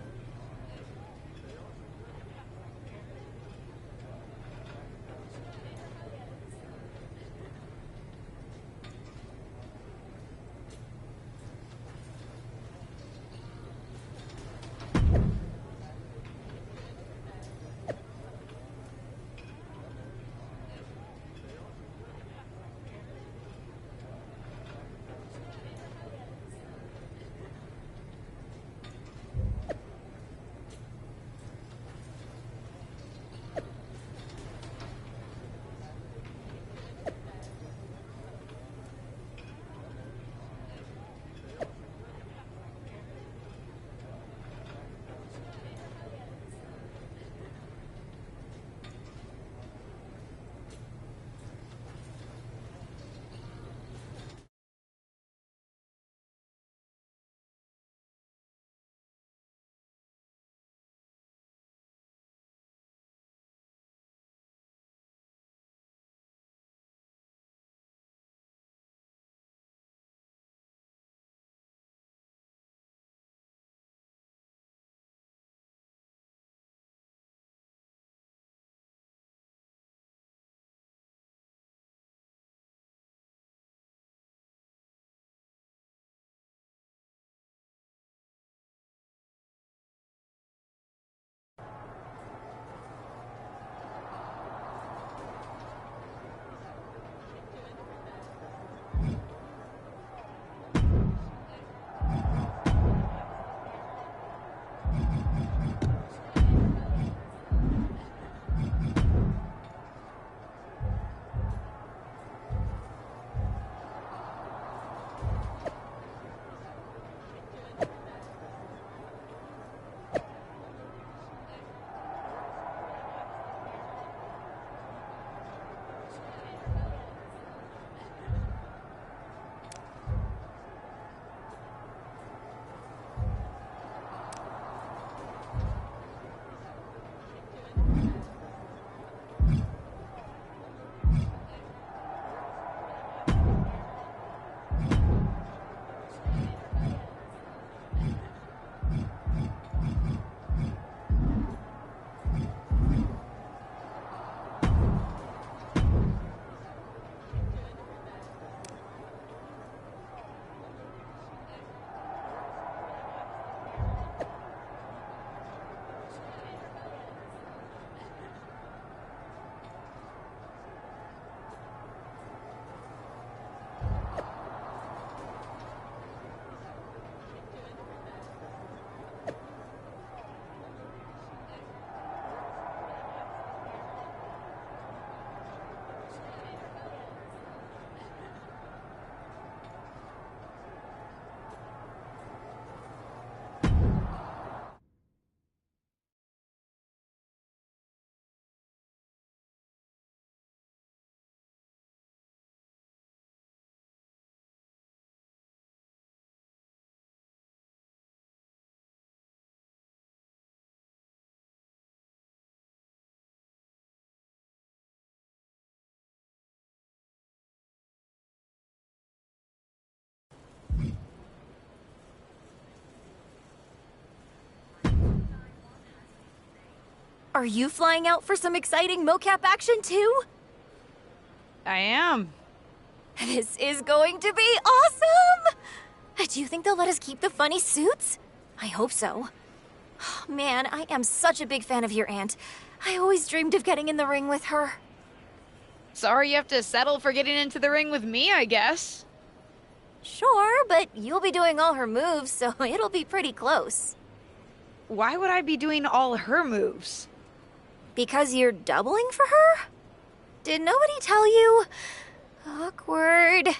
Are you flying out for some exciting mocap action too? I am. This is going to be awesome! Do you think they'll let us keep the funny suits? I hope so. Man, I am such a big fan of your aunt. I always dreamed of getting in the ring with her. Sorry you have to settle for getting into the ring with me, I guess. Sure, but you'll be doing all her moves, so it'll be pretty close. Why would I be doing all her moves? Because you're doubling for her? Did nobody tell you? Awkward.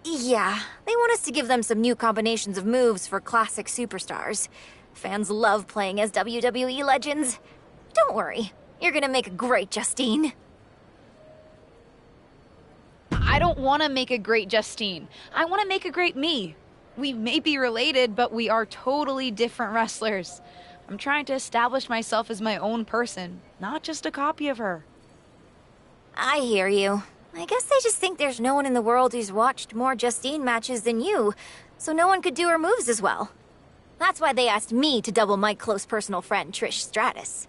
Yeah, they want us to give them some new combinations of moves for classic superstars. Fans love playing as WWE legends. Don't worry, you're gonna make a great Justine. I don't want to make a great Justine. I want to make a great me. We may be related, but we are totally different wrestlers. I'm trying to establish myself as my own person, not just a copy of her. I hear you. I guess they just think there's no one in the world who's watched more Justine matches than you, so no one could do her moves as well. That's why they asked me to double my close personal friend, Trish Stratus.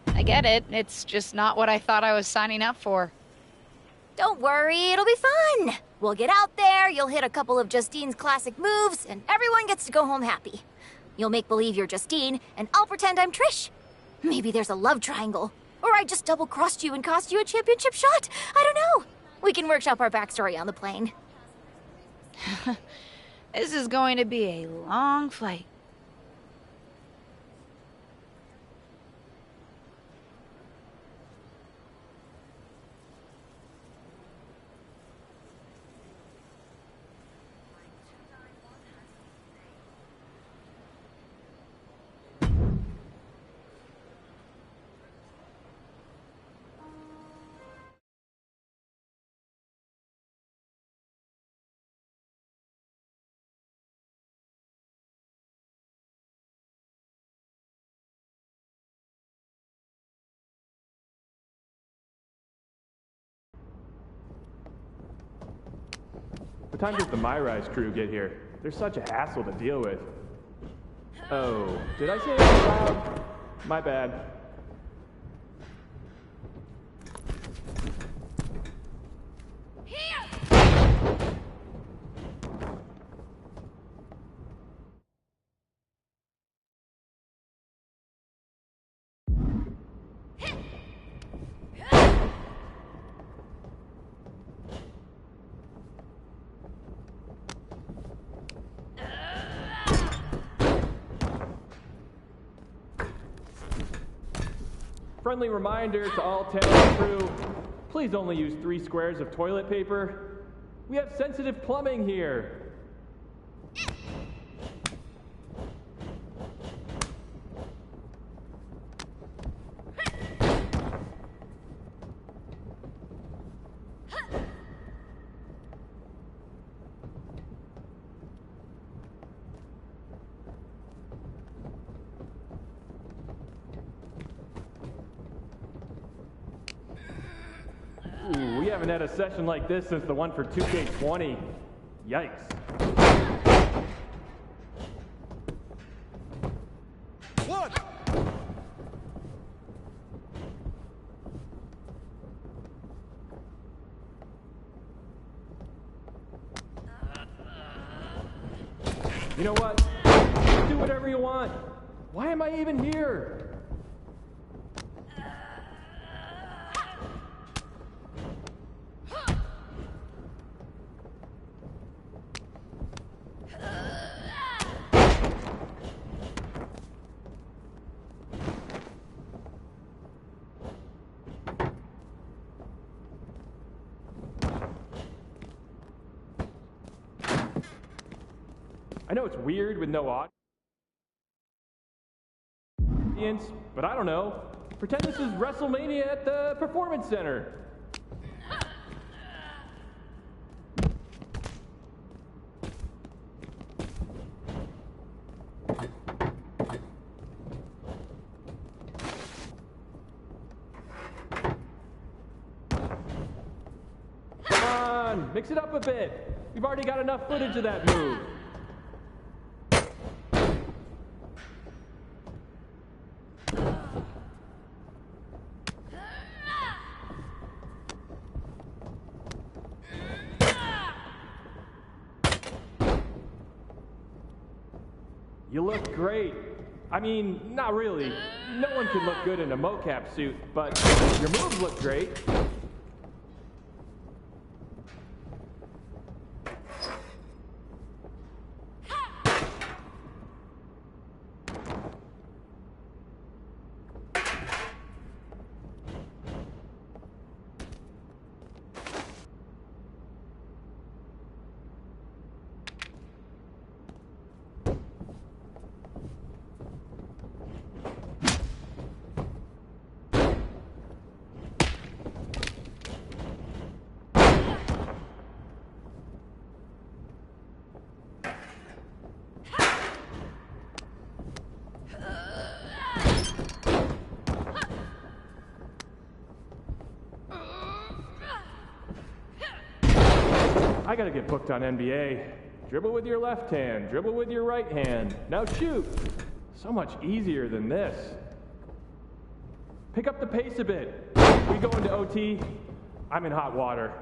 I get it. It's just not what I thought I was signing up for. Don't worry, it'll be fun. We'll get out there, you'll hit a couple of Justine's classic moves, and everyone gets to go home happy. You'll make believe you're Justine, and I'll pretend I'm Trish. Maybe there's a love triangle. Or I just double-crossed you and cost you a championship shot. I don't know. We can workshop our backstory on the plane. This is going to be a long flight. What time does the MyRise crew get here? They're such a hassle to deal with. Oh, did I say it out loud? My bad. Friendly reminder to all talent crew, please only use 3 squares of toilet paper. We have sensitive plumbing here. Ooh, we haven't had a session like this since the one for 2K20. Yikes. One. You know what? Do whatever you want. Why am I even here? I know it's weird with no audience, but I don't know. Pretend this is WrestleMania at the Performance Center. Come on, mix it up a bit. We've already got enough footage of that move. You look great. I mean, not really. No one can look good in a mocap suit, but your moves look great. I gotta get booked on NBA. Dribble with your left hand, dribble with your right hand. Now shoot! So much easier than this. Pick up the pace a bit. We go into OT. I'm in hot water.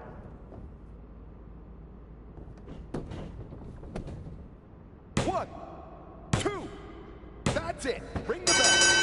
One, two. That's it. Ring the bell.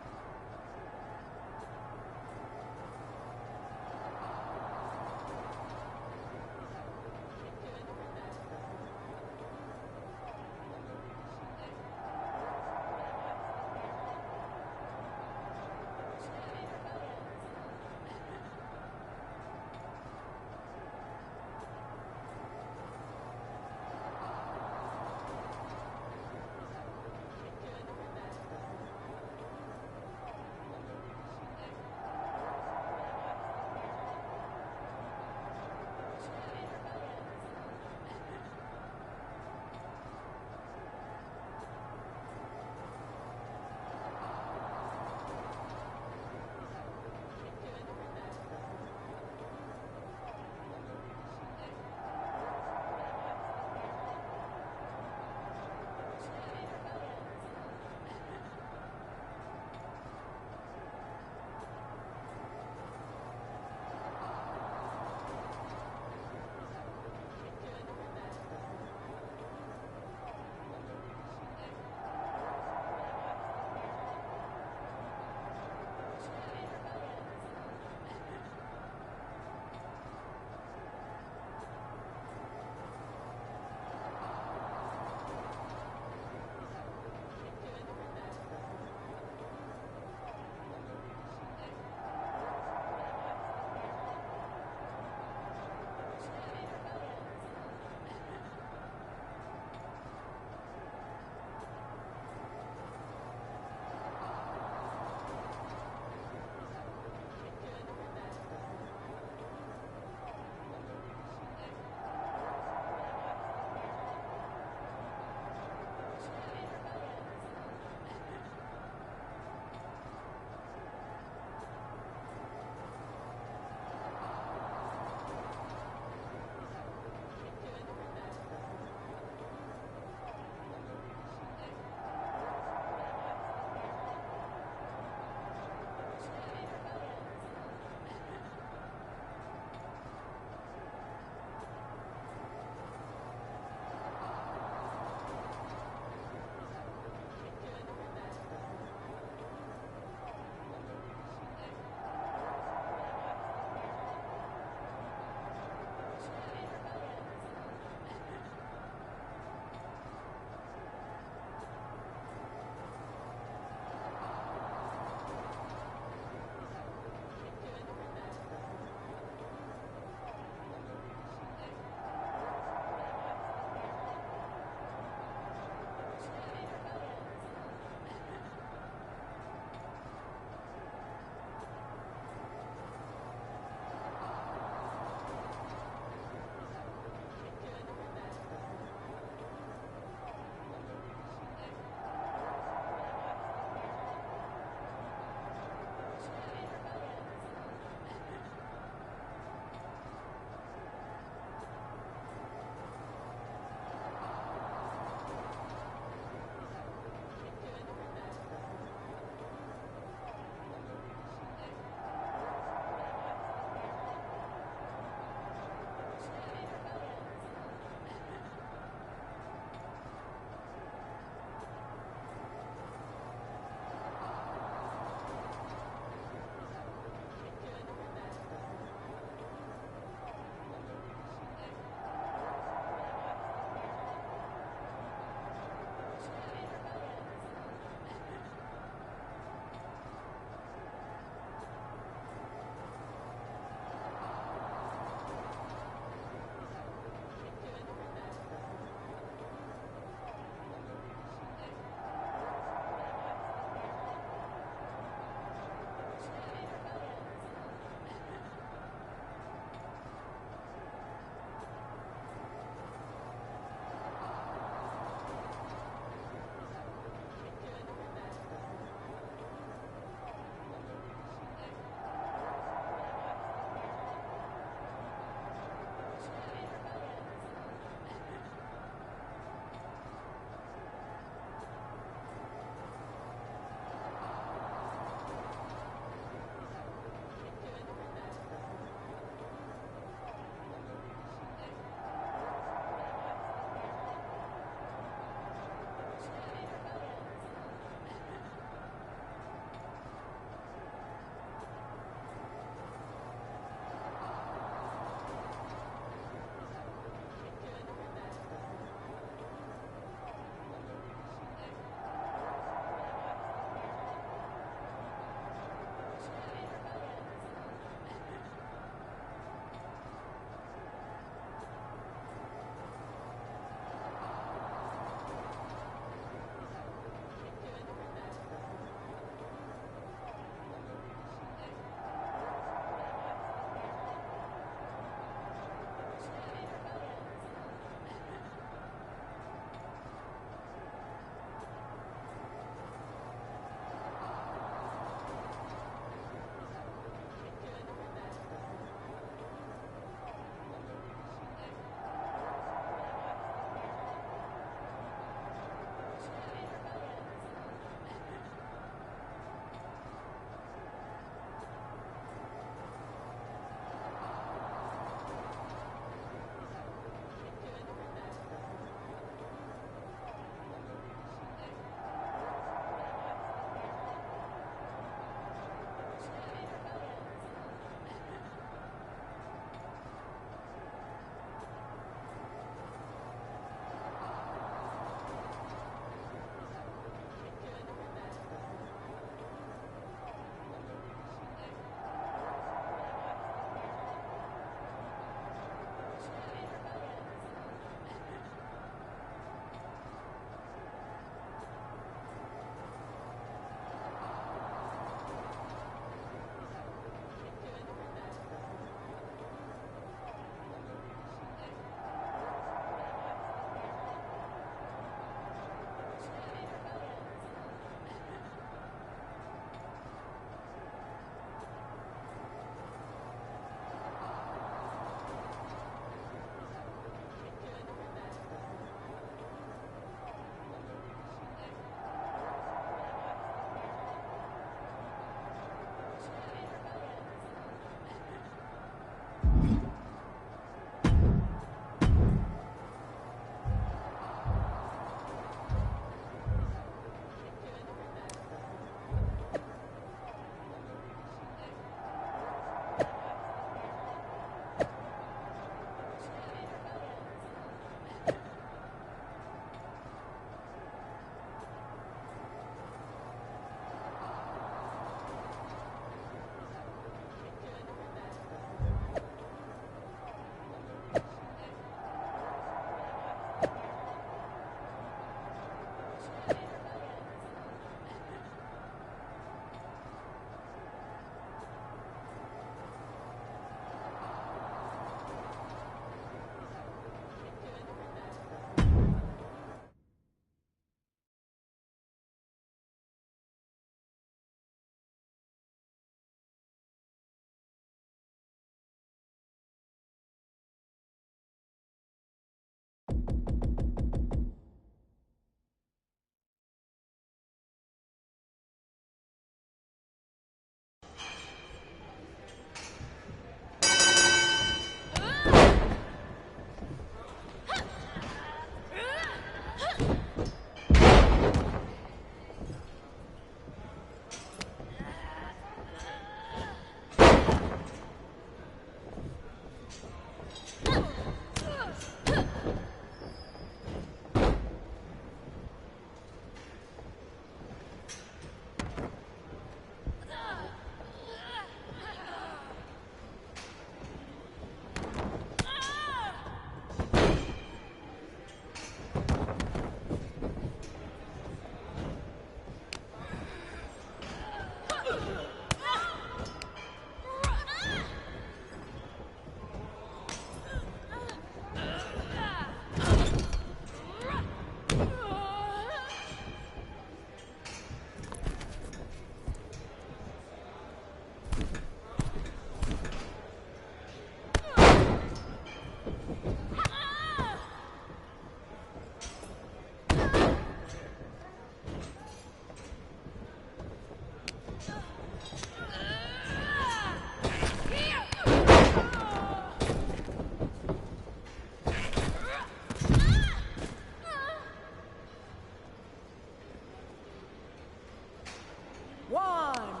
1.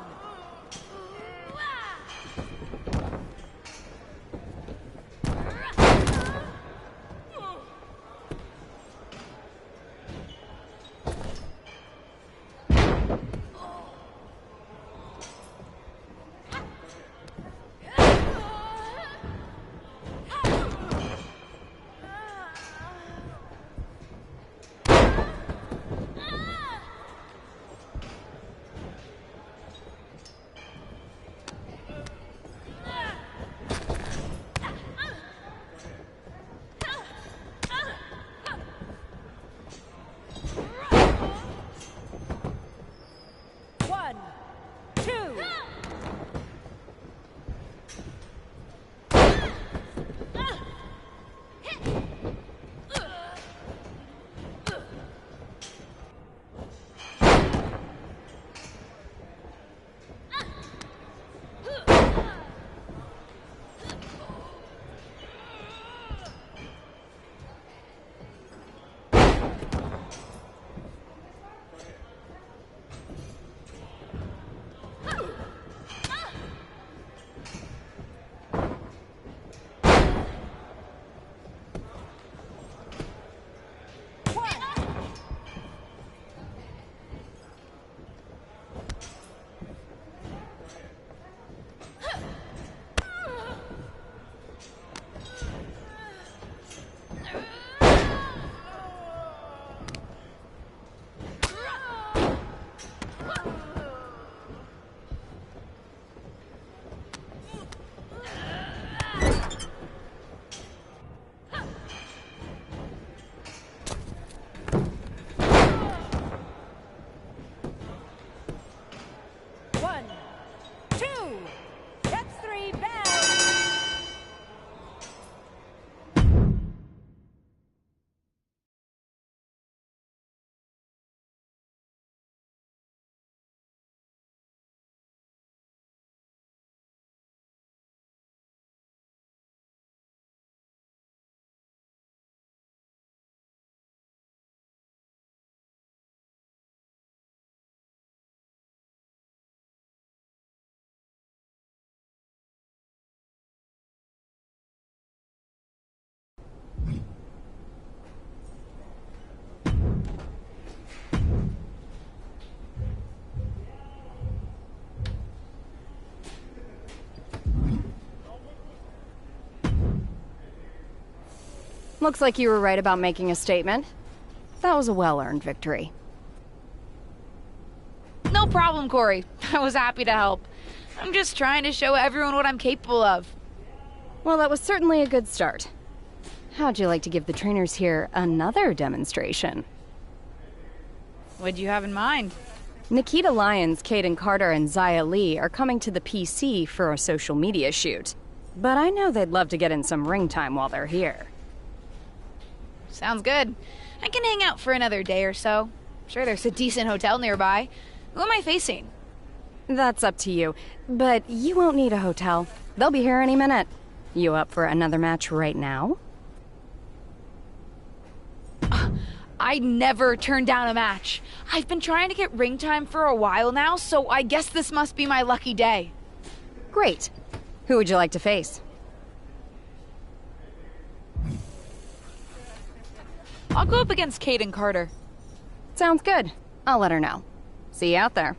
Looks like you were right about making a statement. That was a well-earned victory. No problem, Corey. I was happy to help. I'm just trying to show everyone what I'm capable of. Well, that was certainly a good start. How'd you like to give the trainers here another demonstration? What'd you have in mind? Nikita Lyons, Caden Carter, and Zaya Lee are coming to the PC for a social media shoot. But I know they'd love to get in some ring time while they're here. Sounds good. I can hang out for another day or so. Sure, there's a decent hotel nearby. Who am I facing? That's up to you, but you won't need a hotel. They'll be here any minute. You up for another match right now? I never turn down a match. I've been trying to get ring time for a while now, so I guess this must be my lucky day. Great. Who would you like to face? I'll go up against Caden Carter. Sounds good. I'll let her know. See you out there.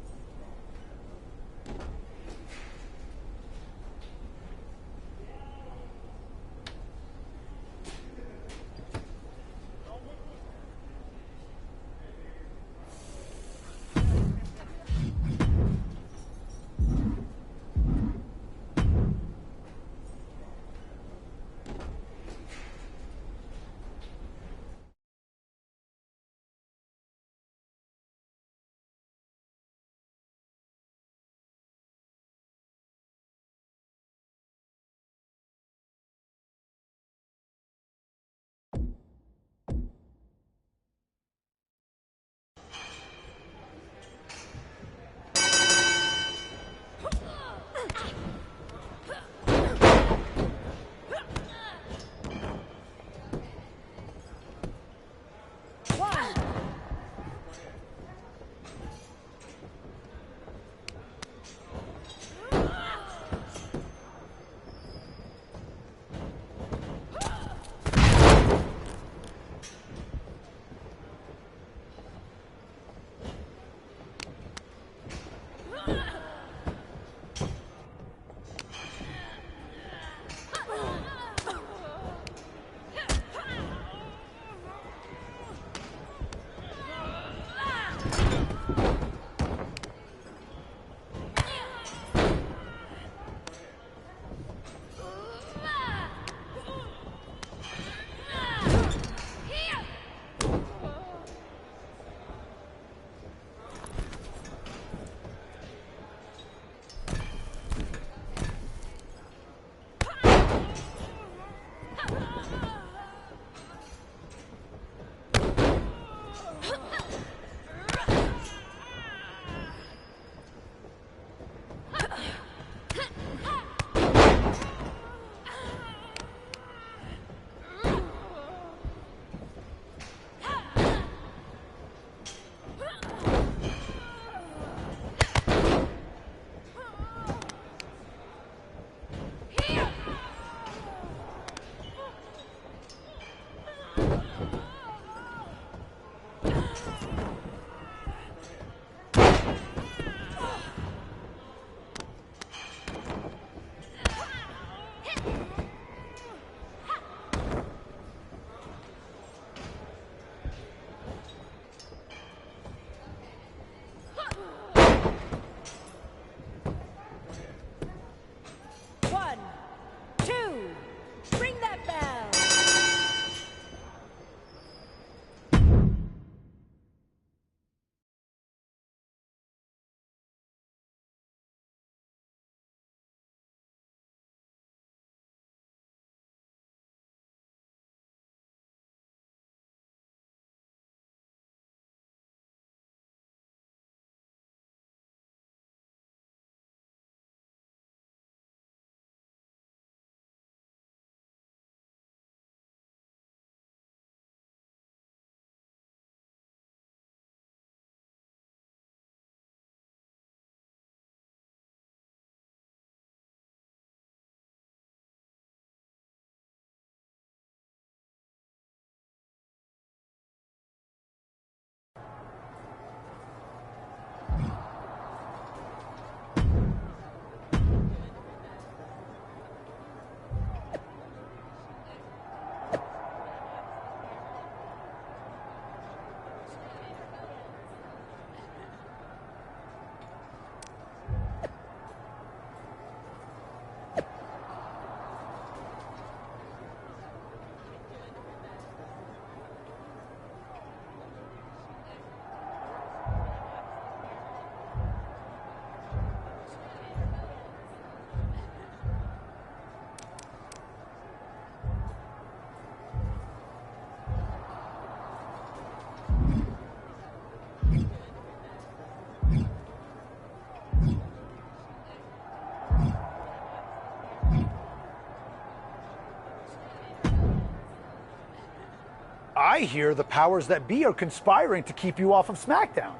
I hear the powers that be are conspiring to keep you off of SmackDown.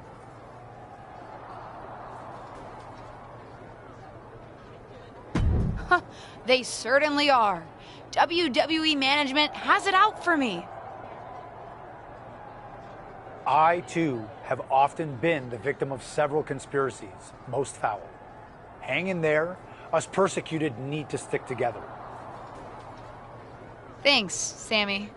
They certainly are. WWE management has it out for me. I, too, have often been the victim of several conspiracies, most foul. Hang in there. Us persecuted need to stick together. Thanks, Sammy.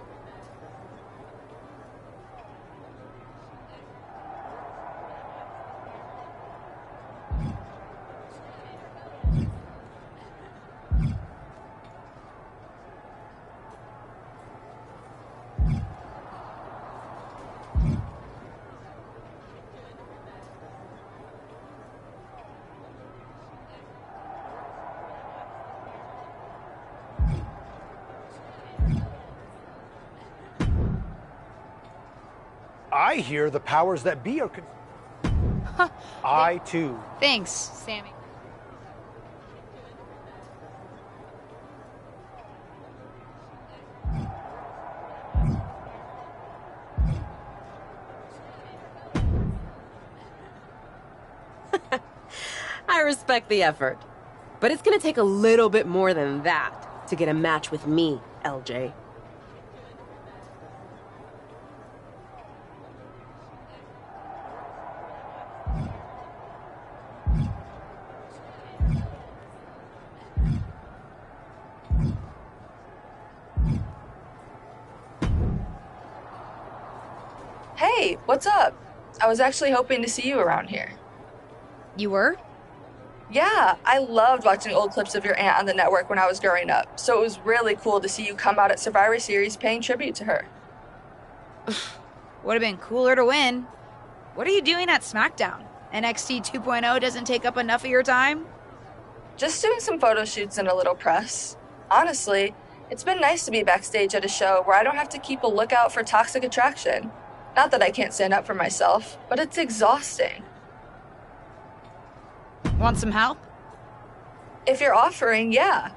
I hear the powers that be are... I, too. Thanks, Sammy. I respect the effort. But it's gonna take a little bit more than that to get a match with me, LJ. Hey, what's up? I was actually hoping to see you around here. You were? Yeah, I loved watching old clips of your aunt on the network when I was growing up, so it was really cool to see you come out at Survivor Series paying tribute to her. Would have been cooler to win. What are you doing at SmackDown? NXT 2.0 doesn't take up enough of your time? Just doing some photo shoots and a little press. Honestly, it's been nice to be backstage at a show where I don't have to keep a lookout for toxic attraction. Not that I can't stand up for myself, but it's exhausting. Want some help? If you're offering, yeah.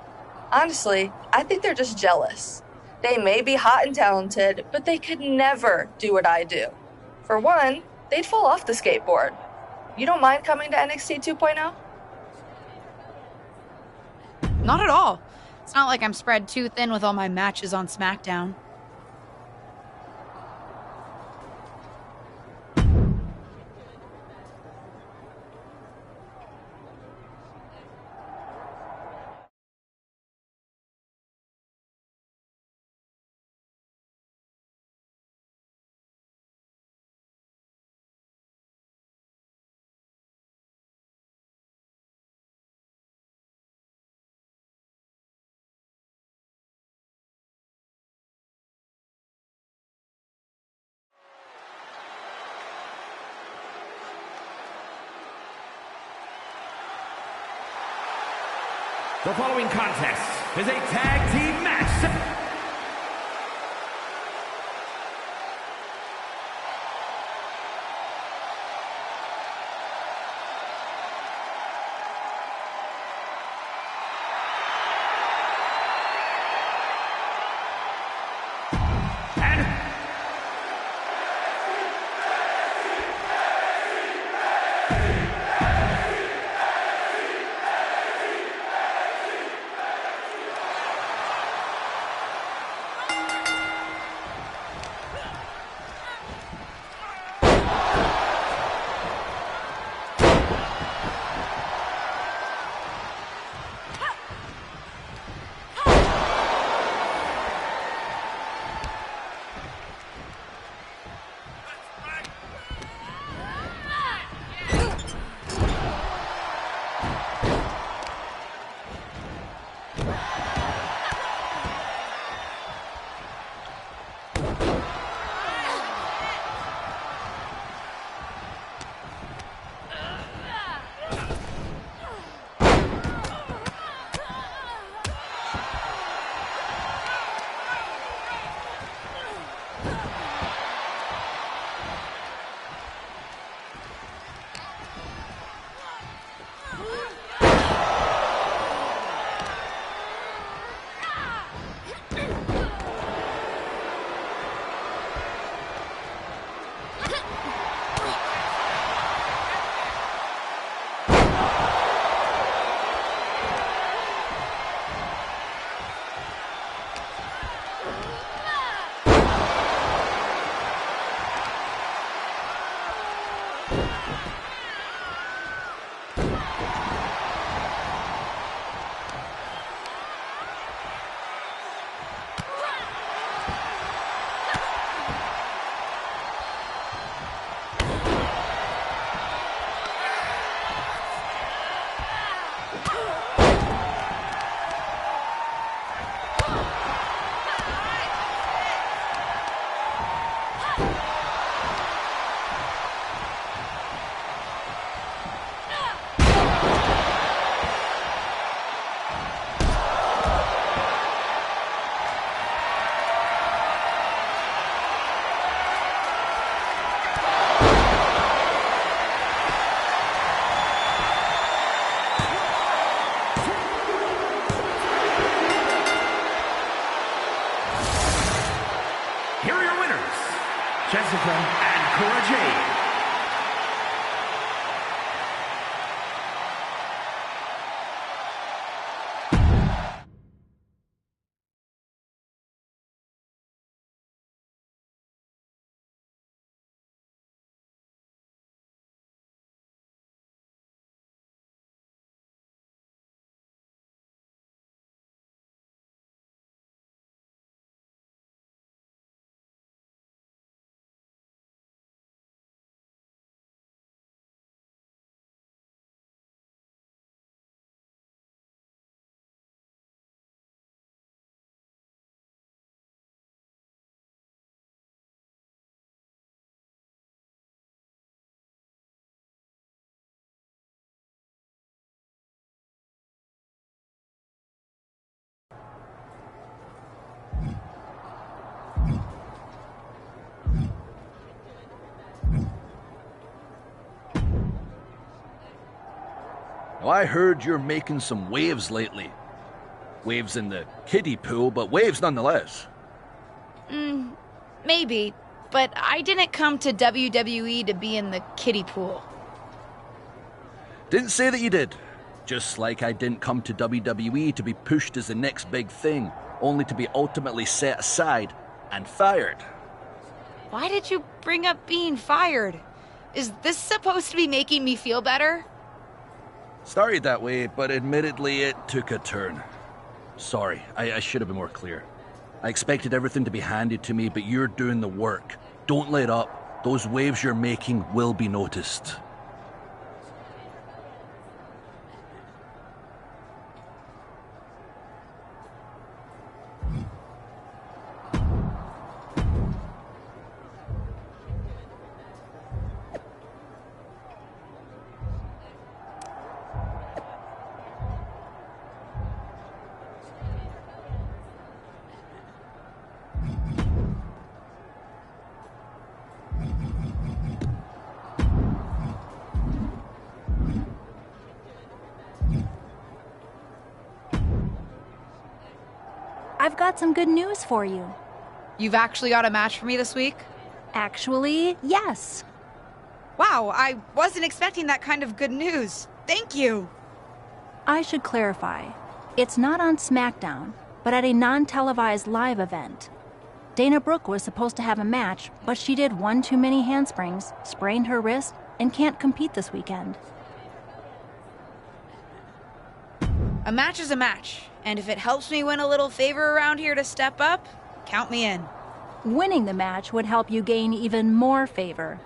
Honestly, I think they're just jealous. They may be hot and talented, but they could never do what I do. For one, they'd fall off the skateboard. You don't mind coming to NXT 2.0? Not at all. It's not like I'm spread too thin with all my matches on SmackDown. The following contest is a tag team match. Here are your winners, Jessica and Cora Jade. Now, I heard you're making some waves lately. Waves in the kiddie pool, but waves nonetheless. Maybe, but I didn't come to WWE to be in the kiddie pool. Didn't say that you did. Just like I didn't come to WWE to be pushed as the next big thing, only to be ultimately set aside and fired. Why did you bring up being fired? Is this supposed to be making me feel better? Started that way, but admittedly it took a turn. Sorry, I should have been more clear. I expected everything to be handed to me, but you're doing the work. Don't let up. Those waves you're making will be noticed. I've got some good news for you. You've actually got a match for me this week? Actually, yes. Wow, I wasn't expecting that kind of good news. Thank you. I should clarify. It's not on SmackDown, but at a non-televised live event. Dana Brooke was supposed to have a match, but she did one too many handsprings, sprained her wrist, and can't compete this weekend. A match is a match, and if it helps me win a little favor around here to step up, count me in. Winning the match would help you gain even more favor.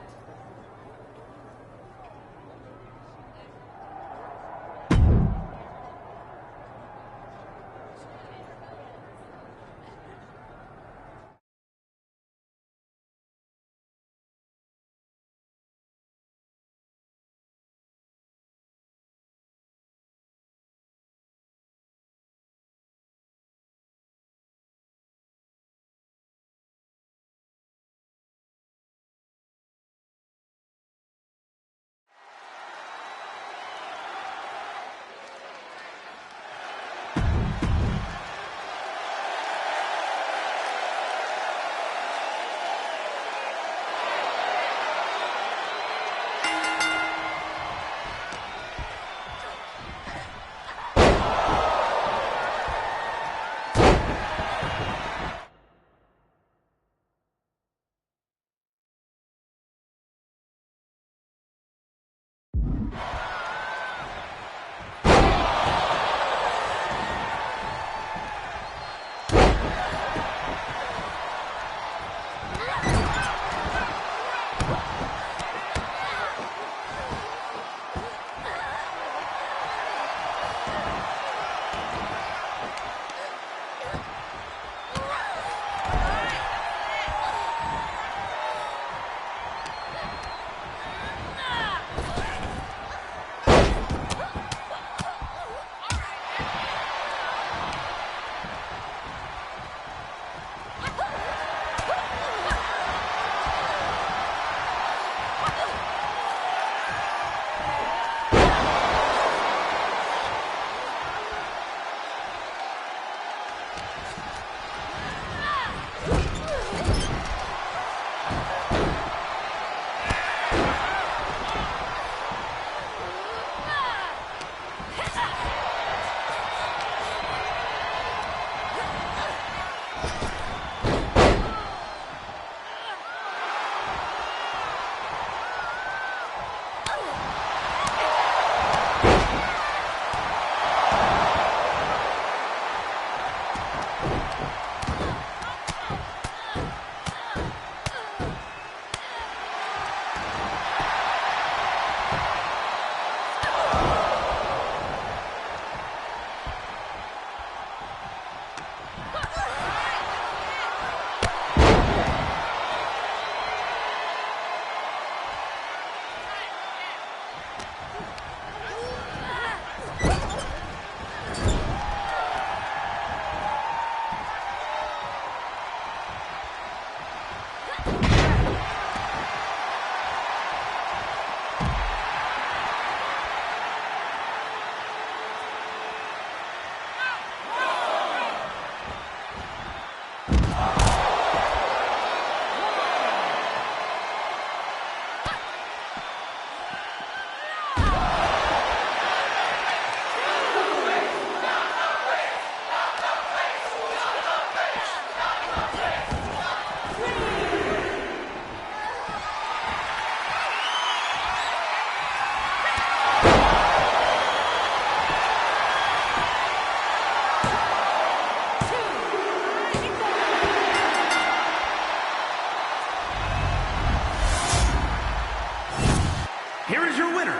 winner,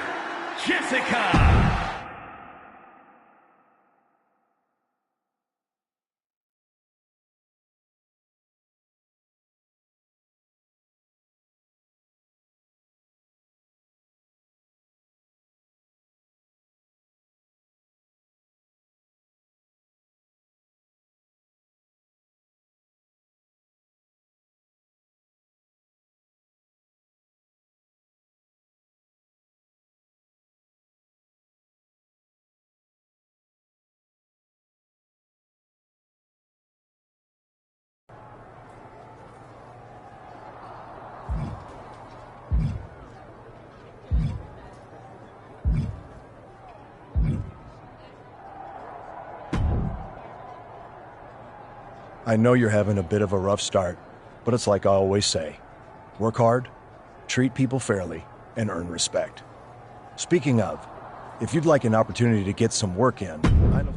Jessica. I know you're having a bit of a rough start, but it's like I always say, work hard, treat people fairly, and earn respect. Speaking of, if you'd like an opportunity to get some work in, I know...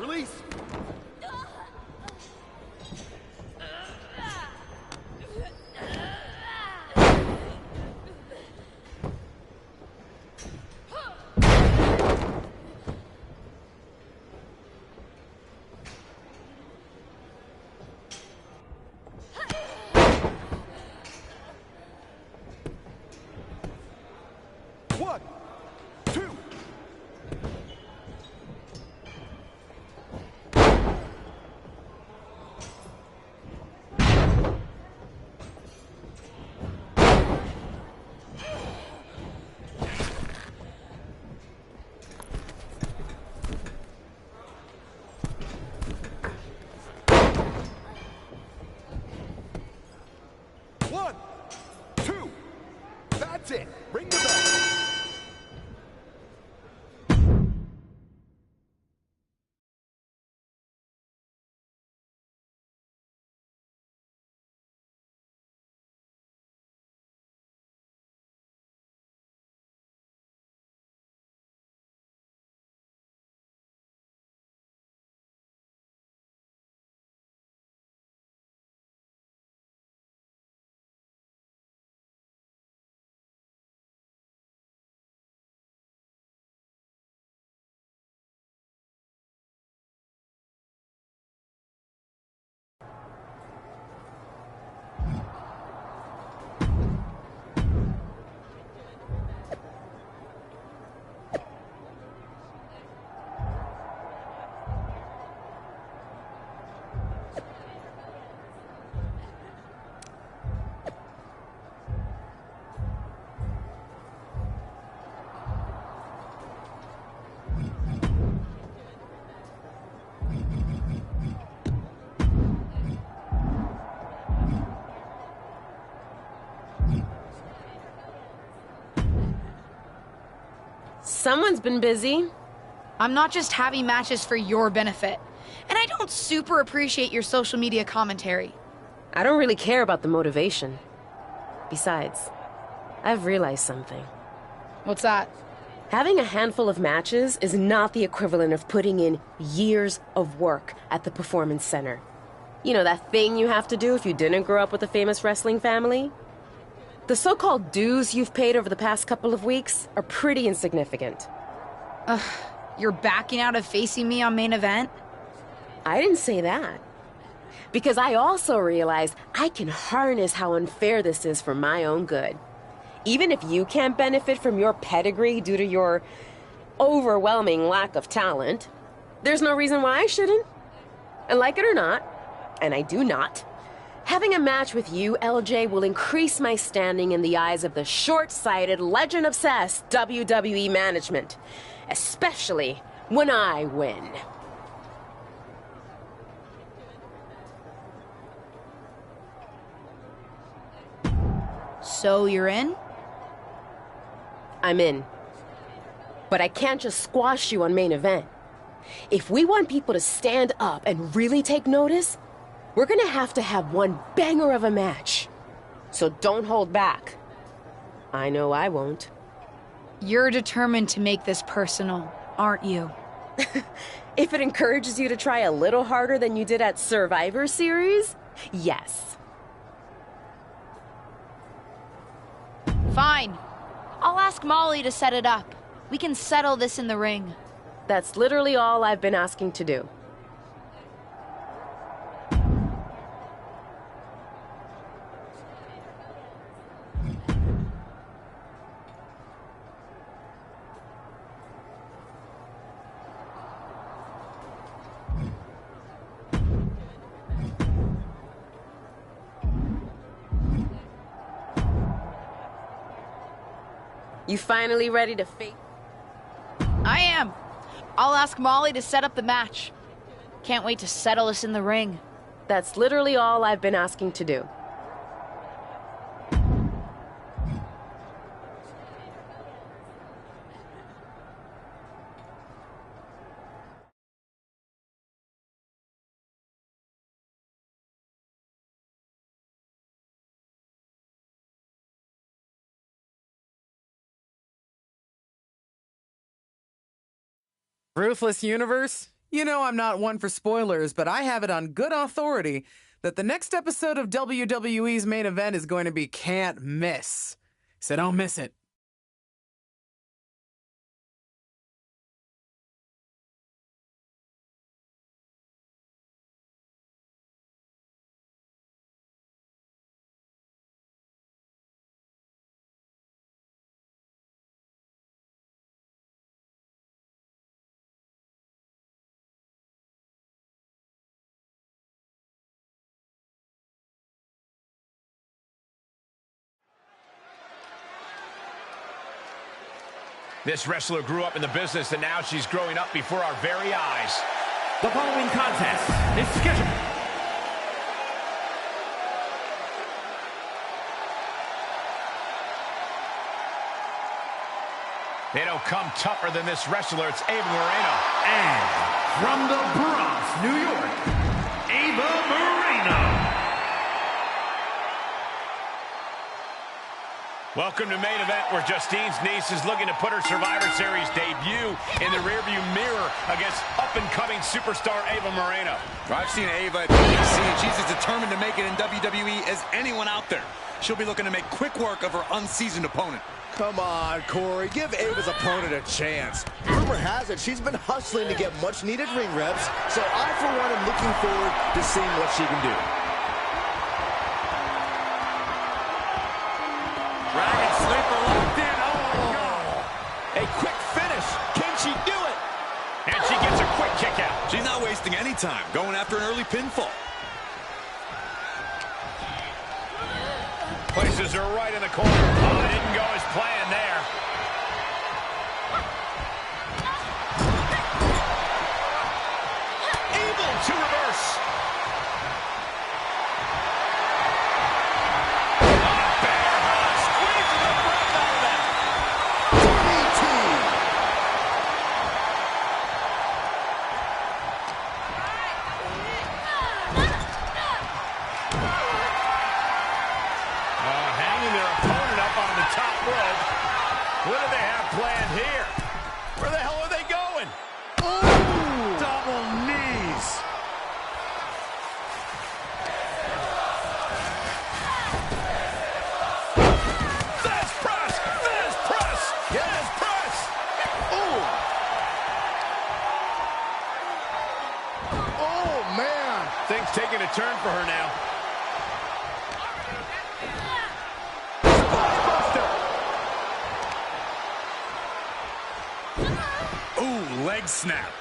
Release. One, two. One, two. That's it. Ring the bell. Someone's been busy. I'm not just having matches for your benefit. And I don't super appreciate your social media commentary. I don't really care about the motivation. Besides, I've realized something. What's that? Having a handful of matches is not the equivalent of putting in years of work at the Performance Center. You know, that thing you have to do if you didn't grow up with a famous wrestling family? The so-called dues you've paid over the past couple of weeks are pretty insignificant. Ugh, you're backing out of facing me on main event? I didn't say that. Because I also realize I can harness how unfair this is for my own good. Even if you can't benefit from your pedigree due to your overwhelming lack of talent, there's no reason why I shouldn't. And like it or not, and I do not, having a match with you, LJ, will increase my standing in the eyes of the short-sighted, legend-obsessed WWE management. Especially when I win. So you're in? I'm in. But I can't just squash you on main event. If we want people to stand up and really take notice, we're gonna have to have one banger of a match. So don't hold back. I know I won't. You're determined to make this personal, aren't you? If it encourages you to try a little harder than you did at Survivor Series, yes. Fine. I'll ask Molly to set it up. We can settle this in the ring. That's literally all I've been asking to do. You finally ready to face? I am. I'll ask Molly to set up the match. Can't wait to settle this in the ring. That's literally all I've been asking to do. Ruthless Universe, You know I'm not one for spoilers, but I have it on good authority that the next episode of WWE's main event is going to be can't miss. So don't miss it. This wrestler grew up in the business, and now she's growing up before our very eyes. The following contest is scheduled. They don't come tougher than this wrestler. It's Ava Moreno. And from the Bronx, New York, Ava Moreno. Welcome to main event, where Justine's niece is looking to put her Survivor Series debut in the rearview mirror against up-and-coming superstar Ava Moreno. I've seen Ava at PBC, and she's as determined to make it in WWE as anyone out there. She'll be looking to make quick work of her unseasoned opponent. Come on, Corey. Give Ava's opponent a chance. Rumor has it she's been hustling to get much-needed ring reps, so I, for one, am looking forward to seeing what she can do. Dragon sleeper locked in. Oh! A quick finish. Can she do it? And she gets a quick kick out. She's not wasting any time, going after an early pinfall. Places her right in the corner. Oh, it didn't go as planned there. Able to reverse. Bear hug, squeezing the breath out of them. Hanging their opponent up on the top rope. What do they have planned here? Where the hell are they going? Ooh! Double knees. There's press! There's press! There's press! Ooh! Oh, man. Things taking a turn for her now. Ooh, leg snap.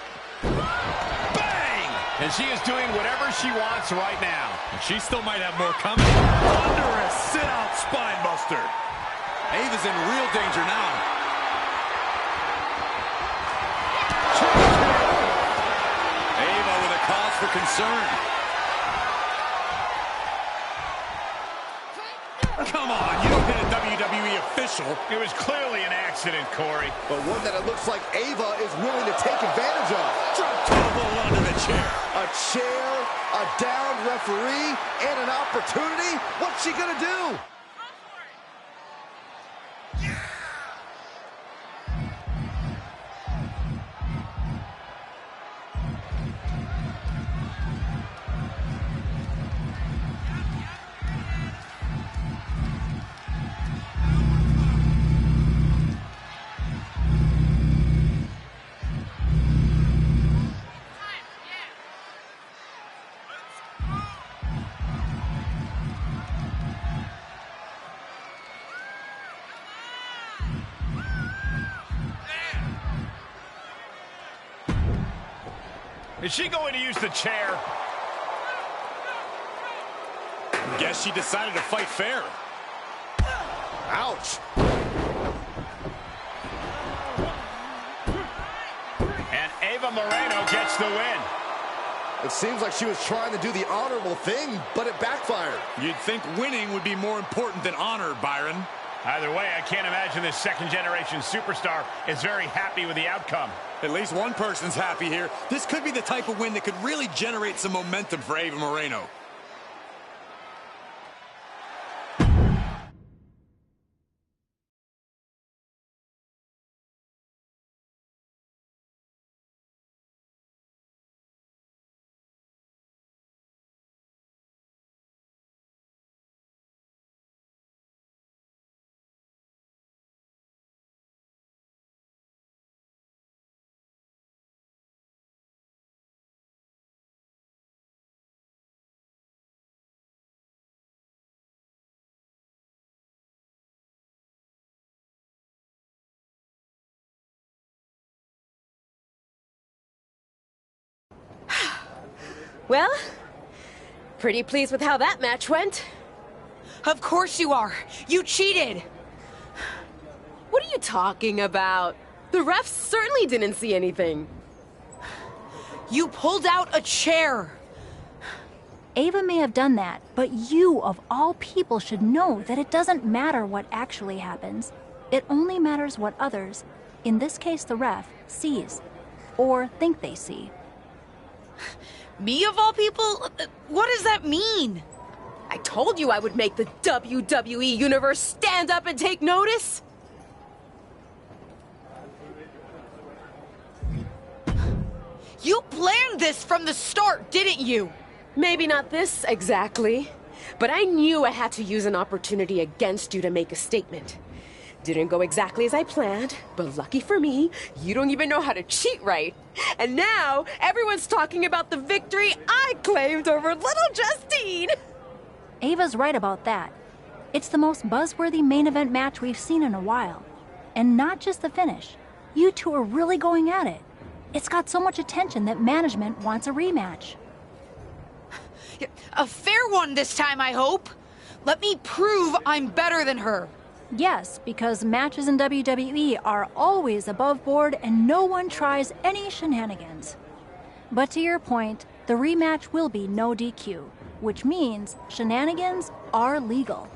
Bang! And she is doing whatever she wants right now. And she still might have more coming. Thunderous sit-out spine buster. Ava's in real danger now. Ava with a cause for concern. Come on, you don't hit a WWE official. It was clearly an accident, Corey. But one that it looks like Ava is willing to take advantage of. Tumble under the chair. A chair, a downed referee, and an opportunity. What's she gonna do? Is she going to use the chair? Guess she decided to fight fair. Ouch. And Ava Moreno gets the win. It seems like she was trying to do the honorable thing, but it backfired. You'd think winning would be more important than honor, Byron. Either way, I can't imagine this second-generation superstar is very happy with the outcome. At least one person's happy here. This could be the type of win that could really generate some momentum for Ava Moreno. Well, pretty pleased with how that match went. Of course you are. You cheated. What are you talking about? The refs certainly didn't see anything. You pulled out a chair. Ava may have done that, but you, of all people, should know that it doesn't matter what actually happens. It only matters what others, in this case the ref, sees. Or think they see. Me, of all people? What does that mean? I told you I would make the WWE Universe stand up and take notice. You planned this from the start, didn't you? Maybe not this exactly, but I knew I had to use an opportunity against you to make a statement. Didn't go exactly as I planned, but lucky for me, you don't even know how to cheat right. And now, everyone's talking about the victory I claimed over little Justine. Ava's right about that. It's the most buzzworthy main event match we've seen in a while. And not just the finish. You two are really going at it. It's got so much attention that management wants a rematch. A fair one this time, I hope. Let me prove I'm better than her. Yes, because matches in WWE are always above board and no one tries any shenanigans. But to your point, the rematch will be no DQ, which means shenanigans are legal.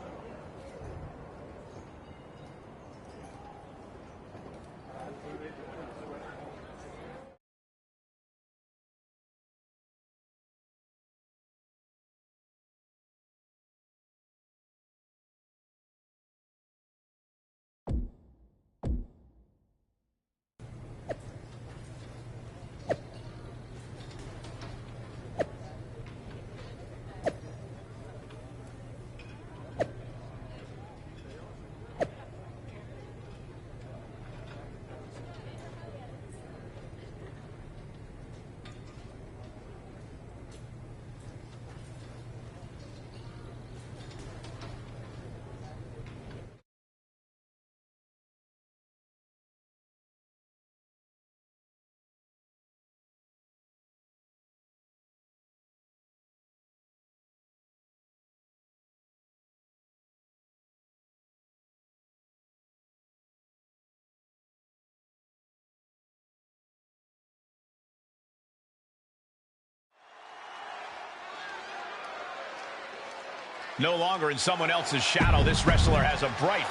No longer in someone else's shadow, this wrestler has a bright.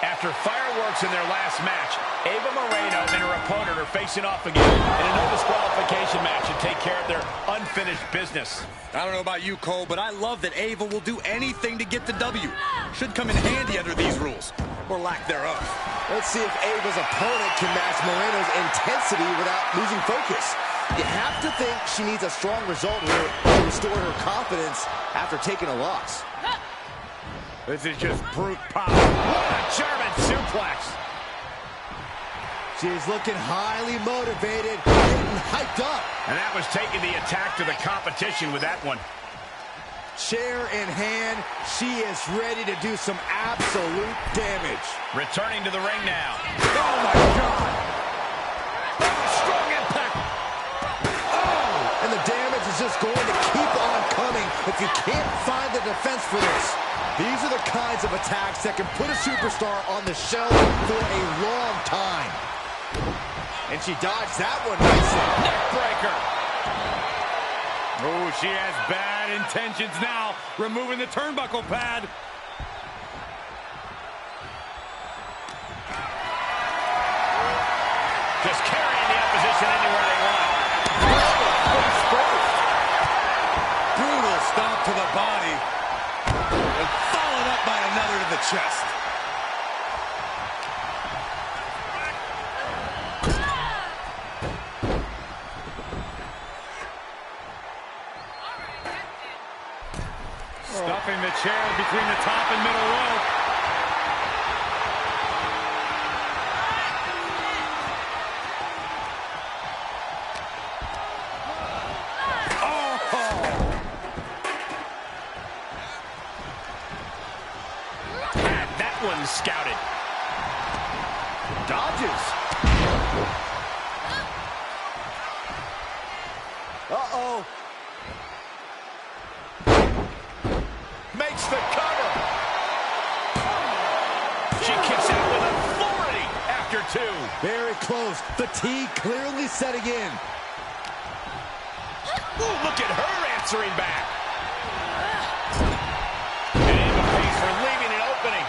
After fireworks in their last match, Ava Moreno and her opponent are facing off again in a no disqualification match to take care of their unfinished business. I don't know about you, Cole, but I love that Ava will do anything to get the W. Should come in handy under these rules, or lack thereof. Let's see if Ava's opponent can match Moreno's intensity without losing focus. You have to think she needs a strong result here to restore her confidence after taking a loss. This is just brute power. What a German suplex. She's looking highly motivated, getting hyped up. And that was taking the attack to the competition with that one. Chair in hand, she is ready to do some absolute damage. Returning to the ring now. Oh my God! Oh, strong impact! Oh! And the damage is just going to keep on coming if you can't find the defense for this. These are the kinds of attacks that can put a superstar on the shelf for a long time. And she dodged that one nicely. Neckbreaker. Oh, she has bad intentions now, removing the turnbuckle pad. Just carrying the opposition anywhere they want. Brutal stomp to the body. And followed up by another to the chest. Stuffing the chair between the top and middle rope. Scouted. dodges. Uh-oh. Makes the cover. She kicks out with authority after 2. Very close. Fatigue clearly setting in. Ooh, look at her answering back. And Ava pays for leaving an opening.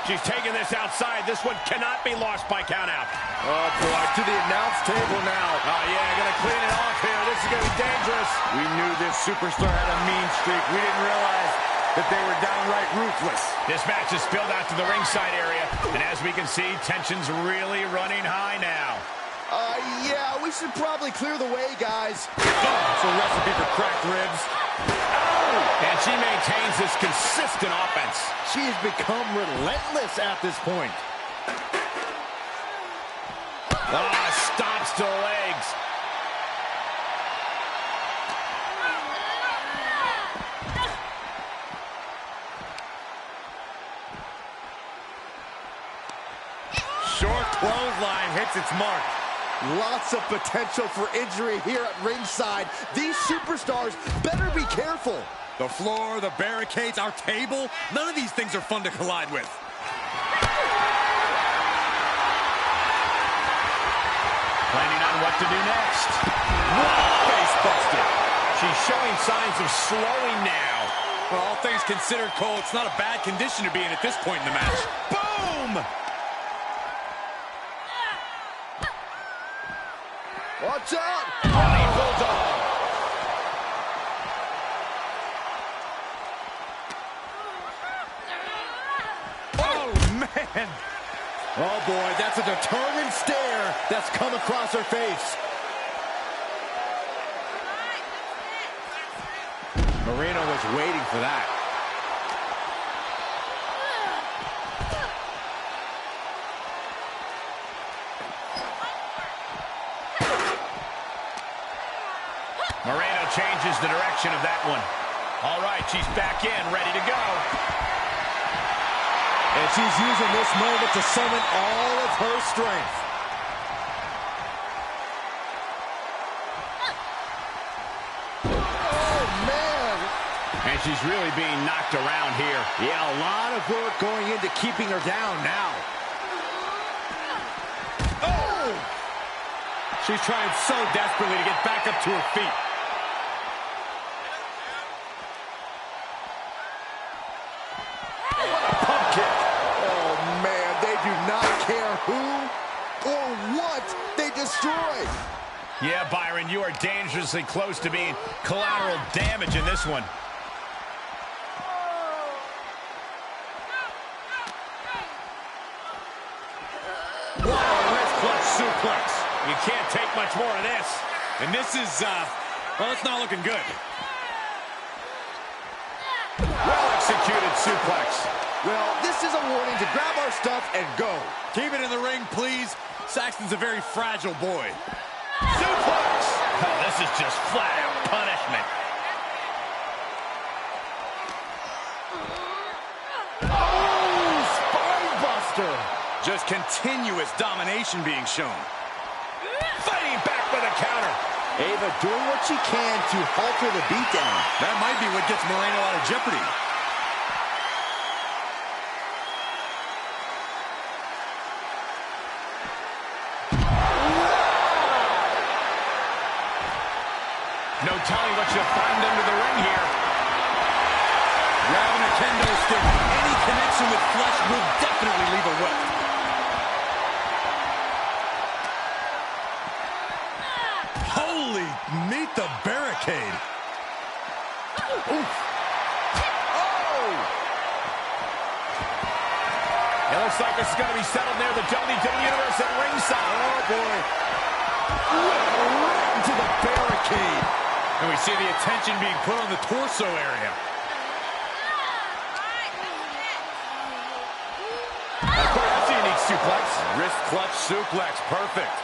She's taking this outside. This one cannot be lost by countout. Oh, boy, to the announce table now. Oh, yeah, gonna clean it off here. This is gonna be dangerous. We knew this superstar had a mean streak. We didn't realize that they were downright ruthless. This match is spilled out to the ringside area, and as we can see, tension's really running high now. Yeah, we should probably clear the way, guys. It's a recipe for cracked ribs. And she maintains this consistent offense. She has become relentless at this point. Stomps to the legs. Short clothesline hits its mark. Lots of potential for injury here at ringside. These superstars better be careful. The floor, the barricades, our table, none of these things are fun to collide with. Planning on what to do next. Face busted. She's showing signs of slowing now. For all things considered, Cole, it's not a bad condition to be in at this point in the match. Boom! Watch out! Running Bulldog. Oh, man! Oh, boy, that's a determined stare that's come across her face. Moreno was waiting for that. Moreno changes the direction of that one. All right, she's back in, ready to go. And she's using this moment to summon all of her strength. Oh, man. And she's really being knocked around here. Yeah, a lot of work going into keeping her down now. Oh! She's trying so desperately to get back up to her feet. Who or what they destroy. Yeah, Byron, you are dangerously close to being collateral damage in this one. Wow, wrist clutch suplex. You can't take much more of this. And this is, well, it's not looking good. Well-executed suplex. Well, this is a warning to grab our stuff and go. Keep it in the ring, please. Saxton's a very fragile boy. Suplex! Oh, this is just flat-out punishment. Oh, spine buster. Just continuous domination being shown. Fighting back with a counter. Ava doing what she can to halter the beatdown. That might be what gets Moreno out of jeopardy. No telling what you'll find under the ring here. Grabbing a kendo stick. Any connection with flesh will definitely leave a welt. Holy, meet the barricade. Oof. Oh! It looks like it's going to be settled near the WWE Universe at ringside. Oh, boy. Right into the barricade. And we see the attention being put on the torso area. That's a unique suplex. Wrist clutch suplex, perfect.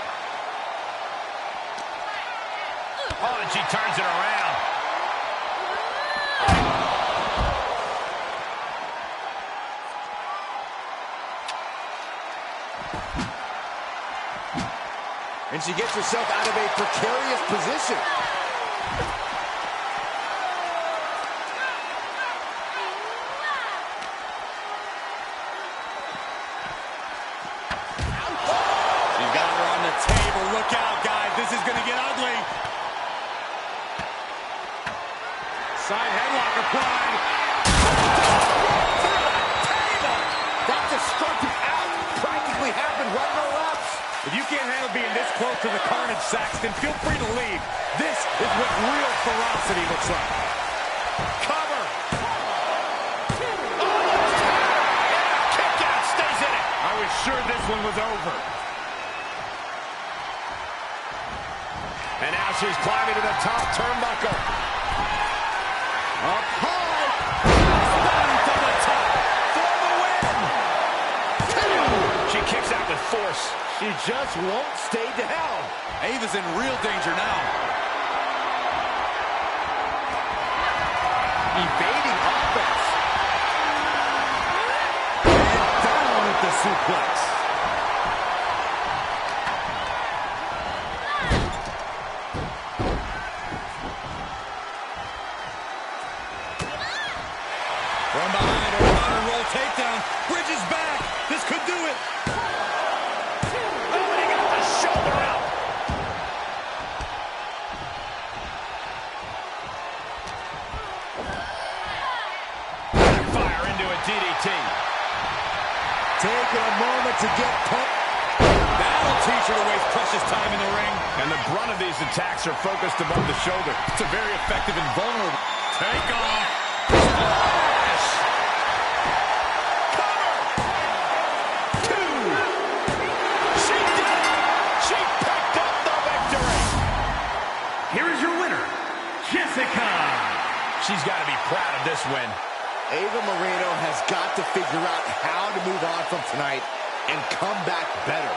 Oh, and she turns it around. And she gets herself out of a precarious position. She's got her on the table. Look out, guys. This is going to get ugly. Side headlock applied. That destructive out practically happened right in her laps. If you can't handle being this close to the carnage, Saxton, feel free to leave. This is what real ferocity looks like. Cover. Kick out, stays in it. I was sure this one was over. And now she's climbing to the top turnbuckle. Up high. Spine to the top for the win. She kicks out with force. She just won't stay down. Ava's in real danger now. Evading offense. And down with the suplex. From behind, a counter roll takedown. Bridges back. This could do it. Shoulder out. Fire into a DDT. Taking a moment to get pumped. That'll teach her to waste precious time in the ring. And the brunt of these attacks are focused above the shoulder. It's a very effective and vulnerable take off. Splash! Cover! 2! She did it! She picked up the victory! Here is your winner, Jessica. She's got to be proud of this win. Ava Moreno has got to figure out how to move on from tonight and come back better.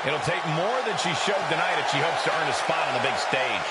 It'll take more than she showed tonight if she hopes to earn a spot on the big stage.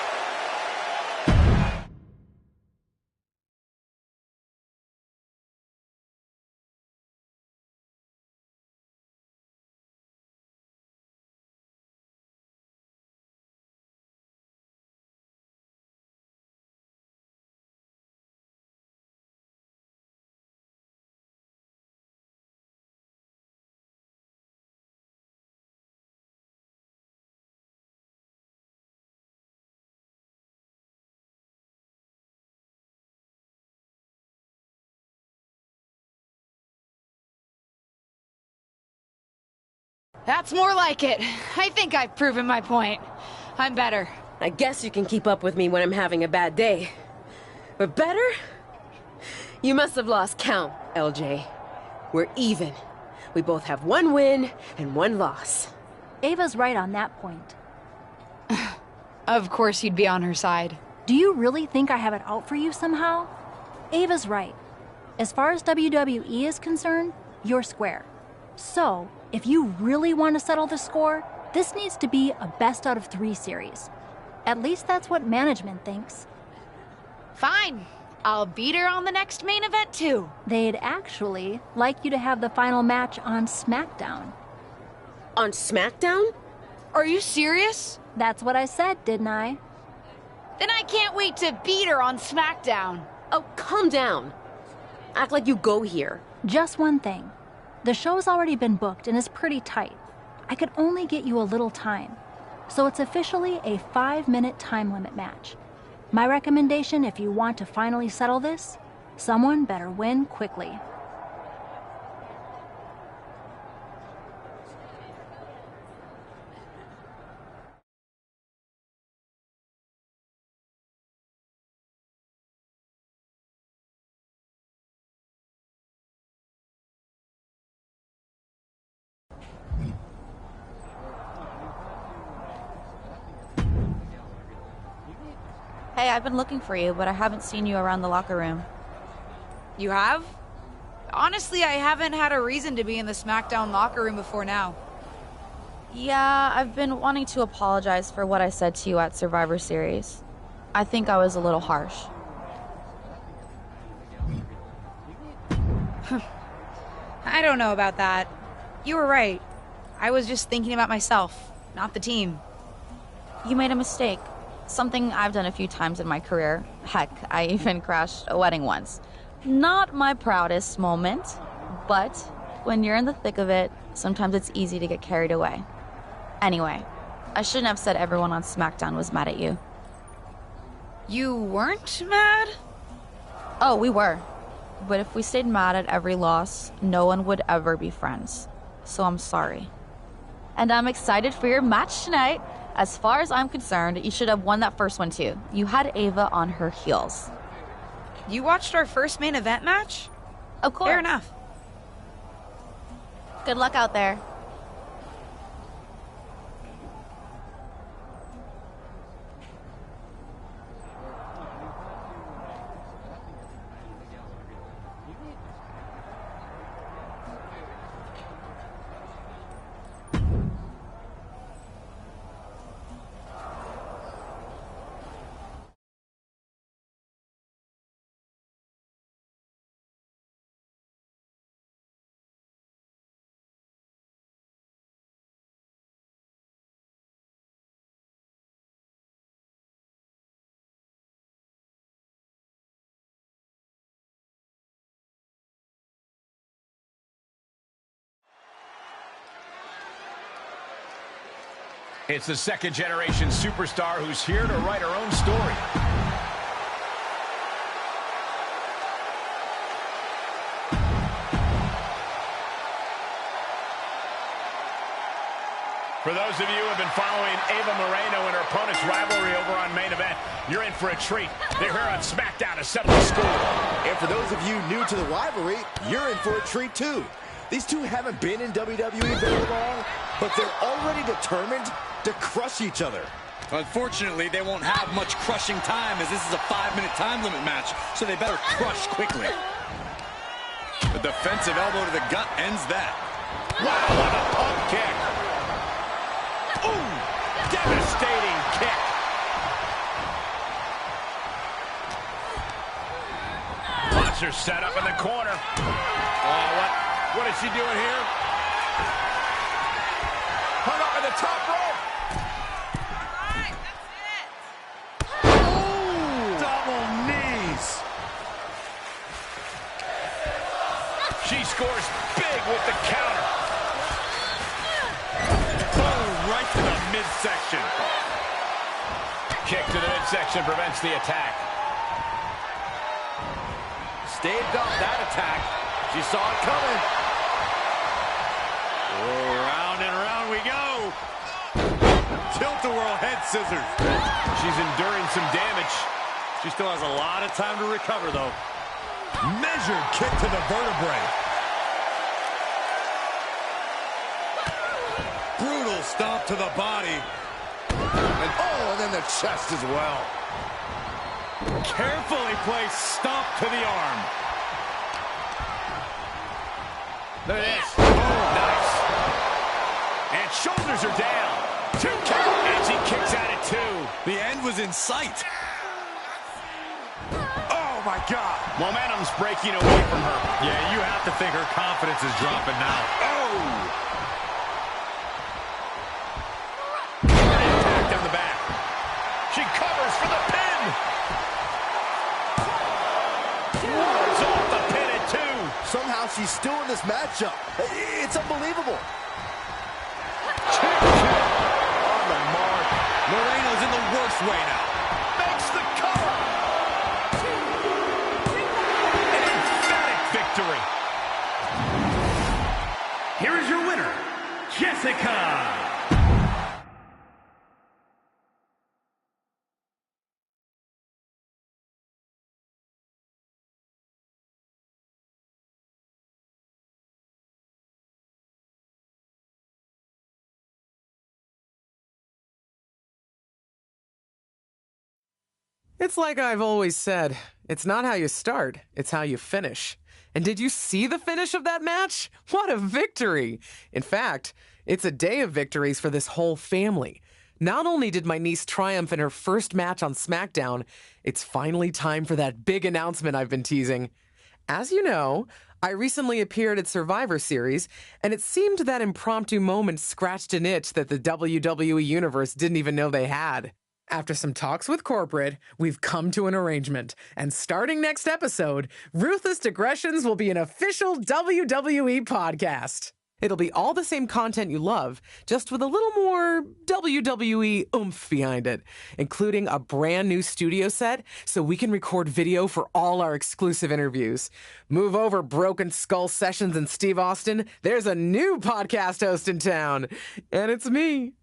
That's more like it. I think I've proven my point. I'm better. I guess you can keep up with me when I'm having a bad day. But better? You must have lost count, LJ. We're even. We both have 1 win and 1 loss. Ava's right on that point. Of course you'd be on her side. Do you really think I have it out for you somehow? Ava's right. As far as WWE is concerned, you're square. So, if you really want to settle the score, this needs to be a best out of 3 series. At least that's what management thinks. Fine. I'll beat her on the next main event too. They'd actually like you to have the final match on SmackDown. On SmackDown? Are you serious? That's what I said, didn't I? Then I can't wait to beat her on SmackDown. Oh, calm down. Act like you go here. Just one thing. The show's already been booked and is pretty tight. I could only get you a little time. So it's officially a 5-minute time limit match. My recommendation, if you want to finally settle this, someone better win quickly. Hey, I've been looking for you, but I haven't seen you around the locker room. You have? Honestly, I haven't had a reason to be in the SmackDown locker room before now. Yeah, I've been wanting to apologize for what I said to you at Survivor Series. I think I was a little harsh. I don't know about that. You were right. I was just thinking about myself, not the team. You made a mistake. Something I've done a few times in my career. Heck, I even crashed a wedding once. Not my proudest moment, but when you're in the thick of it, sometimes it's easy to get carried away. Anyway, I shouldn't have said everyone on SmackDown was mad at you. You weren't mad? Oh, we were. But if we stayed mad at every loss, no one would ever be friends. So I'm sorry. And I'm excited for your match tonight. As far as I'm concerned, you should have won that first one too. You had Ava on her heels. You watched our first main event match? Of course. Fair enough. Good luck out there. It's the second-generation superstar who's here to write her own story. For those of you who have been following Ava Moreno and her opponent's rivalry over on Main Event, you're in for a treat. They're here on SmackDown to settle the score. And for those of you new to the rivalry, you're in for a treat too. These two haven't been in WWE very long, but they're already determined to crush each other. Unfortunately, they won't have much crushing time as this is a 5-minute time limit match, so they better crush quickly. The defensive elbow to the gut ends that. Wow, what a pump kick. Ooh, devastating kick. Monster set up in the corner. Oh, what is she doing here? Hung up in the top rope. Ooh, double knees. She scores big with the counter. Boom, right to the midsection. Kick to the midsection prevents the attack. Staved off that attack. She saw it coming. Oh, round and round we go. Tilt-a-whirl head scissors. She's enduring some damage. She still has a lot of time to recover, though. Measured kick to the vertebrae. Brutal stomp to the body. And then the chest as well. Carefully placed stomp to the arm. Look at this. Oh, nice. And shoulders are down. 2 count. And she kicks out at 2. The end was in sight. Oh, my God. Momentum's breaking away from her. Yeah, you have to think her confidence is dropping now. Oh! Impact on the back. She covers for the pin. Rolls off the pin at 2. Somehow she's still in this matchup. It's unbelievable. On the mark. Moreno's in the worst way now. Makes the cover. An emphatic victory. Here is your winner, Jessica. It's like I've always said, it's not how you start, it's how you finish. And did you see the finish of that match? What a victory! In fact, it's a day of victories for this whole family. Not only did my niece triumph in her first match on SmackDown, it's finally time for that big announcement I've been teasing. As you know, I recently appeared at Survivor Series, and it seemed that impromptu moment scratched an itch that the WWE Universe didn't even know they had. After some talks with corporate, we've come to an arrangement, and starting next episode, Ruthless Digressions will be an official WWE podcast. It'll be all the same content you love, just with a little more WWE oomph behind it, including a brand new studio set so we can record video for all our exclusive interviews. Move over, Broken Skull Sessions and Steve Austin. There's a new podcast host in town, and it's me.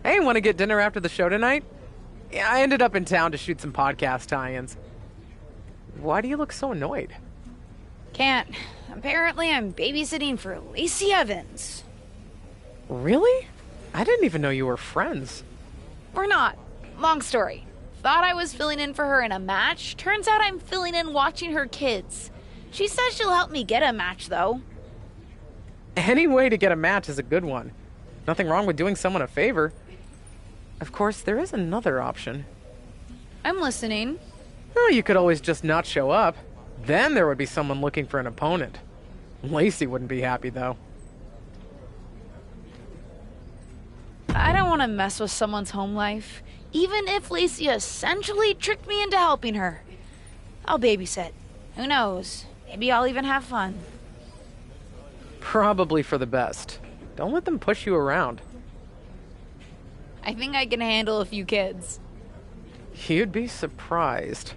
Hey, want to get dinner after the show tonight? Yeah, I ended up in town to shoot some podcast tie-ins. Why do you look so annoyed? Can't. Apparently I'm babysitting for Lacey Evans. Really? I didn't even know you were friends. We're not. Long story. Thought I was filling in for her in a match. Turns out I'm filling in watching her kids. She says she'll help me get a match, though. Any way to get a match is a good one. Nothing wrong with doing someone a favor. Of course, there is another option. I'm listening. Oh, you could always just not show up. Then there would be someone looking for an opponent. Lacey wouldn't be happy, though. I don't want to mess with someone's home life, even if Lacey essentially tricked me into helping her. I'll babysit. Who knows? Maybe I'll even have fun. Probably for the best. Don't let them push you around. I think I can handle a few kids. You'd be surprised.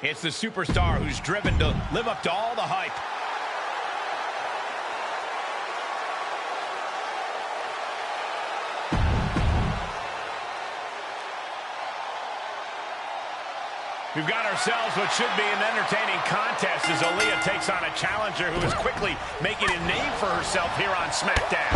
It's the superstar who's driven to live up to all the hype. We've got ourselves what should be an entertaining contest as Aaliyah takes on a challenger who is quickly making a name for herself here on SmackDown.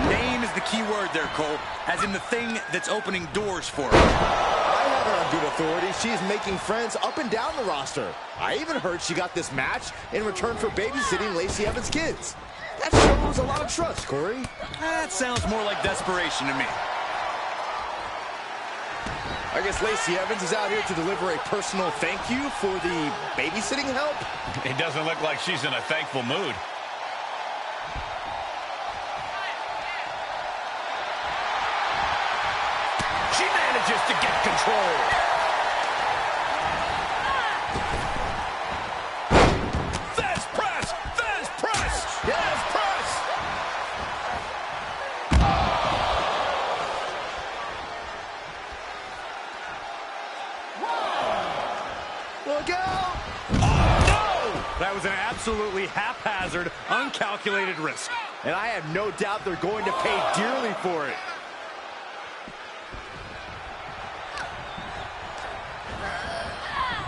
Name is the key word there, Cole, as in the thing that's opening doors for her. I have her on good authority. She's making friends up and down the roster. I even heard she got this match in return for babysitting Lacey Evans' kids. That shows a lot of trust, Corey. That sounds more like desperation to me. I guess Lacey Evans is out here to deliver a personal thank you for the babysitting help. It doesn't look like she's in a thankful mood. She manages to get control. Fez press! Fez press! Fez press! Look out! That was an absolutely haphazard, uncalculated risk. And I have no doubt they're going to pay dearly for it.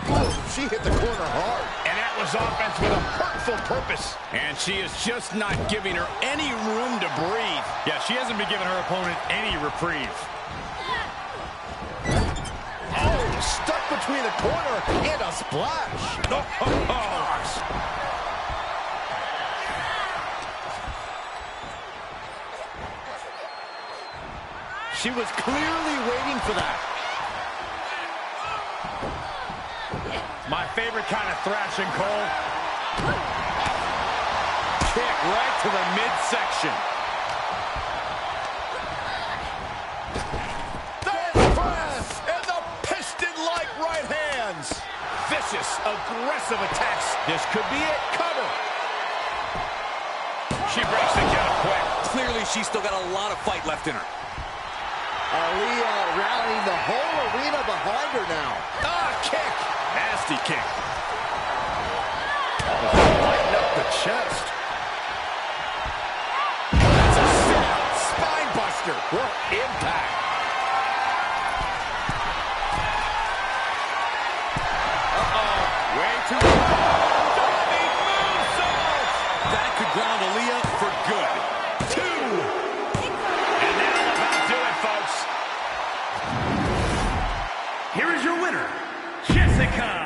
Oh, she hit the corner hard. And that was offense with a hurtful purpose. And she is just not giving her any room to breathe. Yeah, she hasn't been giving her opponent any reprieve. Oh, stuck between the corner and a splash. Gosh. She was clearly waiting for that. My favorite kind of thrashing, Cole. Kick right to the midsection. Press and the piston-like right hands. Vicious, aggressive attacks. This could be it. Cover. She breaks the count quick. Clearly, she's still got a lot of fight left in her. Aaliyah rallying the whole arena behind her now. Kick. Nasty kick. Lighten up the chest. That's a sit-out spine buster. What impact. Way too long. That could ground Aaliyah for good. 2. And that'll about do it, folks. Here is your winner, Jessica.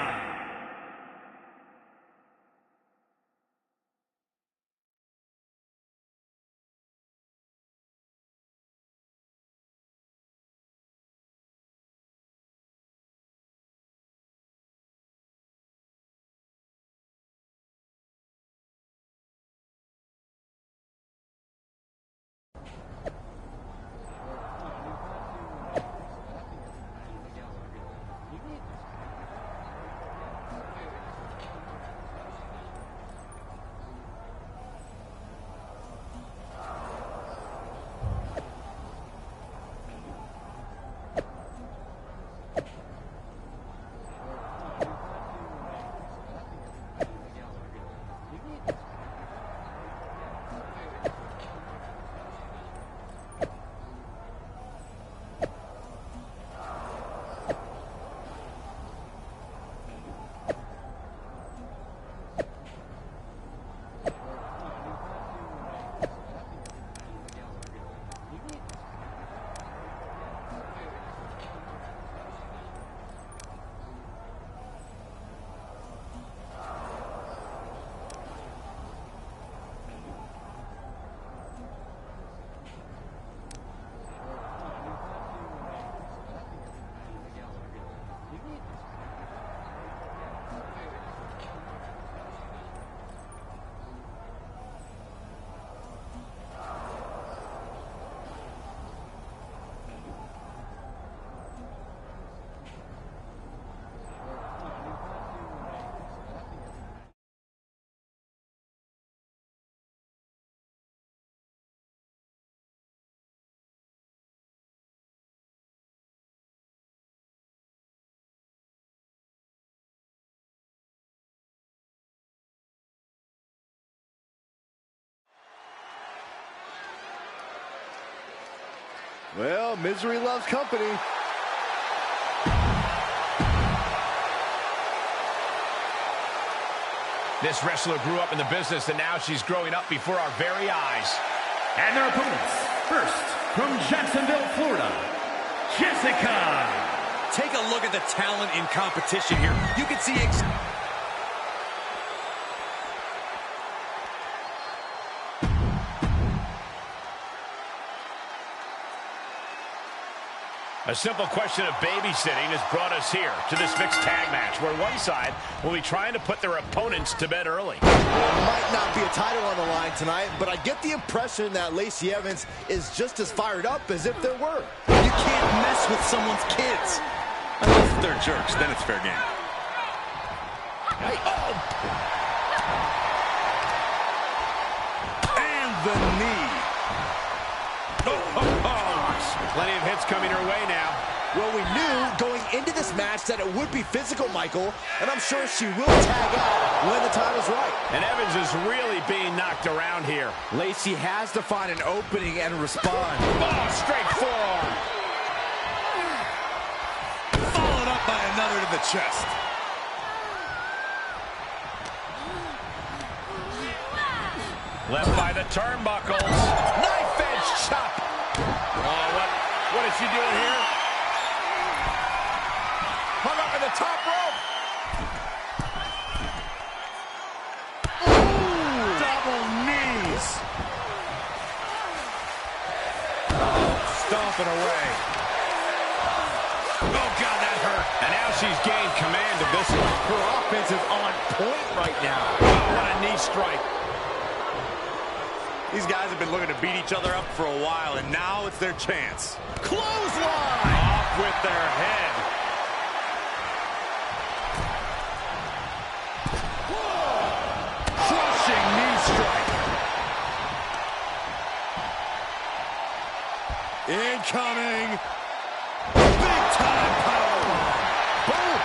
Well, misery loves company. This wrestler grew up in the business, and now she's growing up before our very eyes. And their opponents, first, from Jacksonville, Florida, Jessica. Take a look at the talent in competition here. You can see A simple question of babysitting has brought us here to this mixed tag match, where one side will be trying to put their opponents to bed early. There might not be a title on the line tonight, but I get the impression that Lacey Evans is just as fired up as if there were. you can't mess with someone's kids. Unless they're jerks, then it's fair game. Hey, oh! And the knee. Plenty of hits coming her way now. Well, we knew going into this match that it would be physical, Michael, and I'm sure she will tag out when the time is right. And Evans is really being knocked around here. Lacey has to find an opening and respond. Oh, straight forearm. Followed up by another to the chest. Left by the turnbuckles. Knife edge chop. Oh, what is she doing here? Hung up in the top rope. Ooh, double knees. Stomping away. Oh, God, that hurt. And now she's gained command of this one. Her offense is on point right now. Oh, what a knee strike. These guys have been looking to beat each other up for a while, and now it's their chance. Clothesline! Off with their head. Crushing knee strike. Incoming. Big time powerbomb. Boom.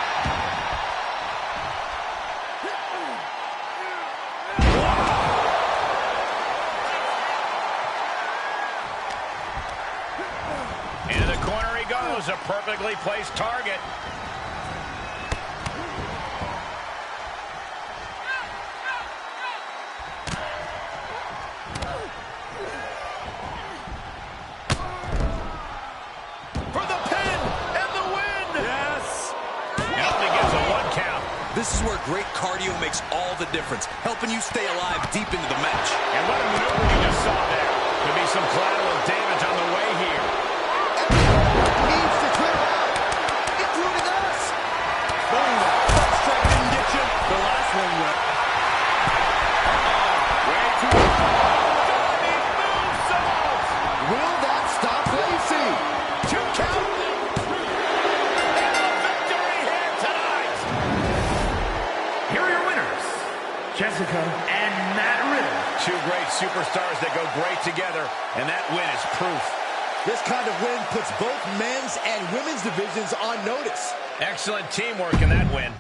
Into the corner he goes, a perfectly placed target. For the pin and the win! Yes! Only gets a 1 count. This is where great cardio makes all the difference, helping you stay alive deep into the match. And what a maneuver we just saw there. Could be some collateral damage on the way here. Needs to clear out, including us. Boom! First strike didn't get you. The last one went. Way too Johnny moonsault! Will that stop Lacey? 2 count. And a victory here tonight. Here are your winners, Jessica and Matt Riddle. 2 great superstars that go great together, and that win is proof. This kind of win puts both men's and women's divisions on notice. Excellent teamwork in that win.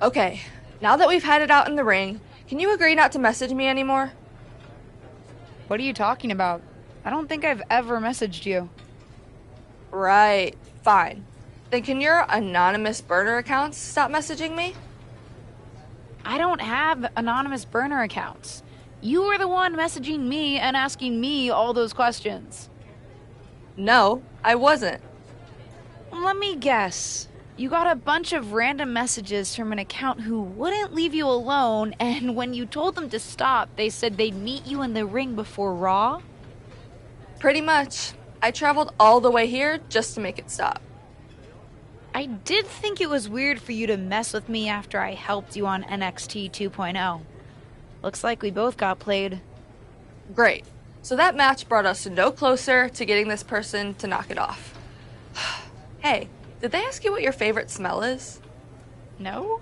Okay, now that we've had it out in the ring, can you agree not to message me anymore? What are you talking about? I don't think I've ever messaged you. Right, fine. Then can your anonymous burner accounts stop messaging me? I don't have anonymous burner accounts. You were the one messaging me and asking me all those questions. No, I wasn't. Let me guess. You got a bunch of random messages from an account who wouldn't leave you alone, and when you told them to stop, they said they'd meet you in the ring before Raw? Pretty much. I traveled all the way here just to make it stop. I did think it was weird for you to mess with me after I helped you on NXT 2.0. Looks like we both got played. Great. So that match brought us no closer to getting this person to knock it off. Hey, did they ask you what your favorite smell is? No?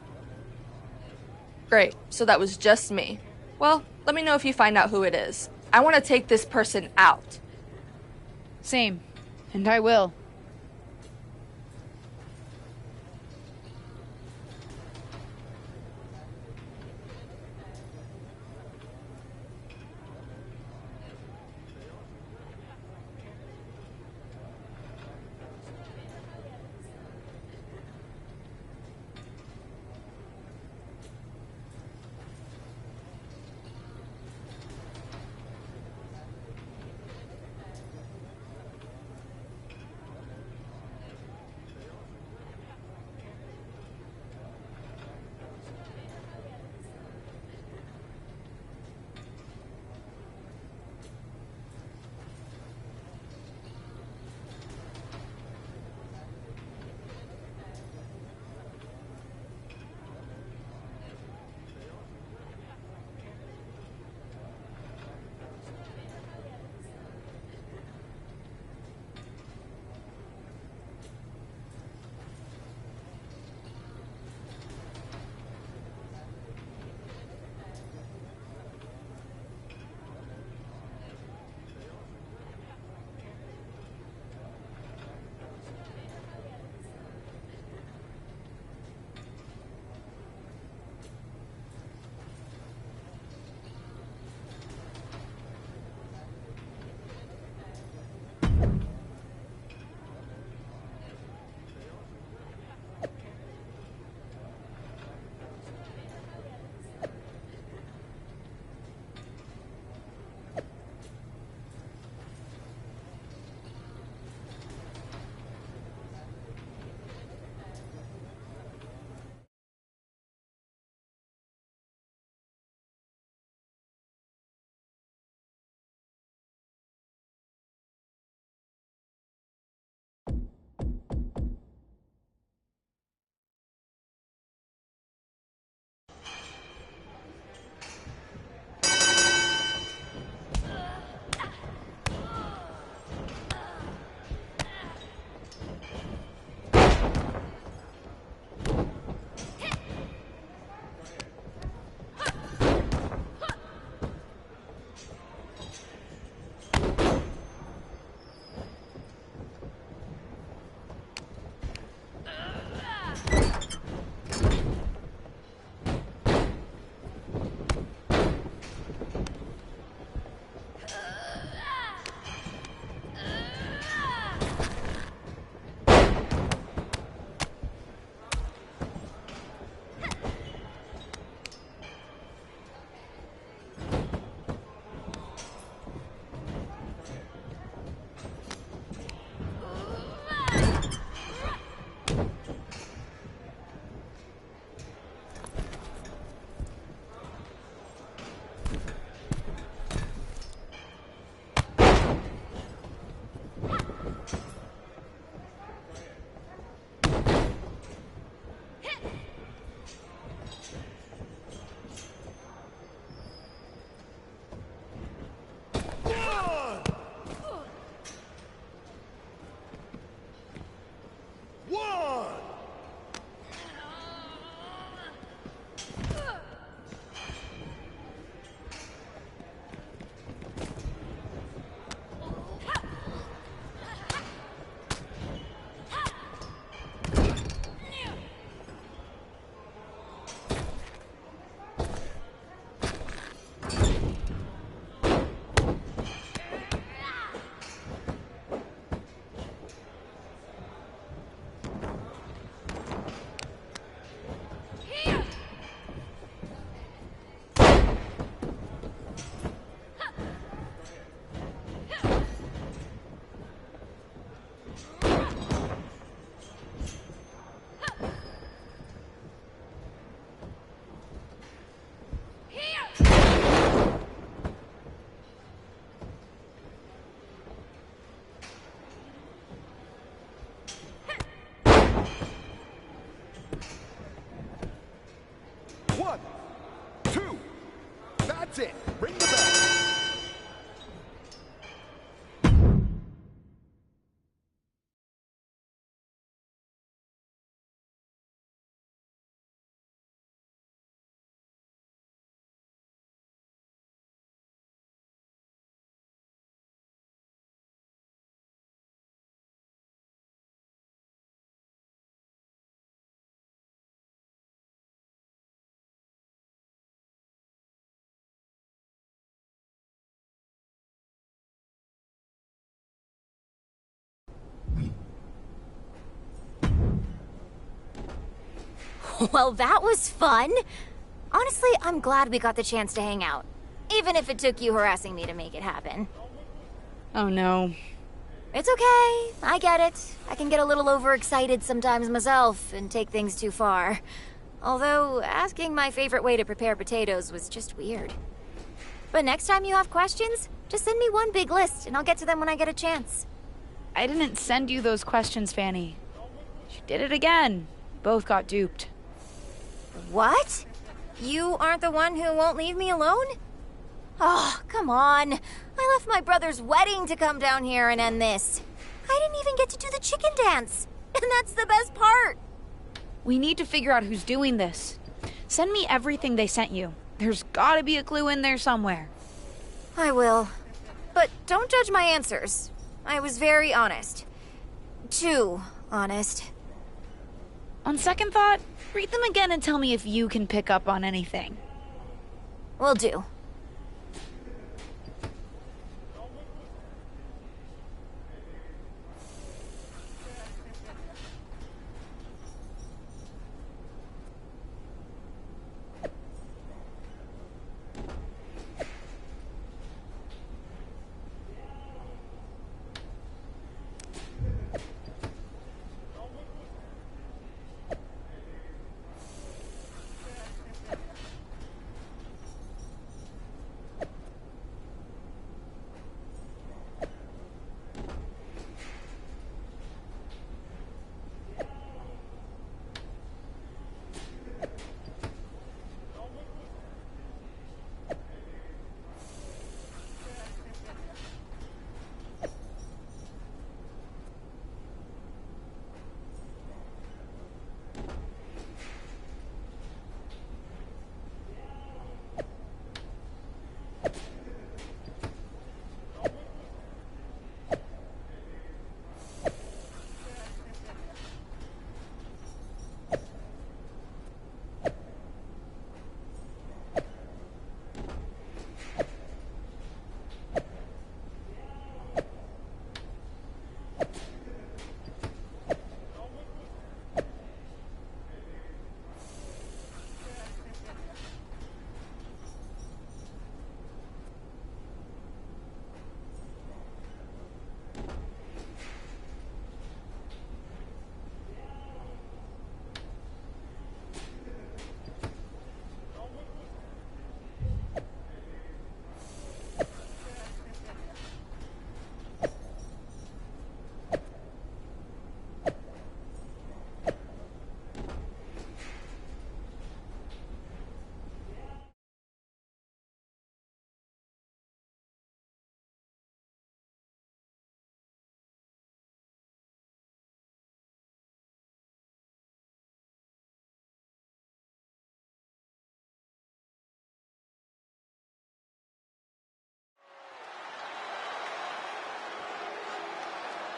Great. So that was just me. Well, let me know if you find out who it is. I want to take this person out. Same. And I will. That's it. Ring the bell. Well, that was fun. Honestly, I'm glad we got the chance to hang out. Even if it took you harassing me to make it happen. Oh no. It's okay. I get it. I can get a little overexcited sometimes myself and take things too far. Although, asking my favorite way to prepare potatoes was just weird. But next time you have questions, just send me one big list and I'll get to them when I get a chance. I didn't send you those questions, Fanny. She did it again. Both got duped. What? You aren't the one who won't leave me alone? Oh, come on. I left my brother's wedding to come down here and end this. I didn't even get to do the chicken dance. And that's the best part. We need to figure out who's doing this. Send me everything they sent you. There's gotta be a clue in there somewhere. I will. But don't judge my answers. I was very honest. Too honest. On second thought, read them again and tell me if you can pick up on anything. Will do.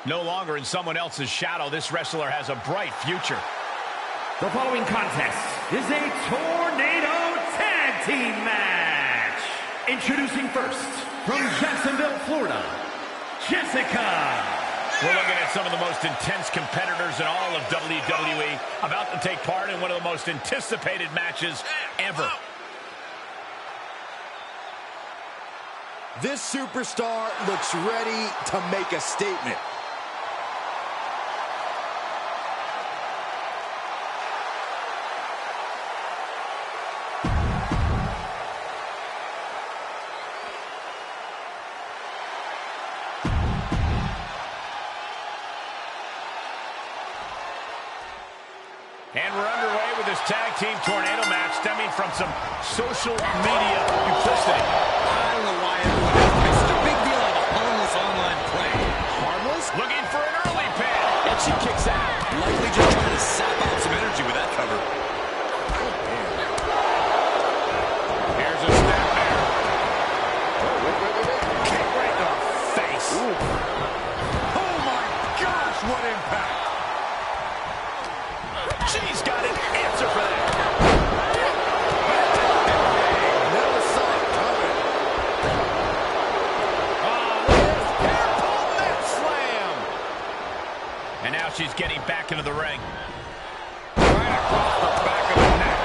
No longer in someone else's shadow, this wrestler has a bright future. The following contest is a Tornado Tag Team match. Introducing first, from Jacksonville, Florida, Jessica. We're looking at some of the most intense competitors in all of WWE, about to take part in one of the most anticipated matches ever. This superstar looks ready to make a statement. And we're underway with this tag team tornado match stemming from some social media publicity. I don't know why everyone has such a big deal out of harmless online play. Harmless? Looking for an early pin. And she kicks out. Likely just trying to sap out some energy with that cover. Here's a snap there. Kick right in the face. Oh my gosh, what impact! She's got an answer for that. Never saw it coming. Look at this hair-pull net slam. And now she's getting back into the ring. Right across the back of the neck.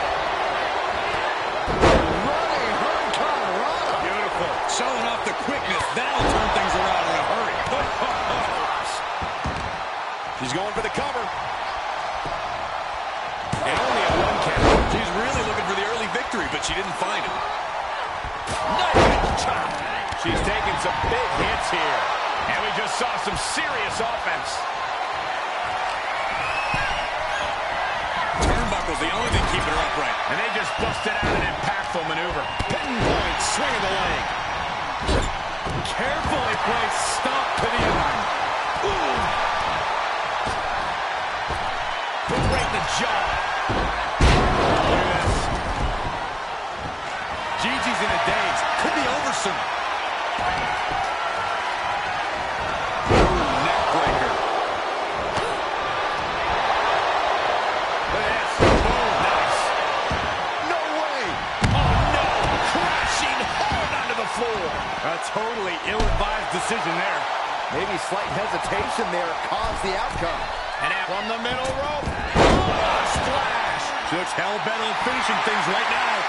Running hurricanrana. Beautiful. Showing off the quickness. That'll turn things around in a hurry. She's going for the cover. And only a one count. She's really looking for the early victory, but she didn't find it. Nice chop. She's taking some big hits here. And we just saw some serious offense. Turnbuckle's the only thing keeping her upright. And they just busted out an impactful maneuver. Pinpoint swing of the leg. Carefully placed stomp to the arm. Ooh. Right in the jaw. Look at this. Gigi's in a daze. Could be over soon. Neck breaker. Look at this. Boom. Nice. No way. Oh, no. Crashing hard onto the floor. A totally ill-advised decision there. Maybe slight hesitation there caused the outcome. And out from the middle rope. Oh, splash. She looks hell-bent on finishing things right now.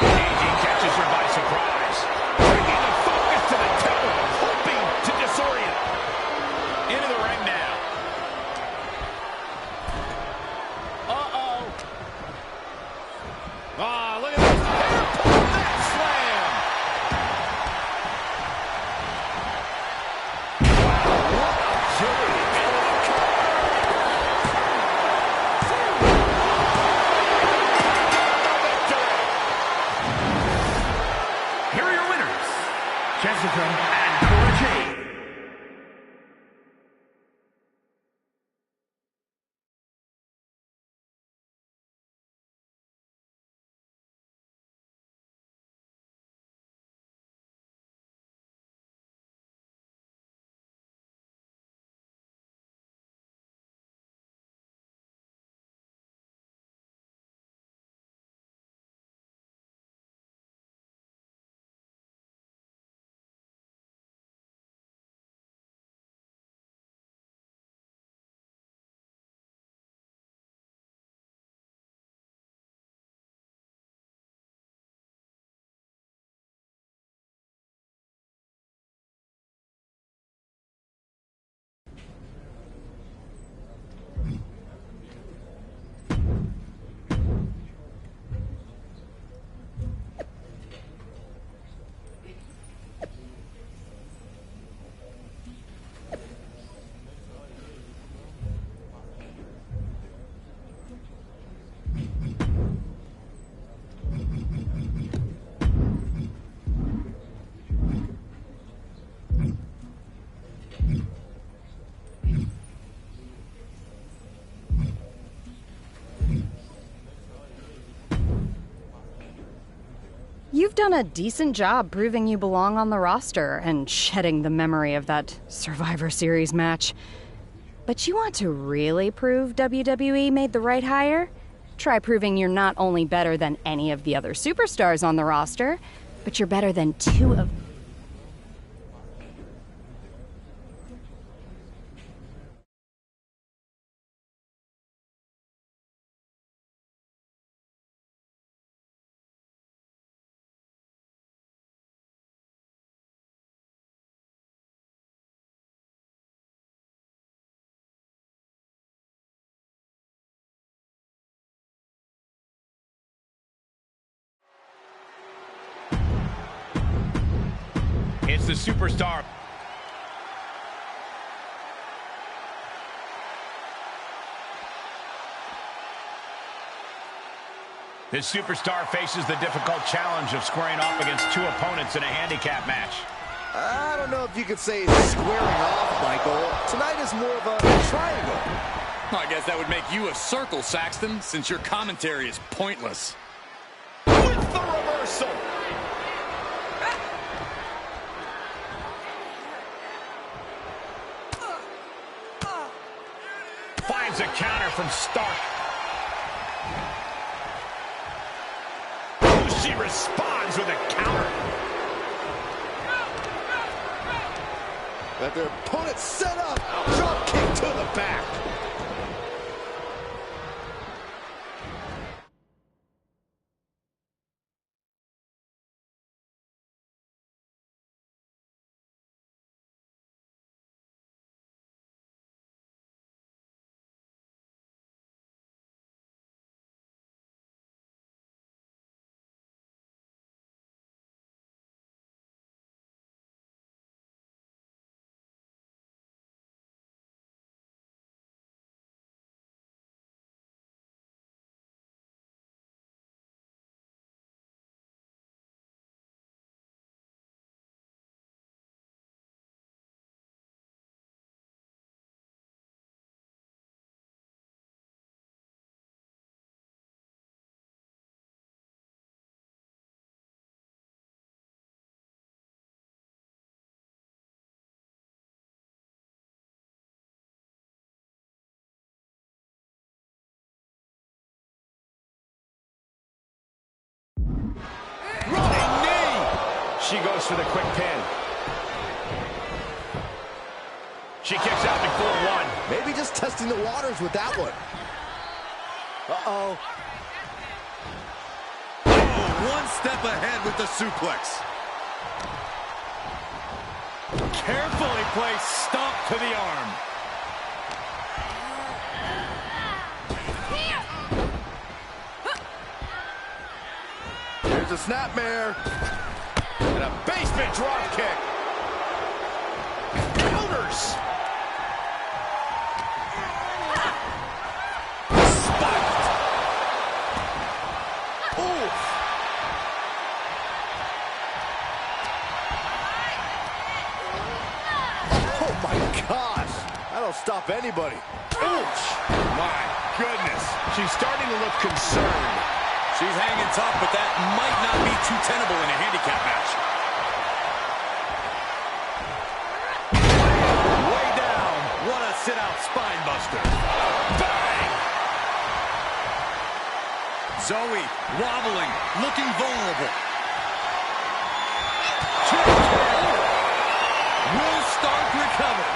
Gigi catches her by surprise. Bringing the focus to the temple, hoping to disorient. Into the ring now. Uh-oh. Ah, look at this. Hair-pull net slam. What agility. Here are your winners, Jessica and Cora Jade. You've done a decent job proving you belong on the roster and shedding the memory of that Survivor Series match. But you want to really prove WWE made the right hire? Try proving you're not only better than any of the other superstars on the roster, but you're better than two of... It's the superstar. This superstar faces the difficult challenge of squaring off against two opponents in a handicap match. I don't know if you could say squaring off, Michael. Tonight is more of a triangle. I guess that would make you a circle, Saxton, since your commentary is pointless. With the reversal. Finds a counter from Stark. Oh, she responds with a counter. Got their opponent set up. Drop kick to the back. Running knee. She goes for the quick pin. She kicks out before one. Maybe just testing the waters with that one. Uh-oh. Oh, one step ahead with the suplex. Carefully placed stomp to the arm. Here's a snapmare. And a basement drop kick. Counters. Spiked. Ooh. Oh my gosh. That'll stop anybody. Ouch. My goodness. She's starting to look concerned. She's hanging tough, but that might not be too tenable in a handicap match. Way down. What a sit-out spine buster. Bang! Zoe wobbling, looking vulnerable. Will Stark recover?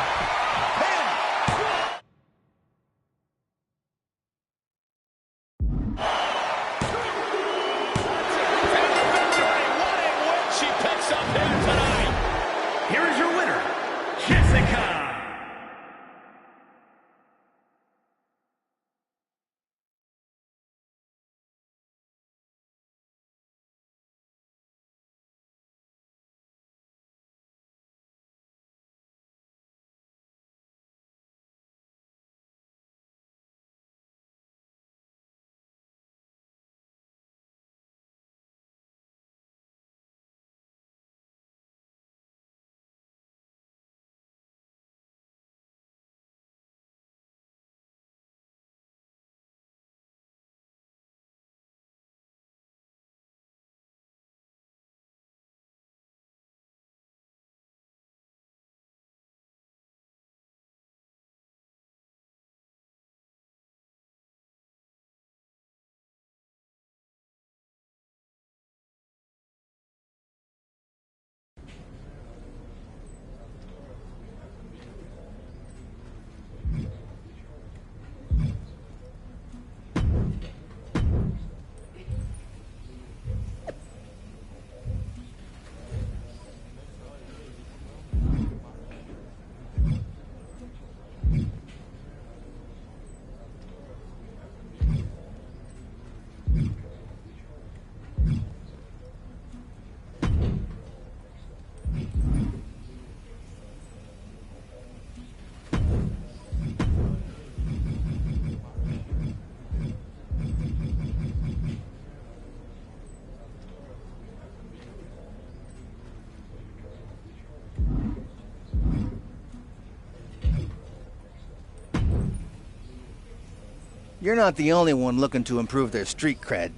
You're not the only one looking to improve their street cred.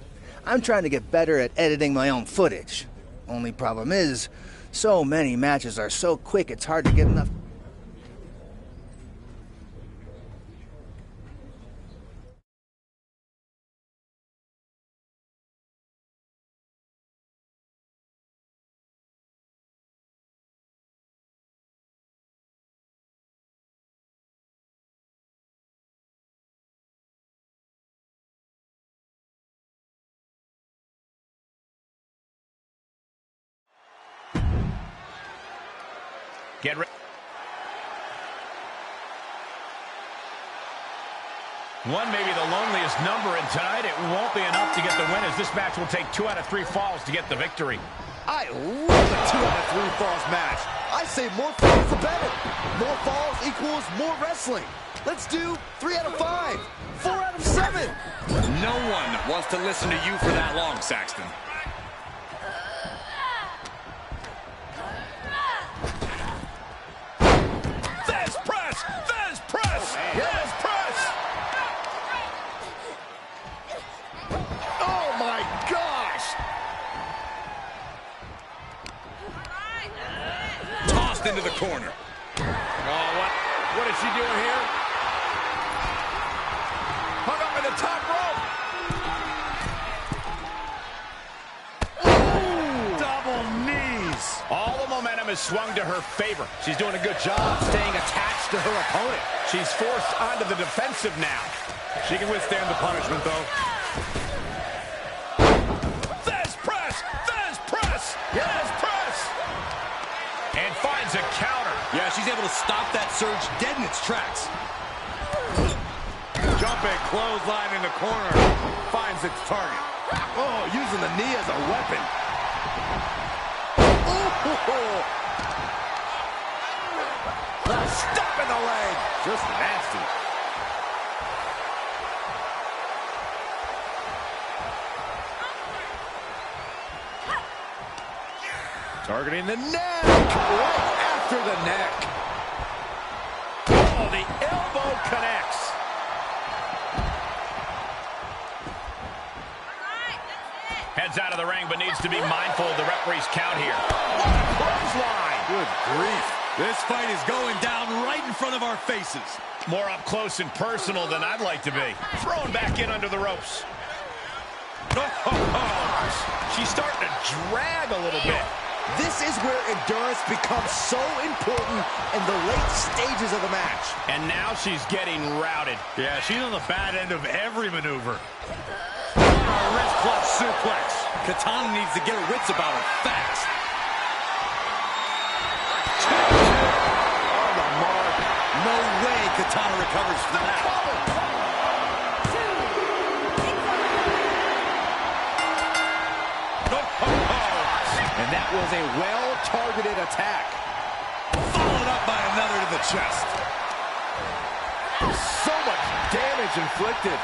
I'm trying to get better at editing my own footage. Only problem is, so many matches are so quick it's hard to get enough... Get ready. One may be the loneliest number, and tonight it won't be enough to get the win, as this match will take 2 out of 3 falls to get the victory. I love a 2 out of 3 falls match. I say more falls the better. More falls equals more wrestling. Let's do 3 out of 5, 4 out of 7. No one wants to listen to you for that long, Saxton. There's press! There's press! There's press! Oh my gosh! Tossed into the corner. Oh, what is she doing here? Hung up in the top rope. Double knees. All the momentum is swung to her favor. She's doing a good job staying attached to her opponent. She's forced onto the defensive now. She can withstand the punishment, though. There's press! There's press! There's press! And finds a counter. Yeah, she's able to stop that surge dead in its tracks. Jumping clothesline in the corner. Finds its target. Oh, using the knee as a weapon. Stop in the leg. Just nasty. Targeting the neck. Right after the neck. Oh, the elbow connects. Heads out of the ring, but needs to be mindful of the referee's count here. What a clothesline. Good grief. This fight is going down right in front of our faces. More up close and personal than I'd like to be. Thrown back in under the ropes. She's starting to drag a little bit. This is where endurance becomes so important in the late stages of the match. And now she's getting routed. Yeah, she's on the bad end of every maneuver. Wrist clutch suplex. Katana needs to get her wits about her fast. On the mark. No way Katana recovers from that. And that was a well-targeted attack. Followed up by another to the chest. So much damage inflicted.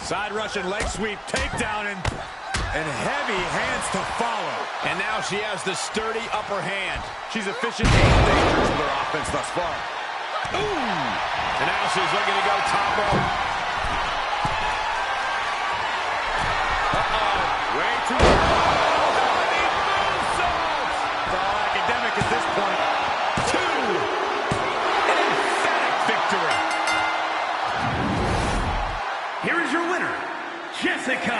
Side Russian leg sweep, takedown, and heavy hands to follow. And now she has the sturdy upper hand. She's efficient and dangerous with her offense thus far. Ooh! And now she's looking to go top rope. Way too early. It's all academic at this point. 2. An emphatic victory. Here is your winner, Jessica.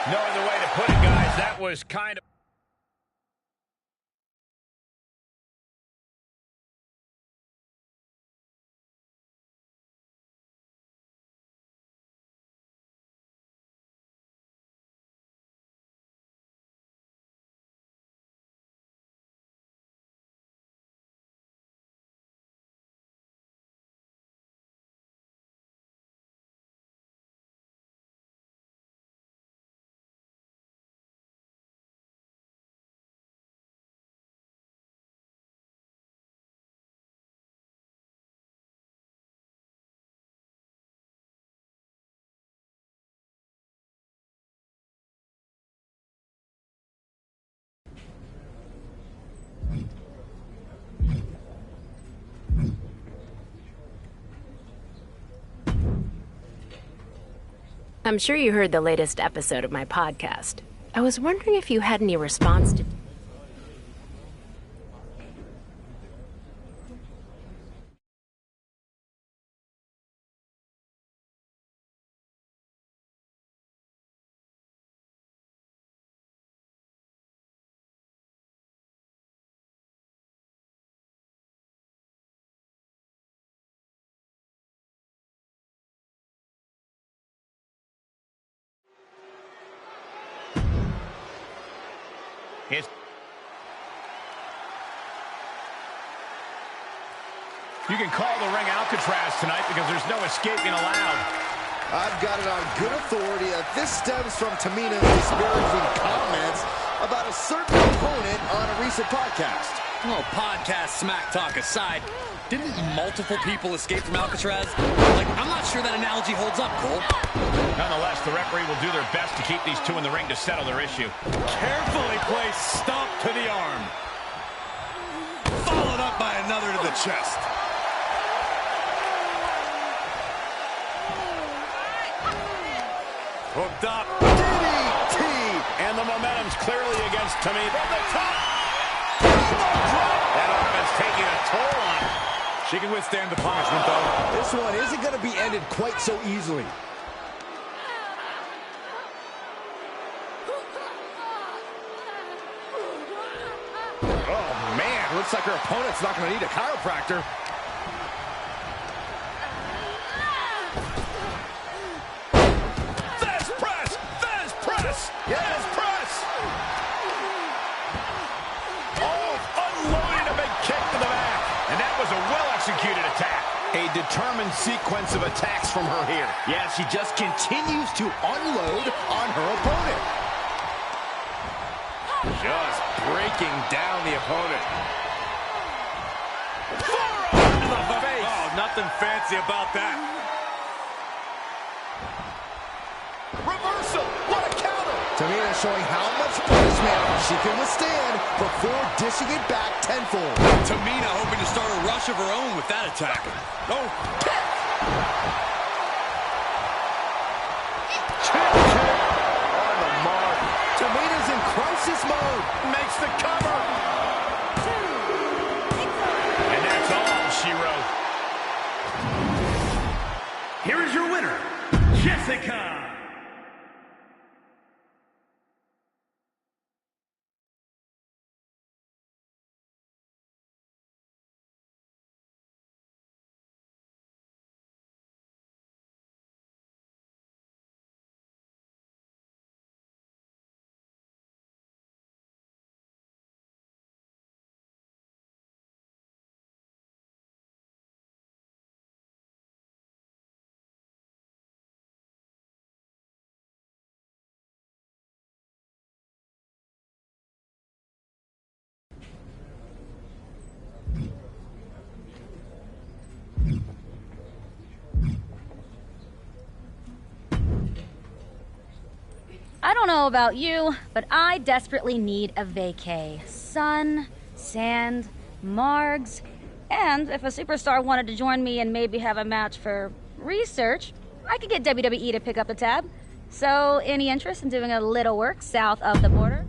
No other way to put it, guys. That was kind of... I'm sure you heard the latest episode of my podcast. I was wondering if you had any response to... You can call the ring Alcatraz tonight because there's no escaping allowed. I've got it on good authority that this stems from Tamina's disparaging comments about a certain opponent on a recent podcast. Oh, podcast smack talk aside, didn't multiple people escape from Alcatraz? Like, I'm not sure that analogy holds up, Cole. Nonetheless, the referee will do their best to keep these two in the ring to settle their issue. Carefully placed stomp to the arm. Followed up by another to the chest. Hooked up. DDT. And the momentum's clearly against Tamina. From the top. That offense taking a toll on her. She can withstand the punishment, though. This one isn't going to be ended quite so easily. Oh, man. Looks like her opponent's not going to need a chiropractor. Yes, press! Oh, unloading a big kick to the back. And that was a well-executed attack. A determined sequence of attacks from her here. Yeah, she just continues to unload on her opponent. Just breaking down the opponent. Forearm to the face. Oh, nothing fancy about that. Reversal. What a counter. Tamina showing how much punishment she can withstand before dishing it back tenfold. Tamina hoping to start a rush of her own with that attack. Oh, kick. On the mark. Tamina's in crisis mode. Makes the cover. And that's all she wrote. Here is your winner, Jessica. I don't know about you, but I desperately need a vacay. Sun, sand, margs, and if a superstar wanted to join me and maybe have a match for research, I could get WWE to pick up the tab. So, any interest in doing a little work south of the border?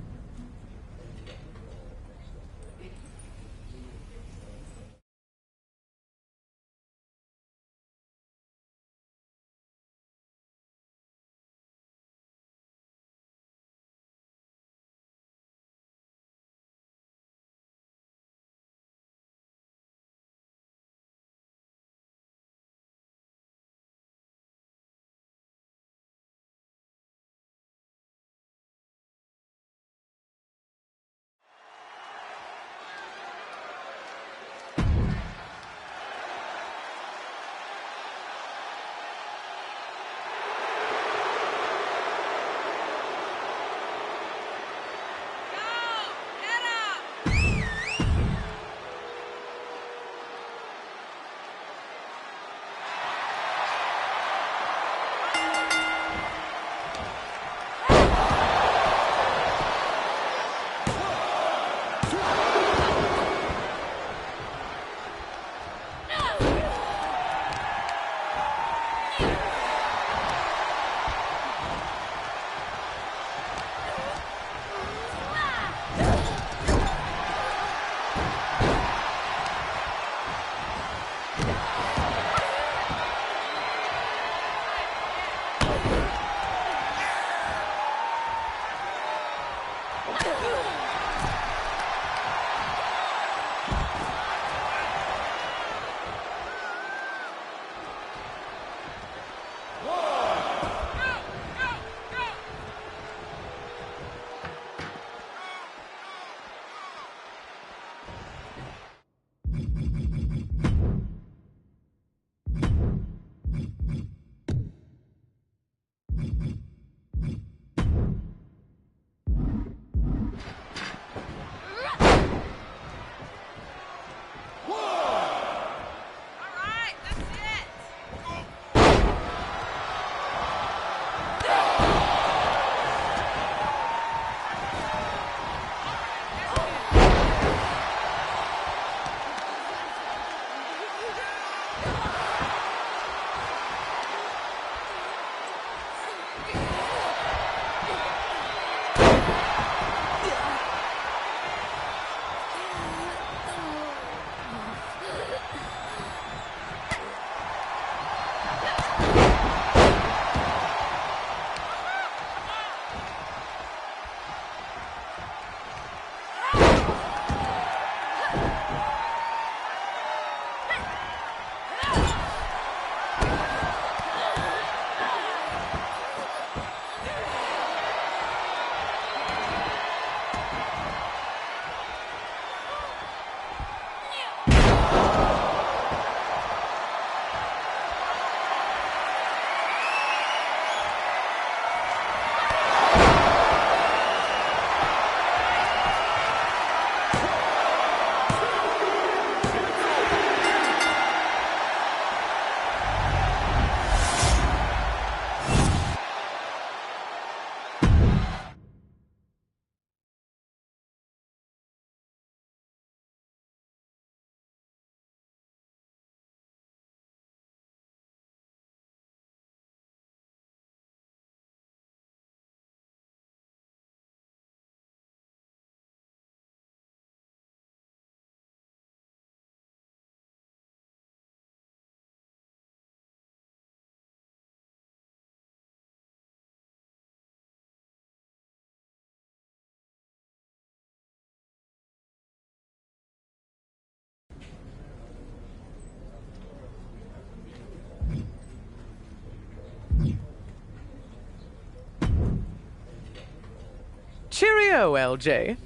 Cheerio, LJ.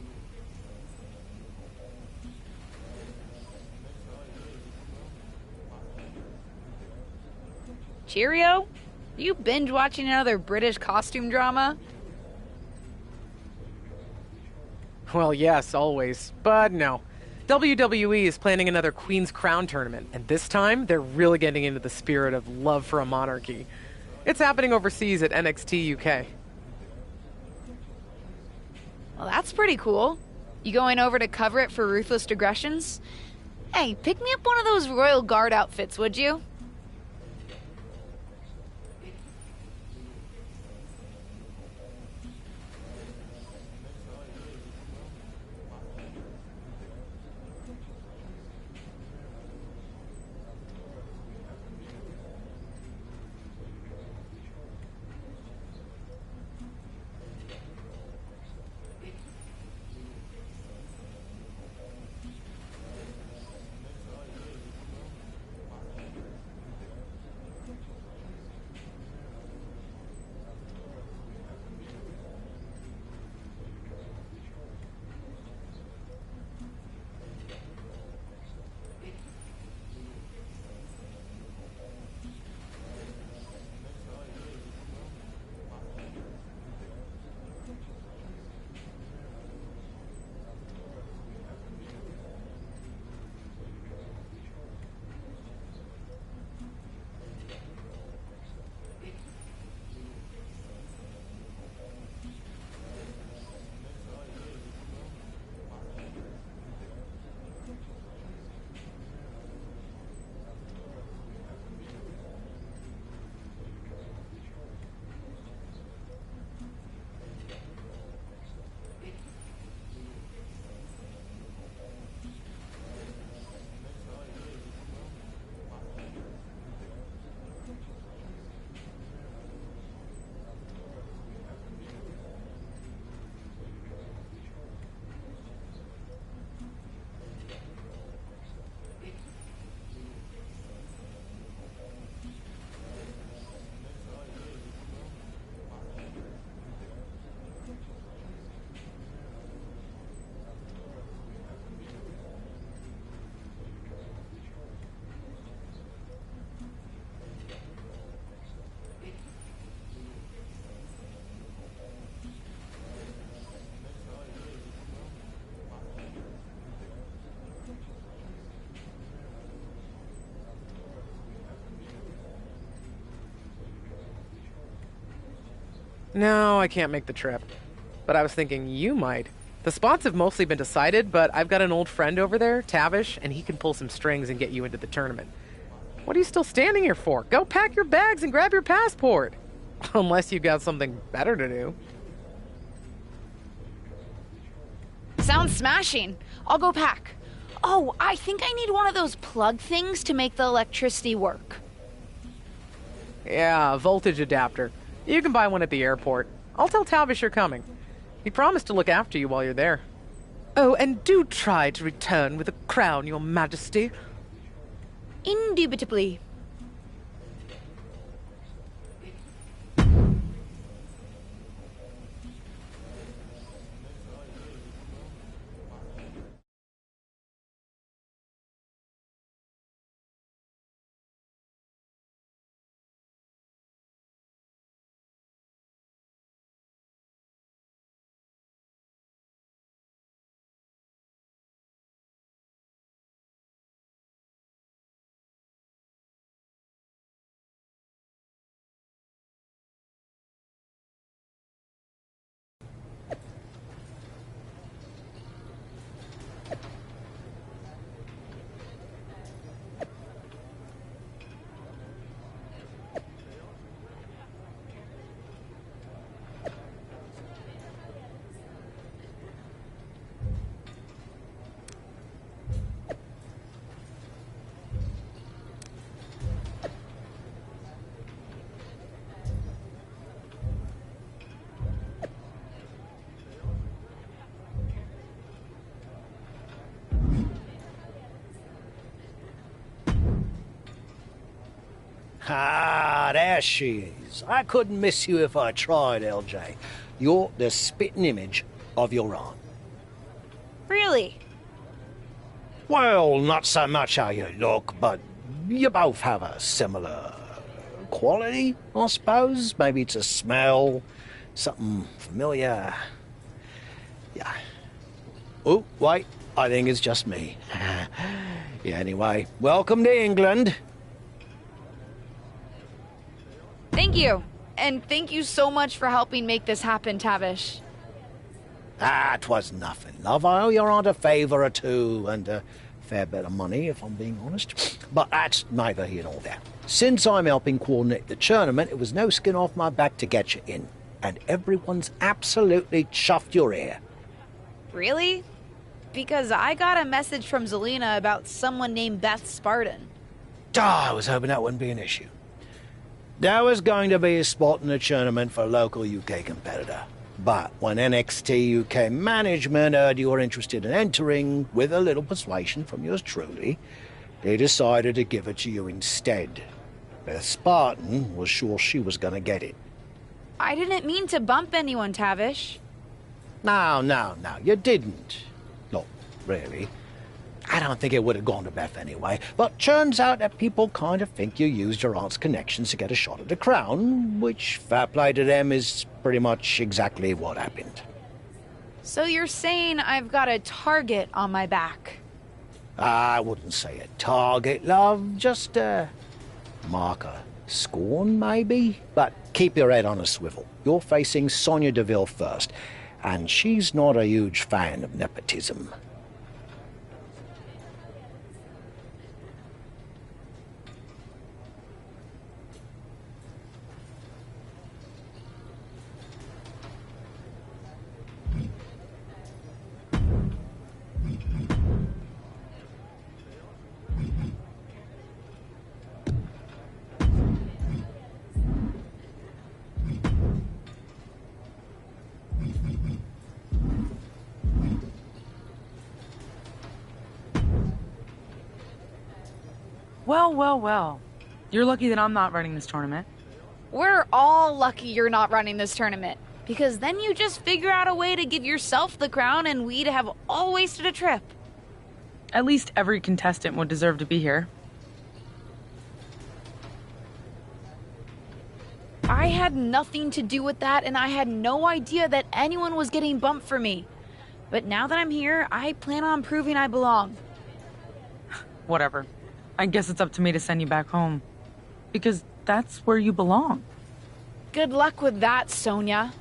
Cheerio? You binge watching another British costume drama? Well, yes, always. But no. WWE is planning another Queen's Crown tournament, and this time they're really getting into the spirit of love for a monarchy. It's happening overseas at NXT UK. Well, that's pretty cool. You going over to cover it for Ruthless Digressions? Hey, pick me up one of those Royal Guard outfits, would you? No, I can't make the trip. But I was thinking you might. The spots have mostly been decided, but I've got an old friend over there, Tavish, and he can pull some strings and get you into the tournament. What are you still standing here for? Go pack your bags and grab your passport. Unless you've got something better to do. Sounds smashing. I'll go pack. Oh, I think I need one of those plug things to make the electricity work. Yeah, a voltage adapter. You can buy one at the airport. I'll tell Tavish you're coming. He promised to look after you while you're there. Oh, and do try to return with a crown, Your Majesty. Indubitably. Ah, there she is. I couldn't miss you if I tried, LJ. You're the spitting image of your aunt. Really? Well, not so much how you look, but you both have a similar quality, I suppose. Maybe it's a smell, something familiar. Yeah. Oh, wait, I think it's just me. Yeah, anyway, welcome to England. Thank you. And thank you so much for helping make this happen, Tavish. Ah, 'twas nothing, love. I owe your aunt a favour or two, and a fair bit of money, if I'm being honest. But that's neither here nor there. Since I'm helping coordinate the tournament, it was no skin off my back to get you in. And everyone's absolutely chuffed your ear. Really? Because I got a message from Zelina about someone named Beth Spartan. I was hoping that wouldn't be an issue. There was going to be a spot in the tournament for a local UK competitor. But when NXT UK management heard you were interested in entering, with a little persuasion from yours truly, they decided to give it to you instead. Beth Spartan was sure she was going to get it. I didn't mean to bump anyone, Tavish. No, you didn't. Not really. I don't think it would have gone to Beth anyway, but turns out that people kind of think you used your aunt's connections to get a shot at the crown, which, fair play to them, is pretty much exactly what happened. So you're saying I've got a target on my back? I wouldn't say a target, love, just a marker. Scorn, maybe? But keep your head on a swivel. You're facing Sonya Deville first, and she's not a huge fan of nepotism. Well. You're lucky that I'm not running this tournament. We're all lucky you're not running this tournament, because then you just figure out a way to give yourself the crown and we'd have all wasted a trip. At least every contestant would deserve to be here. I had nothing to do with that, and I had no idea that anyone was getting bumped for me. But now that I'm here, I plan on proving I belong. Whatever. I guess it's up to me to send you back home. Because that's where you belong. Good luck with that, Sonya.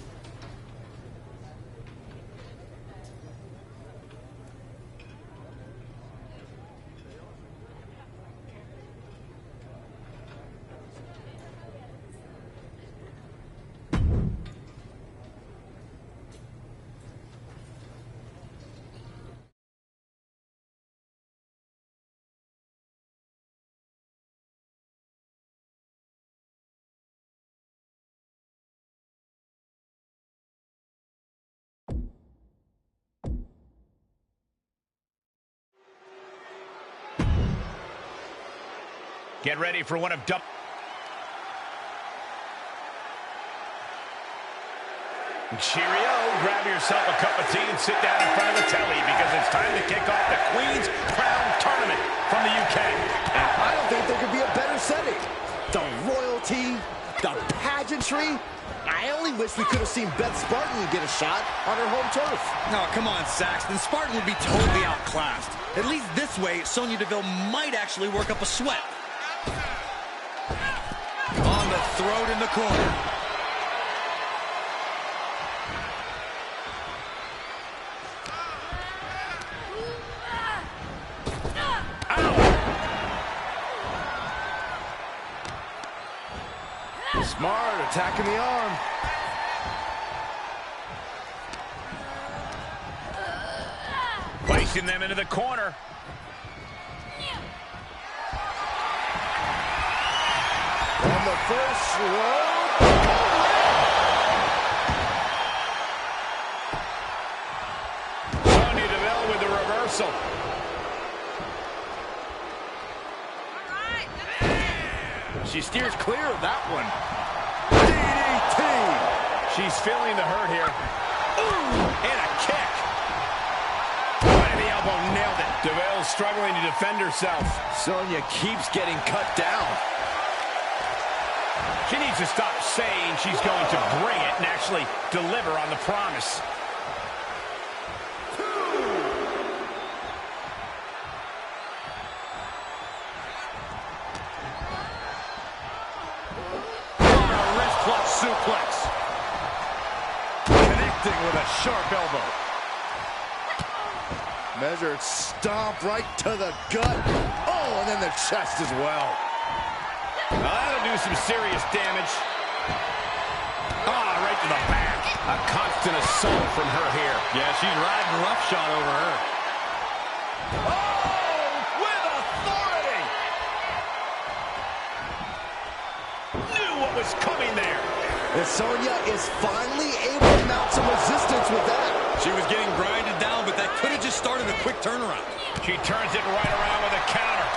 Get ready for one of Cheerio, grab yourself a cup of tea and sit down in front of the telly because it's time to kick off the Queen's Crown Tournament from the UK. And I don't think there could be a better setting. The royalty, the pageantry. I only wish we could have seen Beth Spartan get a shot on her home turf. No, come on, Saxton. Spartan would be totally outclassed. At least this way, Sonya Deville might actually work up a sweat. On the throat in the corner. Smart, attacking the arm. Placing them into the corner. On the first rope. Sonya Deville with the reversal. She steers clear of that one. DDT. She's feeling the hurt here. Ooh, and a kick. elbow nailed it. DeVille's struggling to defend herself. Sonya keeps getting cut down. She needs to stop saying she's going to bring it and actually deliver on the promise. Wrist clutch suplex. Connecting with a sharp elbow. Measured stomp right to the gut. Oh, and then the chest as well. Now that'll do some serious damage. Ah, right to the back. A constant assault from her here. Yeah, she's riding roughshod over her. Oh, with authority. Knew what was coming there. And Sonya is finally able to mount some resistance with that. She was getting grinded down, but that could have just started a quick turnaround. She turns it right around with a counter.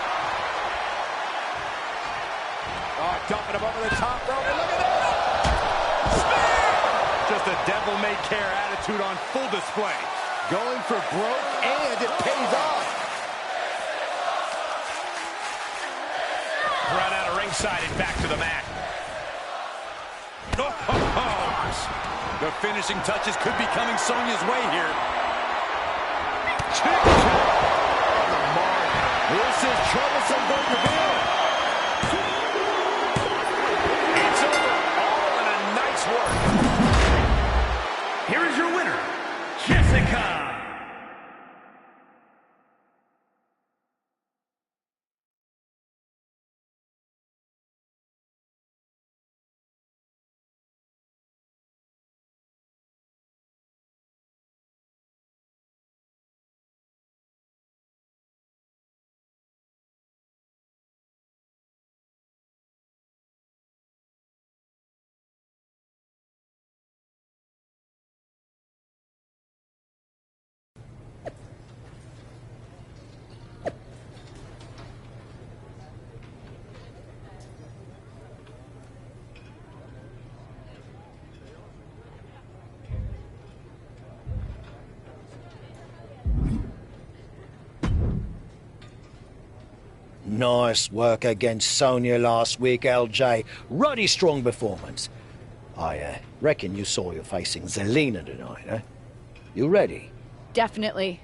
Oh, dumping him over the top rope. And look at that. Spear! Just a devil-may-care attitude on full display. Going for broke, and it pays off. Run out of ringside and back to the mat. The finishing touches could be coming Sonya's way here. This is troublesome for Reveal. It's over, all in a night's work. Here is your winner, Jessica. Nice work against Sonya last week, LJ. Ruddy strong performance. I reckon you saw you're facing Zelina tonight, eh? You ready? Definitely.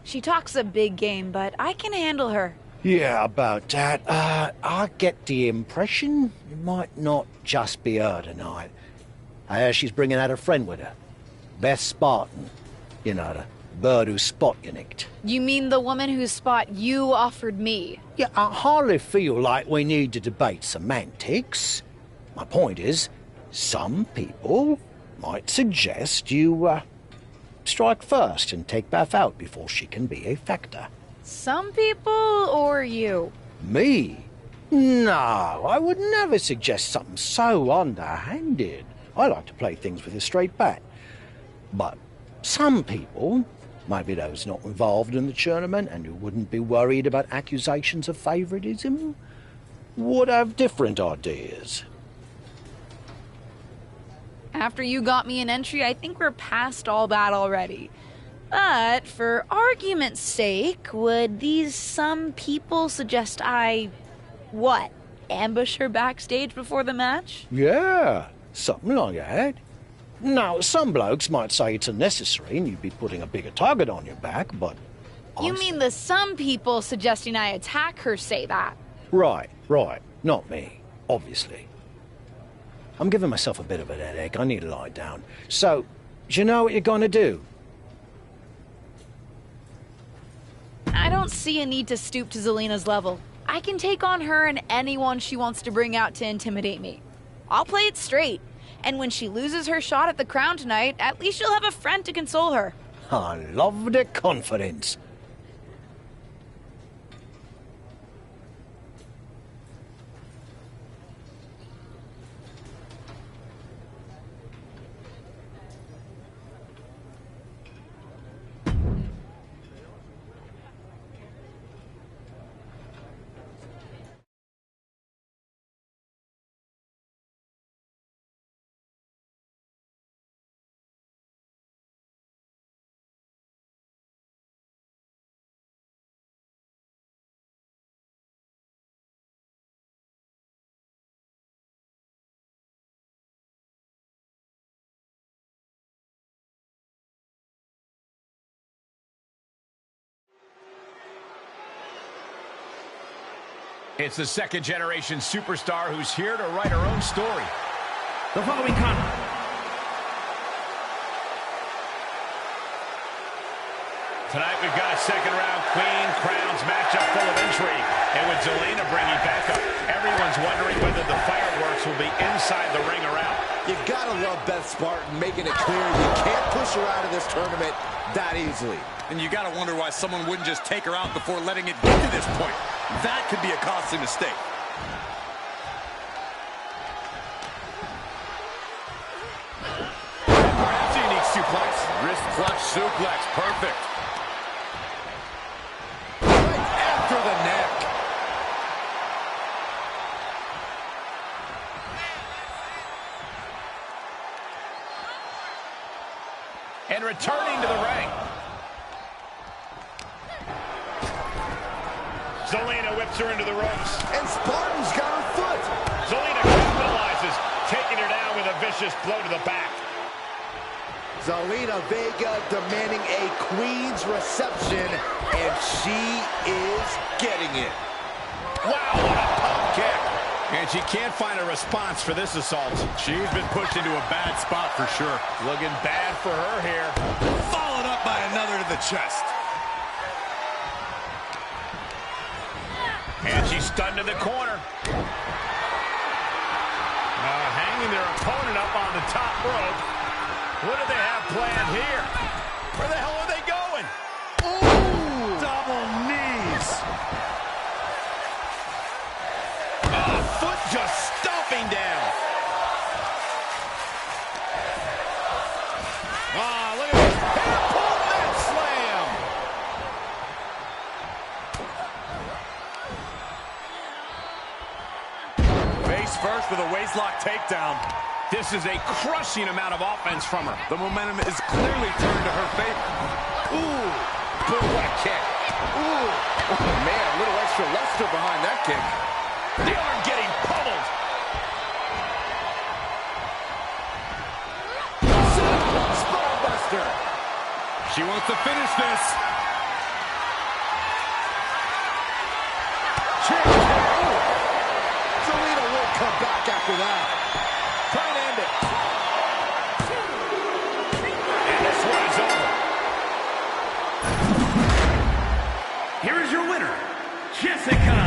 She talks a big game, but I can handle her. Yeah, about that. I get the impression it might not just be her tonight. I hear she's bringing out a friend with her. Beth Spartan. You know, the bird whose spot you nicked. You mean the woman whose spot you offered me? Yeah, I hardly feel like we need to debate semantics. My point is, some people might suggest you, strike first and take Beth out before she can be a factor. Some people or you? Me? No, I would never suggest something so underhanded. I like to play things with a straight bat. But some people, maybe those not involved in the tournament and who wouldn't be worried about accusations of favoritism, would have different ideas. After you got me an entry, I think we're past all that already. But for argument's sake, would these some people suggest I, what, ambush her backstage before the match? Yeah, something like that. Now, some blokes might say it's unnecessary and you'd be putting a bigger target on your back, but... You mean the some people suggesting I attack her say that? Right. Not me, obviously. I'm giving myself a bit of a headache. I need to lie down. So, do you know what you're gonna do? I don't see a need to stoop to Zelina's level. I can take on her and anyone she wants to bring out to intimidate me. I'll play it straight. And when she loses her shot at the crown tonight, at least she'll have a friend to console her. I love the confidence. It's the second-generation superstar who's here to write her own story. The following contest. Tonight we've got a second-round Queen Crowns matchup full of intrigue. And with Zelina bringing backup, everyone's wondering whether the fireworks will be inside the ring or out. You gotta love Beth Spartan making it clear you can't push her out of this tournament that easily. And you gotta wonder why someone wouldn't just take her out before letting it get to this point. That could be a costly mistake. Perhaps a unique suplex. Wrist clutch suplex, perfect. Right after the neck. And returning to the ring. Zelina whips her into the ropes. And Spartan's got her foot. Zelina capitalizes, taking her down with a vicious blow to the back. Zelina Vega demanding a queen's reception, and she is getting it. Wow, what a pump kick. And she can't find a response for this assault. She's been pushed into a bad spot for sure. Looking bad for her here. Followed up by another to the chest. And she's stunned in the corner. Hanging their opponent up on the top rope. What do they have planned here? Where the hell are they going? Ooh! Double knees. Foot just stomping down. Look at this. Hair pull net slam. Face first with a waistlock takedown. This is a crushing amount of offense from her. The momentum is clearly turned to her favor. Ooh, boy, what a kick. Ooh, oh, man, a little extra luster behind that kick. The arm getting pummeled. Spinebuster. She wants to finish this. Zelina won't come back after that. Trying to end it. And this one is over. Here is your winner, Jessica.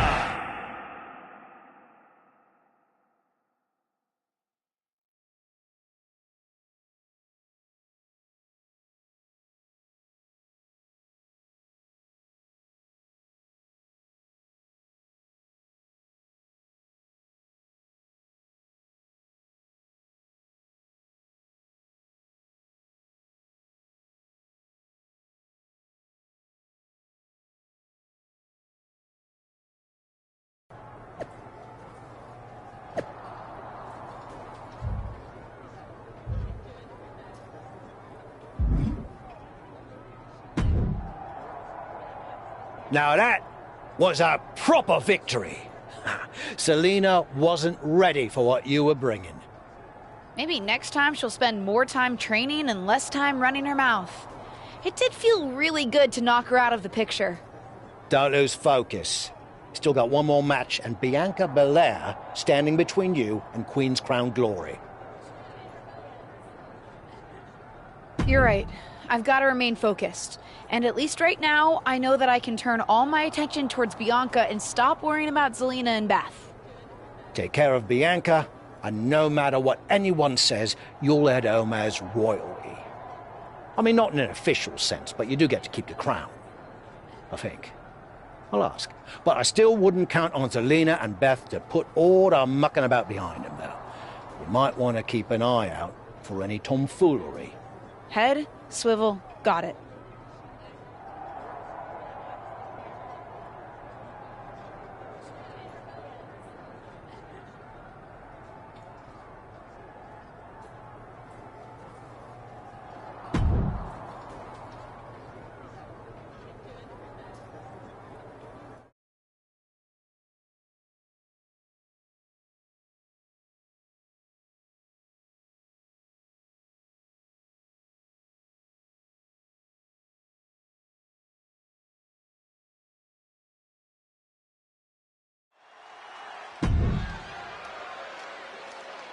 Now that was a proper victory. Selena wasn't ready for what you were bringing. Maybe next time she'll spend more time training and less time running her mouth. It did feel really good to knock her out of the picture. Don't lose focus. Still got one more match and Bianca Belair standing between you and Queen's Crown glory. You're right. I've got to remain focused. And at least right now, I know that I can turn all my attention towards Bianca and stop worrying about Zelina and Beth. Take care of Bianca, and no matter what anyone says, you'll head home as royalty. I mean, not in an official sense, but you do get to keep the crown. I think. I'll ask. But I still wouldn't count on Zelina and Beth to put all the mucking about behind them, though. You might want to keep an eye out for any tomfoolery. Head, swivel, got it.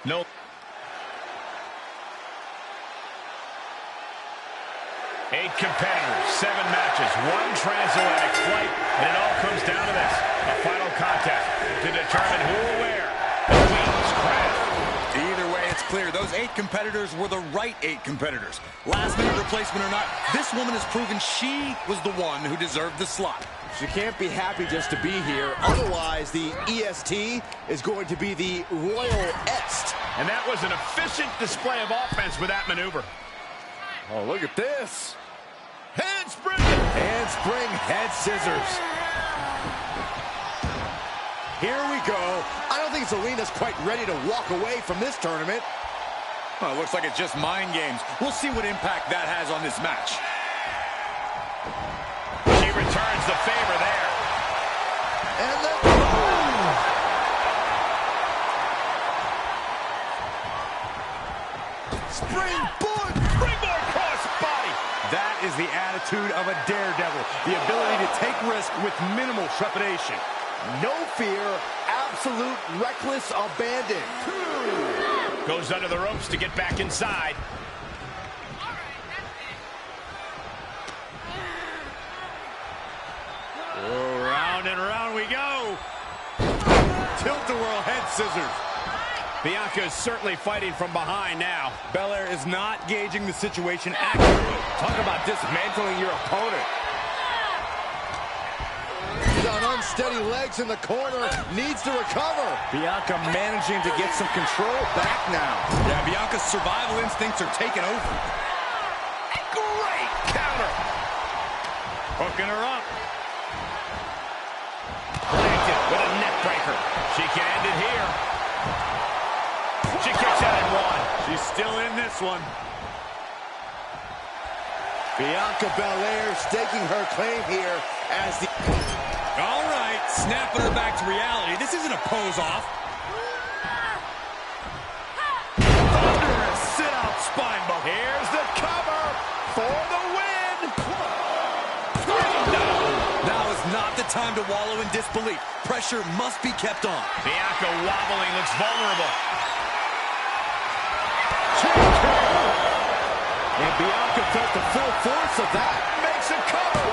No. Eight competitors, 7 matches, 1 transatlantic flight, and it all comes down to this. A final contest to determine who will wear the Queen's crown. Either way, it's clear those 8 competitors were the right 8 competitors. Last-minute replacement or not, this woman has proven she was the one who deserved the slot. She can't be happy just to be here. Otherwise, the EST is going to be the Royal Est. And that was an efficient display of offense with that maneuver. Oh, look at this. Handspring! Handspring head scissors. Here we go. I don't think Zelina's quite ready to walk away from this tournament. Well, it looks like it's just mind games. We'll see what impact that has on this match. She returns the favor there. And the... Springboard! Springboard cross body! That is the attitude of a daredevil. The ability to take risk with minimal trepidation. No fear, absolute reckless abandon. Goes under the ropes to get back inside. Oh, round and round we go. Tilt-a-whirl head scissors. Bianca is certainly fighting from behind now. Belair is not gauging the situation accurately. Talk about dismantling your opponent. She's on unsteady legs in the corner, needs to recover. Bianca managing to get some control back now. Yeah, Bianca's survival instincts are taking over. Great counter. Hooking her up. Planted with a neck breaker. She can end it here. She kicks out at 1. She's still in this one. Bianca Belair staking her claim here as the... All right, snapping her back to reality. This isn't a pose-off. Thunderous sit-out spine bump. Here's the cover for the win. Now is not the time to wallow in disbelief. Pressure must be kept on. Bianca wobbling, looks vulnerable. And Bianca felt the full force of that. Makes a cover.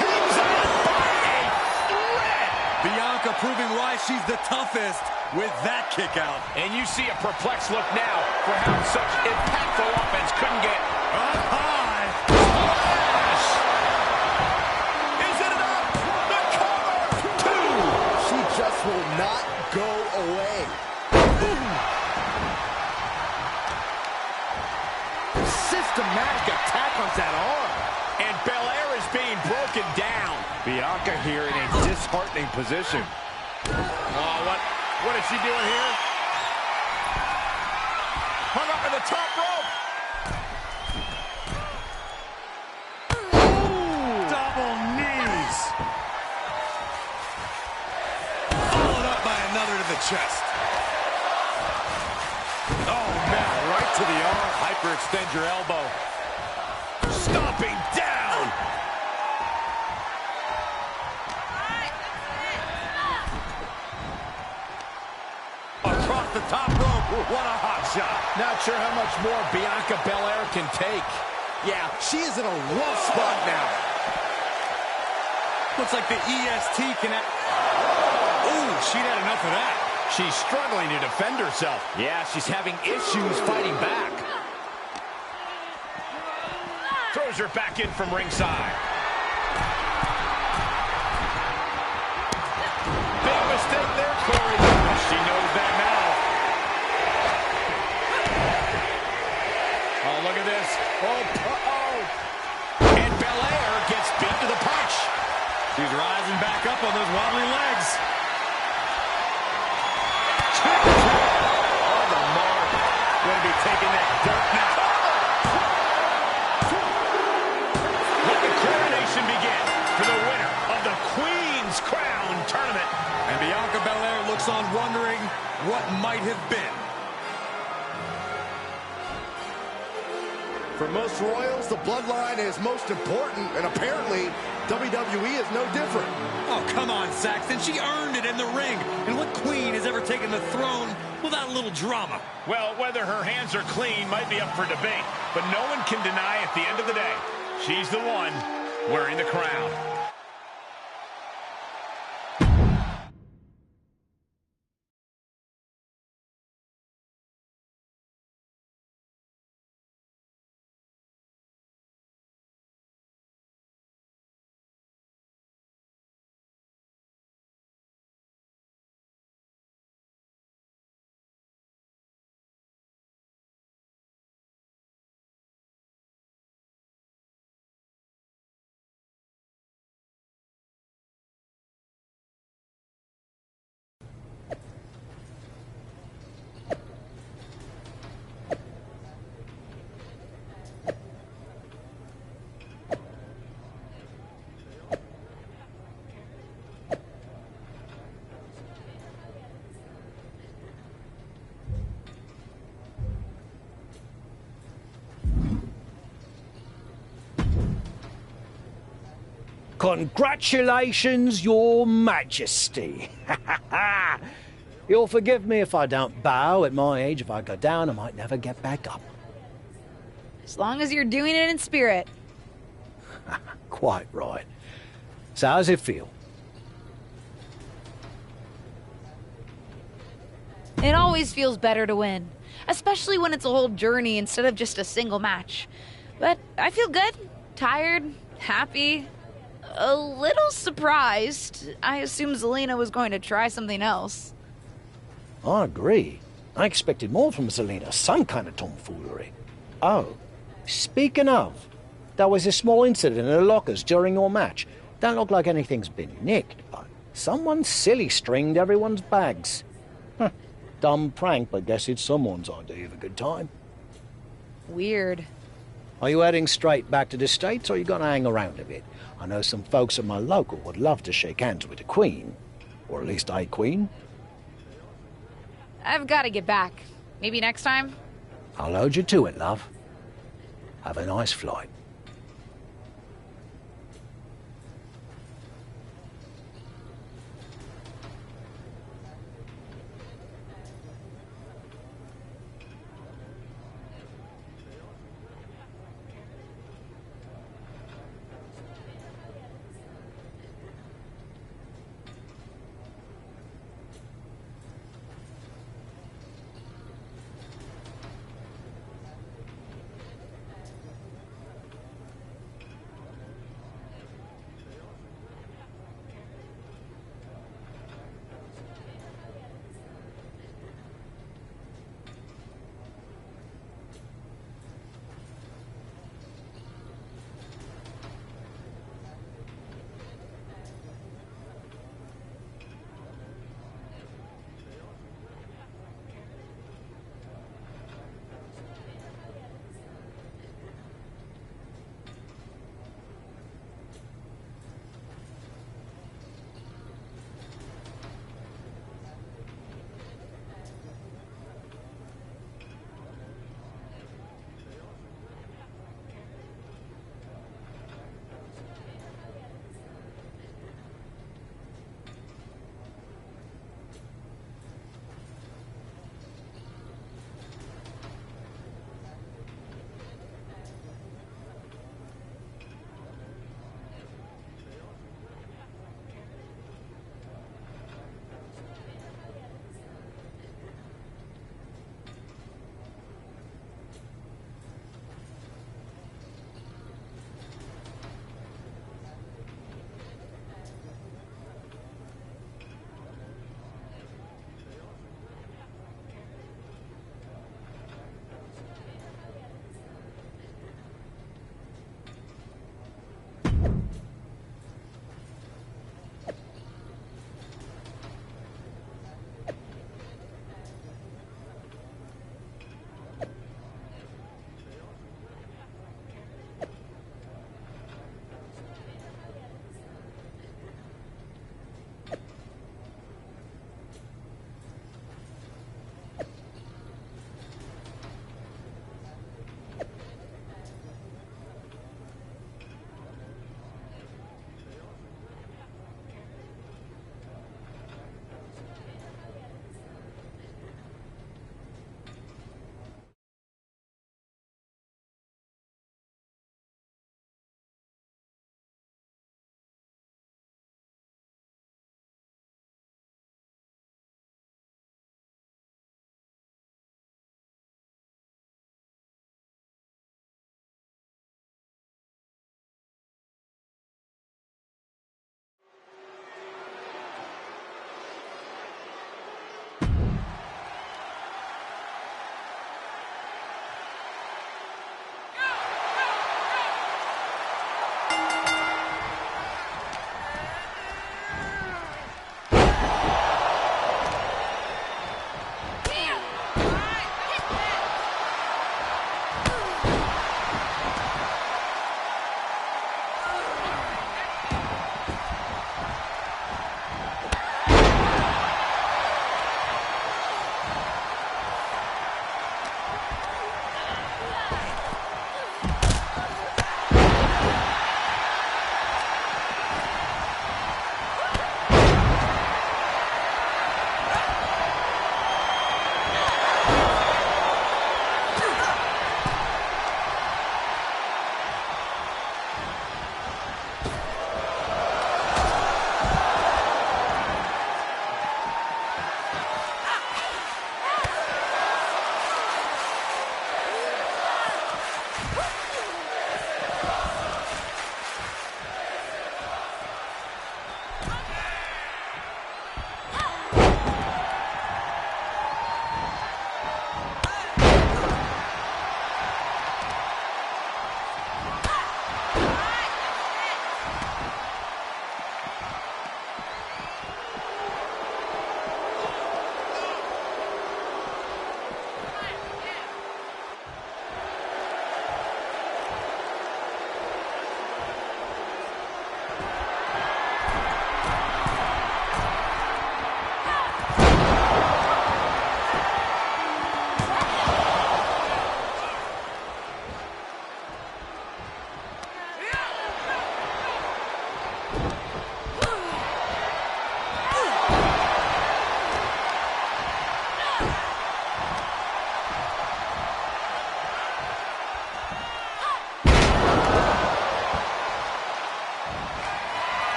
Hangs on by a thread. Bianca proving why she's the toughest with that kick out. And you see a perplexed look now for how such impactful offense couldn't get up high. Splash. Is it enough? The cover. 2. She just will not go away. Systematic attack on that arm. And Belair is being broken down. Bianca here in a disheartening position. Oh, what is she doing here? Hung up in the top rope. Double knees. Followed up by another to the chest. Oh, man, right to the arm. Hyperextend your elbow. Stomping down. Across the top rope. What a hot shot. Not sure how much more Bianca Belair can take. Yeah, she is in a rough spot now. Looks like the EST can... Ooh, she'd had enough of that. She's struggling to defend herself. Yeah, she's having issues fighting back. Throws her back in from ringside. Big mistake there, Corey. She knows that now. Oh, look at this. Oh. And Belair gets beat to the punch. She's rising back up on those wobbly legs. On the mark. Going to be taking that dirt now. Let the coronation begin for the winner of the Queen's Crown Tournament. And Bianca Belair looks on wondering what might have been. For most royals, the bloodline is most important, and apparently WWE is no different. Oh, come on, Saxton. She earned it in the ring. And what queen has ever taken the throne without a little drama? Well, whether her hands are clean might be up for debate, but no one can deny at the end of the day, she's the one wearing the crown. Congratulations, Your Majesty. You'll forgive me if I don't bow. At my age, if I go down, I might never get back up. As long as you're doing it in spirit. Quite right. So how's it feel? It always feels better to win, especially when it's a whole journey instead of just a single match. But I feel good, tired, happy, a little surprised. I assumed Zelina was going to try something else. I agree. I expected more from Zelina, some kind of tomfoolery. Oh, speaking of, there was a small incident in the lockers during your match. Don't look like anything's been nicked, but someone silly stringed everyone's bags. Dumb prank, but guess it's someone's idea of a good time. Weird. Are you heading straight back to the States, or are you going to hang around a bit? I know some folks at my local would love to shake hands with the Queen. Or at least a Queen. I've got to get back. Maybe next time? I'll hold you to it, love. Have a nice flight.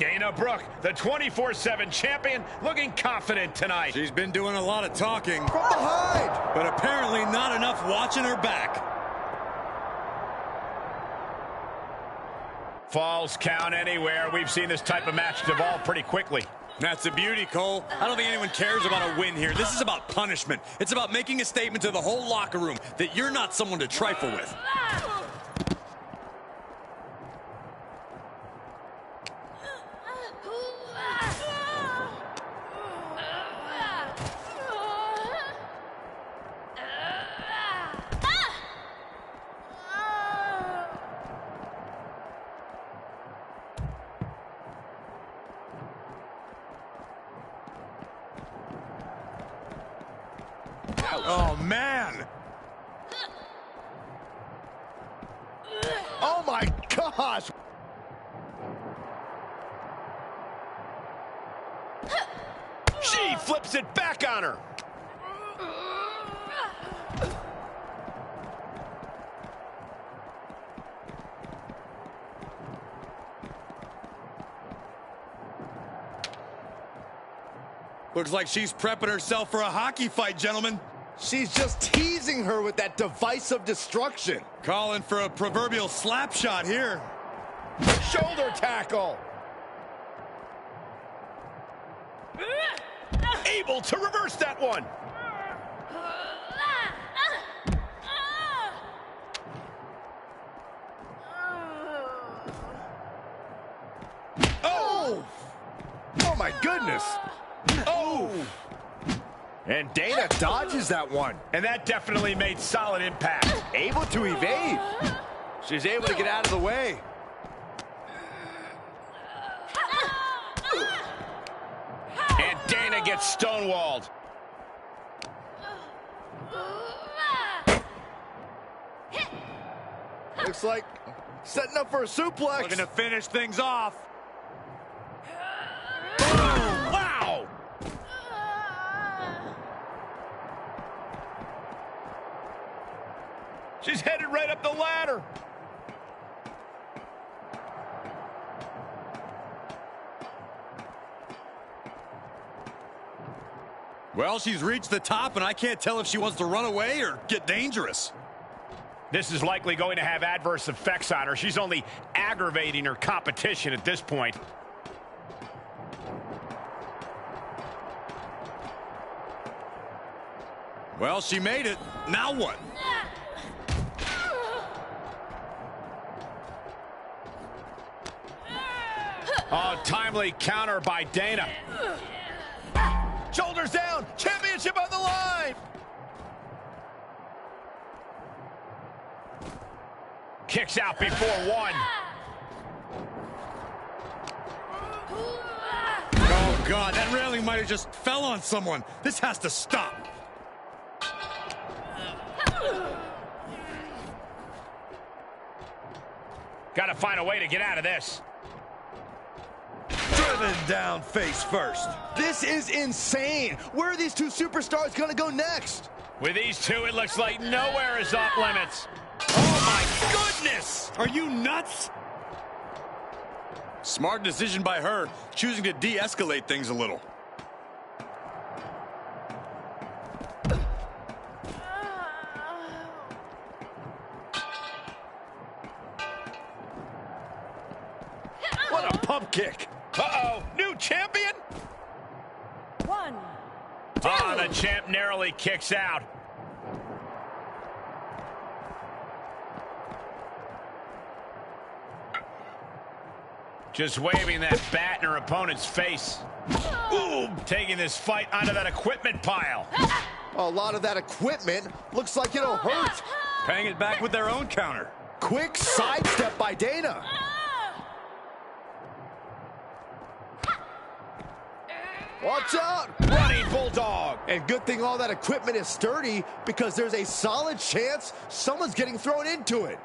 Dana Brooke, the 24/7 champion, looking confident tonight. She's been doing a lot of talking. From behind! But apparently not enough watching her back. Falls count anywhere. We've seen this type of match devolve pretty quickly. That's the beauty, Cole. I don't think anyone cares about a win here. This is about punishment. It's about making a statement to the whole locker room that you're not someone to trifle with. Oh, man! Oh, my gosh! She flips it back on her. Looks like she's prepping herself for a hockey fight, gentlemen. She's just teasing her with that device of destruction. Calling for a proverbial slap shot here. Shoulder tackle. Able to reverse that one. Oh! Oh, my goodness. Oh! And Dana dodges that one. And that definitely made solid impact. Able to evade. She's able to get out of the way. And Dana gets stonewalled. Looks like setting up for a suplex. Looking to finish things off. Wow! She's headed right up the ladder. Well, she's reached the top, and I can't tell if she wants to run away or get dangerous. This is likely going to have adverse effects on her. She's only aggravating her competition at this point. Well, she made it. Now what? Oh, timely counter by Dana. Shoulders down. Championship on the line. Kicks out before one. Oh, God, that railing might have just fell on someone. This has to stop. Got to find a way to get out of this. Driven down face first. This is insane. Where are these two superstars going to go next? With these two, it looks like nowhere is off limits. Oh, my goodness! Are you nuts? Smart decision by her, choosing to de-escalate things a little. What a pump kick. Uh-oh, new champion? 1, 2. Ah, the champ narrowly kicks out. Just waving that bat in her opponent's face. Ooh, taking this fight onto that equipment pile. A lot of that equipment looks like it'll hurt. Paying it back with their own counter. Quick sidestep by Dana. Watch out! Running bulldog. And good thing all that equipment is sturdy, because there's a solid chance someone's getting thrown into it.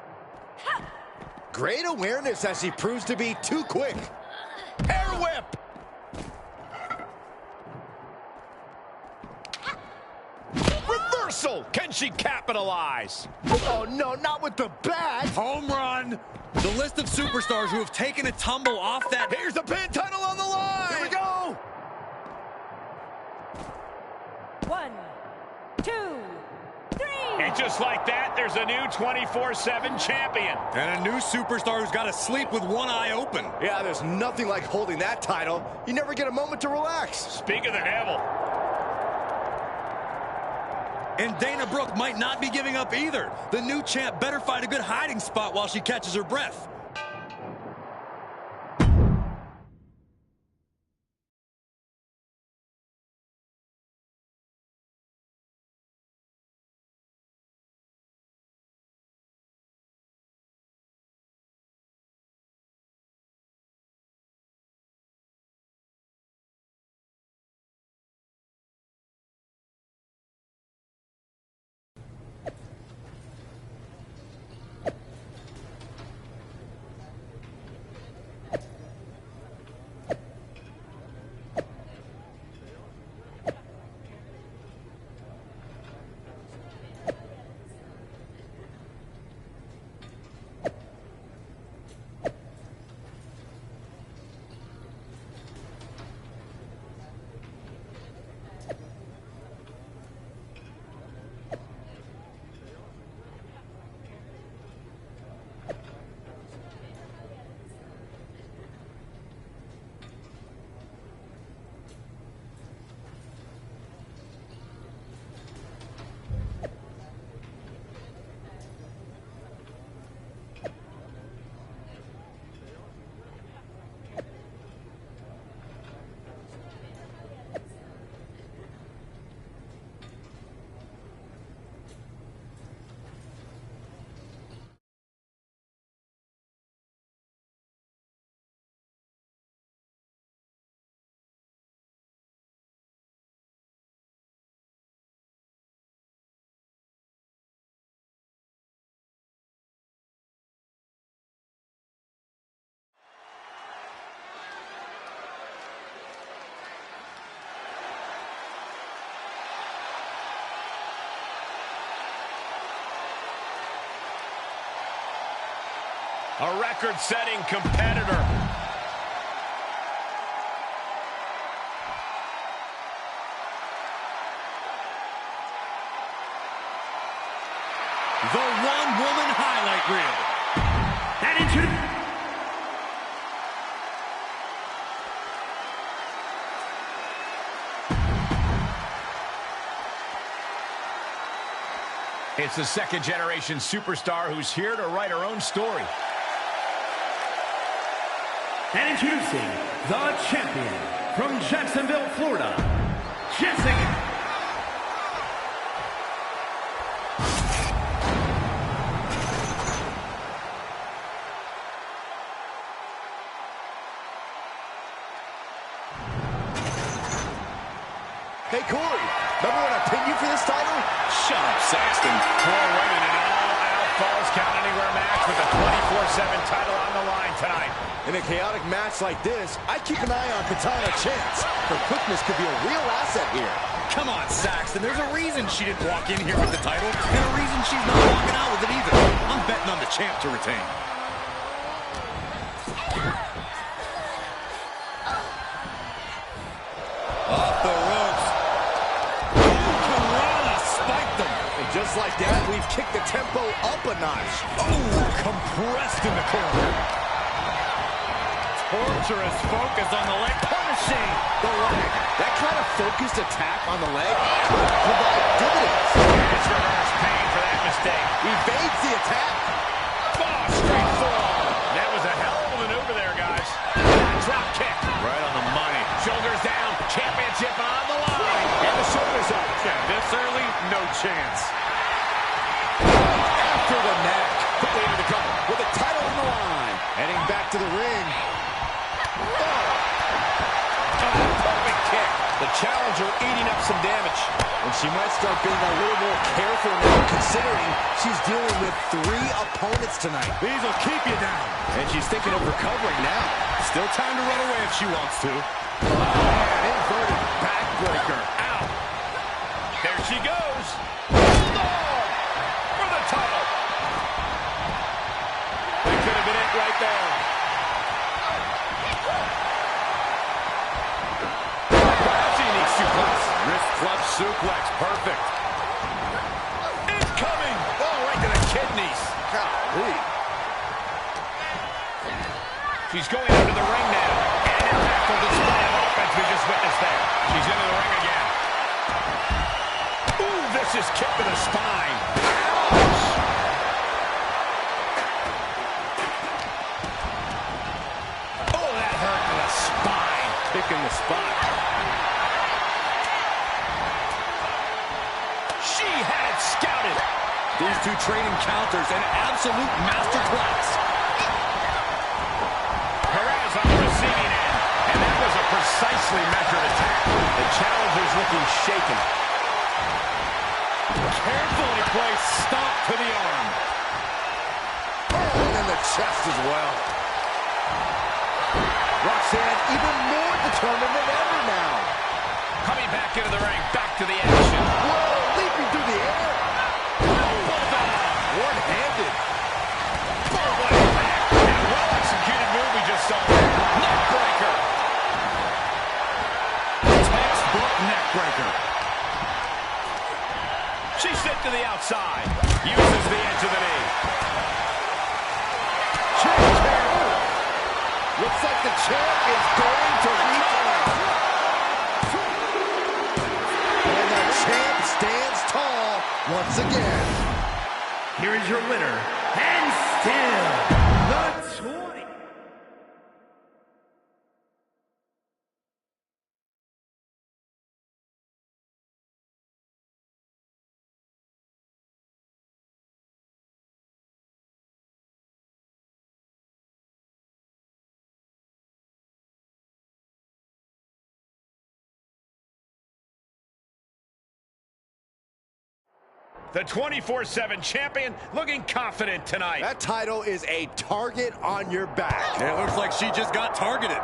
Great awareness as he proves to be too quick. Air whip. Reverse reversal. Can she capitalize? Oh, no, not with the bat. Home run. The list of superstars who have taken a tumble off that. Here's the pin title on the line. Here we go. 1, 2, 3. And just like that, there's a new 24/7 champion. And a new superstar who's got to sleep with one eye open. Yeah, there's nothing like holding that title. You never get a moment to relax. Speak of the devil. And Dana Brooke might not be giving up either. The new champ better find a good hiding spot while she catches her breath. A record-setting competitor. The one-woman highlight reel. And into... It's the second-generation superstar who's here to write her own story. And introducing the champion from Jacksonville, Florida, Jessica. Hey, Corey, remember when I pinned you for this title? Shut up, Saxton. Poor women in an all-out Falls Count Anywhere match with a 24/7 title on the line tonight. In a chaotic match like this, I keep an eye on Katana Chance. Her quickness could be a real asset here. Come on, Saxton. There's a reason she didn't walk in here with the title, and a reason she's not walking out with it either. I'm betting on the champ to retain. Off the ropes. Karana spiked them. And just like that, we've kicked the tempo up a notch. Oh, compressed in the corner. Torturous focus on the leg, punishing the leg. That kind of focused attack on the leg could provide dividends. It's reverse pain for that mistake. Evades the attack. Oh, straight forearm. That was a hell of a maneuver there, guys. Drop kick. Right on the money. Shoulders down. Championship on the line. And the shoulders up. Yeah, this early, no chance. After the neck. Quickly into the cover with the title on the line. Heading back to the ring. Perfect kick. The challenger eating up some damage. And she might start being a little more careful now, considering she's dealing with 3 opponents tonight. These will keep you down. And she's thinking of recovering now. Still time to run away if she wants to. Inverted backbreaker. Ow. There's she goes. Hold on for the title. That could have been it right there. That's a unique suplex. Wrist clutch suplex. Perfect. Incoming. Oh, right to the kidneys. Golly. She's going into the ring now. And impact will display of offense we just witnessed there. She's into the ring again. Ooh, vicious kick to the spine. Ouch. Oh, that hurt to the spine. Kick in the spot. She had it scouted. These two trading counters, an absolute masterclass. Perez on the receiving end, and that was a precisely measured attack. The challenger's looking shaken. Carefully placed stomp to the arm. Oh, and in the chest as well. Roxanne even more determined than ever now. Coming back into the ring, back to the action. Whoa, leaping through the air. One-handed. Full-blade back. And well-executed move we just saw. Neck breaker. Textbook neck breaker. She's sent to the outside. Uses the edge of the knee. Looks like the champ is going to return. And the champ stands tall once again. Here is your winner, and still the 20. The 24/7 champion looking confident tonight. That title is a target on your back. It looks like she just got targeted.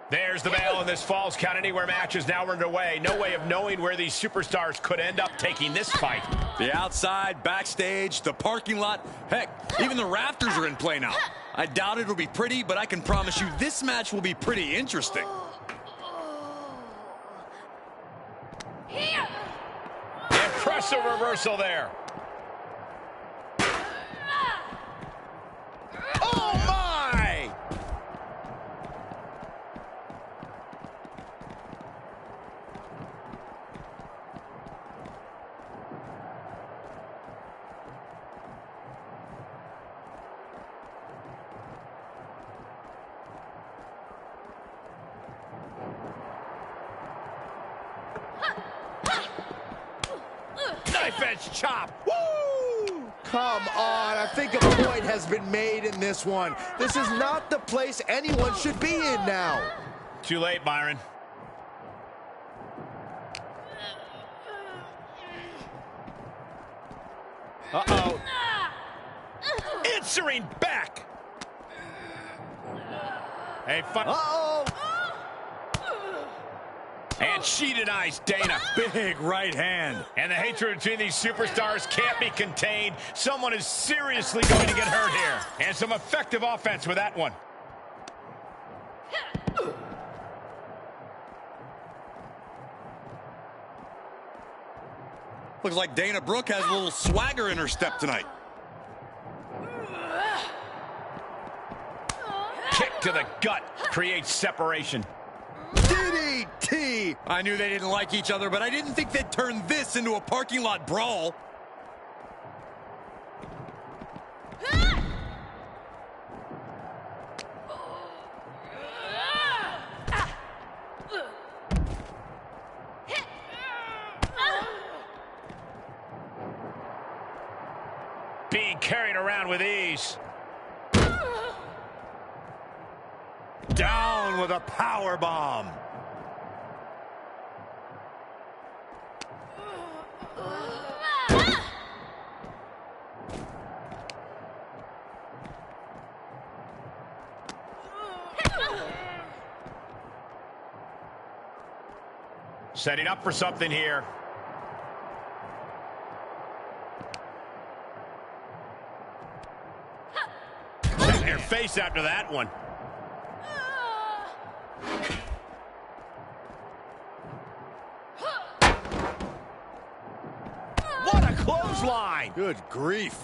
There's the bell, and this Falls Count Anywhere match is now underway. No way of knowing where these superstars could end up taking this fight. The outside, backstage, the parking lot. Heck, even the rafters are in play now. I doubt it'll be pretty, but I can promise you this match will be pretty interesting. Impressive reversal there. Oh, my! Knife edge chop. Woo! Come on, I think a point has been made in this one. This is not the place anyone should be in now. Too late, Byron. Uh-oh. Answering back. Hey, uh-oh. And she denies Dana. Big right hand. And the hatred between these superstars can't be contained. Someone is seriously going to get hurt here. And some effective offense with that one. Looks like Dana Brooke has a little swagger in her step tonight. Kick to the gut creates separation. DDT! I knew they didn't like each other, but I didn't think they'd turn this into a parking lot brawl. Being carried around with ease. Down with a power bomb. Setting up for something here. Setting your face after that one. What a clothesline! Good grief.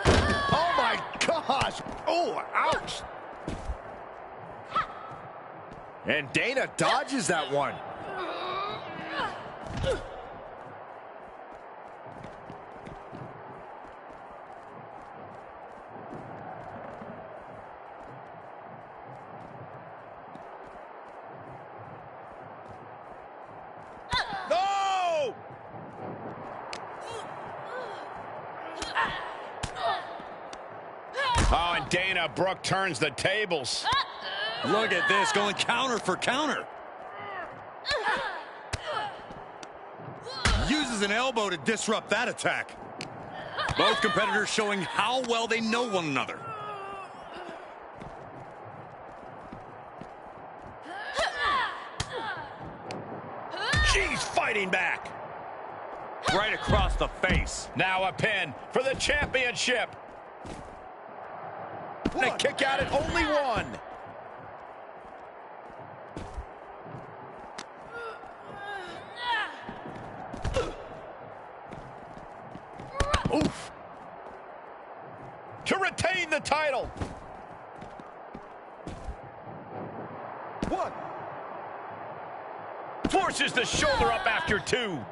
Oh my gosh! Oh, ouch! And Dana dodges that one. No! Oh, and Dana Brooke turns the tables. Look at this, going counter for counter. Uses an elbow to disrupt that attack. Both competitors showing how well they know one another. She's fighting back. Right across the face. Now a pin for the championship. And a kick out at only one. Oof. To retain the title. One. Forces the shoulder up after two.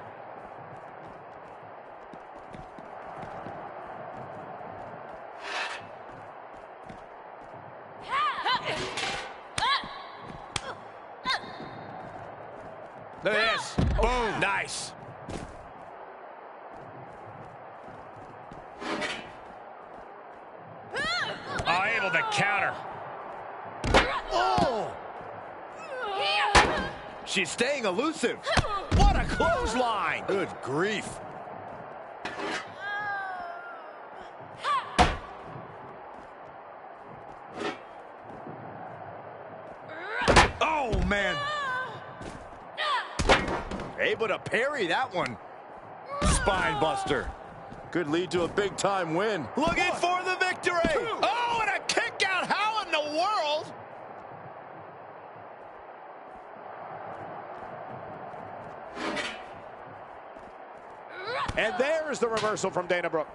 Look at this. Boom. Nice. Oh, able to counter. Oh! She's staying elusive. What a clothesline. Good grief. Oh, man. Able to parry that one. Spine buster. Could lead to a big-time win. Looking for the victory. Oh, and a kick out. How in the world? And there's the reversal from Dana Brooke.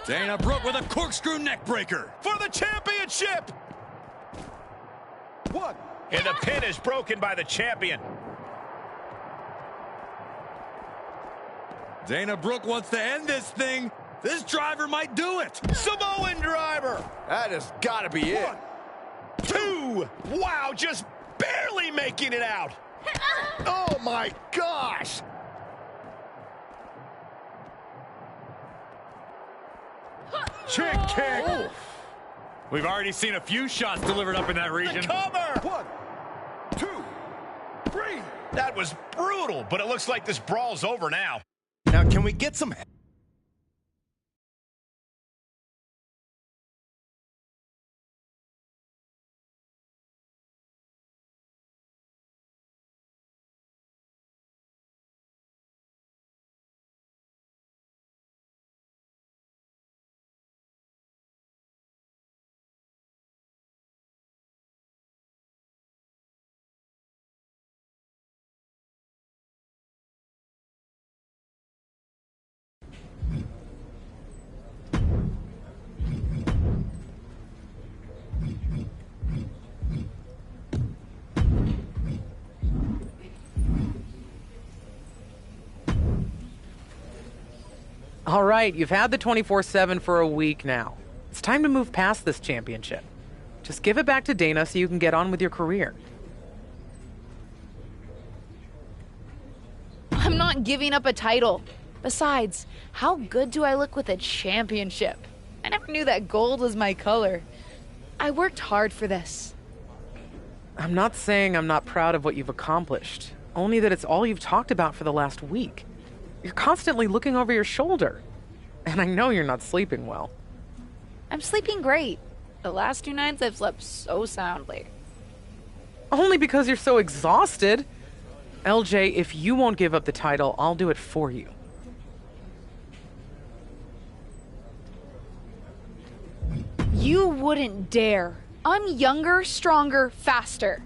Dana Brooke with a corkscrew neck breaker. For the championship. One. And the pin is broken by the champion. Dana Brooke wants to end this thing. This driver might do it. Samoan driver. That has got to be it. 1, 2. Wow, just barely making it out. Oh, my gosh. Chick kick. Oh. We've already seen a few shots delivered up in that region. The cover. 1, 2, 3. That was brutal, but it looks like this brawl's over now. Now, can we get some... All right, you've had the 24/7 for a week now. It's time to move past this championship. Just give it back to Dana so you can get on with your career. I'm not giving up a title. Besides, how good do I look with a championship? I never knew that gold was my color. I worked hard for this. I'm not saying I'm not proud of what you've accomplished, only that it's all you've talked about for the last week. You're constantly looking over your shoulder. And I know you're not sleeping well. I'm sleeping great. The last 2 nights I've slept so soundly. Only because you're so exhausted. LJ, if you won't give up the title, I'll do it for you. You wouldn't dare. I'm younger, stronger, faster.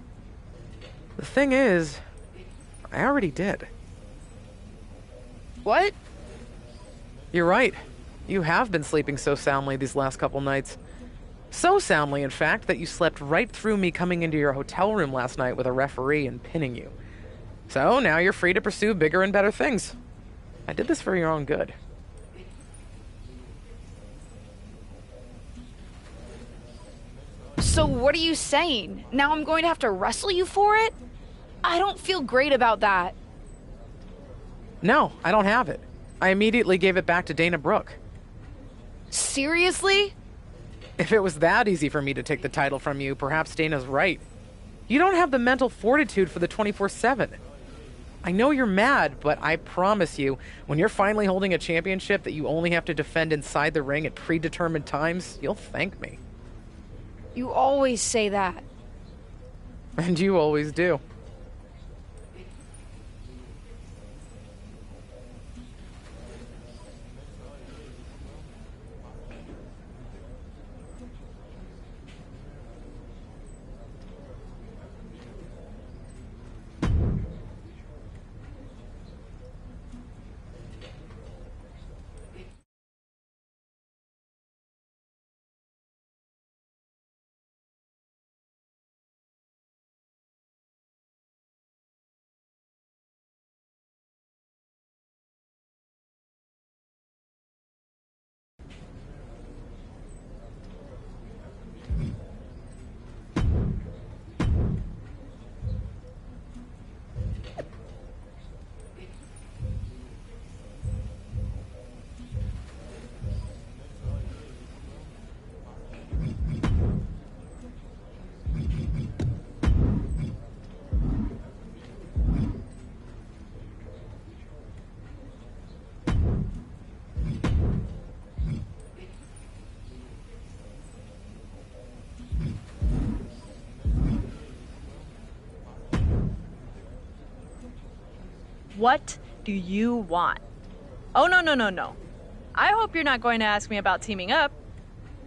The thing is, I already did. What? You're right. You have been sleeping so soundly these last couple nights. So soundly, in fact, that you slept right through me coming into your hotel room last night with a referee and pinning you. So now you're free to pursue bigger and better things. I did this for your own good. So what are you saying? Now I'm going to have to wrestle you for it? I don't feel great about that. No, I don't have it. I immediately gave it back to Dana Brooke. Seriously? If it was that easy for me to take the title from you, perhaps Dana's right. You don't have the mental fortitude for the 24/7. I know you're mad, but I promise you, when you're finally holding a championship that you only have to defend inside the ring at predetermined times, you'll thank me. You always say that. And you always do. What do you want? Oh, no. I hope you're not going to ask me about teaming up.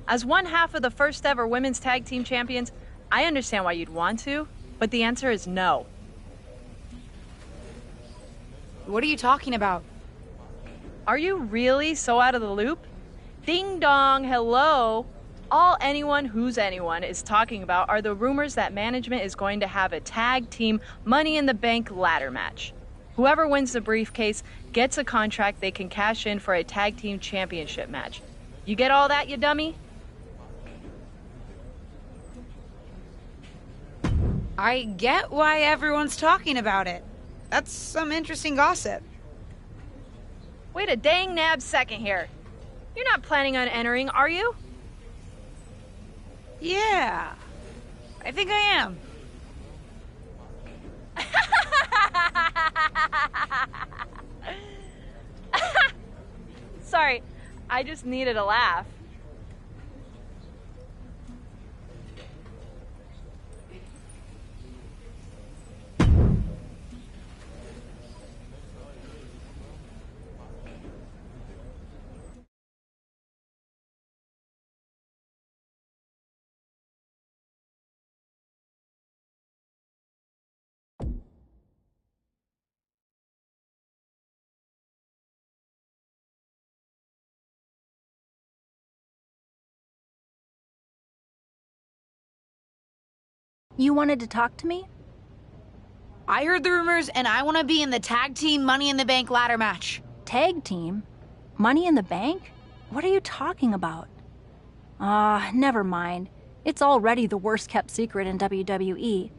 As one half of the first ever women's tag team champions, I understand why you'd want to, but the answer is no. What are you talking about? Are you really so out of the loop? Ding dong, hello. All anyone who's anyone is talking about are the rumors that management is going to have a tag team Money in the Bank ladder match. Whoever wins the briefcase gets a contract they can cash in for a tag team championship match. You get all that, you dummy? I get why everyone's talking about it. That's some interesting gossip. Wait a dang nab second here. You're not planning on entering, are you? Yeah, I think I am. Sorry, I just needed a laugh. You wanted to talk to me? I heard the rumors and I want to be in the tag team Money in the Bank ladder match. Tag team? Money in the Bank? What are you talking about? Never mind. It's already the worst kept secret in WWE.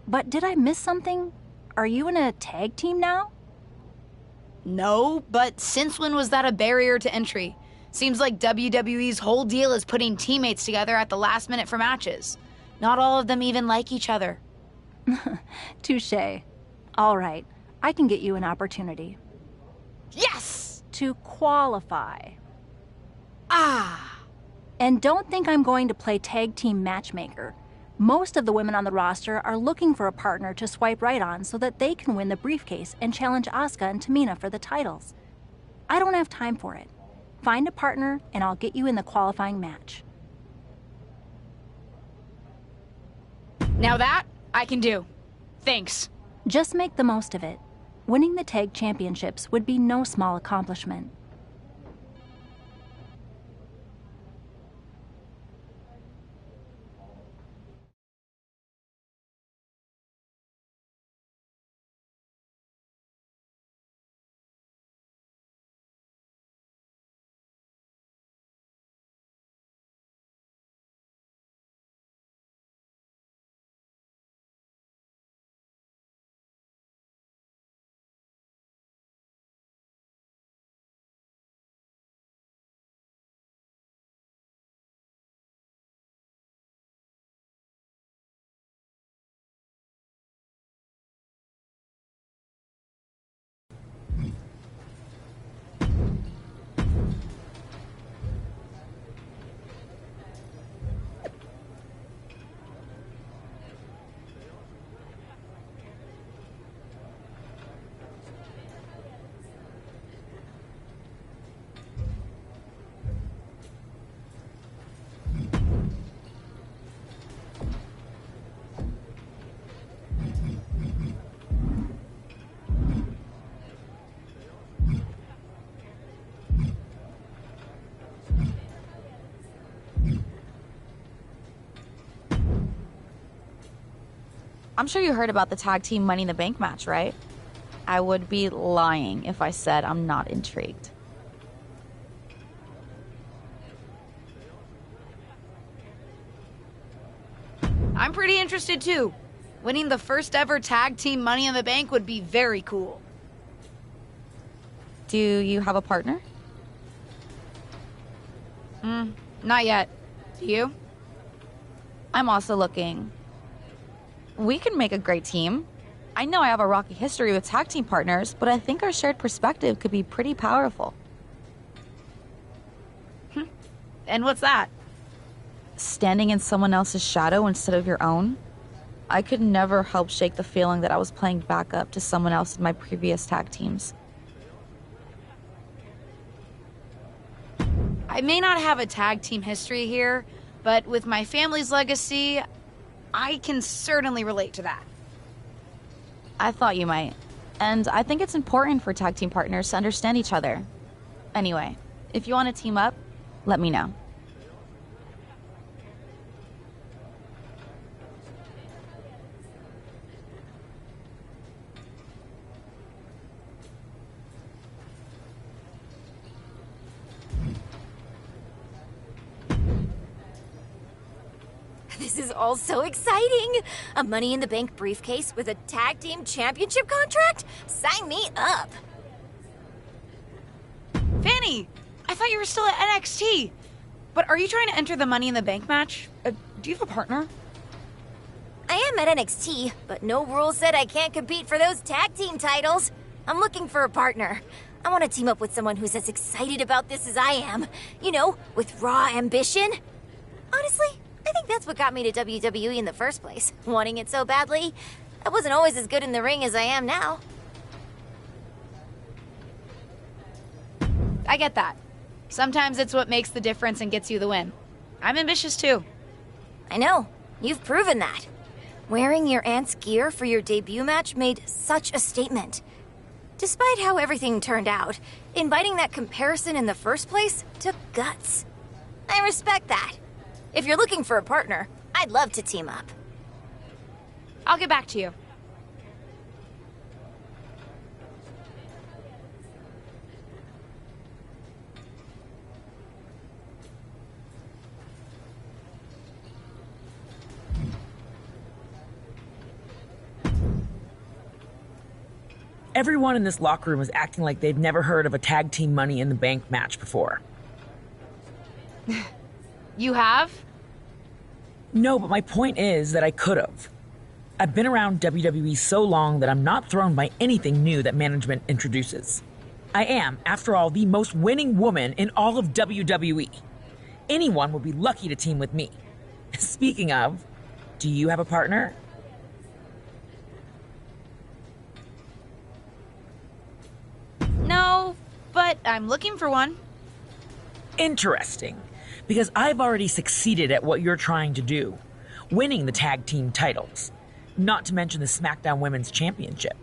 But did I miss something? Are you in a tag team now? No, but since when was that a barrier to entry? Seems like WWE's whole deal is putting teammates together at the last minute for matches. Not all of them even like each other. Touché. All right, I can get you an opportunity. Yes! To qualify. And don't think I'm going to play tag team matchmaker. Most of the women on the roster are looking for a partner to swipe right on so that they can win the briefcase and challenge Asuka and Tamina for the titles. I don't have time for it. Find a partner and I'll get you in the qualifying match. Now that, I can do. Thanks. Just make the most of it. Winning the tag championships would be no small accomplishment. I'm sure you heard about the tag team Money in the Bank match, right? I would be lying if I said I'm not intrigued. I'm pretty interested too. Winning the first ever tag team Money in the Bank would be very cool. Do you have a partner? Not yet. Do you? I'm also looking. We can make a great team. I know I have a rocky history with tag team partners, but I think our shared perspective could be pretty powerful. And what's that? Standing in someone else's shadow instead of your own. I could never help shake the feeling that I was playing backup to someone else in my previous tag teams. I may not have a tag team history here, but with my family's legacy, I can certainly relate to that. I thought you might. And I think it's important for tag team partners to understand each other. Anyway, if you want to team up, let me know. This is all so exciting! A Money in the Bank briefcase with a tag team championship contract? Sign me up! Fanny! I thought you were still at NXT. But are you trying to enter the Money in the Bank match? Do you have a partner? I am at NXT, but no rule said I can't compete for those tag team titles. I'm looking for a partner. I want to team up with someone who's as excited about this as I am. You know, with raw ambition. Honestly, I think that's what got me to WWE in the first place, wanting it so badly. I wasn't always as good in the ring as I am now. I get that. Sometimes it's what makes the difference and gets you the win. I'm ambitious too. I know. You've proven that. Wearing your aunt's gear for your debut match made such a statement. Despite how everything turned out, inviting that comparison in the first place took guts. I respect that. If you're looking for a partner, I'd love to team up. I'll get back to you. Everyone in this locker room is acting like they've never heard of a tag team Money in the Bank match before. You have? No, but my point is that I could have. I've been around WWE so long that I'm not thrown by anything new that management introduces. I am, after all, the most winning woman in all of WWE. Anyone would be lucky to team with me. Speaking of, do you have a partner? No, but I'm looking for one. Interesting, because I've already succeeded at what you're trying to do, winning the tag team titles, not to mention the SmackDown Women's Championship.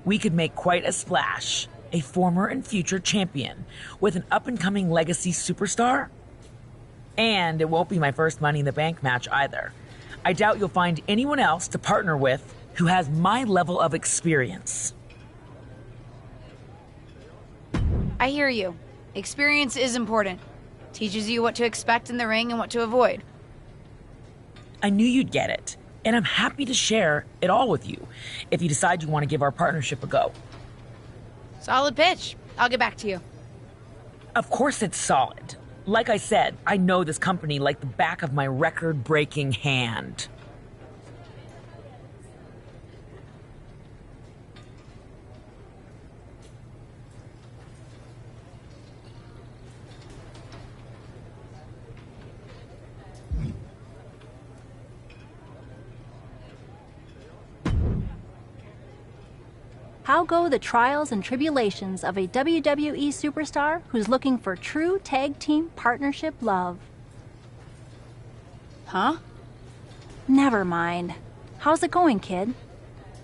We could make quite a splash, a former and future champion with an up-and-coming legacy superstar. And it won't be my first Money in the Bank match either. I doubt you'll find anyone else to partner with who has my level of experience. I hear you. Experience is important. Teaches you what to expect in the ring and what to avoid. I knew you'd get it, and I'm happy to share it all with you if you decide you want to give our partnership a go. Solid pitch. I'll get back to you. Of course it's solid. Like I said, I know this company like the back of my record-breaking hand. How go the trials and tribulations of a WWE superstar who's looking for true tag team partnership love? Huh? Never mind. How's it going, kid?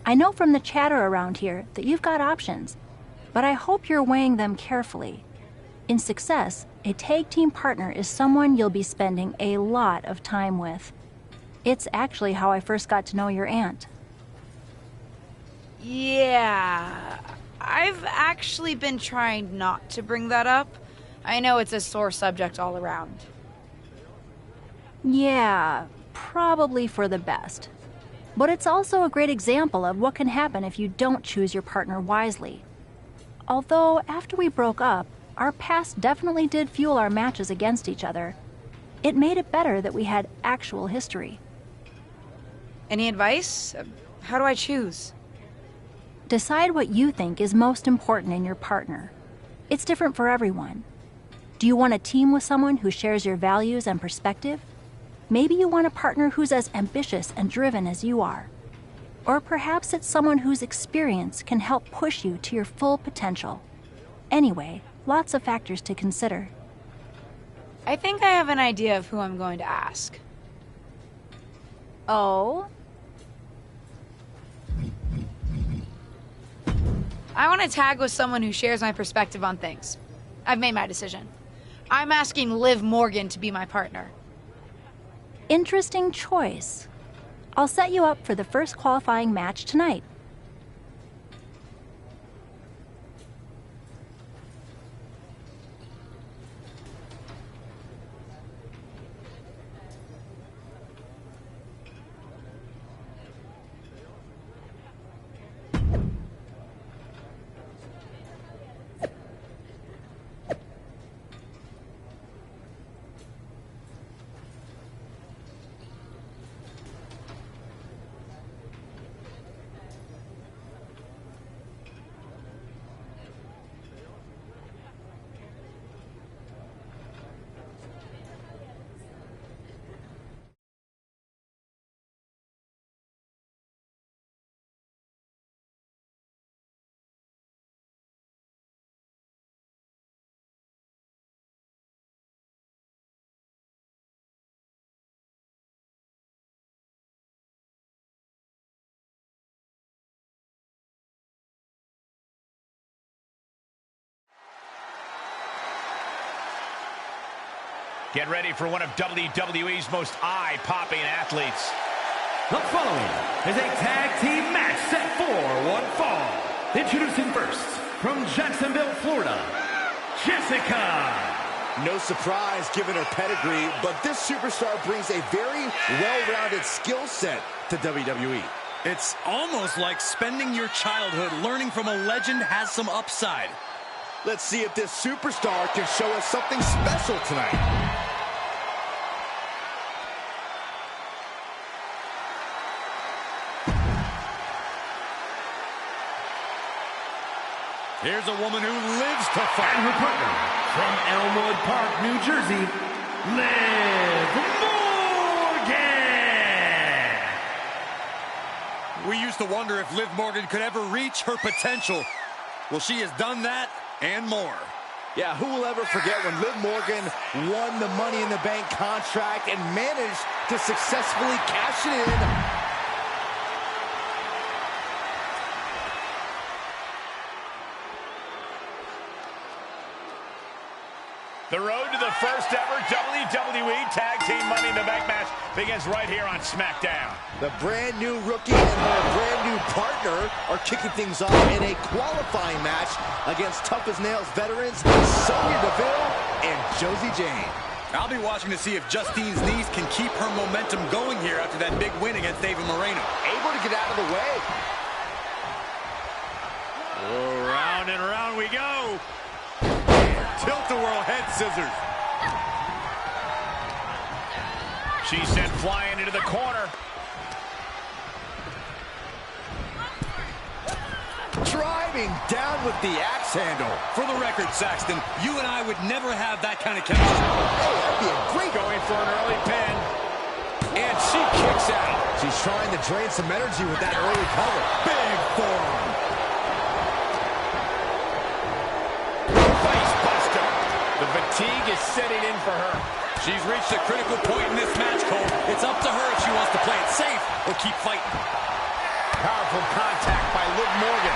I know from the chatter around here that you've got options, but I hope you're weighing them carefully. In success, a tag team partner is someone you'll be spending a lot of time with. It's actually how I first got to know your aunt. Yeah, I've actually been trying not to bring that up. I know it's a sore subject all around. Yeah, probably for the best. But it's also a great example of what can happen if you don't choose your partner wisely. Although, after we broke up, our past definitely did fuel our matches against each other. It made it better that we had actual history. Any advice? How do I choose? Decide what you think is most important in your partner. It's different for everyone. Do you want a team with someone who shares your values and perspective? Maybe you want a partner who's as ambitious and driven as you are. Or perhaps it's someone whose experience can help push you to your full potential. Anyway, lots of factors to consider. I think I have an idea of who I'm going to ask. Oh? I want to tag with someone who shares my perspective on things. I've made my decision. I'm asking Liv Morgan to be my partner. Interesting choice. I'll set you up for the first qualifying match tonight. Get ready for one of WWE's most eye-popping athletes. The following is a tag team match set for one fall. Introducing first, from Jacksonville, Florida, Jessica. No surprise given her pedigree, but this superstar brings a very well-rounded skill set to WWE. It's almost like spending your childhood learning from a legend has some upside. Let's see if this superstar can show us something special tonight. Here's a woman who lives to fight. And her partner, from Elmwood Park, New Jersey, Liv Morgan! We used to wonder if Liv Morgan could ever reach her potential. Well, she has done that and more. Yeah, who will ever forget when Liv Morgan won the Money in the Bank contract and managed to successfully cash it in. The road to the first ever WWE Tag Team Money in the Bank match begins right here on SmackDown. The brand new rookie and her brand new partner are kicking things off in a qualifying match against tough as nails veterans Sonya Deville and Josie Jane. I'll be watching to see if Justine's knees can keep her momentum going here after that big win against Ava Moreno. Able to get out of the way. Oh, round and round we go. Tilt-a-whirl head scissors. She's sent flying into the corner. Driving down with the axe handle. For the record, Saxton, you and I would never have that kind of chemistry. Hey, that'd be a great... Going for an early pin. And she kicks out. She's trying to drain some energy with that early cover. Big forearm. The fatigue is setting in for her. She's reached a critical point in this match, Cole. It's up to her if she wants to play it safe or keep fighting. Powerful contact by Liv Morgan.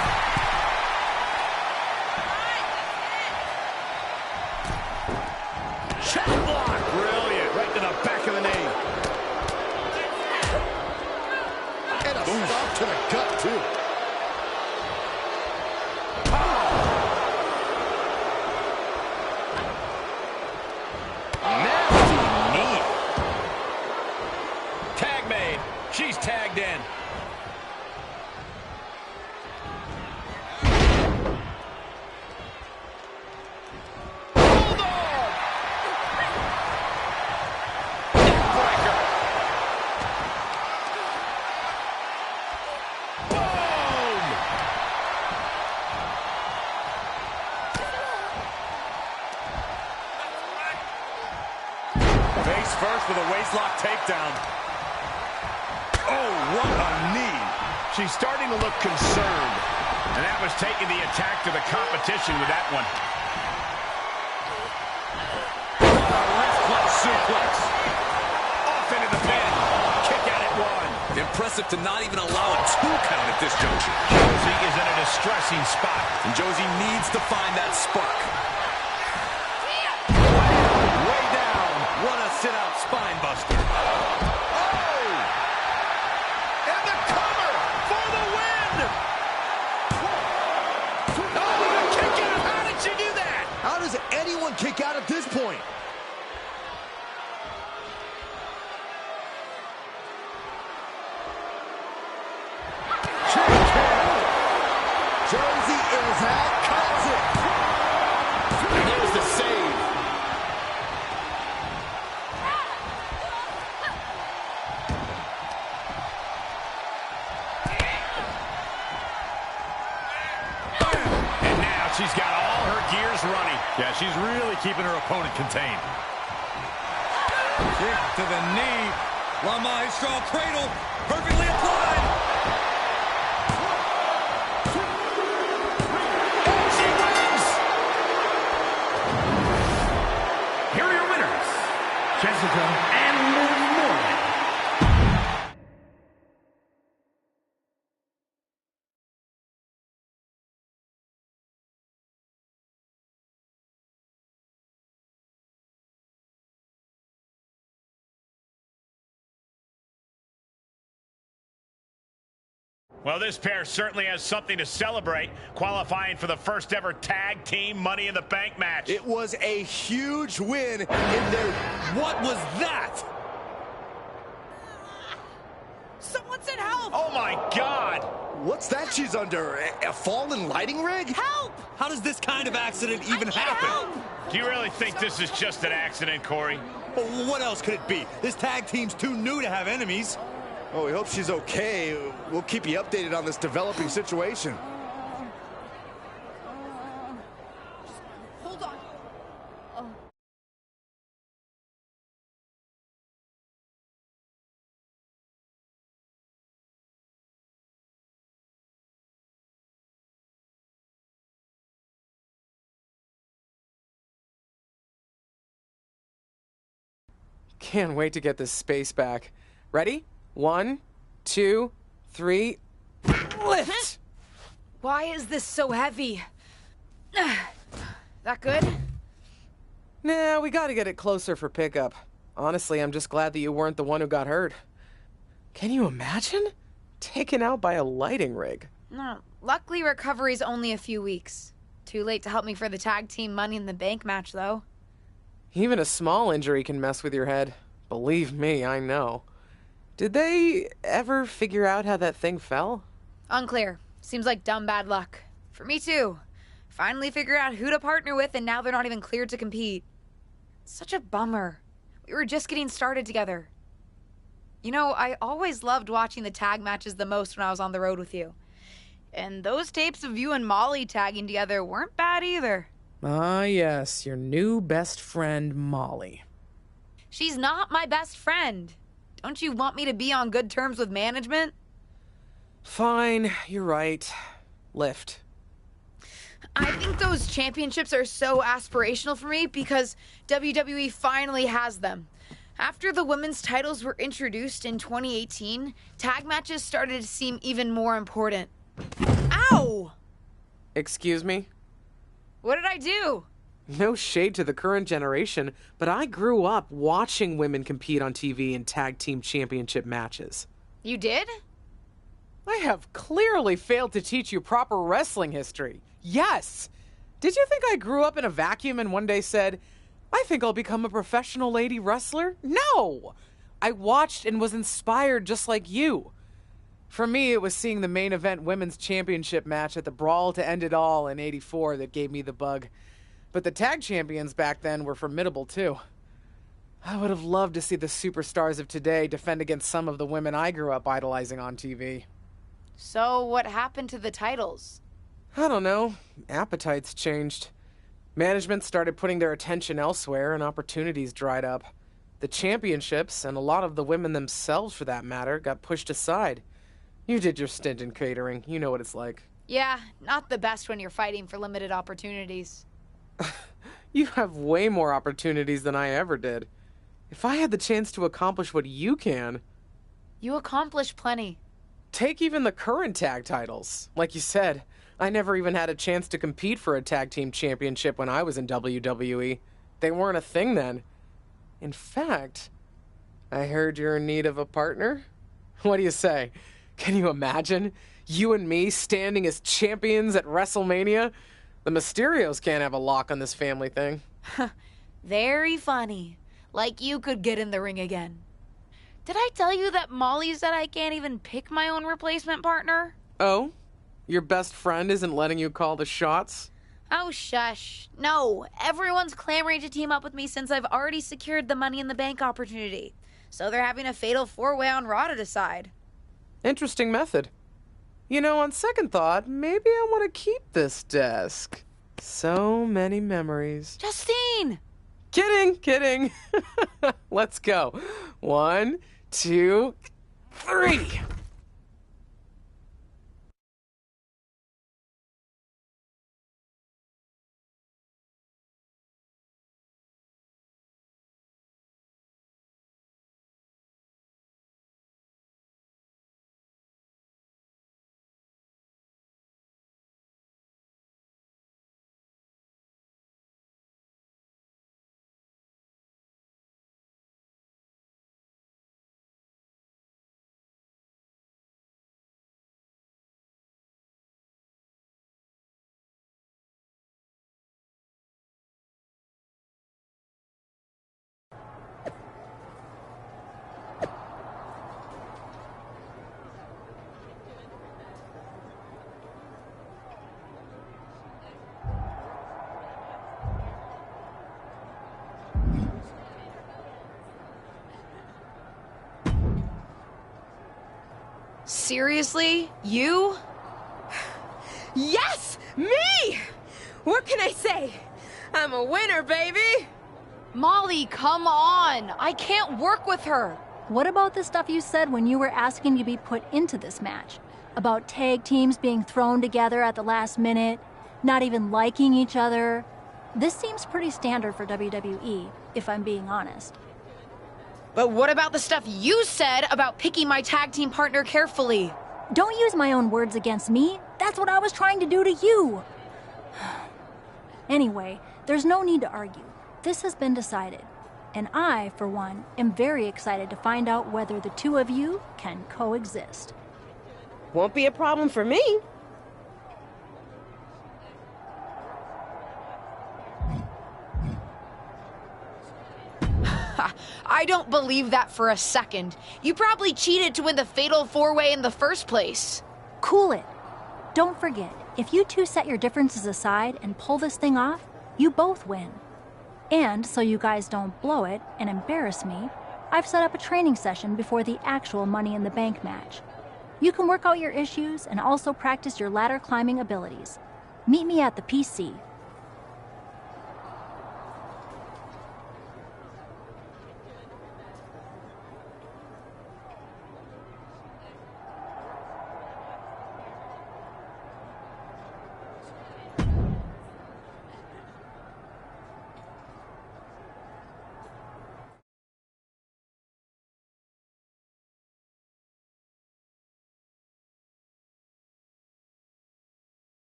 Shot block. Brilliant. Right to the back of the knee. And a stop to the gut, too. She's tagged in. Bulldog! Neckbreaker. Boom! Face first with a waistlock takedown. Oh, what a knee. She's starting to look concerned. And that was taking the attack to the competition with that one. Wrist suplex. Off into the pin. Kick out at one. Impressive to not even allow a 2 count at this juncture. Josie is in a distressing spot. And Josie needs to find that spark. Way down. What a sit-out spine buster. How does anyone kick out at this point? Josie is out, cuts it. Here's the save. And now she's got all her gears running. Yeah, she's really keeping her opponent contained. Kick to the knee. La Maestro cradle. Perfectly applied. And she wins! Here are your winners, Jessica and Liv Morgan. Well, this pair certainly has something to celebrate, qualifying for the first ever Tag Team Money in the Bank match. It was a huge win in their... What was that? Someone send help! Oh, my God! What's that she's under? A fallen lighting rig? Help! How does this kind of accident even happen? Help! Do you really think this is just an accident, Corey? Well, what else could it be? This tag team's too new to have enemies. Oh, we hope she's okay. We'll keep you updated on this developing situation. Can't wait to get this space back. Ready? 1, 2, 3, lift! Why is this so heavy? That good? Nah, we gotta get it closer for pickup. Honestly, I'm just glad that you weren't the one who got hurt. Can you imagine? Taken out by a lighting rig. No, luckily recovery's only a few weeks. Too late to help me for the tag team Money in the Bank match, though. Even a small injury can mess with your head. Believe me, I know. Did they ever figure out how that thing fell? Unclear. Seems like dumb bad luck. For me, too. Finally figured out who to partner with, and now they're not even cleared to compete. Such a bummer. We were just getting started together. You know, I always loved watching the tag matches the most when I was on the road with you. And those tapes of you and Molly tagging together weren't bad either. Ah, yes, your new best friend, Molly. She's not my best friend. Don't you want me to be on good terms with management? Fine, you're right. Lift. I think those championships are so aspirational for me because WWE finally has them. After the women's titles were introduced in 2018, tag matches started to seem even more important. Ow! Excuse me? What did I do? No shade to the current generation, but I grew up watching women compete on TV in tag team championship matches. You did? I have clearly failed to teach you proper wrestling history. Yes! Did you think I grew up in a vacuum and one day said, I think I'll become a professional lady wrestler? No! I watched and was inspired just like you. For me, it was seeing the main event women's championship match at the Brawl to End It All in '84 that gave me the bug. But the tag champions back then were formidable too. I would have loved to see the superstars of today defend against some of the women I grew up idolizing on TV. So what happened to the titles? I don't know. Appetites changed. Management started putting their attention elsewhere and opportunities dried up. The championships, and a lot of the women themselves for that matter, got pushed aside. You did your stint in catering. You know what it's like. Yeah, not the best when you're fighting for limited opportunities. You have way more opportunities than I ever did. If I had the chance to accomplish what you can... You accomplished plenty. Take even the current tag titles. Like you said, I never even had a chance to compete for a tag team championship when I was in WWE. They weren't a thing then. In fact, I heard you're in need of a partner. What do you say? Can you imagine? You and me standing as champions at WrestleMania? The Mysterios can't have a lock on this family thing. Very funny. Like you could get in the ring again. Did I tell you that Molly said I can't even pick my own replacement partner? Oh? Your best friend isn't letting you call the shots? Oh, shush. No, everyone's clamoring to team up with me since I've already secured the Money in the Bank opportunity. So they're having a fatal four-way on Raw to decide. Interesting method. You know, on second thought, maybe I want to keep this desk. So many memories. Justine! Kidding. Let's go. 1, 2, 3. Seriously? You? Yes! Me! What can I say? I'm a winner, baby! Molly, come on! I can't work with her! What about the stuff you said when you were asking to be put into this match? About tag teams being thrown together at the last minute, not even liking each other? This seems pretty standard for WWE, if I'm being honest. But what about the stuff you said about picking my tag team partner carefully? Don't use my own words against me. That's what I was trying to do to you. Anyway, there's no need to argue. This has been decided. And I, for one, am very excited to find out whether the two of you can coexist. Won't be a problem for me. I don't believe that for a second. You probably cheated to win the Fatal 4-Way in the first place. Cool it. Don't forget, if you two set your differences aside and pull this thing off, you both win. And so you guys don't blow it and embarrass me, I've set up a training session before the actual Money in the Bank match. You can work out your issues and also practice your ladder climbing abilities. Meet me at the PC.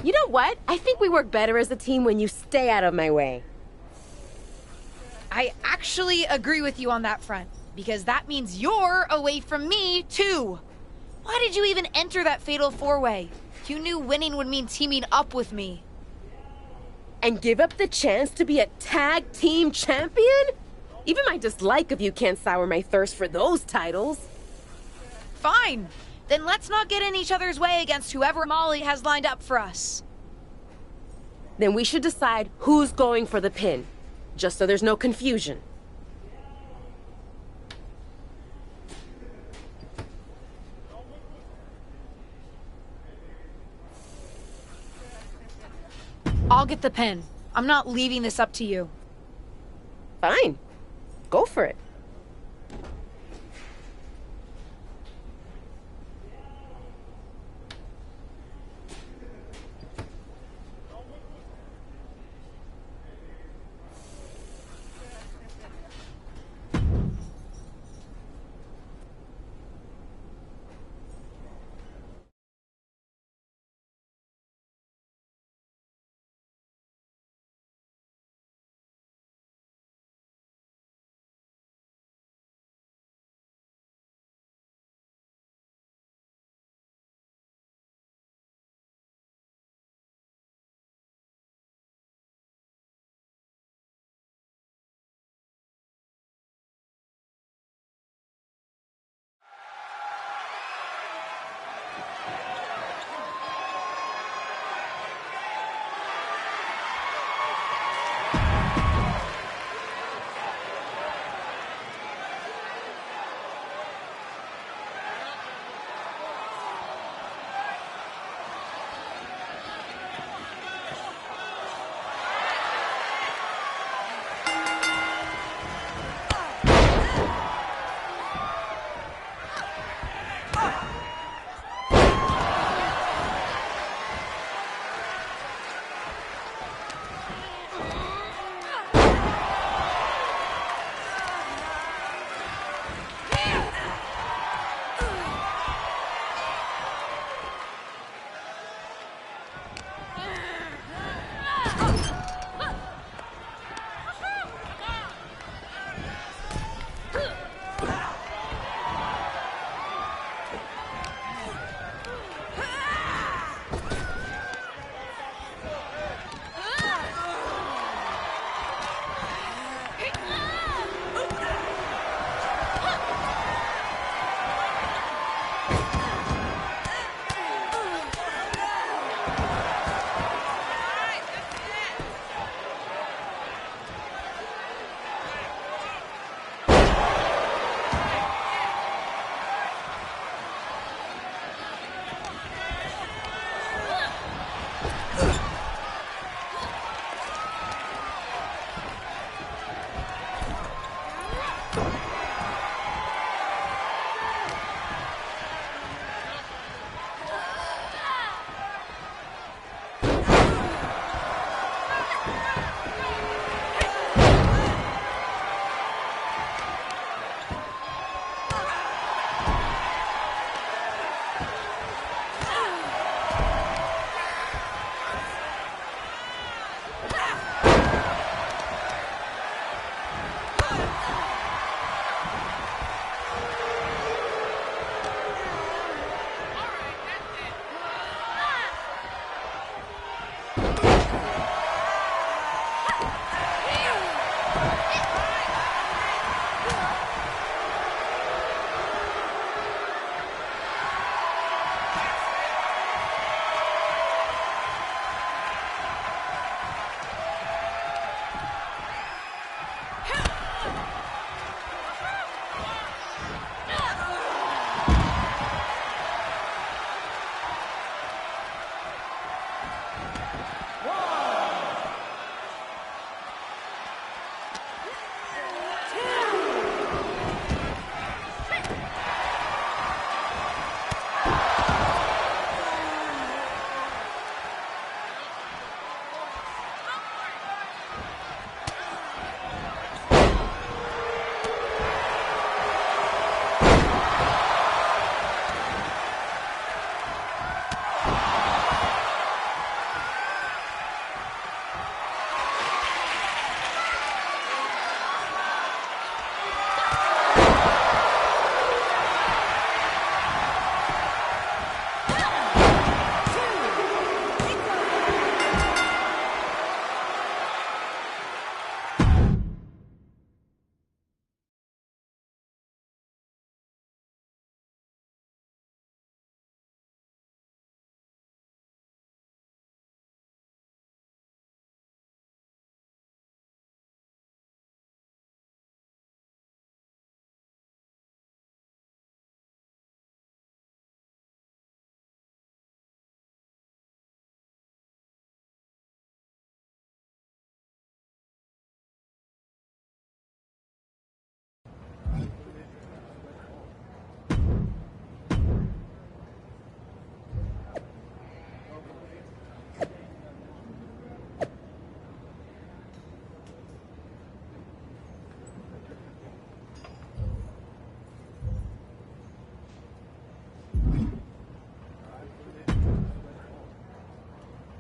You know what? I think we work better as a team when you stay out of my way. I actually agree with you on that front, because that means you're away from me, too. Why did you even enter that Fatal 4-Way? You knew winning would mean teaming up with me. and give up the chance to be a tag team champion? Even my dislike of you can't sour my thirst for those titles. Fine. Then let's not get in each other's way against whoever Molly has lined up for us. Then we should decide who's going for the pin, just so there's no confusion. I'll get the pin. I'm not leaving this up to you. Fine. Go for it.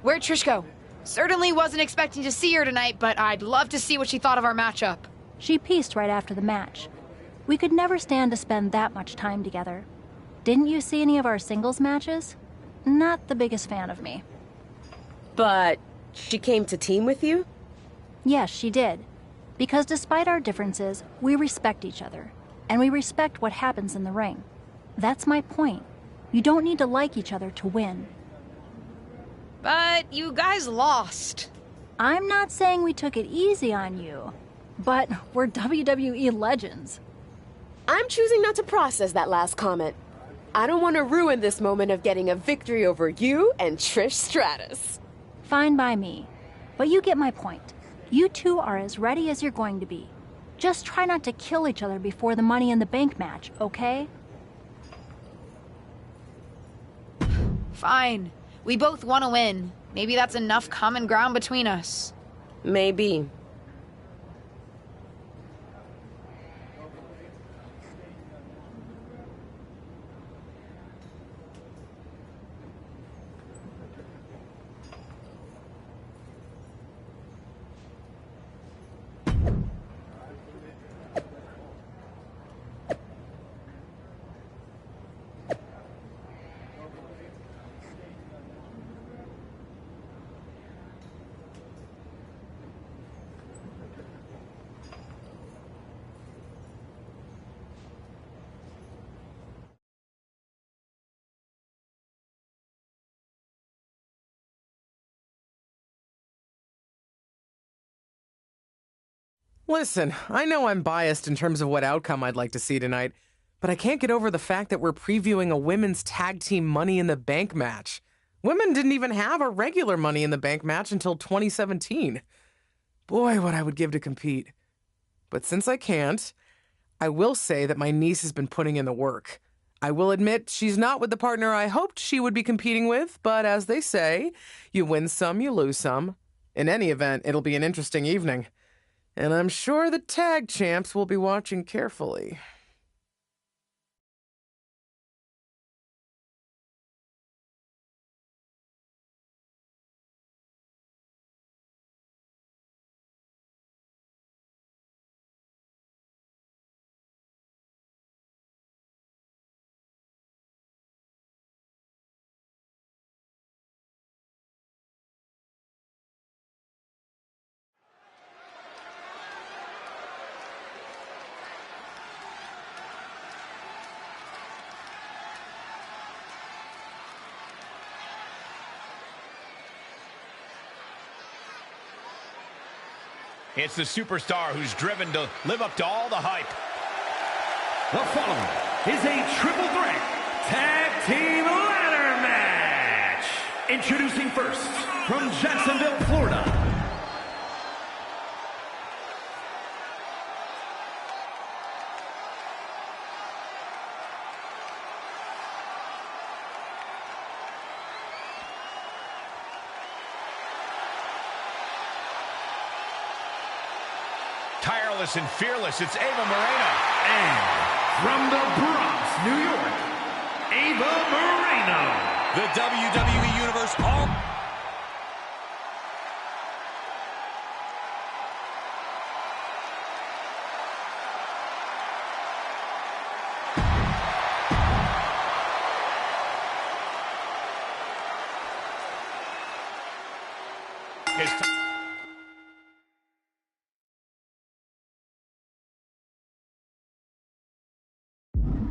Where'd Trish go? Certainly wasn't expecting to see her tonight, but I'd love to see what she thought of our matchup. She pieced right after the match. We could never stand to spend that much time together. Didn't you see any of our singles matches? Not the biggest fan of me. But she came to team with you? Yes, she did. Because despite our differences, we respect each other. And we respect what happens in the ring. That's my point. You don't need to like each other to win. But you guys lost. I'm not saying we took it easy on you, but we're WWE legends. I'm choosing not to process that last comment. I don't want to ruin this moment of getting a victory over you and Trish Stratus. Fine by me. But you get my point. You two are as ready as you're going to be. Just try not to kill each other before the Money in the Bank match, okay? Fine. We both want to win. Maybe that's enough common ground between us. Maybe. Listen, I know I'm biased in terms of what outcome I'd like to see tonight, but I can't get over the fact that we're previewing a women's tag team Money in the Bank match. Women didn't even have a regular Money in the Bank match until 2017. Boy, what I would give to compete. But since I can't, I will say that my niece has been putting in the work. I will admit she's not with the partner I hoped she would be competing with, but as they say, you win some, you lose some. In any event, it'll be an interesting evening. And I'm sure the tag champs will be watching carefully. It's the superstar who's driven to live up to all the hype. The following is a triple threat tag team ladder match. Introducing first, from Jacksonville, Florida. Tireless and fearless, it's Ava Moreno. And from the Bronx, New York, Ava Moreno. The WWE Universe all...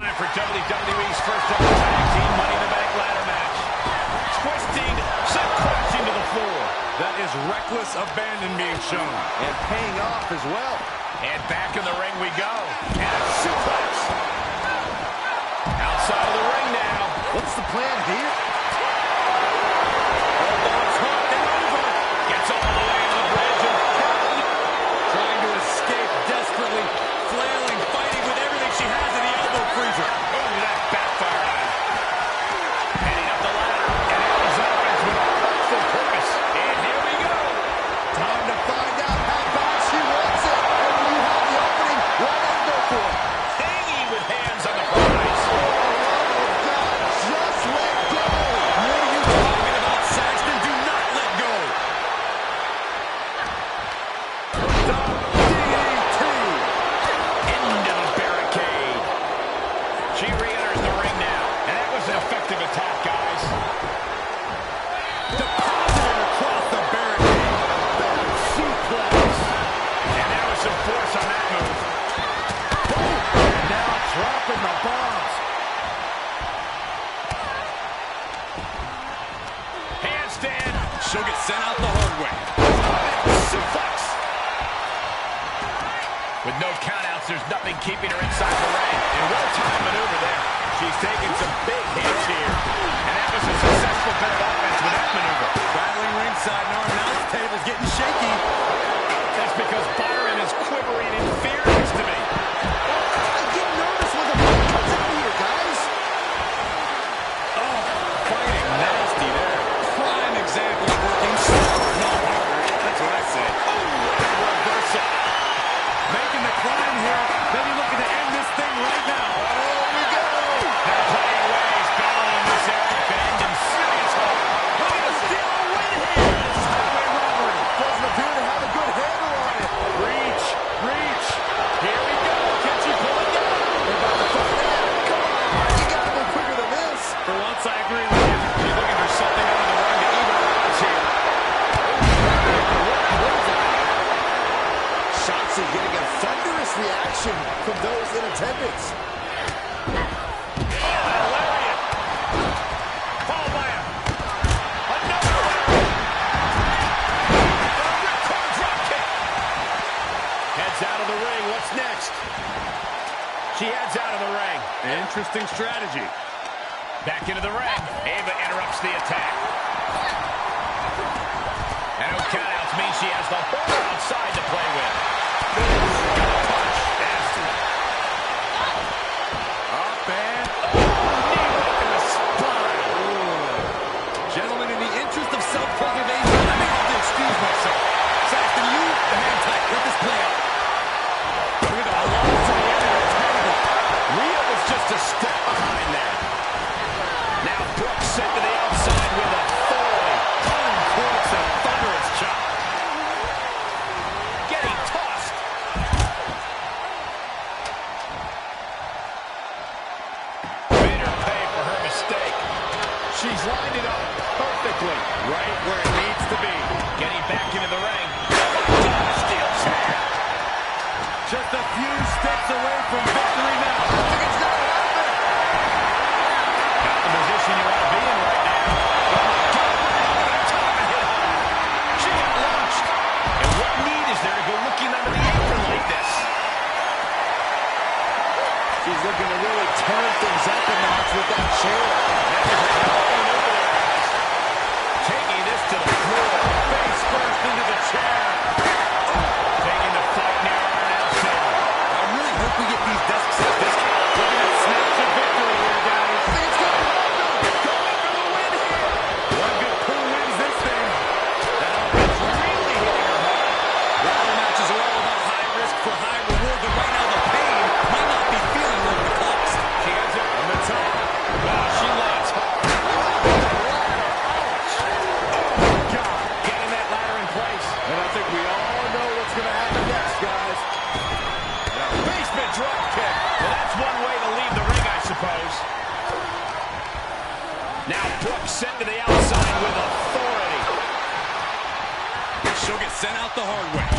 Time for WWE's first ever tag team Money in the Bank ladder match. Twisting, sent crashing to the floor. That is reckless abandon being shown. And paying off as well. And back in the ring we go. And a suplex. Outside of the ring now. What's the plan here? Gets all the way to the bridge and trying to escape desperately, flailing, fighting with everything she has in the elbow freezer. Oh, that backfired on him. Heading up the ladder, and Arizona's with a hurtful purpose. And here we go. Time to find out how bad she wants it. When you have the opening, why not go for it? Hanging with hands on the prize. Oh, God, just let go. What are you talking about, Saxton? Do not let She'll get sent out the hard way. Suplex. With no countouts, there's nothing keeping her inside the ring. And well-timed maneuver there. She's taking some big hits here. And that was a successful bit of offense with that maneuver. Battling ringside, and our announce table's getting shaky. That's because Byron is quivering in fear next to me. I get nervous when the ball comes out here, guys. Oh, fighting nasty there. Prime example of working smarter, not harder. That's what I say. Oh, reversal. Making the climb here. Maybe looking to end this thing right now. Oh, we go. There are plenty of ways. Battling in this area can end in serious harm. Look at the steal a win here. This is highway robbery. Doesn't appear to have a good handle on it. Reach, reach. Here we go. Can she pull it down? We're about to find out. Come on, you gotta move quicker than this. For once, I agree with you. She's looking for something out of the ring to even her odds here. Shotzi getting a thunderous reaction from those in attendance. Lariat. Followed by another lariat. A ripcord drop kick. Heads out of the ring. What's next? She heads out of the ring. Interesting strategy. Back into the ring. Ava interrupts the attack. And no countouts means she has the whole outside to play with. Punch. Nasty. Up and... Knee right in the spine. Gentlemen, in the interest of self-preservation, I may have to excuse myself. Saxton, you hang tight. Let this play out. Look at the lunge to the end of the table. Rhea was just a step behind there. Now Brooks sent to the outside with authority. Uncorks a thunderous chop. Getting tossed. Made her pay for her mistake. She's lined it up perfectly. Right where it needs to be. Getting back into the ring. Steel chair. Just a few steps away from victory now. I think it's going to happen. Not the position you want to be in right now. Oh my God, over the top and hit hard. She got launched. And what need is there to go looking under the apron like this? She's looking to really turn things up a notch with that chair. That is a hell of a maneuver there, guys. Taking this to the floor. Face first into the chair. Taking the fight near our announce table. I really hope we get these desks at this count. Look at that snatch of victory here, guys. I think it's going to happen. Going for the win here. One good pull wins this thing. That offense really hitting her hard. Ladder matches are all about high risk for high reward, but right now the pain might not be feeling worth the cost. She has it on the top. Wow, she lands hard. Ouch. Oh, God. Getting that ladder in place. And I think we all know what's going to happen next, guys. Basement drop kick. Well, that's one way to leave the ring, I suppose. Now Brooks sent to the outside with authority. She'll get sent out the hard way.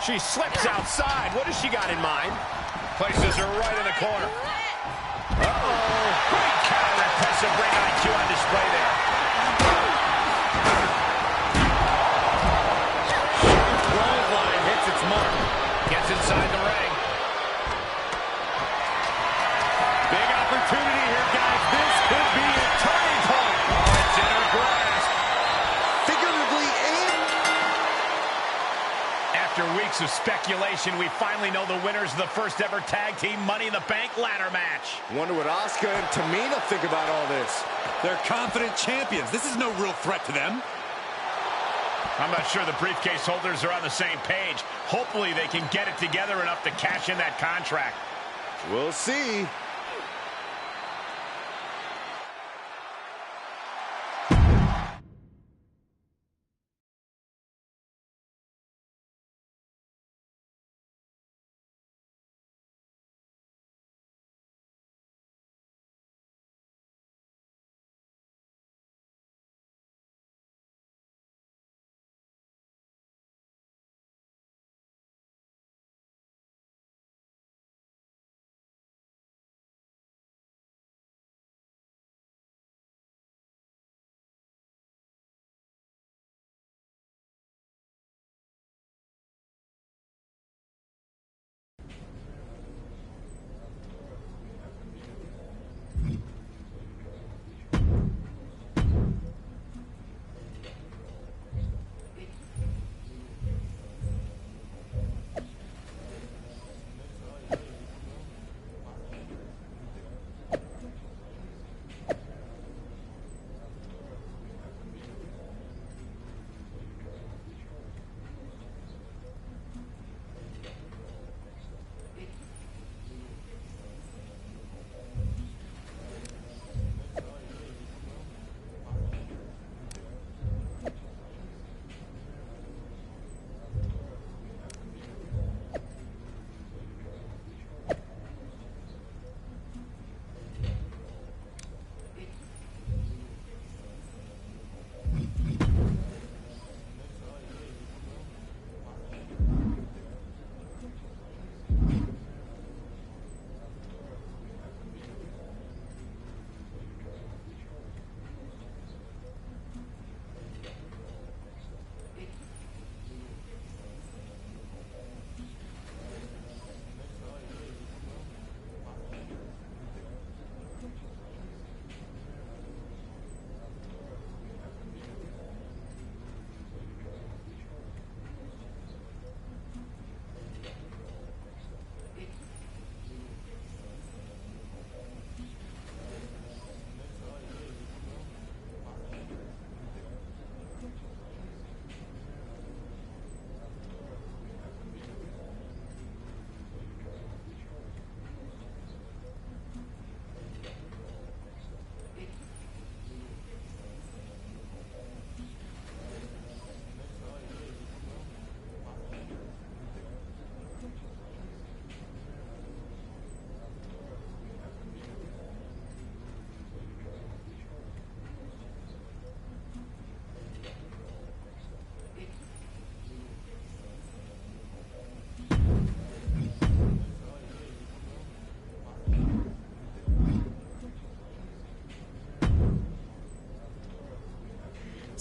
She slips outside. What has she got in mind? Places her right in the corner. Uh-oh. Great counter. Impressive ring IQ on display there. Clothesline hits its mark. Gets inside the ring. Big opportunity here, guys. This could be a turning point. Oh, it's in her grasp. Figuratively and... After weeks of speculation, we finally know the winners of the first ever tag team Money in the Bank ladder match. Wonder what Asuka and Tamina think about all this. They're confident champions. This is no real threat to them. I'm not sure the briefcase holders are on the same page. Hopefully they can get it together enough to cash in that contract. We'll see.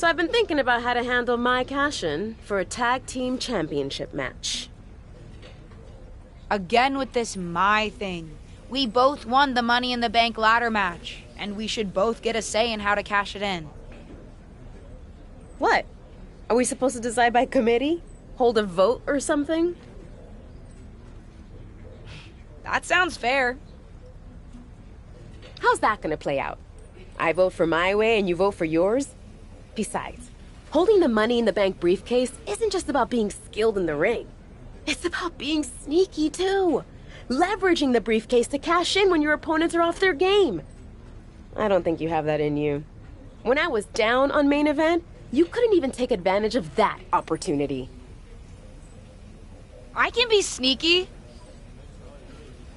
So I've been thinking about how to handle my cash-in for a tag team championship match. Again with this my thing. We both won the Money in the Bank ladder match, and we should both get a say in how to cash it in. What? Are we supposed to decide by committee? Hold a vote or something? That sounds fair. How's that gonna play out? I vote for my way and you vote for yours? Besides, holding the Money in the Bank briefcase isn't just about being skilled in the ring. It's about being sneaky, too. Leveraging the briefcase to cash in when your opponents are off their game. I don't think you have that in you. When I was down on main event, you couldn't even take advantage of that opportunity. I can be sneaky.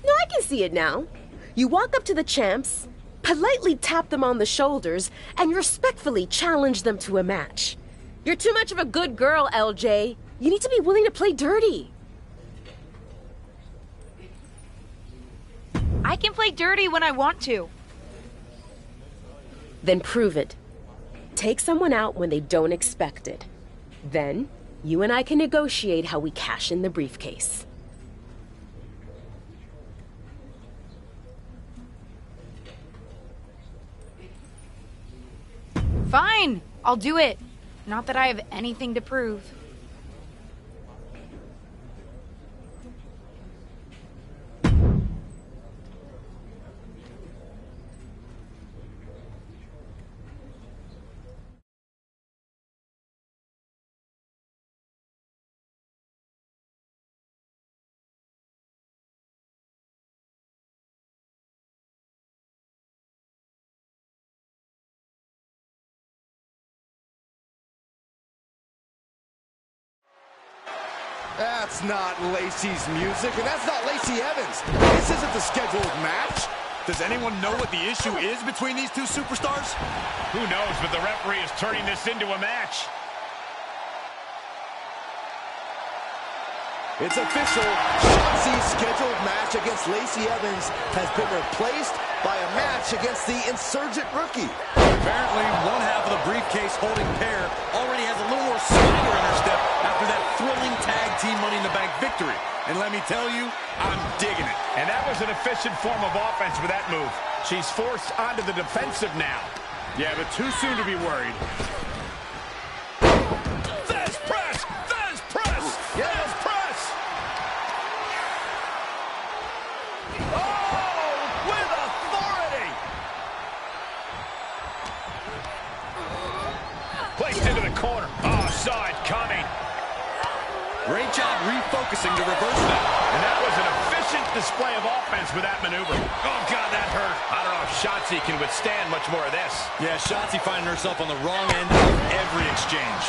No, I can see it now. You walk up to the champs, politely tap them on the shoulders, and respectfully challenge them to a match. You're too much of a good girl, LJ. You need to be willing to play dirty. I can play dirty when I want to. Then prove it. Take someone out when they don't expect it. Then, you and I can negotiate how we cash in the briefcase. Fine, I'll do it. Not that I have anything to prove. That's not Lacey's music, and that's not Lacey Evans. This isn't the scheduled match. Does anyone know what the issue is between these two superstars? Who knows, but the referee is turning this into a match. It's official. Shotzi's scheduled match against Lacey Evans has been replaced by a match against the insurgent rookie. Apparently, one half of the briefcase holding pair already has a little more swagger in her step after that thrilling tag team Money in the Bank victory. And let me tell you, I'm digging it. And that was an efficient form of offense with that move. She's forced onto the defensive now. Yeah, but too soon to be worried. Fez press! Fez press! Fez press! Oh, with authority! Placed into the corner. Oh, saw it coming. Great job refocusing to reverse that. And that was an efficient display of offense with that maneuver. Oh, God, that hurt. I don't know if Shotzi can withstand much more of this. Yeah, Shotzi finding herself on the wrong end of every exchange.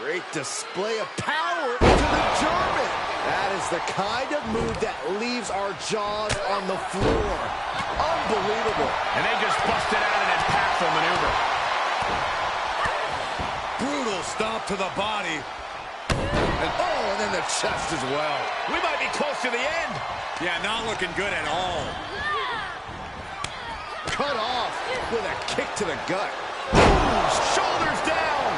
Great display of power to the German. That is the kind of move that leaves our jaws on the floor. Unbelievable. And they just busted out an impactful maneuver. Brutal stomp to the body. And then the chest as well. We might be close to the end. Yeah, not looking good at all. Cut off with a kick to the gut. Shoulders down.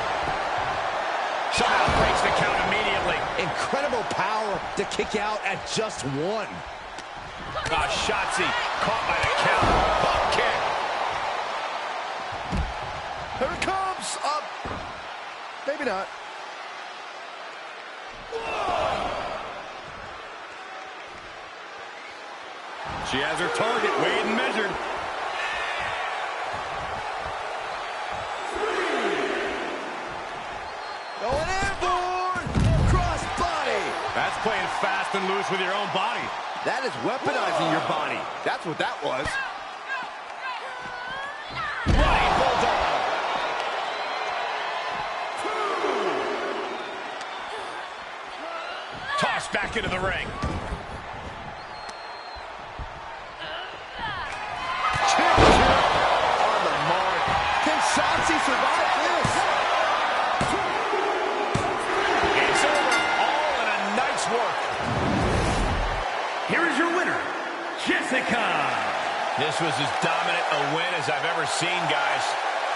Somehow breaks the count immediately. Incredible power to kick out at just one. Shotzi caught by the count. Hook kick. Here it comes. Up. Maybe not. She has her target weighed and measured. Going in, board. Cross body. That's playing fast and loose with your own body. That is weaponizing your body. That's what that was. Running bulldog. Tossed back into the ring. On the mark. Can Shotzi survive this? It's over. All in a night's work. Here is your winner, Jessica This was as dominant a win as I've ever seen, guys.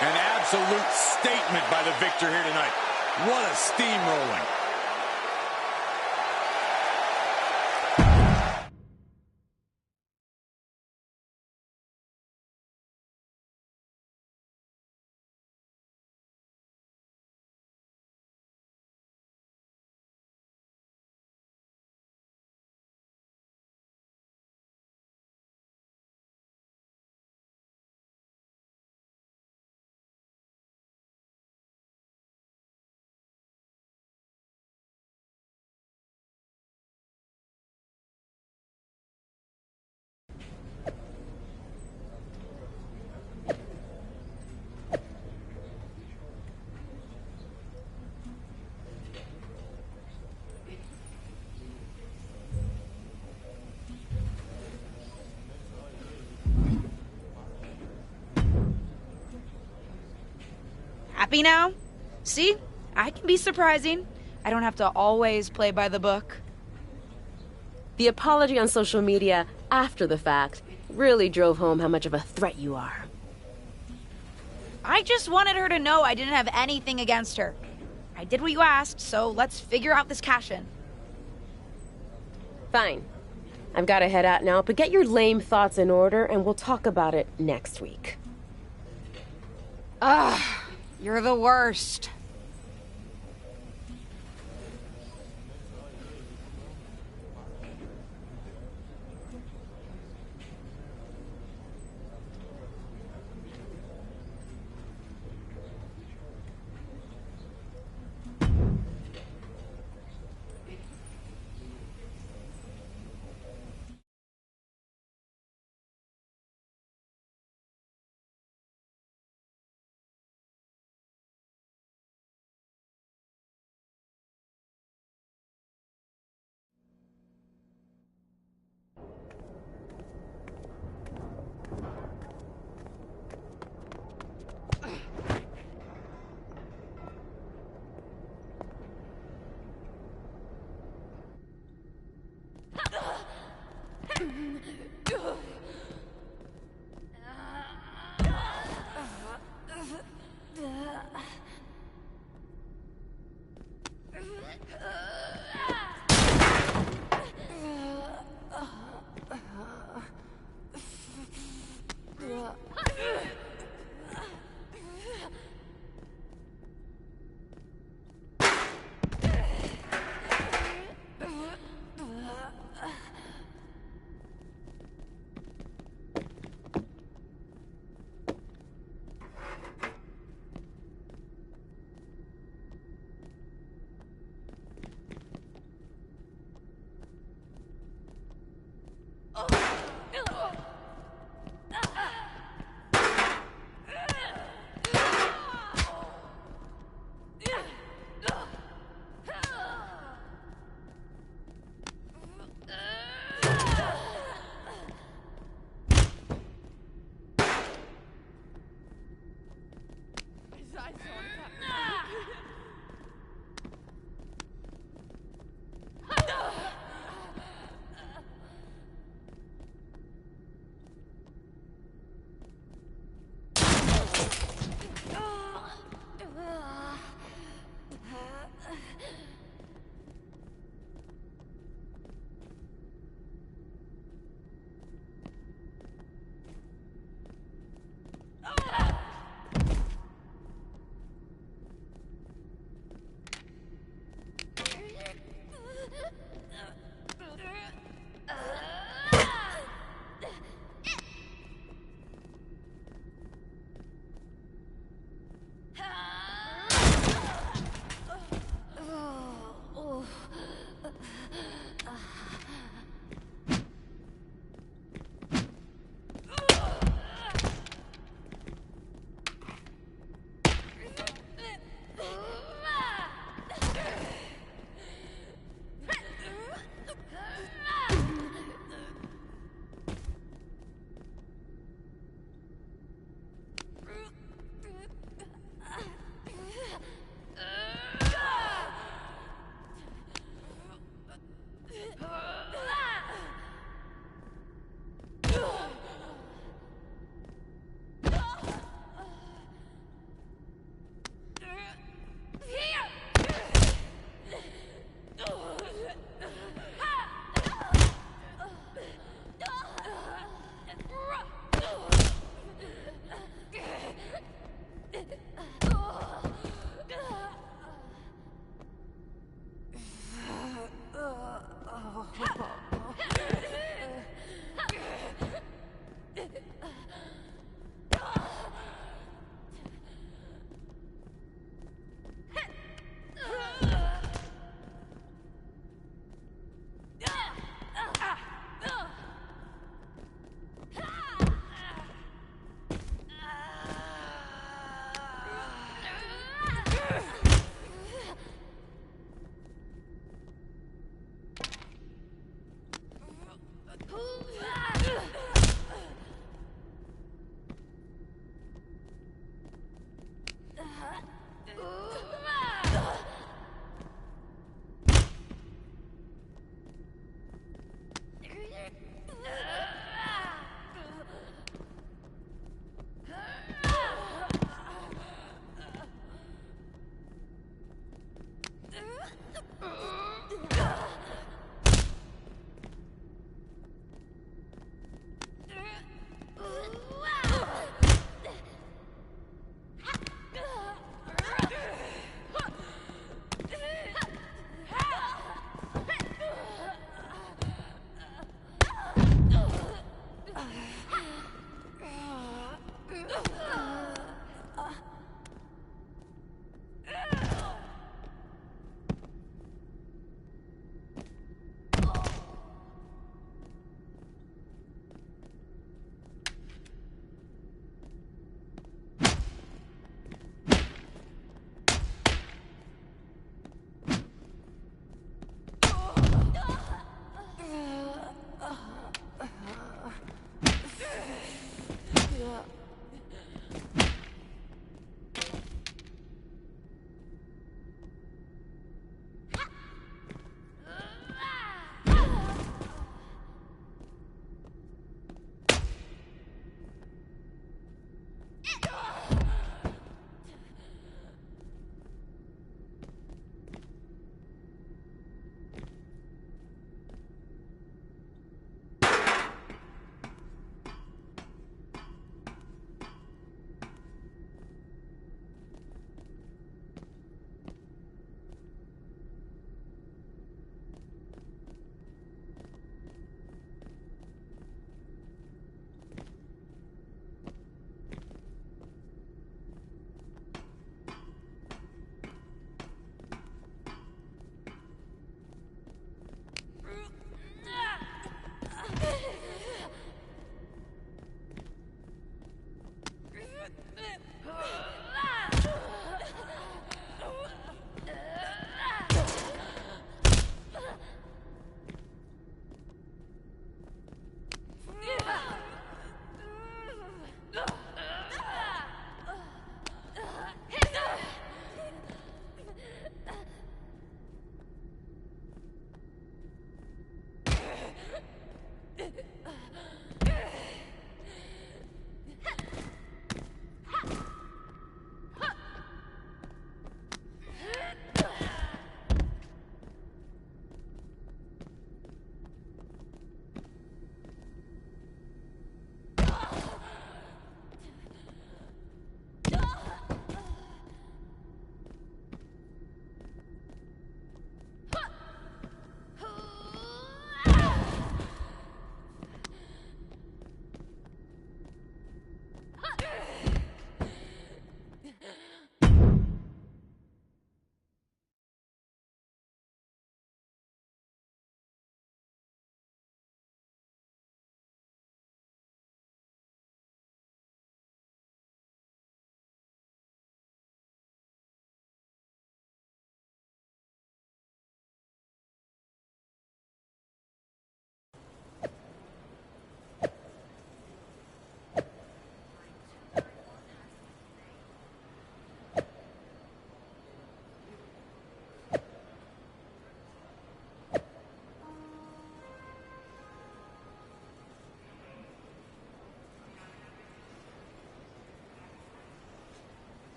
An absolute statement by the victor here tonight. What a steamrolling. Happy now? See? I can be surprising. I don't have to always play by the book. The apology on social media after the fact really drove home how much of a threat you are. I just wanted her to know I didn't have anything against her. I did what you asked, so let's figure out this cash-in. Fine. I've got to head out now, but get your lame thoughts in order and we'll talk about it next week. Ugh, you're the worst.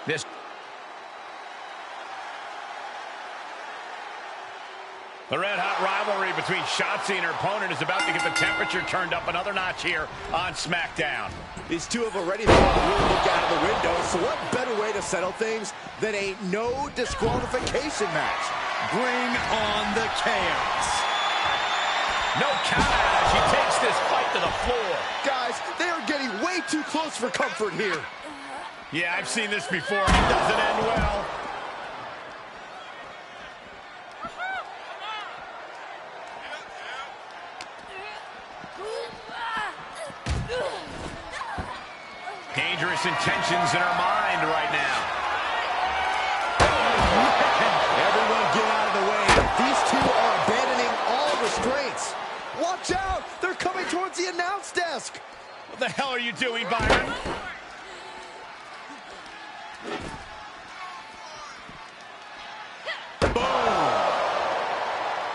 This The red-hot rivalry between Shotzi and her opponent is about to get the temperature turned up another notch here on SmackDown. These two have already thrown a real look out of the window, so what better way to settle things than a no disqualification match? Bring on the chaos. No count out as she takes this fight to the floor. Guys, they are getting way too close for comfort here. Yeah, I've seen this before. It doesn't end well. Dangerous intentions in her mind right now. Everyone get out of the way. These two are abandoning all restraints. Watch out! They're coming towards the announce desk. What the hell are you doing, Byron? Boom!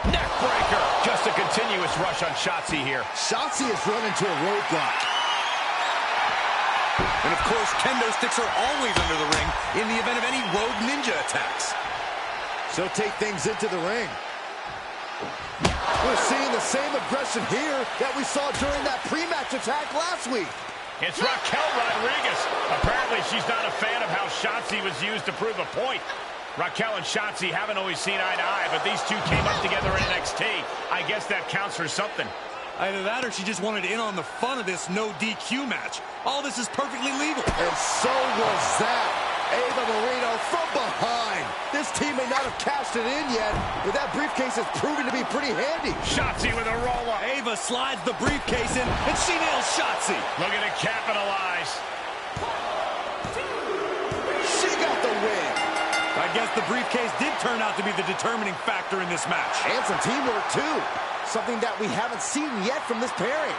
Neckbreaker. Just a continuous rush on Shotzi here. Shotzi has run into a roadblock. And of course, kendo sticks are always under the ring in the event of any rogue ninja attacks. So take things into the ring. We're seeing the same aggression here that we saw during that pre-match attack last week. It's Raquel Rodriguez. Apparently, she's not a fan of how Shotzi was used to prove a point. Raquel and Shotzi haven't always seen eye to eye, but these two came up together in NXT. I guess that counts for something. Either that or she just wanted in on the fun of this no DQ match. All this is perfectly legal. And so was that. Ava Marino from behind. This team may not have cashed it in yet, but that briefcase is proving to be pretty handy. Shotzi with a roll-up. Ava slides the briefcase in, and she nails Shotzi. Looking to capitalize. She got the win. I guess the briefcase did turn out to be the determining factor in this match. And some teamwork, too. Something that we haven't seen yet from this pairing.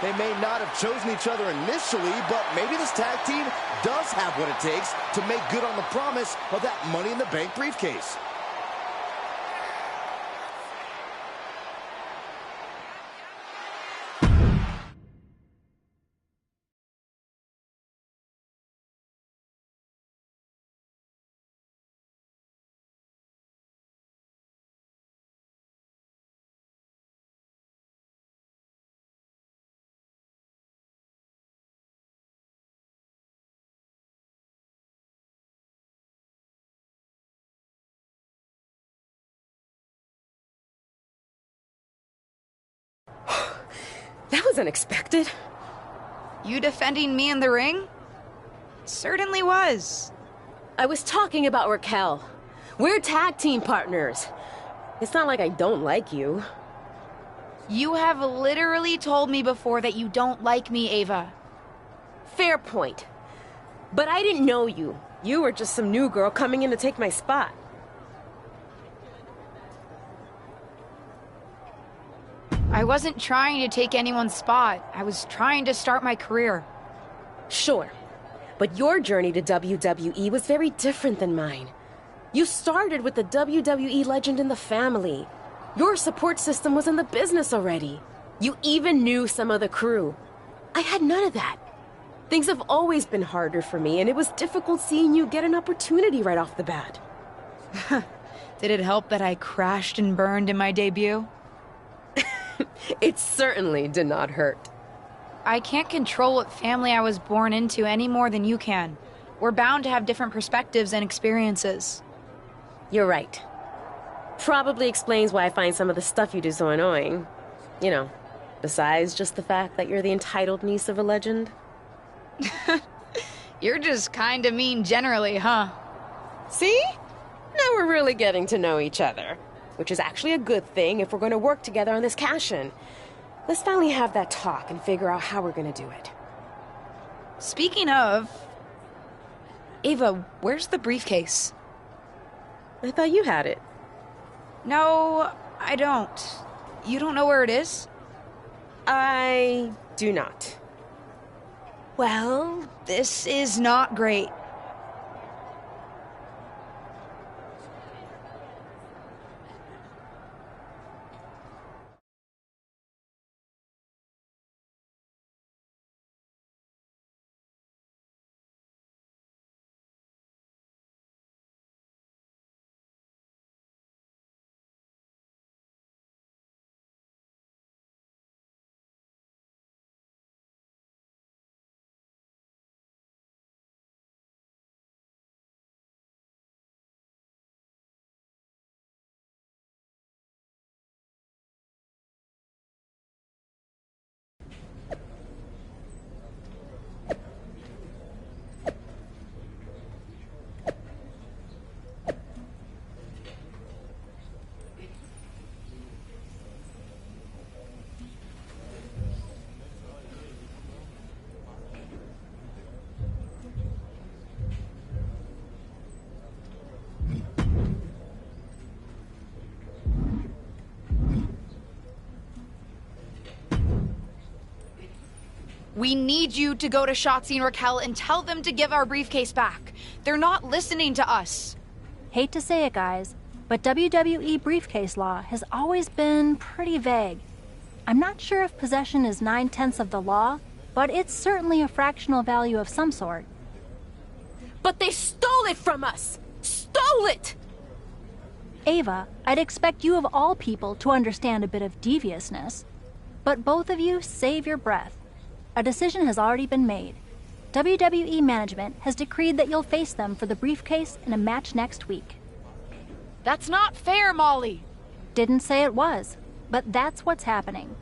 They may not have chosen each other initially, but maybe this tag team does have what it takes to make good on the promise of that Money in the Bank briefcase. That was unexpected. You defending me in the ring? Certainly was. I was talking about Raquel. We're tag team partners. It's not like I don't like you. You have literally told me before that you don't like me, Ava. Fair point. But I didn't know you. You were just some new girl coming in to take my spot. I wasn't trying to take anyone's spot. I was trying to start my career. Sure. But your journey to WWE was very different than mine. You started with the WWE legend in the family. Your support system was in the business already. You even knew some of the crew. I had none of that. Things have always been harder for me, and it was difficult seeing you get an opportunity right off the bat. Did it help that I crashed and burned in my debut? It certainly did not hurt. I can't control what family I was born into any more than you can. We're bound to have different perspectives and experiences. You're right. Probably explains why I find some of the stuff you do so annoying. You know, besides just the fact that you're the entitled niece of a legend. You're just kinda mean generally, huh? See? Now we're really getting to know each other. Which is actually a good thing if we're going to work together on this cash-in. Let's finally have that talk and figure out how we're going to do it. Speaking of... Ava, where's the briefcase? I thought you had it. No, I don't. You don't know where it is? I do not. Well, this is not great. We need you to go to Shotzi and Raquel and tell them to give our briefcase back. They're not listening to us. Hate to say it, guys, but WWE briefcase law has always been pretty vague. I'm not sure if possession is 9/10 of the law, but it's certainly a fractional value of some sort. But they stole it from us! Stole it! Ava, I'd expect you of all people to understand a bit of deviousness. But both of you save your breath. A decision has already been made. WWE management has decreed that you'll face them for the briefcase in a match next week. That's not fair, Molly. Didn't say it was, but that's what's happening.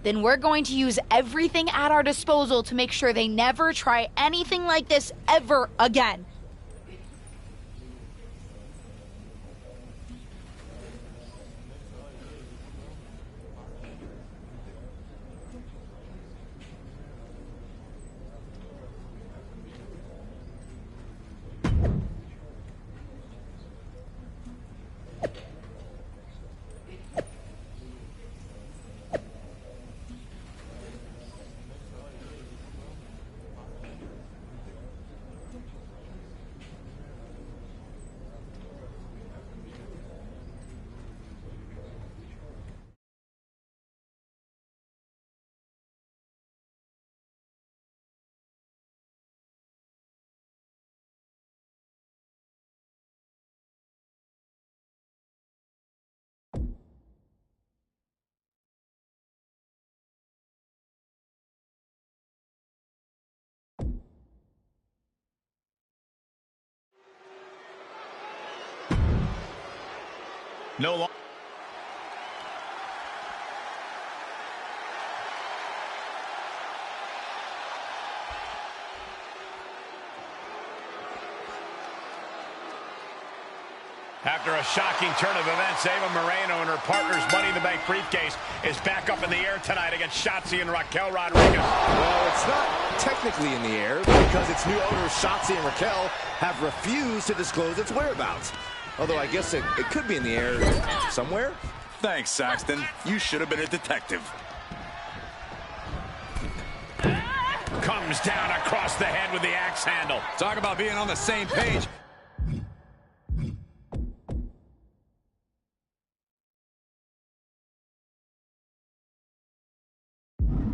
Then we're going to use everything at our disposal to make sure they never try anything like this ever again. No longer. After a shocking turn of events, Ava Moreno and her partner's Money in the Bank briefcase is back up in the air tonight against Shotzi and Raquel Rodriguez. Well, it's not technically in the air because its new owners, Shotzi and Raquel, have refused to disclose its whereabouts. Although I guess it could be in the air somewhere. Thanks, Saxton. You should have been a detective. Comes down across the head with the axe handle. Talk about being on the same page.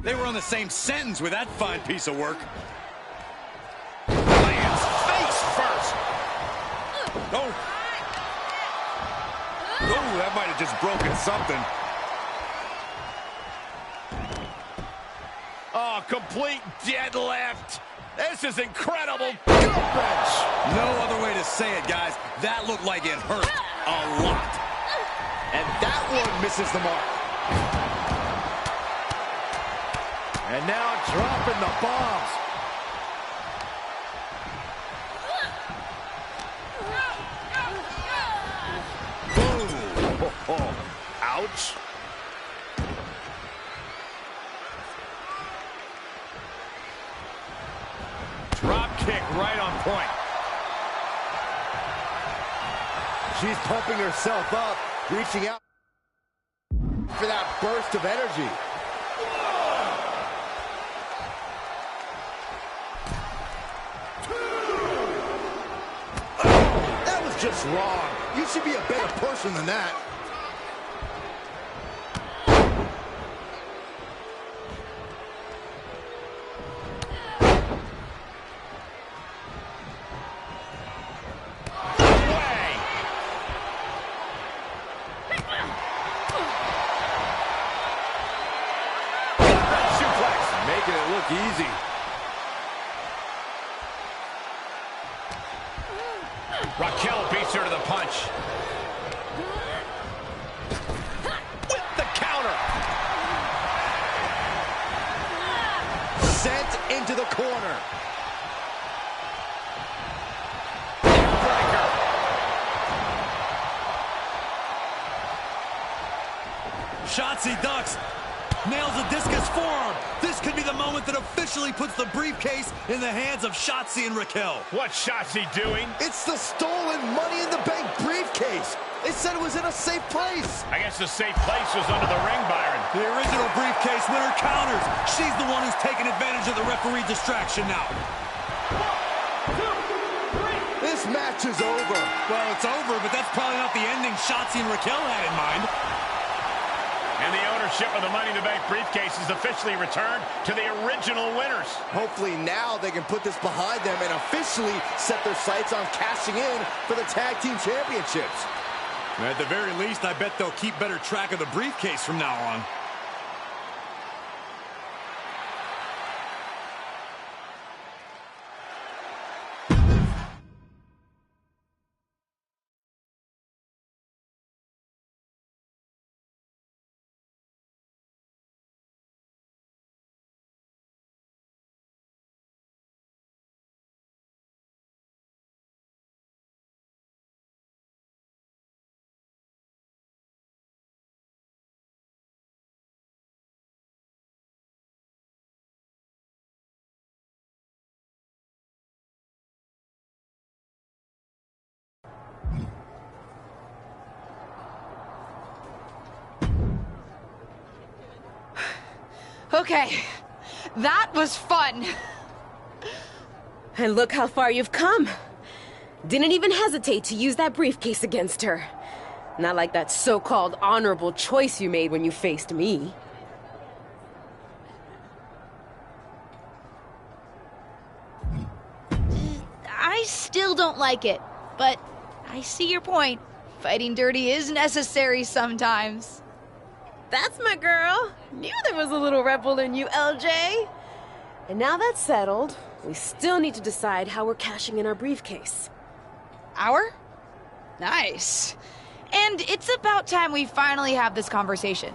They were on the same sentence with that fine piece of work. Lands face first. Oh. Oh, that might have just broken something. Oh, complete deadlift. This is incredible. Gut wrench. No other way to say it, guys. That looked like it hurt a lot. And that one misses the mark. And now dropping the bombs. Oh, ouch. Drop kick right on point. She's pumping herself up, reaching out for that burst of energy. That was just wrong. You should be a better person than that. Making it look easy. Raquel beats her to the punch. With the counter. Sent into the corner. Breaker. Shotzi ducks. Nails a discus forearm. This could be the moment that officially puts the briefcase in the hands of Shotzi and Raquel. What's Shotzi doing? It's the stolen Money in the Bank briefcase. They said it was in a safe place. I guess the safe place was under the ring, Byron. The original briefcase winner counters. She's the one who's taking advantage of the referee distraction now. This match is over. Well, it's over, but that's probably not the ending Shotzi and Raquel had in mind. And the ownership of the Money in the Bank briefcase is officially returned to the original winners. Hopefully now they can put this behind them and officially set their sights on cashing in for the Tag Team Championships. At the very least, I bet they'll keep better track of the briefcase from now on. Okay, that was fun. And look how far you've come. Didn't even hesitate to use that briefcase against her. Not like that so-called honorable choice you made when you faced me. I still don't like it, but I see your point. Fighting dirty is necessary sometimes. That's my girl. Knew there was a little rebel in you, LJ. And now that's settled, we still need to decide how we're cashing in our briefcase. Our? Nice. And it's about time we finally have this conversation.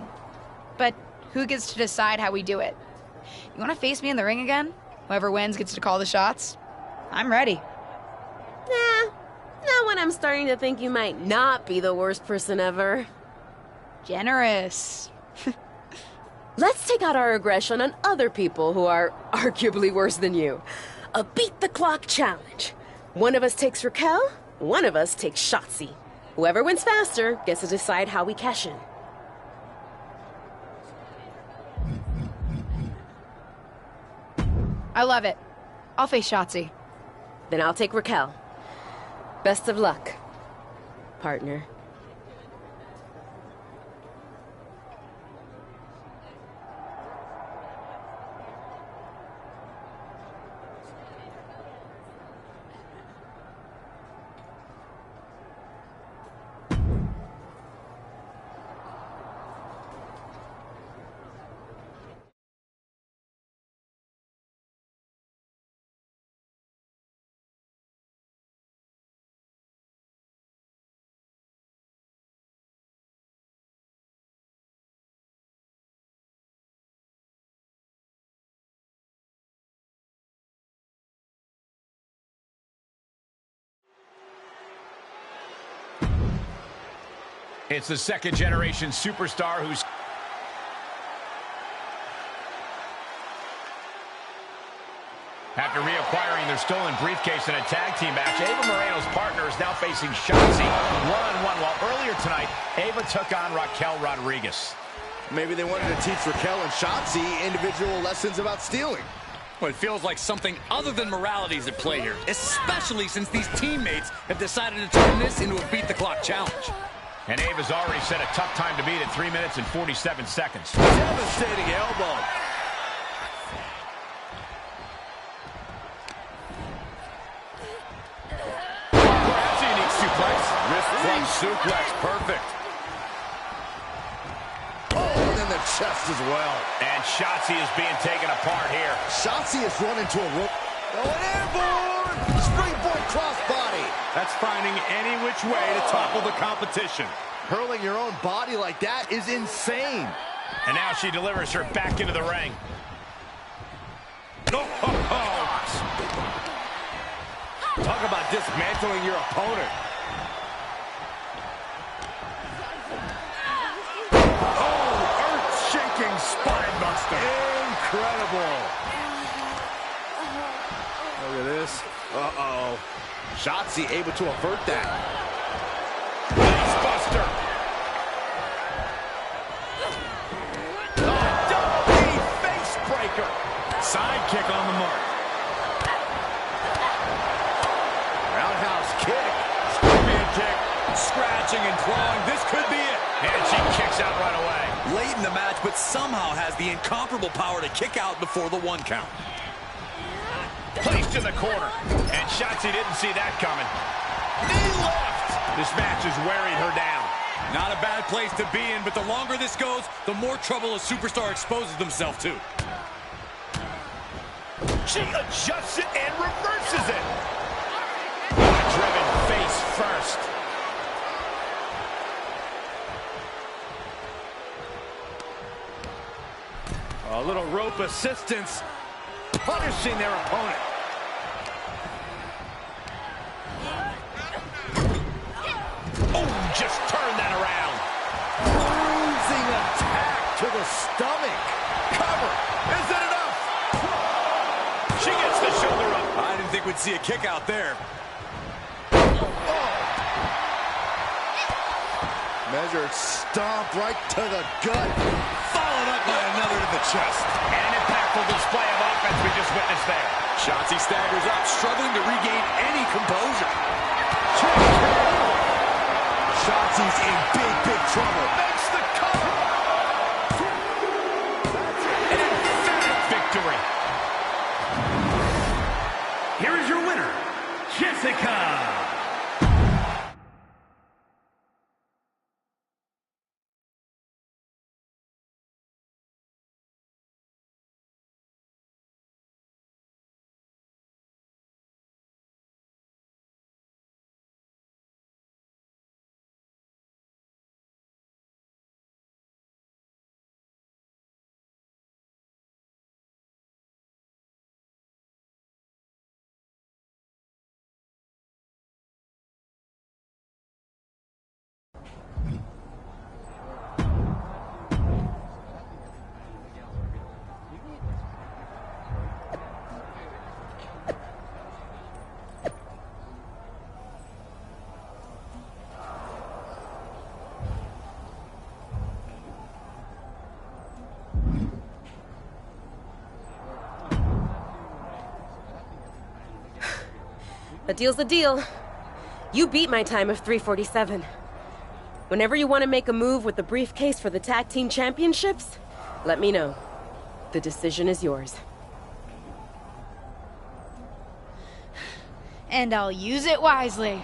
But who gets to decide how we do it? You want to face me in the ring again? Whoever wins gets to call the shots? I'm ready. Nah, not when I'm starting to think you might not be the worst person ever. Generous. Let's take out our aggression on other people who are arguably worse than you. A beat-the-clock challenge. One of us takes Raquel, one of us takes Shotzi. Whoever wins faster gets to decide how we cash in. I love it. I'll face Shotzi. Then I'll take Raquel. Best of luck, partner. It's the second-generation superstar who's... After reacquiring their stolen briefcase in a tag team match, Ava Moreno's partner is now facing Shotzi one-on-one, while earlier tonight, Ava took on Raquel Rodriguez. Maybe they wanted to teach Raquel and Shotzi individual lessons about stealing. Well, it feels like something other than morality is at play here, especially since these teammates have decided to turn this into a beat-the-clock challenge. And Ava's already set a tough time to beat at 3 minutes and 47 seconds. Devastating elbow. That's a unique suplex. Wrist plunge suplex, perfect. Oh, and then the chest as well. And Shotzi is being taken apart here. Shotzi has run into a rope. Oh, an airborne! Springboard crossbody. That's finding any which way to topple the competition. Hurling your own body like that is insane. And now she delivers her back into the ring. Oh, ho, ho. Talk about dismantling your opponent. Oh, earth-shaking spine buster. Incredible. Look at this. Uh-oh. Shotzi able to avert that. Face buster. Side kick on the mark. Roundhouse kick. Scorpion kick. Scratching and clawing. This could be it. And she kicks out right away. Late in the match, but somehow has the incomparable power to kick out before the 1 count. Placed in the corner. And Shotzi didn't see that coming. Knee left. This match is wearing her down. Not a bad place to be in, but the longer this goes, the more trouble a superstar exposes themselves to. She adjusts it and reverses it. Driven face first. A little rope assistance, punishing their opponent. Oh, just turn that around. Bruising attack to the stomach. Cover. Is it enough? She gets the shoulder up. I didn't think we'd see a kick out there. Measured stomp right to the gut. Followed up by another to the chest. And an impactful display of offense we just witnessed there. Shotzi staggers up, struggling to regain any composure. Shotzi's in big trouble. Makes the cover. An emphatic victory. Here is your winner, Jessica. A deal's a deal. You beat my time of 3:47. Whenever you want to make a move with the briefcase for the tag team championships, let me know. The decision is yours. And I'll use it wisely.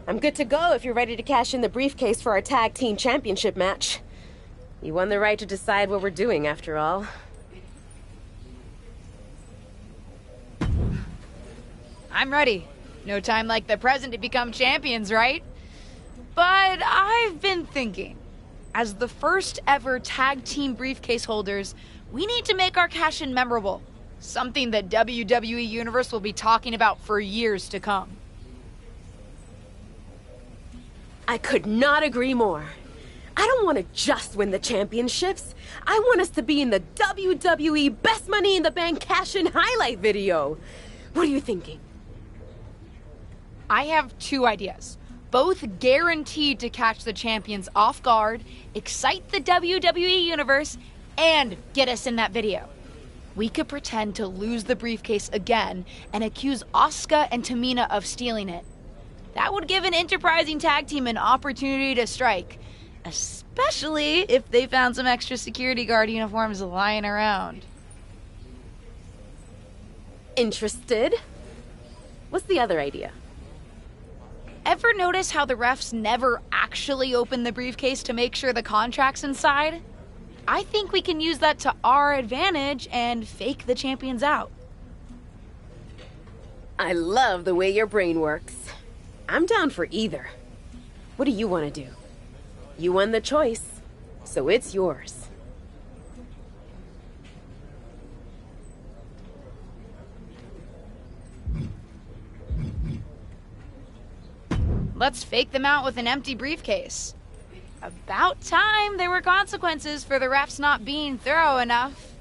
I'm good to go if you're ready to cash in the briefcase for our tag team championship match. You won the right to decide what we're doing, after all. I'm ready. No time like the present to become champions, right? But I've been thinking, as the first ever tag team briefcase holders, we need to make our cash-in memorable. Something that WWE Universe will be talking about for years to come. I could not agree more. I don't want to just win the championships. I want us to be in the WWE Best Money in the Bank cash-in highlight video. What are you thinking? I have two ideas, both guaranteed to catch the champions off guard, excite the WWE Universe, and get us in that video. we could pretend to lose the briefcase again and accuse Asuka and Tamina of stealing it. That would give an enterprising tag team an opportunity to strike, especially if they found some extra security guard uniforms lying around. Interested? What's the other idea? Ever notice how the refs never actually open the briefcase to make sure the contract's inside? I think we can use that to our advantage and fake the champions out. I love the way your brain works. I'm down for either. What do you want to do? You won the choice, so it's yours. Let's fake them out with an empty briefcase. About time there were consequences for the refs not being thorough enough.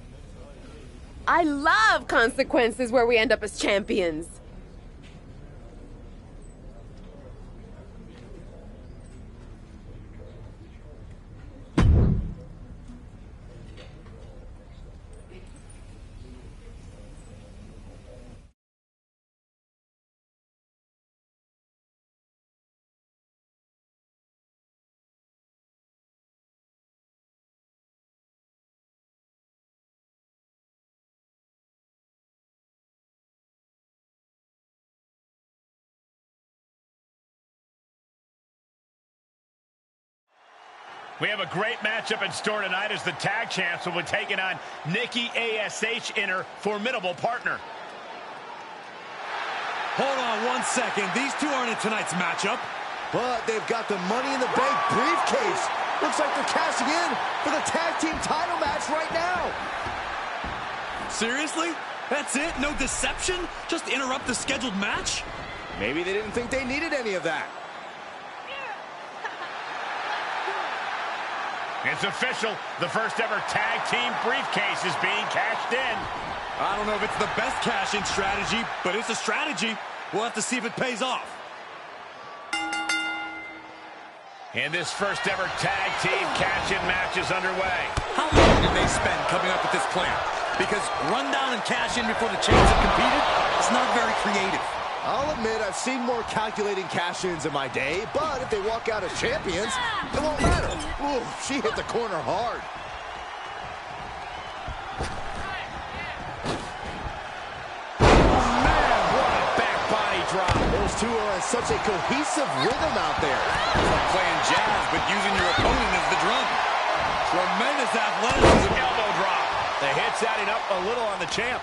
I love consequences where we end up as champions. We have a great matchup in store tonight as the tag champs will be taking on Nikki ASH in her formidable partner. Hold on 1 second. These two aren't in tonight's matchup. But they've got the Money in the Bank briefcase. Looks like they're cashing in for the tag team title match right now. Seriously? That's it? No deception? Just interrupt the scheduled match? Maybe they didn't think they needed any of that. It's official. The first ever tag team briefcase is being cashed in. I don't know if it's the best cash-in strategy, but it's a strategy. We'll have to see if it pays off. And this first ever tag team cash-in match is underway. How long did they spend coming up with this plan? Because run down and cash in before the champs have competed, it's not very creative. I'll admit I've seen more calculating cash-ins in my day, but if they walk out as champions, it won't matter. Ooh, she hit the corner hard. Oh, man, what a back body drop. Those two are in such a cohesive rhythm out there. It's like playing jazz, but using your opponent as the drum. Tremendous athleticism. Elbow drop. The hit's adding up a little on the champ.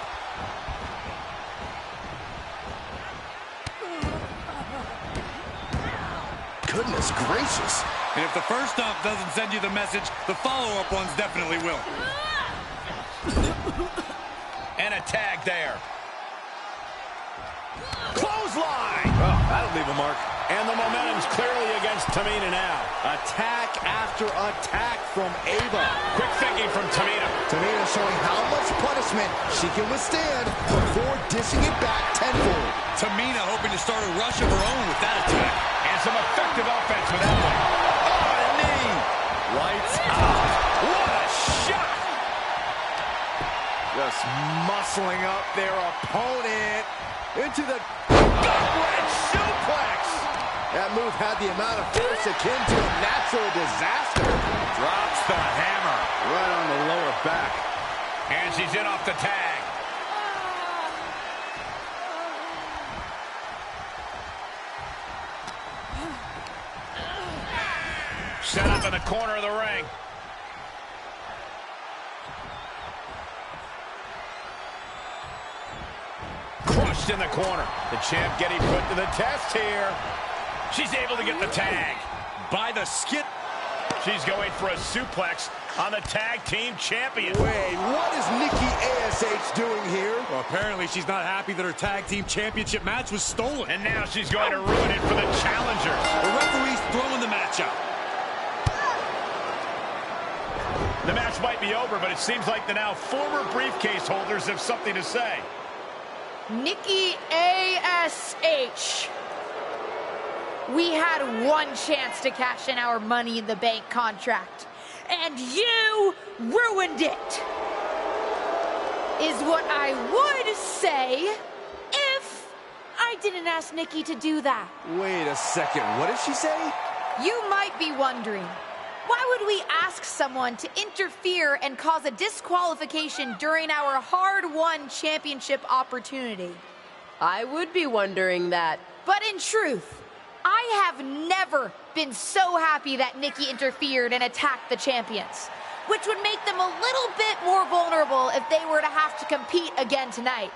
Goodness gracious. And if the first stomp doesn't send you the message, the follow-up ones definitely will. And a tag there. Clothesline! Oh, that'll leave a mark. And the momentum's clearly against Tamina now. Attack after attack from Ava. Quick thinking from Tamina. Tamina showing how much punishment she can withstand before dishing it back tenfold. Tamina hoping to start a rush of her own with that attack. And some effective offense with that one. Oh, a knee. Lights out. What a shot. Just muscling up their opponent into the gut-wrench suplex. That move had the amount of force akin to a natural disaster. Drops the hammer. Right on the lower back. And she's in off the tag. Set up in the corner of the ring. Crushed in the corner. The champ getting put to the test here. She's able to get the tag. By the skip. She's going for a suplex on the tag team champion. Wait, what is Nikki ASH doing here? Well, apparently she's not happy that her tag team championship match was stolen. And now she's going to ruin it for the challengers. The referee's throwing the match out. The match might be over, but it seems like the now former briefcase holders have something to say. Nikki ASH. We had one chance to cash in our Money in the Bank contract, and you ruined it. is what I would say if I didn't ask Nikki to do that. Wait a second, what did she say? You might be wondering, why would we ask someone to interfere and cause a disqualification during our hard-won championship opportunity? I would be wondering that. But in truth, I have never been so happy that Nikki interfered and attacked the champions, which would make them a little bit more vulnerable if they were to have to compete again tonight.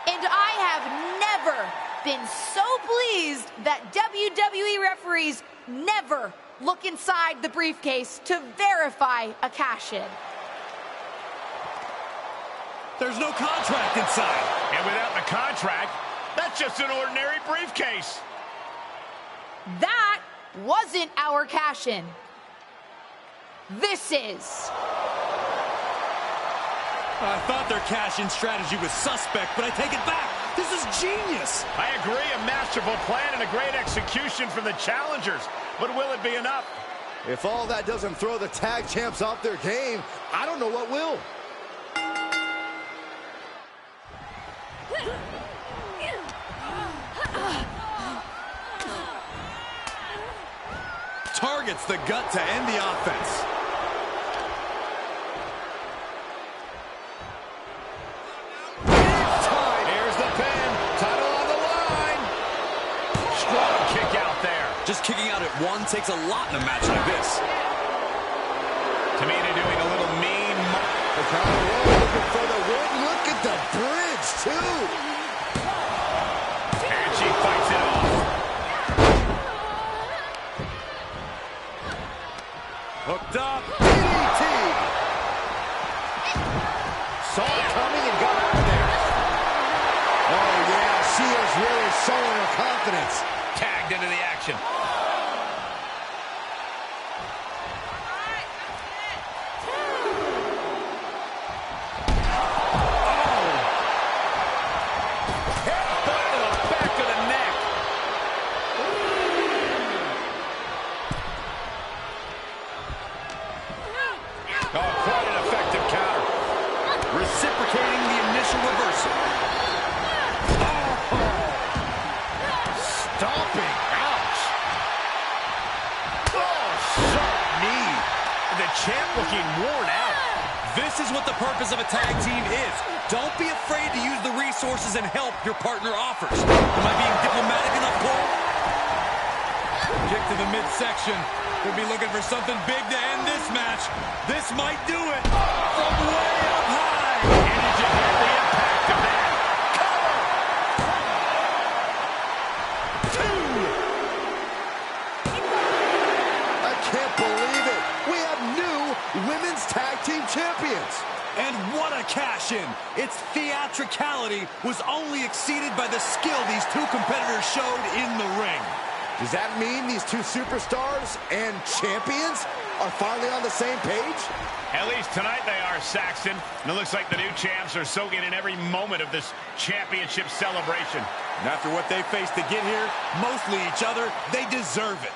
And I have never been so pleased that WWE referees never look inside the briefcase to verify a cash-in. There's no contract inside. And without the contract, that's just an ordinary briefcase. That wasn't our cash-in. This is. I thought their cash-in strategy was suspect, but I take it back. This is genius. I agree, a masterful plan and a great execution from the challengers. But will it be enough? If all that doesn't throw the tag champs off their game, I don't know what will. Targets the gut to end the offense. Here's the pin. Title on the line. Strong kick out there. Just kicking out at one takes a lot in a match like this. Tamina doing a little mean. The crowd looking for the win. Look at the bridge, too. And she fights it off. Hooked up. DDT. Saw it coming and got out of there. Oh, yeah, she is really showing her confidence. Tagged into the action. Reciprocating the initial reversal. Stomping. Ouch. Oh, sharp knee. The champ looking worn out. This is what the purpose of a tag team is. Don't be afraid to use the resources and help your partner offers. Am I being diplomatic enough, Cole? Kick to the midsection. Could be looking for something big to end this match. This might do it. From way up high. And did you hear the impact of that? Two. I can't believe it. We have new women's tag team champions. And what a cash-in. Its theatricality was only exceeded by the skill these two competitors showed in the ring. Does that mean these two superstars and champions are finally on the same page? At least tonight they are, Saxton. And it looks like the new champs are soaking in every moment of this championship celebration. And after what they faced to get here, mostly each other, they deserve it.